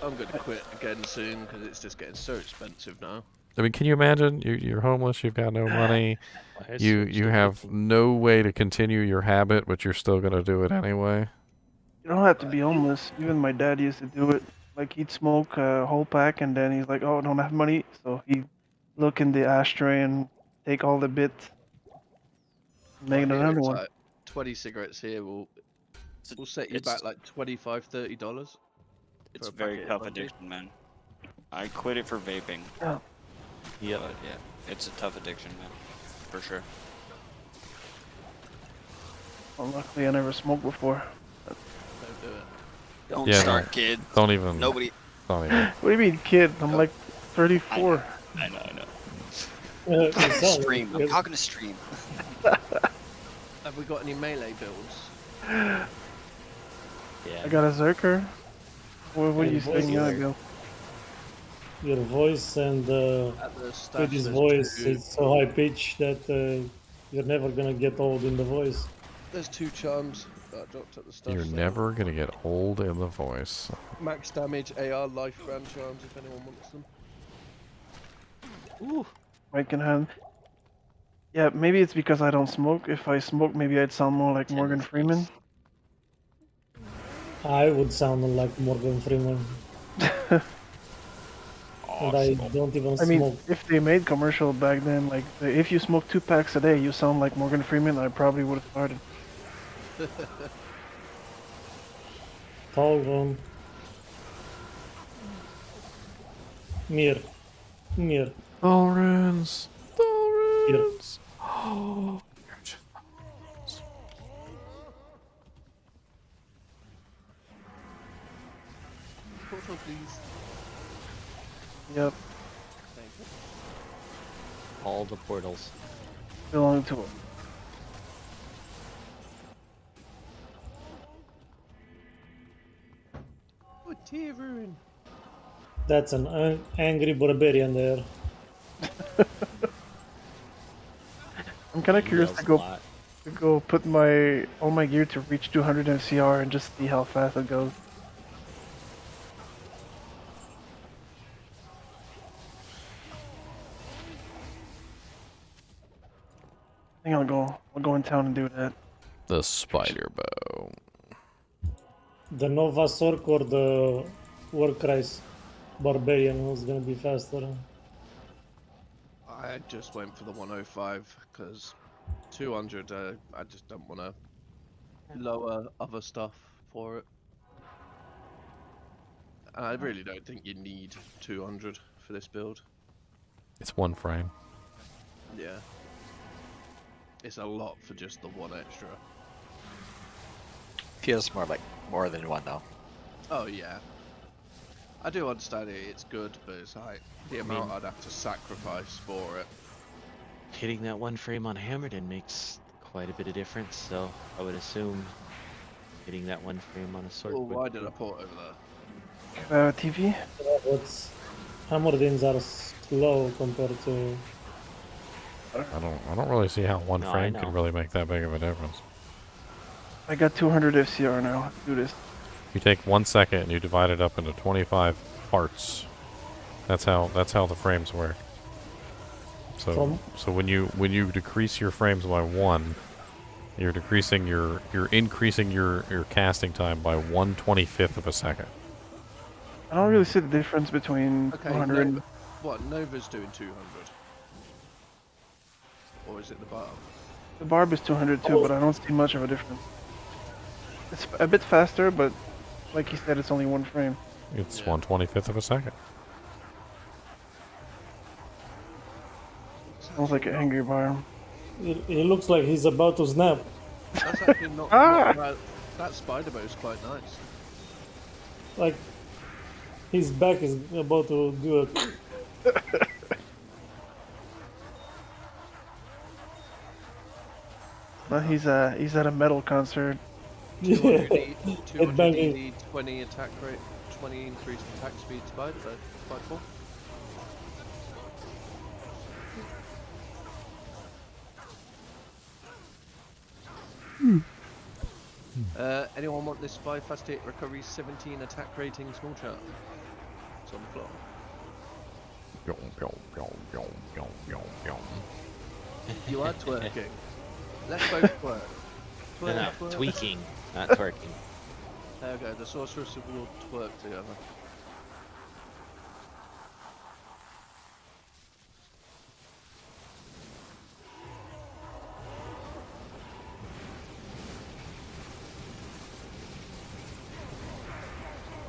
I'm going to quit again soon because it's just getting so expensive now. I mean, can you imagine? You're homeless. You've got no money. You have no way to continue your habit, but you're still gonna do it anyway. You don't have to be homeless. Even my dad used to do it. Like he'd smoke a whole pack and then he's like, oh, I don't have money. So he'd look in the ashtray and take all the bits. Make another one. Like 20 cigarettes here will set you back like $25, $30. It's very tough addiction, man. I quit it for vaping. Oh. Yeah. But yeah, it's a tough addiction, man. For sure. Well, luckily I never smoked before. Don't do it. Don't Yeah, start, no, kid. Don't even. Nobody. Don't even. What do you mean, kid? I'm like 34. I know. Stream. I'm talking to stream. Have we got any melee builds? Yeah. I got a Zerker. What are you saying, Bill? Your voice and Cody's voice is so high pitched that you're never gonna get old in the voice. There's 2 charms that I dropped at the start. You're never gonna get old in the voice. Max damage AR life brand charms if anyone wants them. Ooh. Mike can have. Yeah, maybe it's because I don't smoke. If I smoke, maybe I'd sound more like Morgan Freeman. I would sound like Morgan Freeman. And I don't even I smoke. mean, if they made commercial back then, like if you smoke 2 packs a day, you sound like Morgan Freeman, I probably would have started. Tall one. Mir. Thorns. Oh. Portal, please. Yep, All the portals. belong to him. Oh, tear ruin. That's an angry barbarian there. I'm kind of curious to go put all my gear to reach 200 MCR and just see how fast it goes. I think I'll go in town and do that. The spider bow. The Nova Sork or the Warcry's barbarian was gonna be faster. I just went for the 105 because 200. I just don't want to lower other stuff for it. I really don't think you need 200 for this build. It's one frame. Yeah. It's a lot for just the one extra. Feels more like more than one though. Oh yeah. I do understand it, it's good, but it's like the amount I'd have to sacrifice for it. Hitting that one frame on Hammerden makes quite a bit of difference, so I would assume hitting that one frame on a sword. Well, would why be- did I put it over there? TV? But Hammerdins are slow compared to. I don't really see how one No, I frame know. could really make that big of a difference. I got 200 FCR now. Let's do this. You take 1 second and you divide it up into 25 parts. That's how the frames work. So when you decrease your frames by 1, you're increasing your casting time by 1/25 of a second. I don't really see the difference between Okay, 200 and... what, Nova's doing 200? Or is it the bar? The barb is 200 too, but I don't see much of a difference. It's a bit faster, but like he said, it's only one frame. It's 1/25 of a second. Sounds like an angry barb. He looks like he's about to snap. That's actually not bad. That spider bow is quite nice. Like his back is about to do it. Well, he's at a metal concert. 200 Headbanging. need 20 attack rate, 20 increased attack speed spider bow. Quite cool. Anyone want this 5 fast hit recovery 17 attack rating small chart? It's on the floor. You are twerking. Let's both twerk. Twerk, No, twerk. tweaking, not twerking. There we go, the sorceress will twerk together.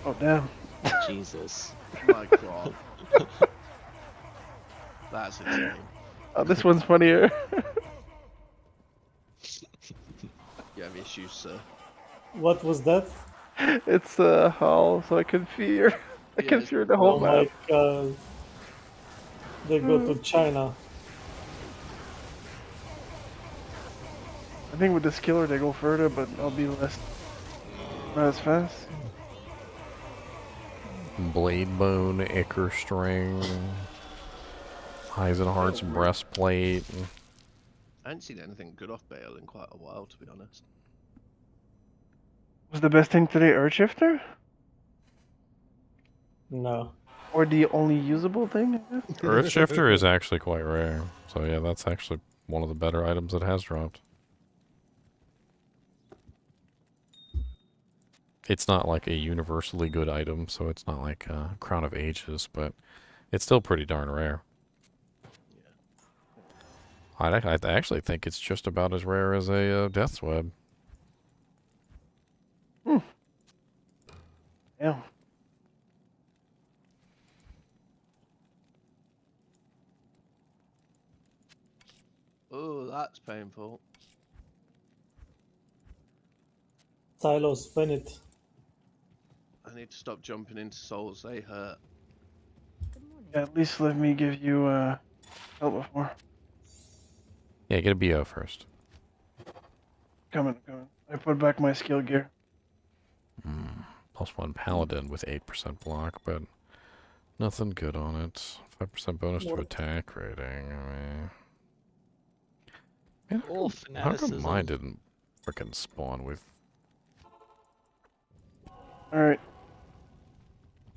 Oh damn. Jesus. My god. That's insane. Oh, this one's funnier. You have issues, sir. What was that? It's a hull, so I can fear. I can fear the Oh whole my map. god. They go to China. I think with this killer they go further, but I'll be not as fast. Blade bone, ichor string, Eisenhart's breastplate. I haven't seen anything good off Bale in quite a while, to be honest. Was the best thing today Earthshifter? No. Or the only usable thing, I guess? Earthshifter is actually quite rare. So yeah, that's actually one of the better items that has dropped. It's not like a universally good item, so it's not like Crown of Ages, but it's still pretty darn rare. I actually think it's just about as rare as a Death's Web. Yeah. Oh, that's painful. Silos, spin it. I need to stop jumping into souls, they hurt. Yeah, at least let me give you help before. Yeah, get a BO first. Coming. I put back my skill gear. +1 Paladin with 8% block, but nothing good on it. 5% bonus to attack rating. I mean, Oh, how come fanaticism. mine didn't frickin' spawn with? Alright.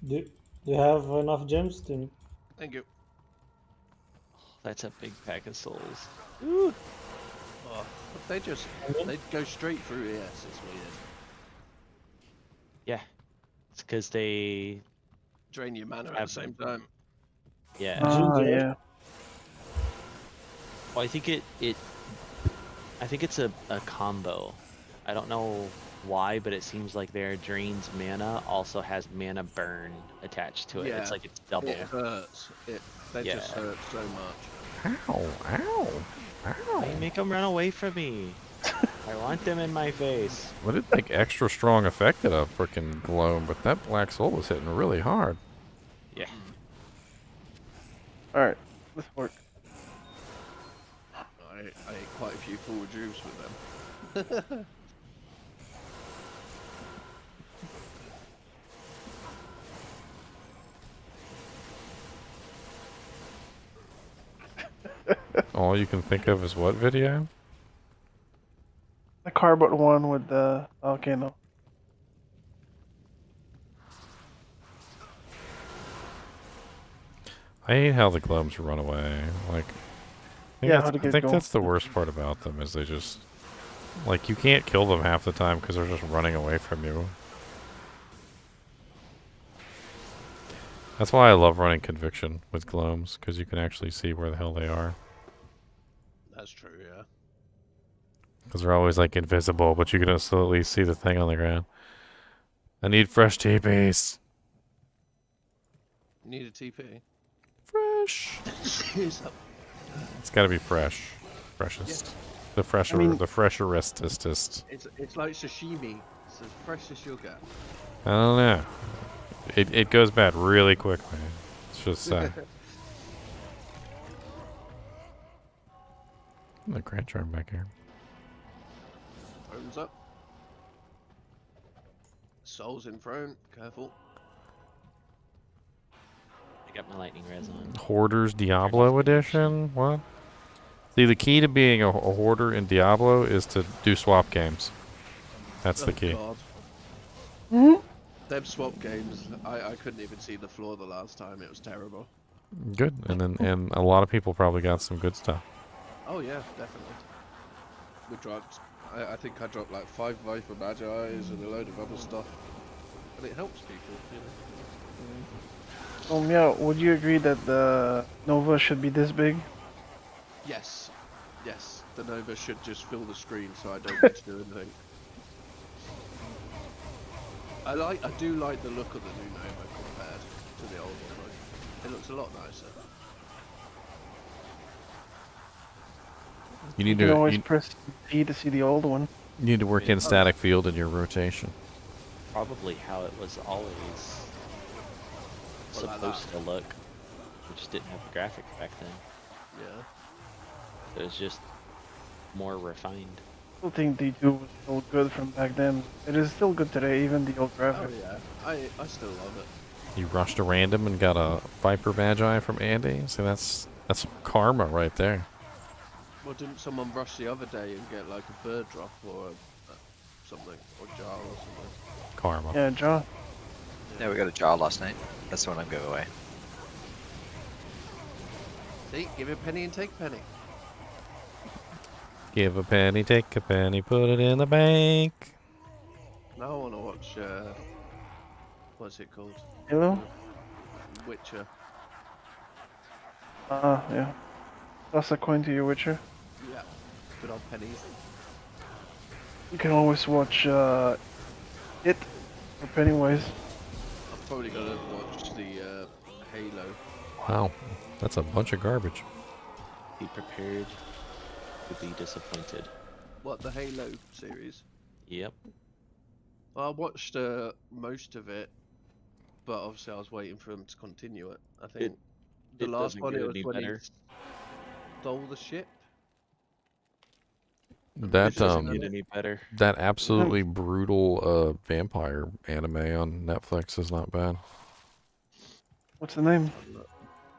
Do you have enough gems? Thank you. That's a big pack of souls. Ooh. Oh, they go straight through ES, it's weird. Yeah. It's because they... Drain your mana at the same time. Yeah. Oh, yeah. Well, I think it I think it's a combo. I don't know why, but it seems like their drains mana also has mana burn attached to it. It's like it's double. It hurts. They just hurt so much. Ow, ow, ow. Why you make them run away from me? I want them in my face. What did like extra strong effect at a freaking gloam, but that black soul was hitting really hard. Yeah. Alright, this work. I ate quite a few forward droops with them. All you can think of is what video? The cardboard one with the volcano. I hate how the gloams run away. Like, I think that's the worst part about them is they just, like, you can't kill them half the time because they're just running away from you. That's why I love running Conviction with gloams, because you can actually see where the hell they are. That's true, yeah. Because they're always, like, invisible, but you can still at least see the thing on the ground. I need fresh TPs. You need a TP? Fresh. It's gotta be fresh. Freshest. Yeah. The fresher, I mean, the fresherestest. It's like sashimi. It's as fresh as you'll get. I don't know. It goes bad really quickly. It's just the Grand Charm back here. Thrones up. Souls in front. Careful. I got my lightning res on. Hoarders Diablo edition? What? See, the key to being a hoarder in Diablo is to do swap games. That's the key. Them swap games, I couldn't even see the floor the last time. It was terrible. Good, and a lot of people probably got some good stuff. Oh yeah, definitely. We dropped. I think I dropped like 5 Viper Magi's and a load of other stuff, and it helps people, you know. Yeah, would you agree that the Nova should be this big? Yes, yes. The Nova should just fill the screen, so I don't need to do anything. I do like the look of the new Nova compared to the old one. It looks a lot nicer. You need You to can always press T to see the old one. You need to work in static field in your rotation. Probably how it was always Well, like supposed that. to look. We just didn't have the graphics back then. Yeah. It was just more refined. I still think D2 was still good from back then. It is still good today, even the old graphics. Oh yeah, I still love it. You rushed a random and got a Viper Magi from Andy. See, that's karma right there. Well, didn't someone rush the other day and get like a bird drop or something, or jar or something? Karma. Yeah, jar. Yeah, we got a jar last night. That's the one I'm giving away. See, give a penny and take a penny. Give a penny, take a penny, put it in the bank. Now I want to watch, what's it called? Halo? Witcher. Yeah. Toss a coin to your Witcher. Yeah, good old pennies. You can always watch it or Pennywise. I'm probably gonna watch the Halo. Wow, that's a bunch of garbage. Be prepared to be disappointed. What, the Halo series? Yep. Well, I watched most of it, but obviously I was waiting for them to continue it. I think the it last doesn't one get it was any when better. he stole the ship. That doesn't get any better. that absolutely brutal vampire anime on Netflix is not bad. What's the name?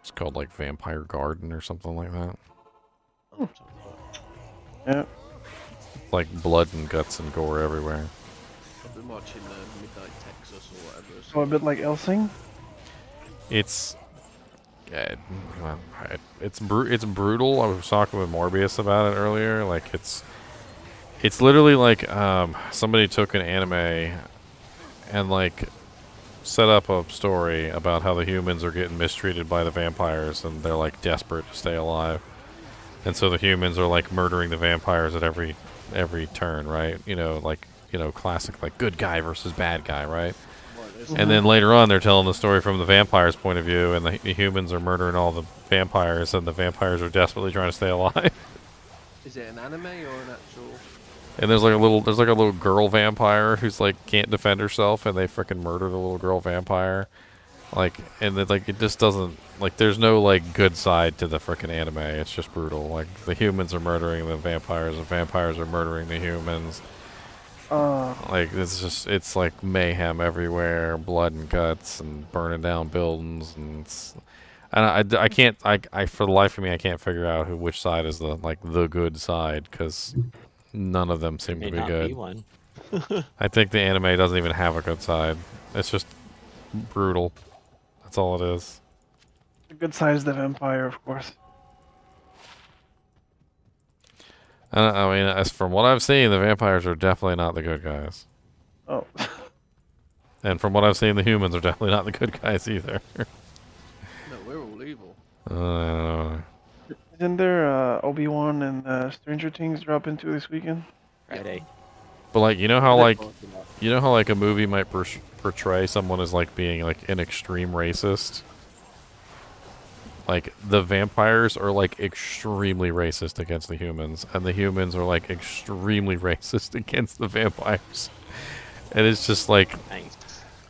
It's called like Vampire Garden or something like that. Yeah. Like blood and guts and gore everywhere. I've been watching Midnight Texas or whatever. So a bit like Elsing? It's it's brutal. I was talking with Morbius about it earlier. Like it's literally like somebody took an anime and like set up a story about how the humans are getting mistreated by the vampires and they're like desperate to stay alive. And so the humans are like murdering the vampires at every turn, right? Classic like good guy versus bad guy, right? And then later on, they're telling the story from the vampires' point of view, and the humans are murdering all the vampires, and the vampires are desperately trying to stay alive. Is it an anime or an actual? And there's like a little girl vampire who's like can't defend herself, and they freaking murder the little girl vampire. And it just doesn't, there's no good side to the freaking anime. It's just brutal. Like the humans are murdering the vampires are murdering the humans. It's like mayhem everywhere, blood and guts, and burning down buildings, and I can't for the life of me I can't figure out which side is the good side, because none of them seem to be not good. be one. I think the anime doesn't even have a good side. It's just brutal. That's all it is. The good side is the vampire, of course. I mean, as from what I've seen, the vampires are definitely not the good guys. Oh. And from what I've seen, the humans are definitely not the good guys either. No, we're all evil. I don't know. Isn't there Obi-Wan and Stranger Things dropping to this weekend? Friday. But you know how a movie might portray someone as being an extreme racist. The vampires are extremely racist against the humans, and the humans are extremely racist against the vampires. And it's just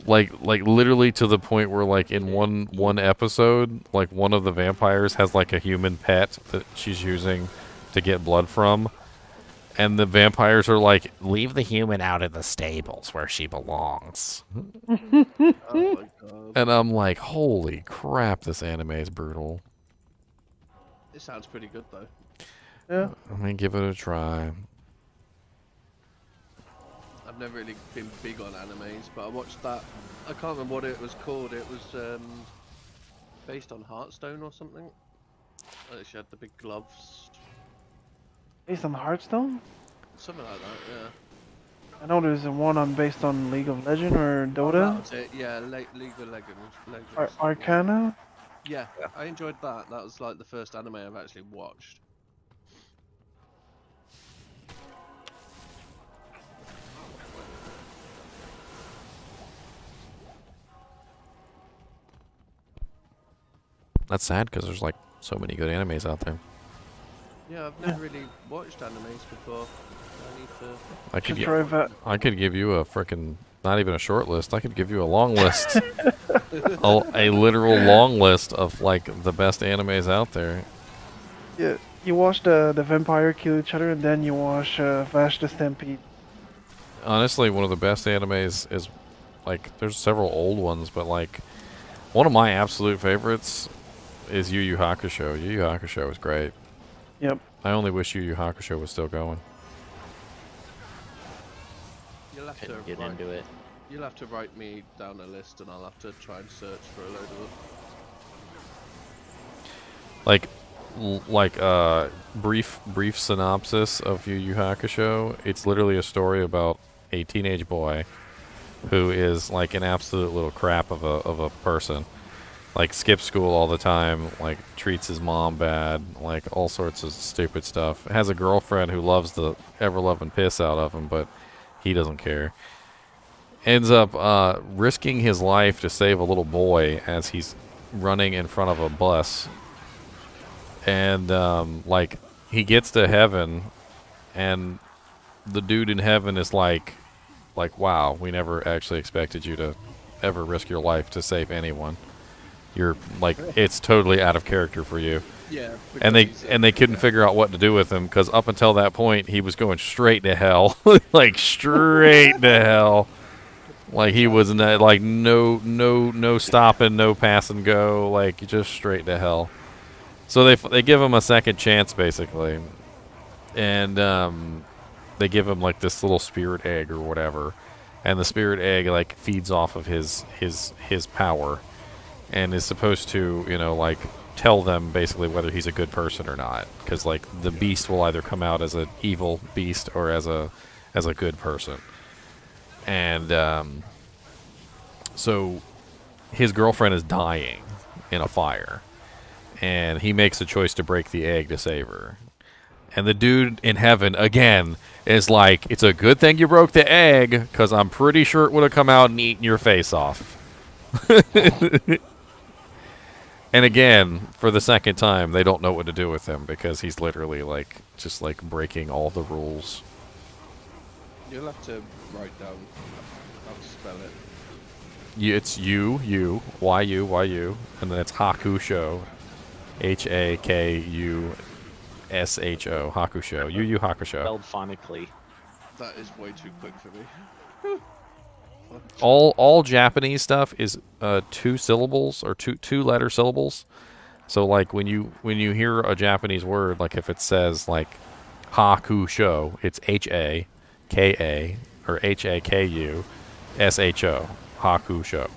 literally to the point where in one episode, one of the vampires has a human pet that she's using to get blood from. And the vampires are leave the human out of the stables where she belongs. Oh my god. And I'm like, holy crap, this anime is brutal. It sounds pretty good though. Yeah. I mean, give it a try. I've never really been big on animes, but I watched that. I can't remember what it was called. It was based on Hearthstone or something. She had the big gloves. Based on Hearthstone? Something like that, yeah. I know there's one based on League of Legends or Dota. That was it, yeah, League of Legends. Arcana? Yeah, I enjoyed that. That was the first anime I've actually watched. That's sad because there's so many good animes out there. Yeah, I've never really watched animes before. I need to. I could give you a frickin' not even a short list. I could give you a long list, a literal long list of the best animes out there. Yeah, you watch the vampire kill each other, and then you watch Vash the Stampede. Honestly, one of the best animes is there's several old ones, but one of my absolute favorites is Yu Yu Hakusho. Yu Yu Hakusho is great. Yep. I only wish Yu Yu Hakusho was still going. You'll have Couldn't to get into it. You'll have to write me down a list, and I'll have to try and search for a load of them. Brief synopsis of Yu Yu Hakusho. It's literally a story about a teenage boy who is an absolute little crap of a person. Skips school all the time, treats his mom bad, all sorts of stupid stuff. Has a girlfriend who loves the ever-loving piss out of him, but he doesn't care. Ends up risking his life to save a little boy as he's running in front of a bus. And he gets to heaven, and the dude in heaven is like, wow, we never actually expected you to ever risk your life to save anyone. You're it's totally out of character for you. Yeah. And they couldn't figure out what to do with him, because up until that point he was going straight to hell, straight to hell. He was no stopping, no pass and go, just straight to hell. So they give him a second chance basically, and they give him this little spirit egg or whatever, and the spirit egg feeds off of his power. And is supposed to, tell them basically whether he's a good person or not. Because, the beast will either come out as an evil beast or as a good person. And so his girlfriend is dying in a fire. and he makes a choice to break the egg to save her. And the dude in heaven, again, is like, it's a good thing you broke the egg, because I'm pretty sure it would have come out and eaten your face off. And again, for the second time, they don't know what to do with him, because he's literally, like, just, like, breaking all the rules. You'll have to write down how to spell it. It's Y-U, and then it's Hakusho. Hakusho. Hakusho. Yu Hakusho. Spelled phonically. That is way too quick for me. All Japanese stuff is 2 syllables or two letter syllables. So like when you hear a Japanese word, like if it says like Hakusho, it's H-A-K-A or H-A-K-U-S-H-O. Hakusho.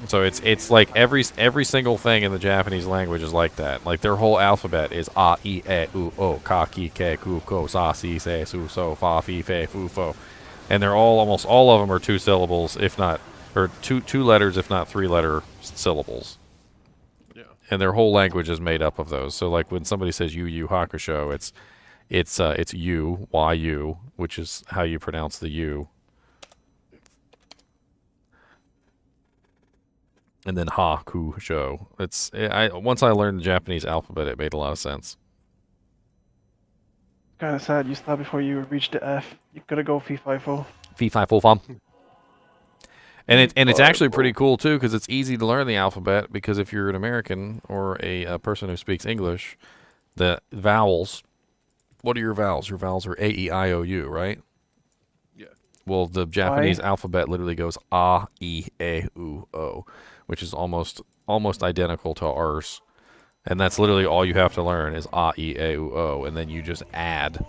So it's like every single thing in the Japanese language is like that. Like their whole alphabet is A, I, E, U, O, Ka, Ki, Ke, Ku, Ko, Sa, Si, Se, Su, So, Fa, Fi, Fe, Fu, Fo. And they're almost all of them are 2 syllables, if not, or two letters, if not 3-letter syllables. Yeah. And their whole language is made up of those. So like when somebody says Yu Hakusho, it's U, Y-U, which is how you pronounce the U. And then Hakusho. Once I learned the Japanese alphabet, it made a lot of sense. Kind of sad you stopped before you reached the F. You could have go Fee Fi Fo. Fee Fi Fo Fum. And it's actually pretty cool too, because it's easy to learn the alphabet. Because if you're an American or a person who speaks English, the vowels. What are your vowels? Your vowels are A-E-I-O-U, right? Yeah. Well, the Japanese alphabet literally goes A-E-A-U-O, which is almost identical to ours. And that's literally all you have to learn is A-E-A-U-O, and then you just add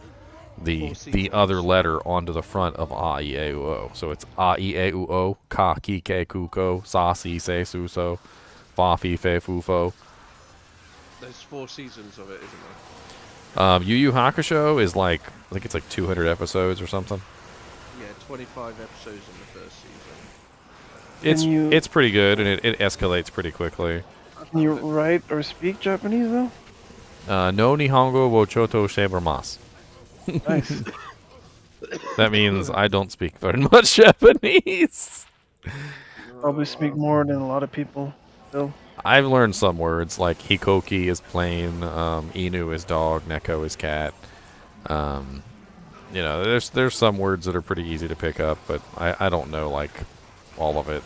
the other letter onto the front of A-E-A-U-O. So it's A-E-A-U-O, Ka, Ki, Ke, Ku, Ko, Sa, Si, Se, Su, So, Fa, Fi, Fe, Fu, Fo. There's 4 seasons of it, isn't there? Yu Yu Hakusho is like, I think it's like 200 episodes or something. Yeah, 25 episodes in the first season. It's pretty good, and it escalates pretty quickly. Can you write or speak Japanese though? No Nihongo wo choto shibamasu. Nice. That means I don't speak very much Japanese. Probably speak more than a lot of people still. I've learned some words, like Hikoki is plane, Inu is dog, Neko is cat. You know, there's some words that are pretty easy to pick up, but I don't know, like, all of it.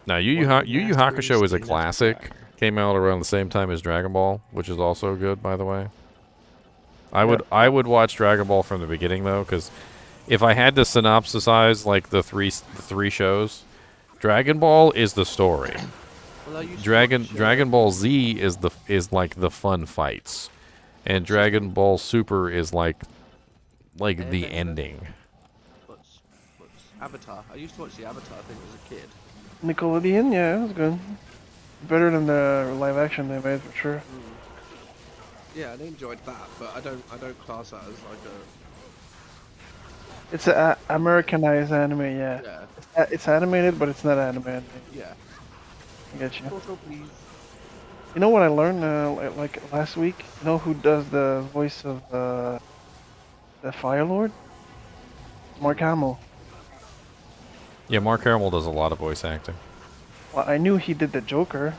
Now, Yu Yu Hakusho is a classic. Came out around the same time as Dragon Ball, which is also good, by the way. I would watch Dragon Ball from the beginning though, because if I had to synopsisize like the three shows, Dragon Ball is the story. Dragon Ball Z is like the fun fights, and Dragon Ball Super is like the ending. Avatar. I used to watch the Avatar thing as a kid. Nickelodeon, yeah, it was good. Better than the live action they made for sure. Yeah, I enjoyed that, but I don't class that as like a. It's an Americanized anime, yeah. It's animated, but it's not animated. Yeah. I get you. Photo, please. You know what I learned like last week? You know who does the voice of the Fire Lord? Mark Hamill. Yeah, Mark Hamill does a lot of voice acting. Well, I knew he did the Joker,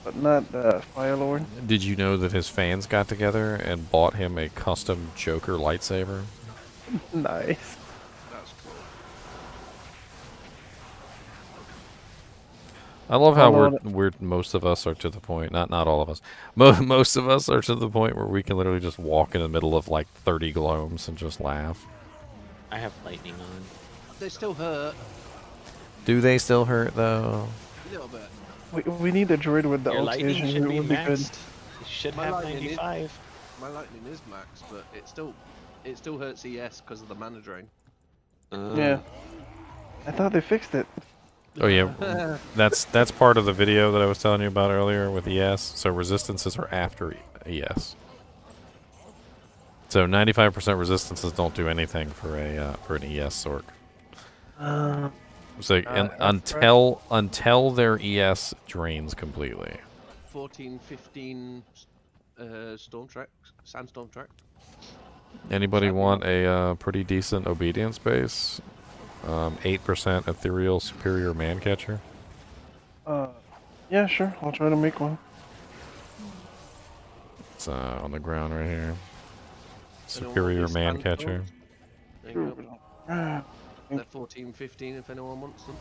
but not the Fire Lord. Did you know that his fans got together and bought him a custom Joker lightsaber? Nice. That's cool. I love how we're most of us are to the point, not all of us. Most of us are to the point where we can literally just walk in the middle of like 30 glomes and just laugh. I have lightning on. They still hurt. Do they still hurt though? A little bit. We need a droid with the Your alt lightning station. should It be would be good. maxed. You should My have lightning 95. My lightning is max, but it still hurts ES because of the mana drain. Yeah. I thought they fixed it. Oh yeah, that's part of the video that I was telling you about earlier with ES. So resistances are after ES. So 95% resistances don't do anything for an ES Sork. So until their ES drains completely. 14, 15 storm track, sandstorm track. Anybody want a pretty decent obedience base? 8% ethereal superior man catcher. Yeah, sure. I'll try to make one. It's on the ground right here. Superior man catcher. There you go. They're 14, 15 if anyone wants them.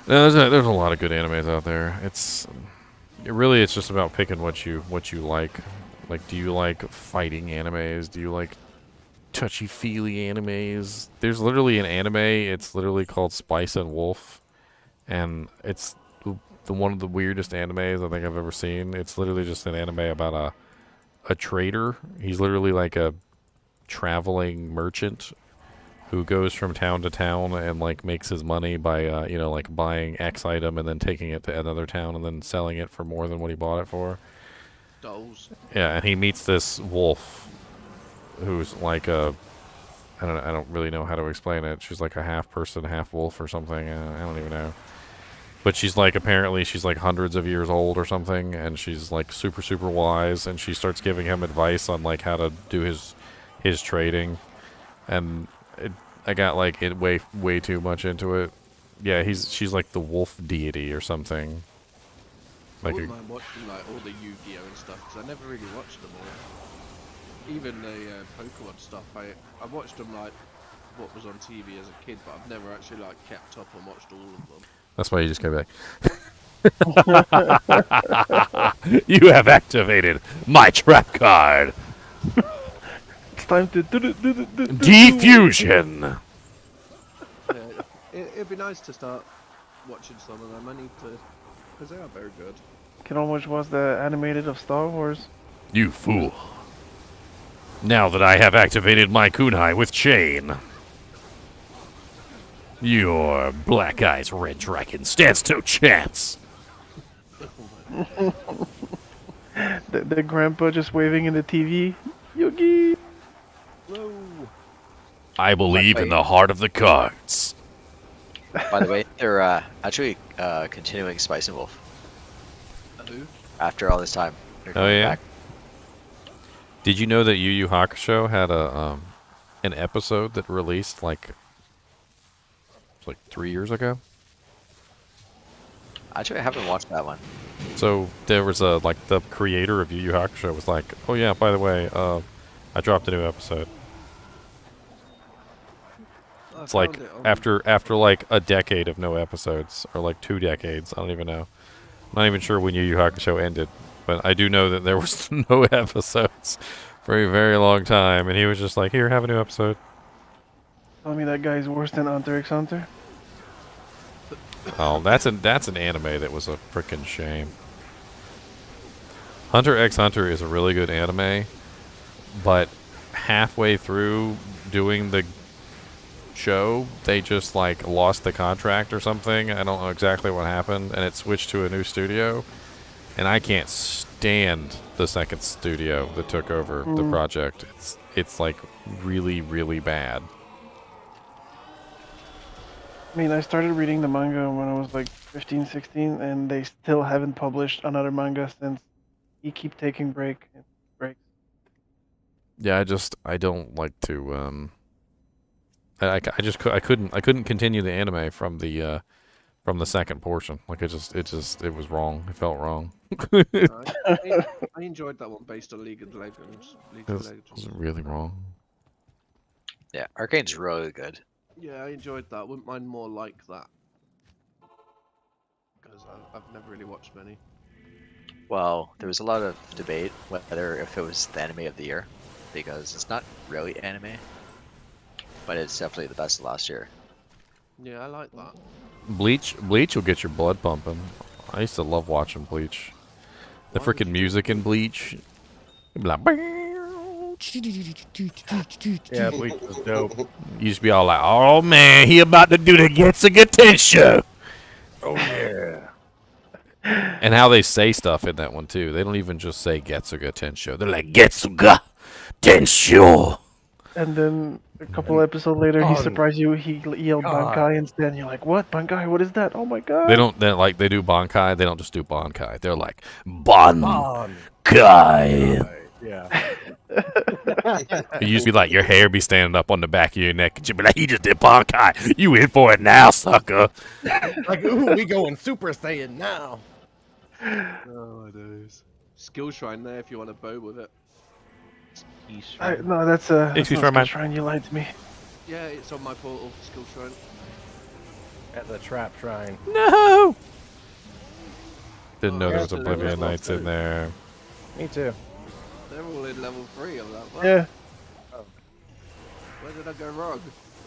No, there's a lot of good animes out there. It's just about picking what you like. Like, do you like fighting animes? Do you like touchy-feely animes? There's literally an anime. It's literally called Spice and Wolf, and it's one of the weirdest animes I think I've ever seen. It's literally just an anime about a trader. He's literally like a traveling merchant who goes from town to town and like makes his money by like buying X item and then taking it to another town and then selling it for more than what he bought it for. Dolls. Yeah, and he meets this wolf who's like I don't really know how to explain it. She's like a half person, half wolf or something. I don't even know. But she's like, apparently she's like hundreds of years old or something, and she's like super, super wise, and she starts giving him advice on like how to do his trading. And I got like way too much into it. Yeah, she's like the wolf deity or something. Like I wouldn't mind watching like all the Yu-Gi-Oh and stuff, because I never really watched them all. Even the Pokemon stuff, I watched them like what was on TV as a kid, but I've never actually like kept up and watched all of them. That's why you just came back. You have activated my trap card. It's time to Defusion. Yeah, it'd be nice to start watching some of them. I need to, because they are very good. Can almost watch the animated of Star Wars. You fool. Now that I have activated my kunai with chain, your Black Eyes Red Dragon stands no chance. the grandpa just waving in the TV. Yogi. Whoa. I believe in the heart of the cards. By the way, they're actually continuing Spice and Wolf. Who? After all this time. They're Oh yeah. back. Did you know that Yu Yu Hakusho had an episode that released like 3 years ago? Actually, I haven't watched that one. So there was the creator of Yu Yu Hakusho was like, oh yeah, by the way, I dropped a new episode. It's like after like a decade of no episodes, or like 2 decades, I don't even know. I'm not even sure when Yu Yu Hakusho ended, but I do know that there was no episodes for a very long time, and he was just like, here, have a new episode. Tell me that guy's worse than Hunter x Hunter. Oh, that's an anime that was a freaking shame. Hunter x Hunter is a really good anime, but halfway through doing the show, they just like lost the contract or something. I don't know exactly what happened, and it switched to a new studio, and I can't stand the second studio that took over the project. It's like really, really bad. I mean, I started reading the manga when I was like 15, 16, and they still haven't published another manga since. You keep taking breaks. Yeah, I don't like to I couldn't continue the anime from the second portion. Like it was wrong. It felt wrong. I enjoyed that one based on League of Legends. It was really wrong. Yeah, Arcane's really good. Yeah, I enjoyed that. Wouldn't mind more like that. Because I've never really watched many. Well, there was a lot of debate whether if it was the anime of the year, because it's not really anime, but it's definitely the best of last year. Yeah, I like that. Bleach will get your blood pumping. I used to love watching Bleach. The freaking music in Bleach. You'd be like, yeah, Bleach was dope. You used to be all like, oh man, he about to do the Getsuga show. Oh yeah. And how they say stuff in that one too. They don't even just say Getsuga Tensho. They're like Getsuga Tensho. And then a couple episodes later, he surprised you. He yelled God. Bankai instead. You're like, what? Bankai? What is that? Oh my god. They don't. They like they do Bankai. They don't just do Bankai. They're like Bankai. Yeah. It used to be like your hair be standing up on the back of your neck, and you'd be like, "He just did Bankai. You in for it now, sucker." Like, ooh, we going Super Saiyan now. Oh, it is. Skill shrine there if you want to bow with it. No, that's a Excuse me, man. shrine. You lied to me. Yeah, it's on my portal. Skill shrine. At the trap shrine. No. Didn't know there was Yeah, Oblivion level Knights in 3. there. Me too. They're all in level 3 of that one. Yeah. Where did I go wrong?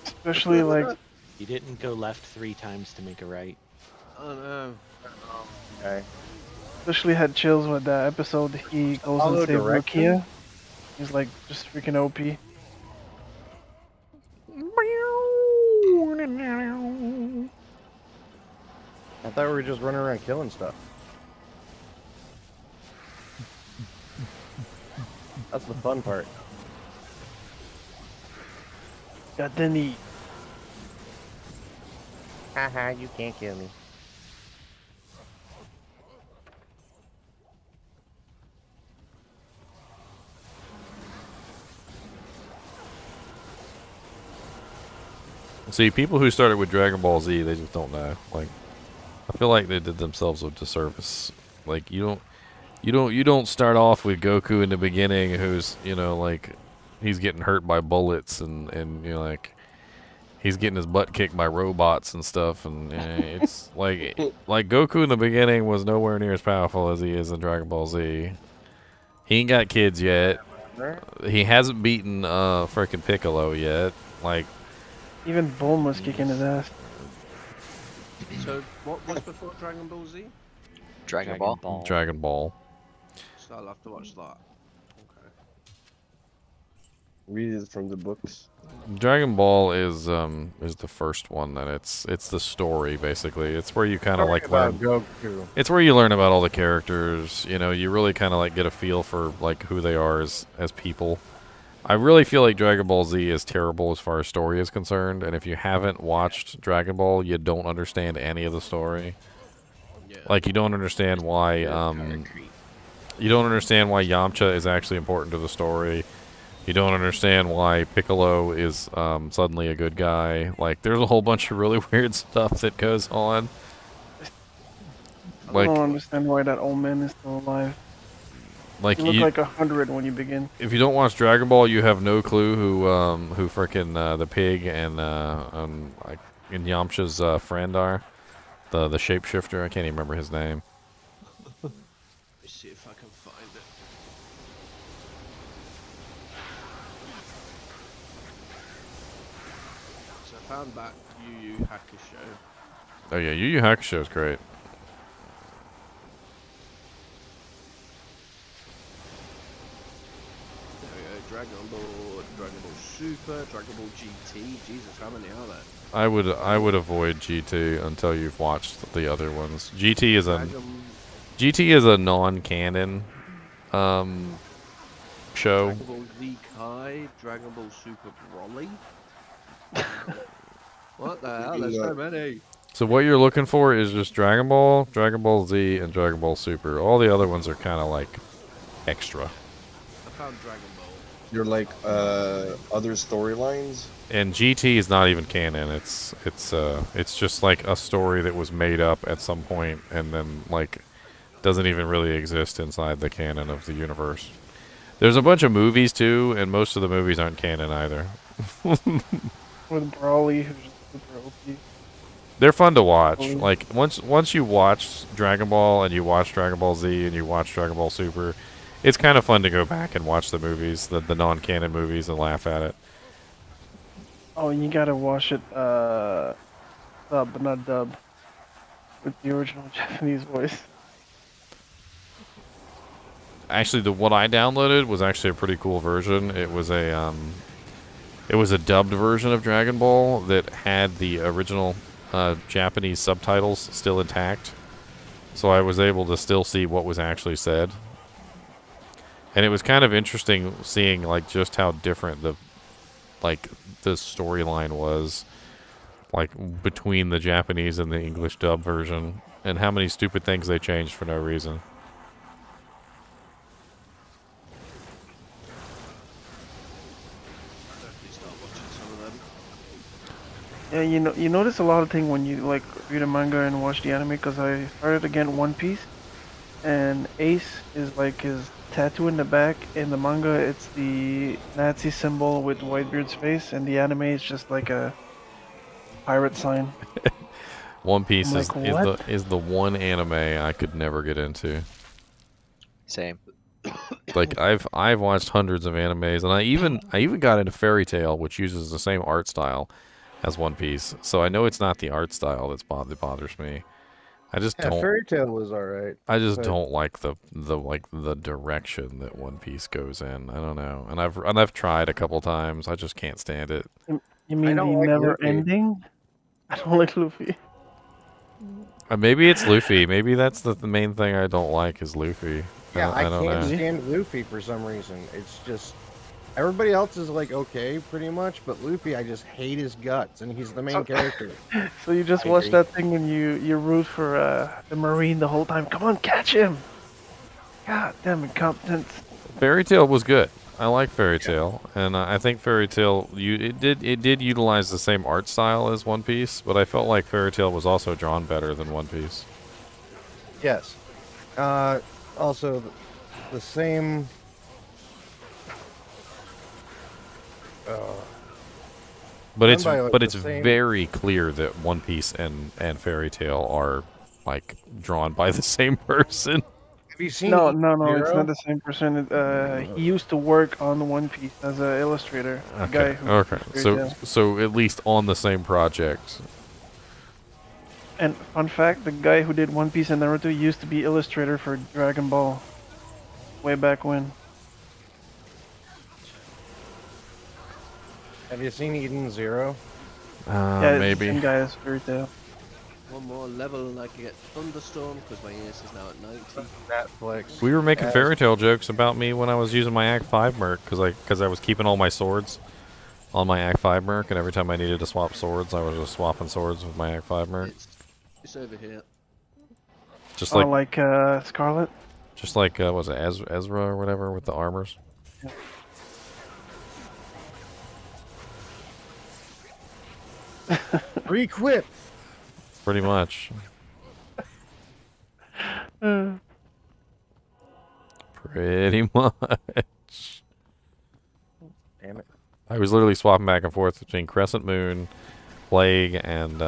Especially like. You didn't go left 3 times to make a right. Oh no. Okay. Especially had chills with that episode. He goes Follow and saves direction? Rukia. He's like just freaking OP. I thought we were just running around killing stuff. That's the fun part. Got the knee. Haha, you can't kill me. See, people who started with Dragon Ball Z, they just don't know. Like, I feel like they did themselves a disservice. Like, you don't start off with Goku in the beginning, who's like, he's getting hurt by bullets and like, he's getting his butt kicked by robots and stuff, and it's like Goku in the beginning was nowhere near as powerful as he is in Dragon Ball Z. He ain't got kids yet. He hasn't beaten frickin' Piccolo yet. Like. Even Bulma was kicking his ass. So, what was before Dragon Ball Z? Dragon Ball. Dragon Ball. So I'll have to watch that. Okay. Read it from the books. Dragon Ball is the first one. That it's the story basically. It's where you kind of like learn. Goku. It's where you learn about all the characters. You really kind of like get a feel for like who they are as people. I really feel like Dragon Ball Z is terrible as far as story is concerned, and if you haven't watched Dragon Ball, you don't understand any of the story. Yeah. Like you don't understand why Yamcha is actually important to the story. You don't understand why Piccolo is suddenly a good guy. Like there's a whole bunch of really weird stuff that goes on. I don't understand why that old man is still alive. Like you look like 100 when you begin. If you don't watch Dragon Ball, you have no clue who frickin' the pig and Yamcha's friend are. The shapeshifter. I can't even remember his name. Let me see if I can find it. So I found back Yu Yu Hakusho. Oh yeah, Yu Yu Hakusho is great. Dragon Ball Super, Dragon Ball GT. Jesus, how many are there? I would avoid GT until you've watched the other ones. GT is a non-canon show. Dragon Ball Z Kai, Dragon Ball Super Broly. What the hell? There's so many. So what you're looking for is just Dragon Ball, Dragon Ball Z, and Dragon Ball Super. All the other ones are kind of like extra. I found Dragon Ball. You're like other storylines. And GT is not even canon. It's just like a story that was made up at some point and then like doesn't even really exist inside the canon of the universe. There's a bunch of movies too, and most of the movies aren't canon either. With Broly, who's super OP. They're fun to watch. Like once you watch Dragon Ball and you watch Dragon Ball Z and you watch Dragon Ball Super, it's kind of fun to go back and watch the movies, the non-canon movies, and laugh at it. Oh, you gotta watch it, sub, but not dub. With the original Japanese voice. Actually, the what I downloaded was actually a pretty cool version. It was a dubbed version of Dragon Ball that had the original Japanese subtitles still intact, so I was able to still see what was actually said. And it was kind of interesting seeing like just how different the storyline was, like between the Japanese and the English dub version, and how many stupid things they changed for no reason. Yeah, you notice a lot of things when you like read a manga and watch the anime. Cause I started again One Piece, and Ace is like his tattoo in the back. In the manga, it's the Nazi symbol with Whitebeard's face, and the anime is just like a pirate sign. One Piece I'm is like, is the one anime I could never get into. Same. Like I've watched hundreds of animes, and I even got into Fairy Tail, which uses the same art style as One Piece. So I know it's not the art style that bothers me. I just don't. Fairy Tail was alright. I just don't like the direction that One Piece goes in. I don't know, and I've tried a couple times. I just can't stand it. You mean the don't like never Luffy. ending? I don't like Luffy. Maybe it's Luffy. Maybe that's the main thing I don't like is Luffy. Yeah, I don't can't know. stand Luffy for some reason. It's just everybody else is like okay, pretty much, but Luffy, I just hate his guts, and he's the main character. So you just I watch agree. that thing and you root for the Marine the whole time. Come on, catch him! God damn incompetence. Fairy Tail was good. I like Fairy Tail, and I think Fairy Tail it did utilize the same art style as One Piece, but I felt like Fairy Tail was also drawn better than One Piece. Yes. Also, the same. But done it's by, like, but the it's same- very clear that One Piece and Fairy Tail are like drawn by the same person. Have you seen? No, E- no, no, it's Zero? not the same person. He used to work on One Piece as an illustrator. The guy Okay. who Okay. Fairy Tail. So at least on the same project. And fun fact, the guy who did One Piece and Naruto used to be illustrator for Dragon Ball. Way back when. Have you seen Eden Zero? Yeah, it's the Maybe. same guy as Fairy Tail. One more level and I can get Thunderstorm because my ace is now at 90. Netflix. We were making Yes. Fairy Tail jokes about me when I was using my Act 5 merc because I was keeping all my swords on my Act 5 merc, and every time I needed to swap swords, I was just swapping swords with my Act 5 merc. It's over here. Just Oh, like like Scarlet? just like was it Ezra or whatever with the armors? Re-quip. Pretty much. Pretty much. Damn it. I was literally swapping back and forth between Crescent Moon, Plague, and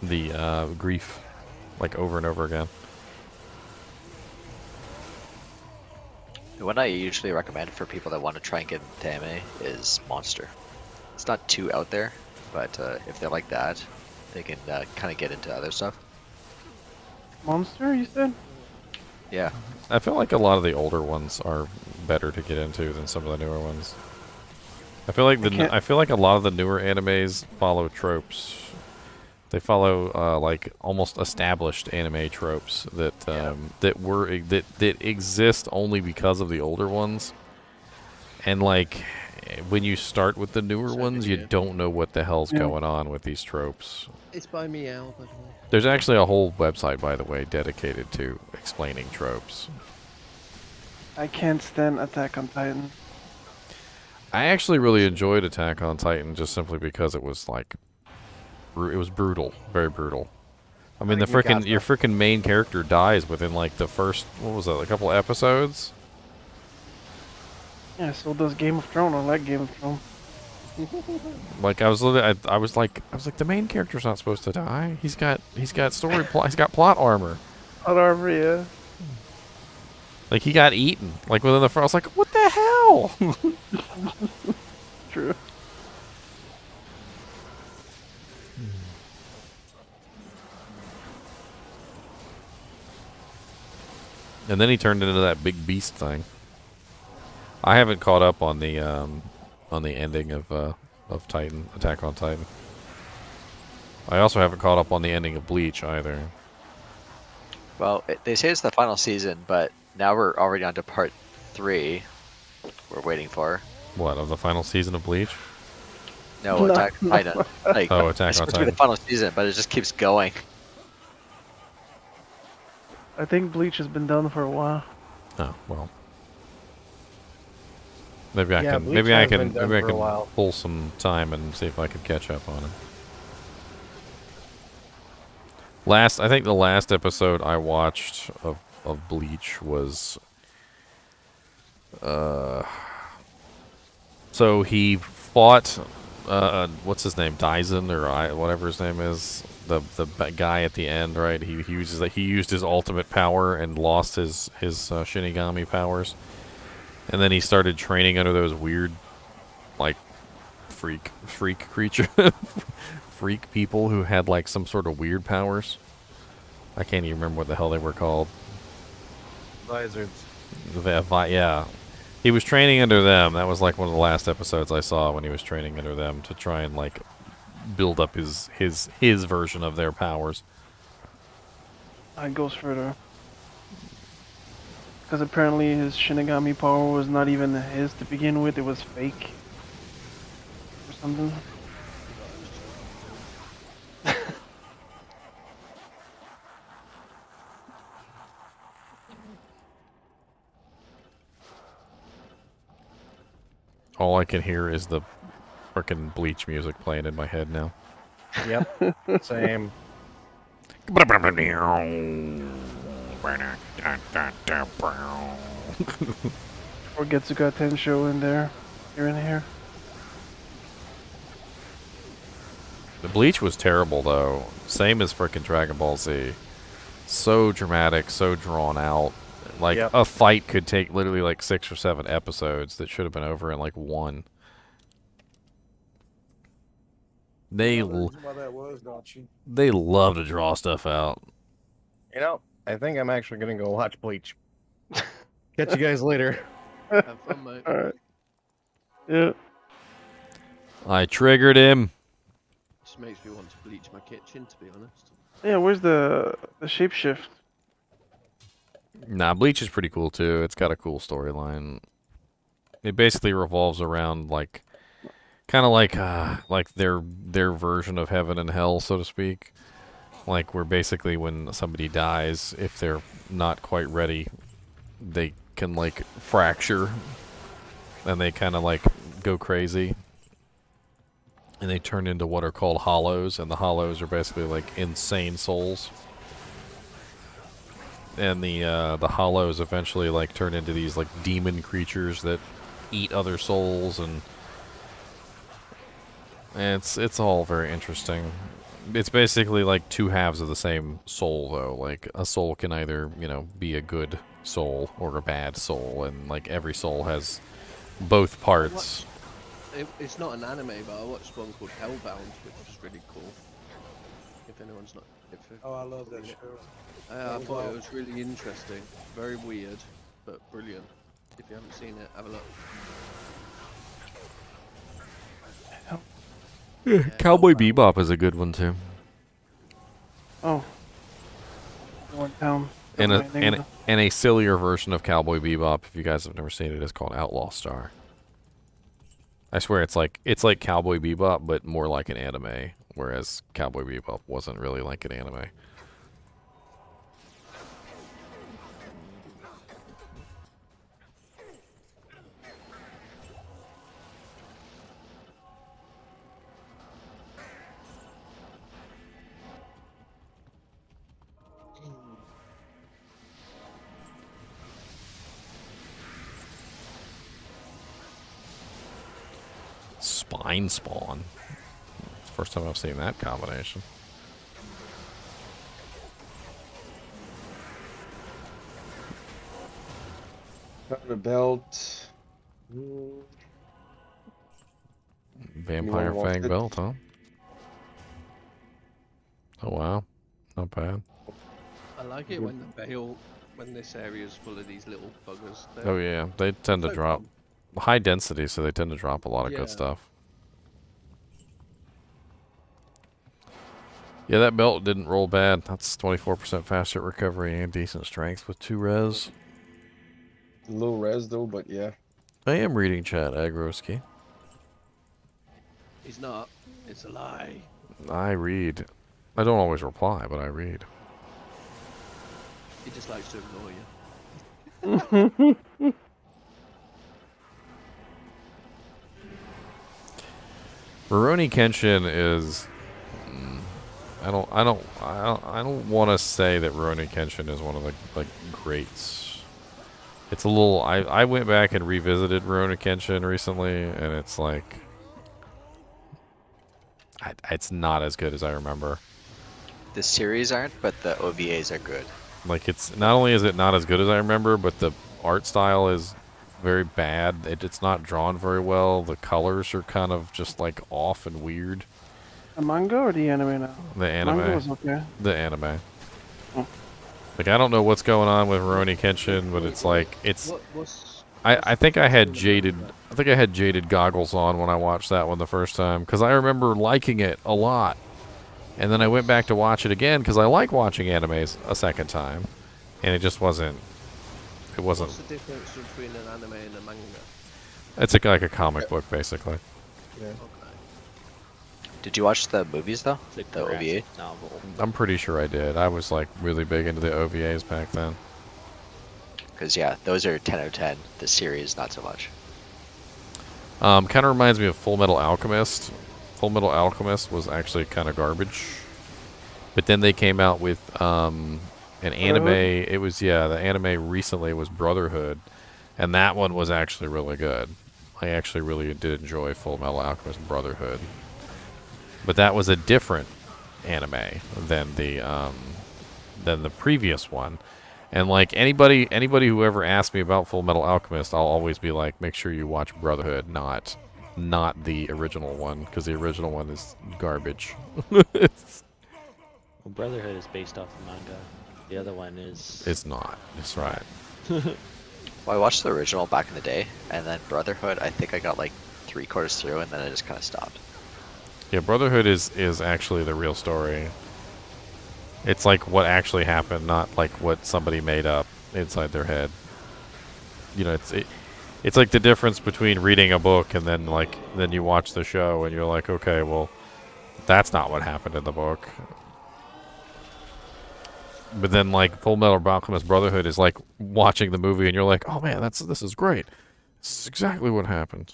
the Grief, like over and over again. The one I usually recommend for people that want to try and get into anime is Monster. It's not too out there, but if they like that, they can kind of get into other stuff. Monster, you said? Yeah. I feel like a lot of the older ones are better to get into than some of the newer ones. I feel like I feel like a lot of the newer animes follow tropes. They follow like almost established anime tropes that that exist only because of the older ones. And like when you start with the newer ones, you don't know what the hell's going on with these tropes. It's by Meow, by the way. There's actually a whole website, by the way, dedicated to explaining tropes. I can't stand Attack on Titan. I actually really enjoyed Attack on Titan just simply because it was like, it was brutal, very brutal. I mean, your freaking main character dies within like the first, what was that, a couple episodes? Yeah, so does Game of Thrones. I like Game of Thrones. Like I was like, the main character's not supposed to die. He's got story plot. He's got plot armor. Plot armor, yeah. Like he got eaten. Like within the first, I was like, what the hell? True. And then he turned into that big beast thing. I haven't caught up on the ending of Titan, Attack on Titan. I also haven't caught up on the ending of Bleach either. Well, they say it's the final season, but now we're already on to part 3. We're waiting for. What, of the final season of Bleach? No, Attack on Titan. Like, oh, Attack it's on supposed to be Titan. the final season, but it just keeps going. I think Bleach has been done for a while. Oh, well. Maybe I Yeah, can Bleach maybe I has can been done maybe I for a can while. pull some time and see if I can catch up on it. I think the last episode I watched of Bleach was so he fought what's his name, Daisen or whatever his name is, the guy at the end, right? He used his ultimate power and lost his Shinigami powers. And then he started training under those weird, like, freak creature, freak people who had, like, some sort of weird powers. I can't even remember what the hell they were called. Lizards. Yeah. He was training under them. That was, like, one of the last episodes I saw when he was training under them to try and, like, build up his version of their powers. It goes further. Because apparently his Shinigami power was not even his to begin with, it was fake. Or something. All I can hear is the frickin' Bleach music playing in my head now. Yep, same. Or Getsuga Tensho in there, here and here. The Bleach was terrible, though. Same as frickin' Dragon Ball Z. So dramatic, so drawn out. Like, a fight could take literally like 6 or 7 episodes that should have been over in like 1. They love to draw stuff out. You know, I think I'm actually gonna go watch Bleach. Catch you guys later. Have fun, mate. Alright. Yeah. I triggered him. Just makes me want to bleach my kitchen, to be honest. Yeah, where's the shapeshift? Nah, Bleach is pretty cool too. It's got a cool storyline. It basically revolves around like, kind of like their version of heaven and hell, so to speak. Like where basically when somebody dies, if they're not quite ready, they can like fracture, and they kind of like go crazy, and they turn into what are called hollows, and the hollows are basically like insane souls. And the hollows eventually like turn into these like demon creatures that eat other souls, and it's all very interesting. It's basically like 2 halves of the same soul, though. Like a soul can either, you know, be a good soul or a bad soul, and like every soul has both parts. It's not an anime, but I watched one called Hellbound, which was really cool. If anyone's not... Oh, I love that show. I thought it was really interesting. Very weird, but brilliant. If you haven't seen it, have a look. Yeah, Cowboy Bebop is a good one too. Oh. Went down. And a sillier version of Cowboy Bebop, if you guys have never seen it, is called Outlaw Star. I swear it's like Cowboy Bebop, but more like an anime, whereas Cowboy Bebop wasn't really like an anime. Spine Spawn. It's the first time I've seen that combination. Found a belt. Vampire Anyone want Fang it? belt, huh? Oh wow, not bad. I like it when the Vale, when this area is full of these little buggers. Oh yeah, they tend to drop high density, so they tend to drop a lot of Yeah. good stuff. Yeah, that belt didn't roll bad. That's 24% faster recovery and decent strength with 2 res. Low res though, but yeah. I am reading chat, Agroski. He's not. It's a lie. I read. I don't always reply, but I read. He just likes to ignore you. Rurouni Kenshin is. I don't want to say that Rurouni Kenshin is one of the greats. It's a little. I went back and revisited Rurouni Kenshin recently, and it's like. It's not as good as I remember. The series aren't, but the OVAs are good. Like, it's not only is it not as good as I remember, but the art style is very bad. It's not drawn very well. The colors are kind of just like off and weird. The manga or the anime now? The anime. Manga was okay. The anime. Oh. Like, I don't know what's going on with Rurouni Kenshin, but it's like I think I had jaded goggles on when I watched that one the first time, because I remember liking it a lot. And then I went back to watch it again because I like watching animes a second time, and it just wasn't. It wasn't. What's the difference between an anime and a manga? It's like a comic book, basically. Yeah. Did you watch the movies though? It's The OVA? graphic novel. I'm pretty sure I did. I was like really big into the OVAs back then. Because yeah, those are 10 out of 10. The series, not so much. Kind of reminds me of Full Metal Alchemist. Full Metal Alchemist was actually kind of garbage, but then they came out with an anime. It was the anime recently was Brotherhood, and that one was actually really good. I actually really did enjoy Full Metal Alchemist Brotherhood, but that was a different anime than the previous one. And like anybody who ever asks me about Full Metal Alchemist, I'll always be like, make sure you watch Brotherhood, not the original one, because the original one is garbage. Well, Brotherhood is based off the manga. The other one is. It's not. That's right. Well, I watched the original back in the day, and then Brotherhood, I think I got like 3/4 through, and then I just kind of stopped. Yeah, Brotherhood is actually the real story. It's like what actually happened, not like what somebody made up inside their head. You know, it's like the difference between reading a book and then you watch the show and you're like, okay, well, that's not what happened in the book. But then like Full Metal Alchemist Brotherhood is like watching the movie and you're like, oh man, this is great. This is exactly what happened.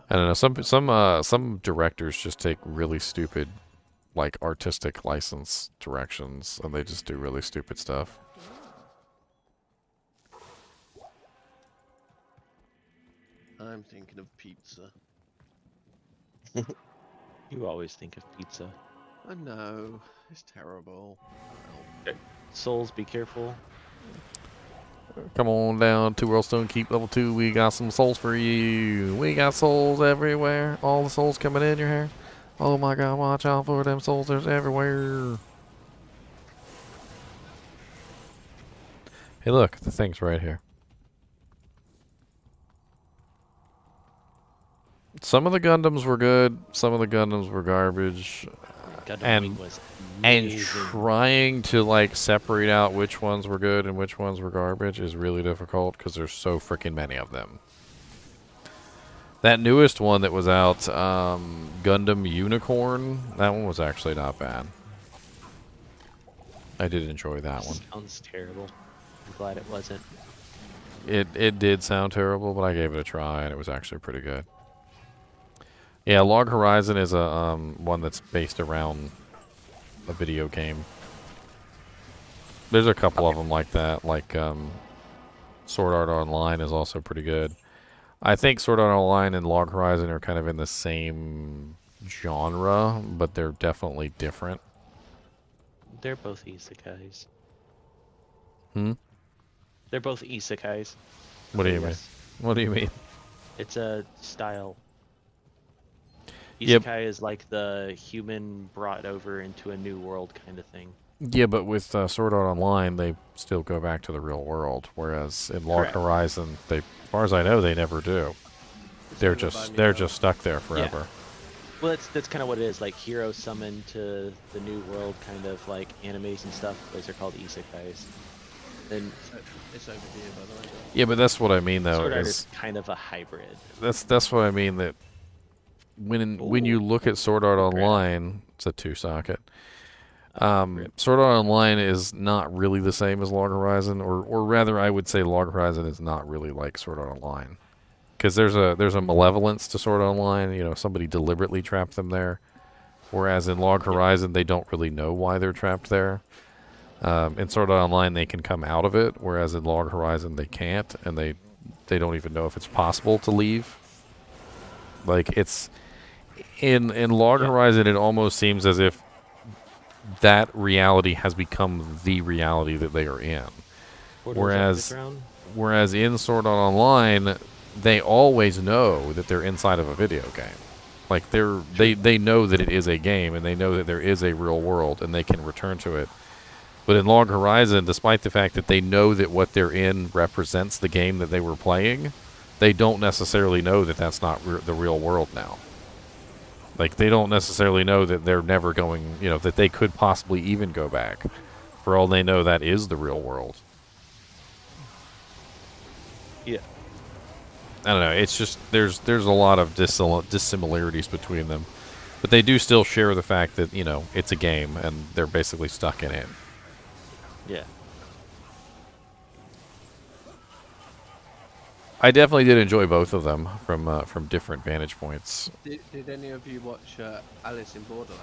I don't know. Some directors just take really stupid, like, artistic license directions, and they just do really stupid stuff. I'm thinking of pizza. You always think of pizza. I know. It's terrible. Souls, be careful. Come on down to Worldstone Keep level 2. We got some souls for you. We got souls everywhere. All the souls coming in your hair. Oh my god, watch out for them souls. There's everywhere. Hey look, the thing's right here. Some of the Gundams were good. Some of the Gundams were garbage. Gundam was and amazing. trying to like separate out which ones were good and which ones were garbage is really difficult because there's so freaking many of them. That newest one that was out, Gundam Unicorn, that one was actually not bad. I did enjoy that one. Sounds terrible. I'm glad it wasn't. It did sound terrible, but I gave it a try and it was actually pretty good. Yeah, Log Horizon is a one that's based around a video game. There's a couple of them like that, like Sword Art Online is also pretty good. I think Sword Art Online and Log Horizon are kind of in the same genre, but they're definitely different. They're both isekais. Hmm? They're both isekais. What do you mean? What do you mean? It's a style. Yep. Isekai is like the human brought over into a new world kind of thing. Yeah, but with Sword Art Online, they still go back to the real world, whereas in Log Correct. Horizon, as far as I know, they never do. they're Cthulhu just by they're now. just stuck there forever. Well, that's kind of what it is. Like hero summon to the new world, kind of like animes and stuff. Those are called isekais. And It's over here, by the way. Yeah, but that's what I mean though. Sword Art Is is kind of a hybrid. that's what I mean, that when you look at Sword Art Online, it's a 2-socket. Sword Art Online is not really the same as Log Horizon, or rather, I would say Log Horizon is not really like Sword Art Online, because there's a malevolence to Sword Art Online. You know, somebody deliberately trapped them there, whereas in Log Horizon they don't really know why they're trapped there. In Sword Art Online they can come out of it, whereas in Log Horizon they can't, and they don't even know if it's possible to leave. Like it's in Log Horizon, it almost seems as if that reality has become the reality that they are in. Whereas in Sword Art Online, they always know that they're inside of a video game. Like they know that it is a game, and they know that there is a real world, and they can return to it. But in Log Horizon, despite the fact that they know that what they're in represents the game that they were playing, they don't necessarily know that that's not the real world now. Like, they don't necessarily know that they're never going, you know, that they could possibly even go back. For all they know, that is the real world. Yeah. I don't know. It's just, there's a lot of dissimilarities between them. But they do still share the fact that, you know, it's a game, and they're basically stuck in it. Yeah. I definitely did enjoy both of them from different vantage points. Did any of you watch Alice in Borderland?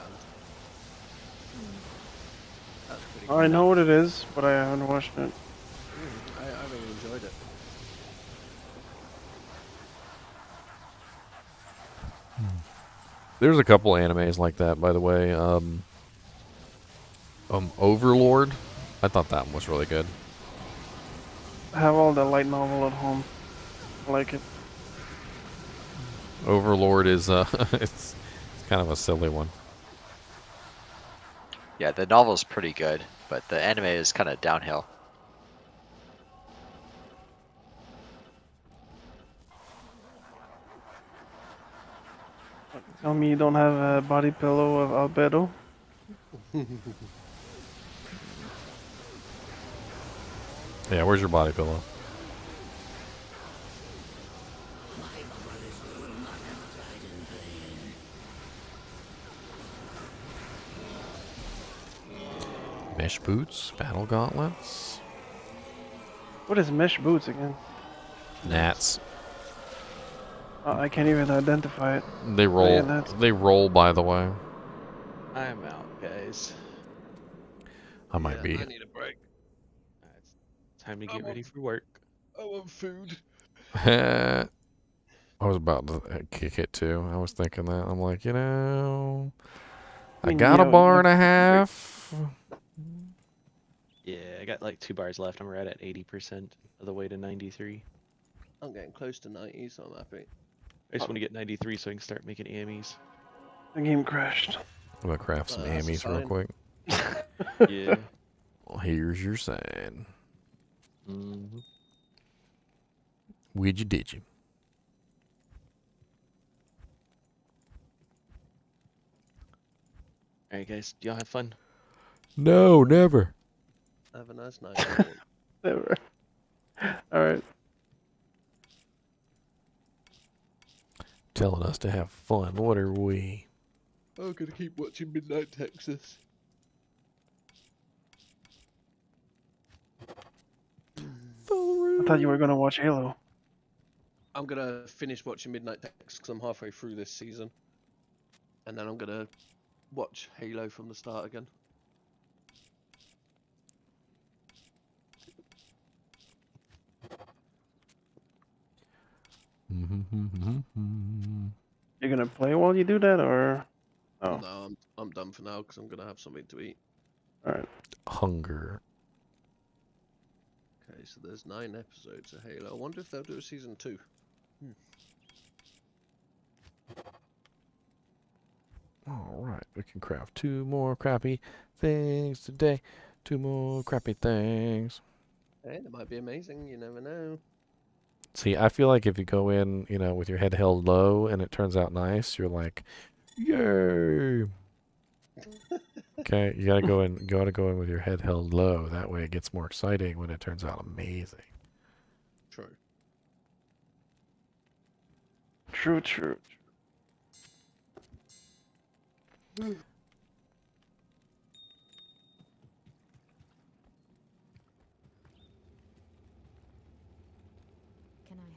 That's pretty good. I know what it is, but I haven't watched it. I really enjoyed it. There's a couple animes like that, by the way. Overlord, I thought that one was really good. I have all the light novel at home. I like it. Overlord is it's kind of a silly one. Yeah, the novel's pretty good, but the anime is kind of downhill. Tell me you don't have a body pillow of Albedo? Yeah, where's your body pillow? Mesh boots, battle gauntlets. What is mesh boots again? Gnats. I can't even identify it. They roll. Yeah, that's... They roll, by the way. I'm out, guys. I might be. I need a break. It's time to get ready for work. I want food. I was about to kick it too. I was thinking that. I'm like, you know, I got a bar and a half. Yeah, I got like 2 bars left. I'm right at 80% of the way to 93. I'm getting close to 90, so I'm happy. I just want to get 93 so I can start making ammies. The game crashed. I'm gonna craft some ammies real quick. Yeah. Well, here's your sign. Mm-hmm. Would you did you? Alright, guys. Do y'all have fun? No, never. Have a nice night. Never. Alright. Telling us to have fun. What are we? I'm gonna keep watching Midnight Texas. I thought you were gonna watch Halo. I'm gonna finish watching Midnight Texas because I'm halfway through this season. And then I'm gonna watch Halo from the start again. You're gonna play while you do that, or? Oh. No, I'm done for now because I'm gonna have something to eat. Alright. Hunger. Okay, so there's 9 episodes of Halo. I wonder if they'll do a season 2. Alright, we can craft 2 more crappy things today. 2 more crappy things. Hey, that might be amazing. You never know. See, I feel like if you go in, you know, with your head held low and it turns out nice, you're like, yay. Okay, you gotta go in with your head held low. That way it gets more exciting when it turns out amazing. True. True, true. Can I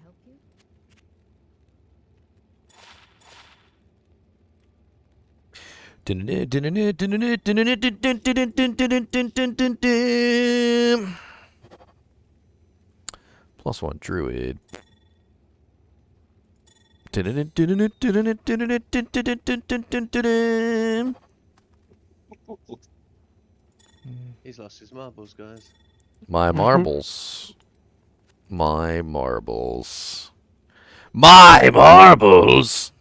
help you? +1 druid. He's lost his marbles, guys. My marbles. My marbles. My marbles!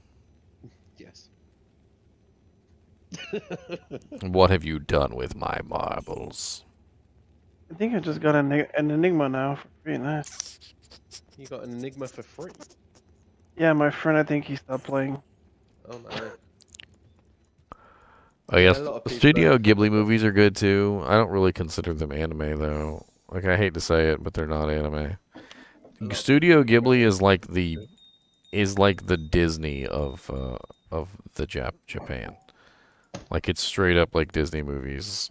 Yes. What have you done with my marbles? I think I just got an Enigma now for free. Nice. You got an Enigma for free. Yeah, my friend, I think he stopped playing. Oh no. I guess a lot of people Studio have Ghibli movies are good too. I don't really consider them anime though. Like I hate to say it, but they're not anime. Studio Ghibli is like the Disney of the Japan. Like it's straight up like Disney movies.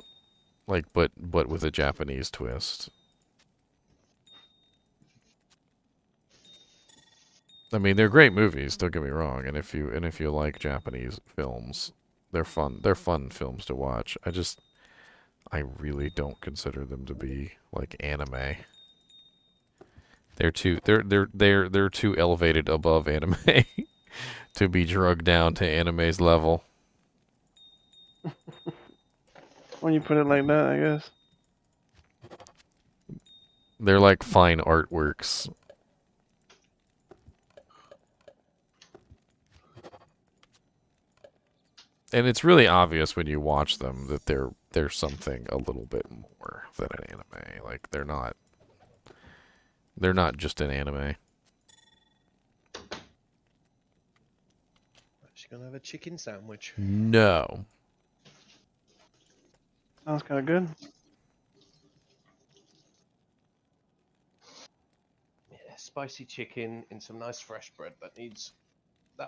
Like but with a Japanese twist. I mean, they're great movies, don't get me wrong, and if you like Japanese films, they're fun. They're fun films to watch. I really don't consider them to be like anime. They're too elevated above anime to be drugged down to anime's level. When you put it like that, I guess. They're like fine artworks. And it's really obvious when you watch them that they're something a little bit more than an anime. Like they're not just an anime. Actually gonna have a chicken sandwich. No. Sounds kind of good. Yeah, spicy chicken in some nice fresh bread that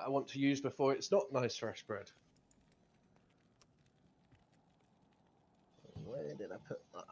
I want to use before it's not nice fresh bread. Where did I put that?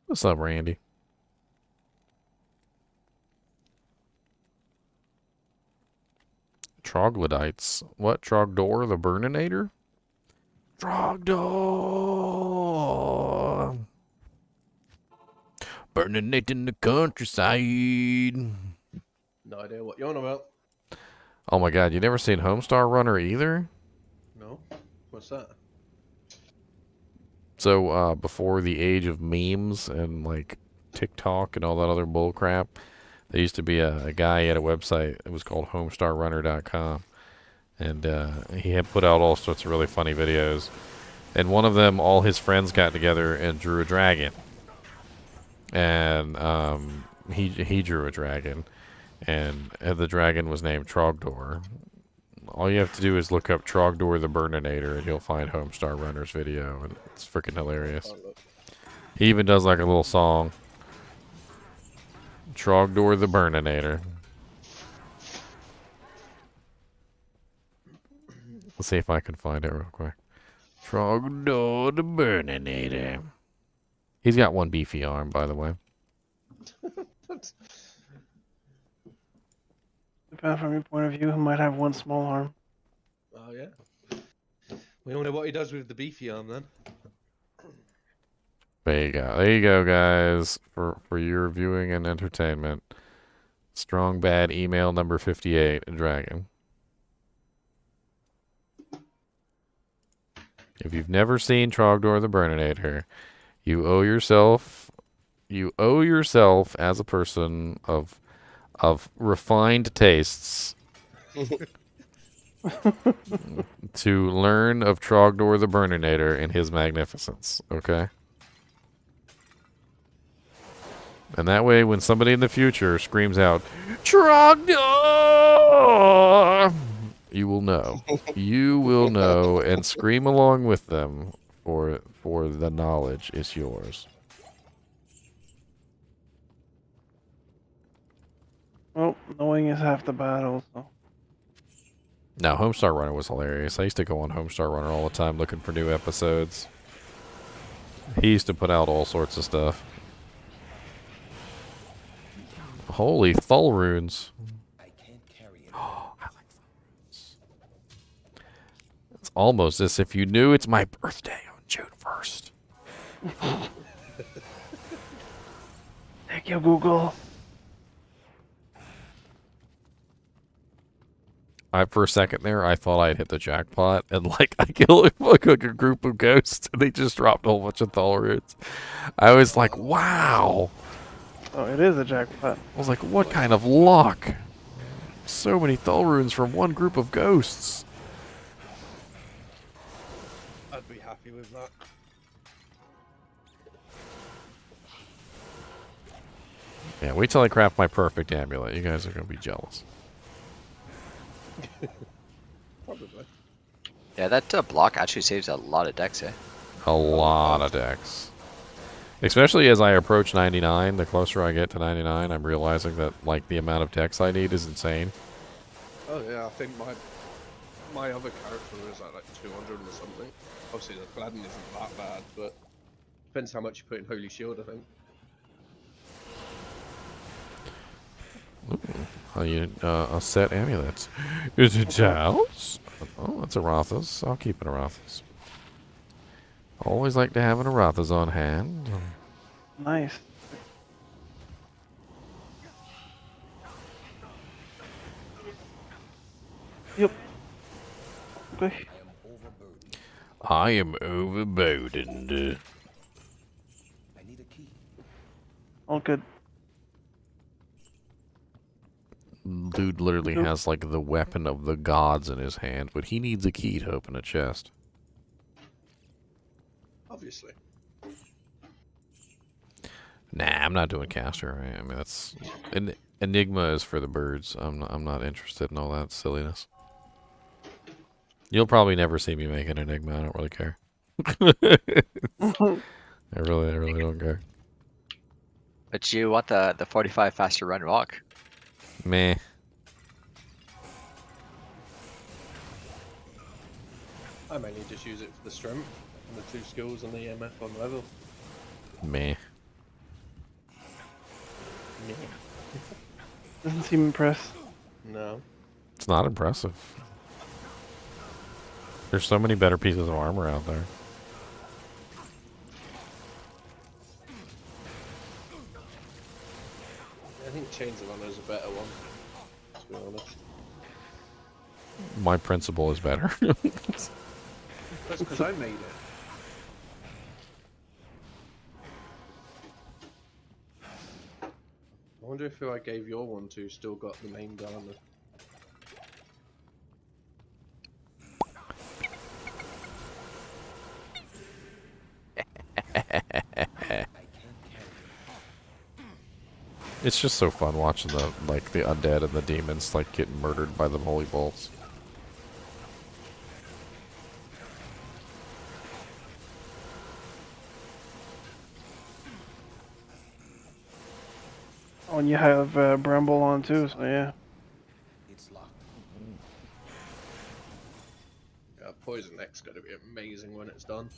What's up, Randy? Troglodytes. What? Trogdor the Burninator? Trogdor! Burninate in the countryside. No idea what you're on about. Oh my god, you never seen Homestar Runner either? No? What's that? So, before the age of memes and, like, TikTok and all that other bull crap, there used to be a guy at a website. It was called homestarrunner.com. And he had put out all sorts of really funny videos. And one of them, all his friends got together and drew a dragon. And he drew a dragon. And the dragon was named Trogdor. All you have to do is look up Trogdor the Burninator, and you'll find Homestar Runner's video, and it's freaking hilarious. He even does like a little song. Trogdor the Burninator. Let's see if I can find it real quick. Trogdor the Burninator. He's got one beefy arm, by the way. Depending from your point of view, he might have one small arm. Oh yeah. We don't know what he does with the beefy arm then. There you go. There you go, guys. For your viewing and entertainment. Strong Bad email number 58, a dragon. If you've never seen Trogdor the Burninator, you owe yourself as a person of refined tastes to learn of Trogdor the Burninator and his magnificence, okay? And that way, when somebody in the future screams out, Trogdor! You will know. You will know and scream along with them, for the knowledge is yours. Well, knowing is half the battle, so. Now, Homestar Runner was hilarious. I used to go on Homestar Runner all the time looking for new episodes. He used to put out all sorts of stuff. Holy Thull runes. It's almost as if you knew it's my birthday on June 1st. Thank you, Google. For a second there, I thought I'd hit the jackpot, and like I killed like a group of ghosts, and they just dropped a whole bunch of Thull runes. I was like, wow. Oh, it is a jackpot. I was like, what kind of luck? So many Thull runes from one group of ghosts. I'd be happy with that. Yeah, wait till I craft my perfect amulet. You guys are going to be jealous. Probably. Yeah, that block actually saves a lot of decks, eh? A lot of decks. Especially as I approach 99, the closer I get to 99, I'm realizing that like the amount of decks I need is insane. Oh yeah, I think my other character is at like 200 or something. Obviously the Gladden isn't that bad, but depends how much you put in Holy Shield, I think. A set amulets. Is it house? Oh, that's a Arathas. I'll keep an Arathas. Always like to have an Arathas on hand. Nice. Yep. Okay. I am overburdened. All good. Dude literally has like the weapon of the gods in his hand, but he needs a key to open a chest. Obviously. Nah, I'm not doing caster. I mean, that's Enigma is for the birds. I'm not interested in all that silliness. You'll probably never see me make an Enigma. I don't really care. I really don't care. But you want the 45 faster run walk. Meh. I mainly just use it for the strength and the 2 skills and the EMF on level. Meh. Doesn't seem impressed. No. It's not impressive. There's so many better pieces of armor out there. I think Chains of Honor is a better one, to be honest. My principle is better. That's because I made it. I wonder if who I gave your one to still got the main gardener. It's just so fun watching the undead and the demons like getting murdered by the holy bolts. Oh, and you have Bramble on too, so yeah. Yeah, Poison X going to be amazing when it's done.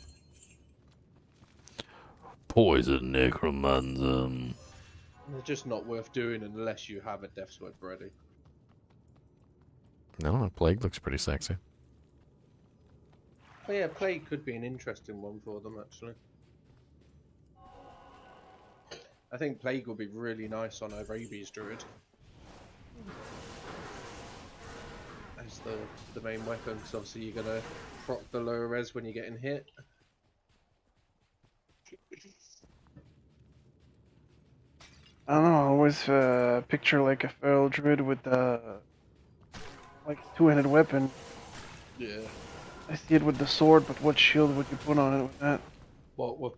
Poison necromancer. They're just not worth doing unless you have a Death Swipe ready. No, Plague looks pretty sexy. Oh yeah, Plague could be an interesting one for them actually. I think Plague will be really nice on a Rabies Druid. As the main weapon, because obviously you're gonna proc the lower res when you're getting hit. I don't know. I always picture like a feral druid with like a two-handed weapon. Yeah. I see it with the sword, but what shield would you put on it with that? What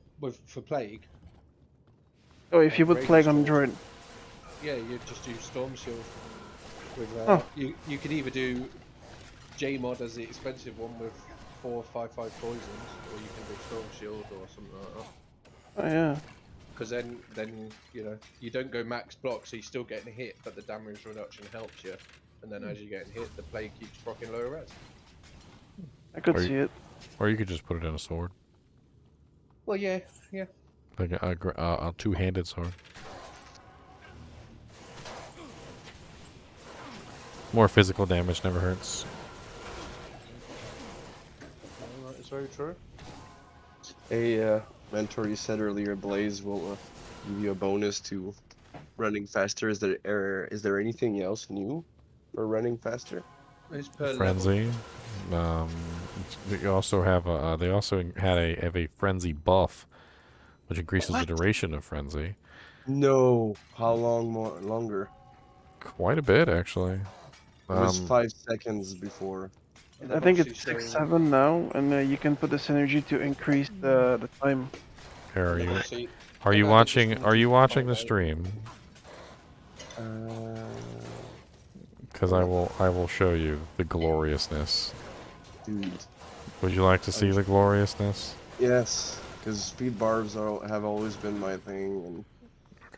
for plague? Oh, if you put Radiant plague on Storm. druid. Yeah, you just do Storm Shield. With Oh. you could either do J-mod as the expensive one with 4 or 5/5 poisons, or you can do Storm Shield or something like that. Oh yeah. Because then you know you don't go max block, so you're still getting hit, but the damage reduction helps you. And then as you're getting hit, the plague keeps proccing lower res. I could Or see you- it. Or you could just put it in a sword, Well, yeah. like a two-handed sword. More physical damage never hurts. It's very true. Hey, mentor, you said earlier Blaze will give you a bonus to running faster. Is there anything else new for running faster? It's per Frenzy. They also have a. They also have a frenzy buff, which increases the duration of frenzy. No. How longer? Quite a bit, actually. It was 5 seconds before. I think it's 6-7 now, and you can put the synergy to increase the time. Are you watching? Are you watching the stream? Because I will show you the gloriousness. Dude. Would you like to see the gloriousness? Yes, because speed barbs have always been my thing. And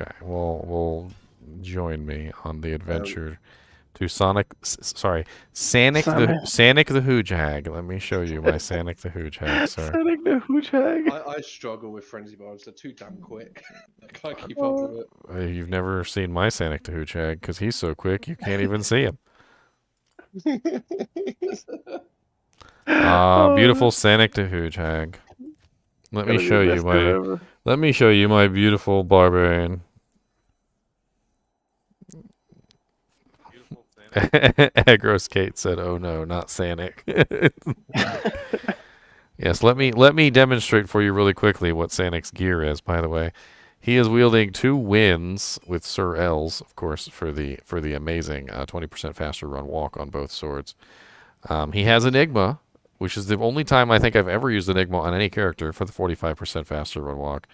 Okay, well, join me on the adventure to Sanic the Hoojag. Let me show you my Sanic the Hoojag, sir. Sanic the Hoojag. I struggle with frenzy barbs. They're too damn quick. I can't keep up with it. You've never seen my Sanic the Hoojag because he's so quick you can't even see him. Beautiful Sanic the Hoojag. Let me show you my. Let me show you my beautiful barbarian. Agros Kate said, "Oh no, not Sanic." Yes, let me demonstrate for you really quickly what Sanic's gear is. By the way, he is wielding 2 winds with Sir L's, of course, for the amazing 20% faster run walk on both swords. He has Enigma, which is the only time I think I've ever used Enigma on any character for the 45% faster run walk.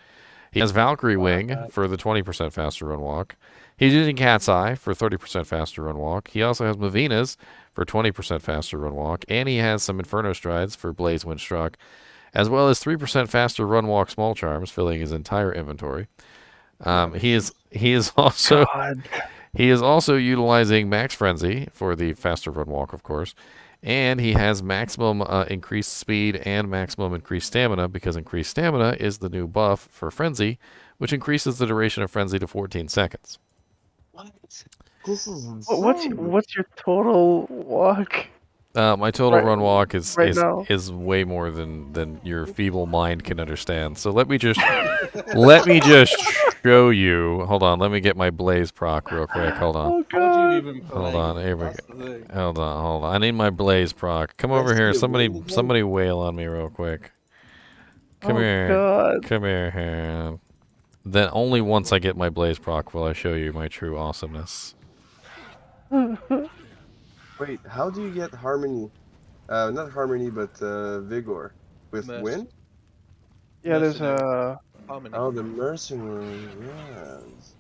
He has Valkyrie Wing for the 20% faster run walk. He's using Cat's Eye for 30% faster run walk. He also has Mavina's for 20% faster run walk. And he has some Inferno Strides for Blaze when struck, as well as 3% faster run walk small charms, filling his entire inventory. He is also utilizing Max Frenzy for the faster run walk, of course. And he has maximum increased speed and maximum increased stamina, because increased stamina is the new buff for Frenzy, which increases the duration of Frenzy to 14 seconds. What? This is What's your total walk? My total Right- run walk is right now. way more than your feeble mind can understand. So let me just show you. Hold on, let me get my Blaze proc real quick. Hold on. Oh How do you even play? Hold on, here we That's go. the thing. Hold on. I need my Blaze proc. Come over here. Somebody wail on me real quick. Come Oh, here. God. Come here. Then only once I get my Blaze proc will I show you my true awesomeness. Wait, how do you get harmony? Not harmony, but vigor with Mercy. wind? Yeah, there's a. Harmony. Oh, the mercenary. Yes.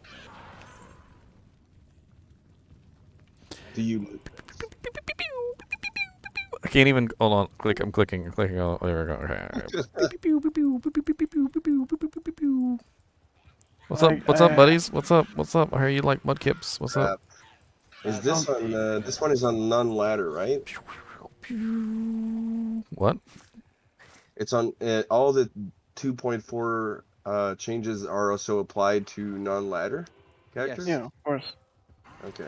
Do you? I can't even. Hold on. I'm clicking. Oh, there we go. Okay. What's up, buddies? What's up? I hear you like mudkips. What's up? Is this on? This one is on non-ladder, right? What? It's on all the 2.4 changes are also applied to non-ladder characters. Yeah, of course. Okay.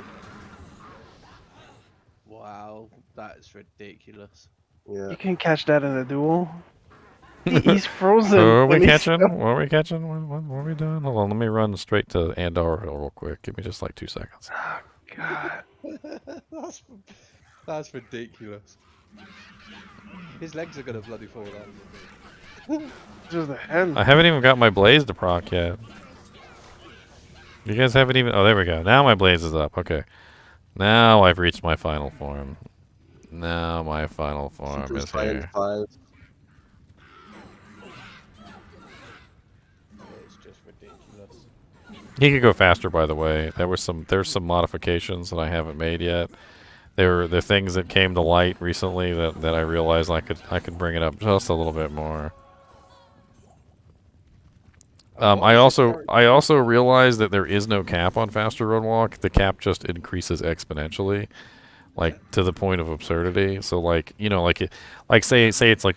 Wow, that is ridiculous. Yeah. You can catch that in a duel. He's frozen. So what are we and he's catching? still- What are we catching? What are we doing? Hold on, let me run straight to Andor real quick. Give me just like 2 seconds. God. That's ridiculous. His legs are gonna bloody fall off. Just the head. I haven't even got my blaze to proc yet. You guys haven't even... Oh, there we go. Now my blaze is up. Okay. Now I've reached my final form. Now my final form Super is Saiyan here. 5. It's just ridiculous. He could go faster, by the way. There's some modifications that I haven't made yet. There were the things that came to light recently that I realized I could bring it up just a little bit more. I also realized that there is no cap on faster run walk. The cap just increases exponentially, like to the point of absurdity. So like say it's like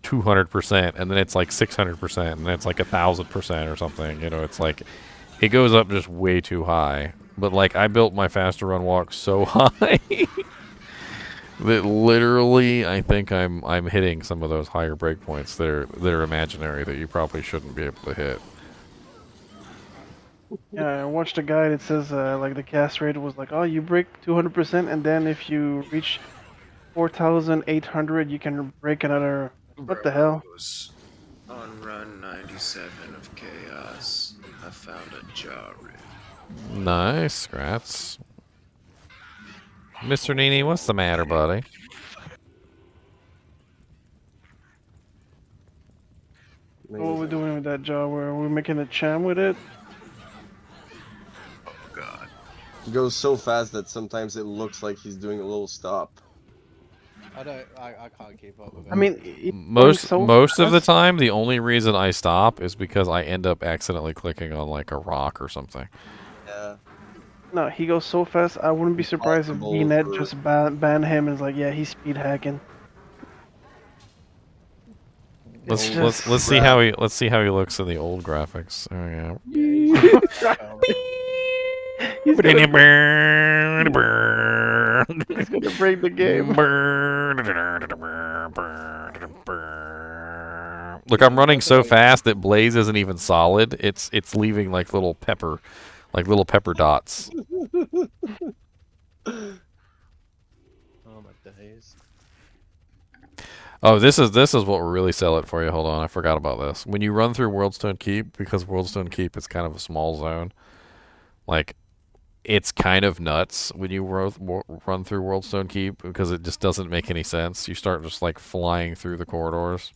200%, and then it's like 600%, and then it's like 1,000% or something. It's like it goes up just way too high. But like I built my faster run walk so high that literally I think I'm hitting some of those higher breakpoints that are imaginary that you probably shouldn't be able to hit. Yeah, I watched a guide. It says like the cast rate was like, oh, you break 200%, and then if you reach 4,800, you can break another. What the hell? On run 97 of chaos, I found a jar rig. Nice, Scrats. Mr. NiNi, what's the matter, buddy? What are we doing with that jar? Are we making a cham with it? Oh god. He goes so fast that sometimes it looks like he's doing a little stop. I can't keep up with it. I mean, most of the time, the only reason I stop is because I end up accidentally clicking on like a rock or something. Yeah. No, he goes so fast. I wouldn't be surprised if BNet just ban him and is like, yeah, he's speed hacking. Let's see how he looks in the old graphics. There we go. He's gonna break the game. Look, I'm running so fast that Blaze isn't even solid. It's leaving like little pepper dots. Oh my days. Oh, this is what will really sell it for you. Hold on, I forgot about this. When you run through Worldstone Keep, because Worldstone Keep is kind of a small zone, like it's kind of nuts when you run through Worldstone Keep because it just doesn't make any sense. You start just like flying through the corridors.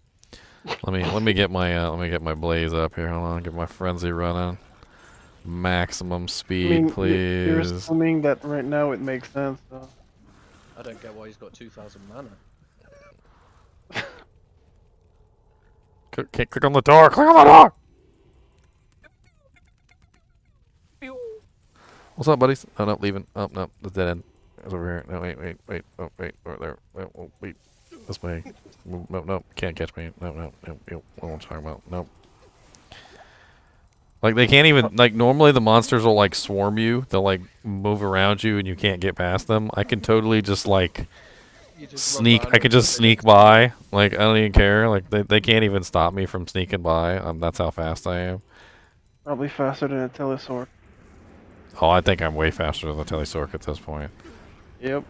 Let me get my Blaze up here. Hold on, get my Frenzy running. Maximum speed, please. You're assuming that right now it makes sense, though. I don't get why he's got 2,000 mana. Click on the door. Click on the door. What's up, buddies? Oh no, leaving. Oh no, the dead end. It's over here. No, wait. Oh wait, over there. Oh, wait, this way. No, can't catch me. No. What am I talking about? Nope. Like they can't even like normally the monsters will like swarm you. They'll like move around you and you can't get past them. I can totally just like sneak. I could just sneak by. Like I don't even care. Like they can't even stop me from sneaking by. That's how fast I am. Probably faster than a Telesork. Oh, I think I'm way faster than the Telesork at this point. Yep.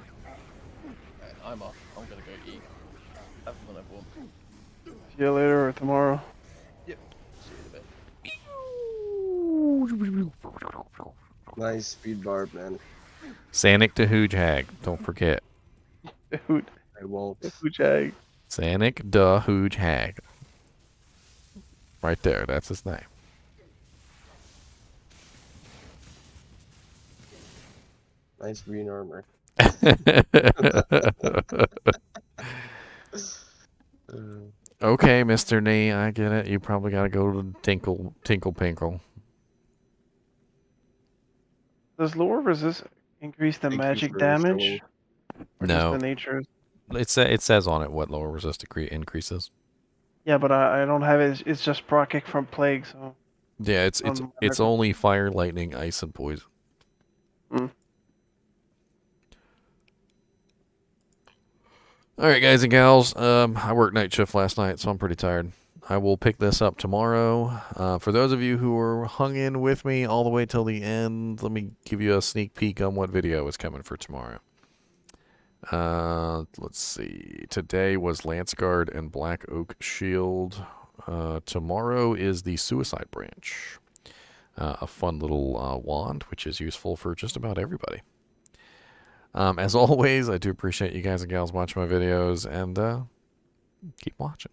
I'm off. I'm gonna go eat. Have fun, everyone. See you later or tomorrow. Yep. See you in a bit. Nice speed barb, man. Sanic to Hoojag. Don't forget. I won't. Hoojag. Sanic da Hoojag. Right there. That's his name. Nice green armor. Okay, Mr. Nee, I get it. You probably gotta go to Tinkle Pinkle. Does lower resist increase the magic damage? Or No. Just the nature? It says on it what lower resist increases. Yeah, but I don't have it. It's just proc from plague, so. Yeah, it's only fire, lightning, ice, and poison. All right, guys and gals. I worked night shift last night, so I'm pretty tired. I will pick this up tomorrow. For those of you who are hung in with me all the way till the end, let me give you a sneak peek on what video is coming for tomorrow. Let's see. Today was Lance Guard and Black Oak Shield. Tomorrow is the Suicide Branch. A fun little wand, which is useful for just about everybody. As always, I do appreciate you guys and gals watching my videos, and keep watching.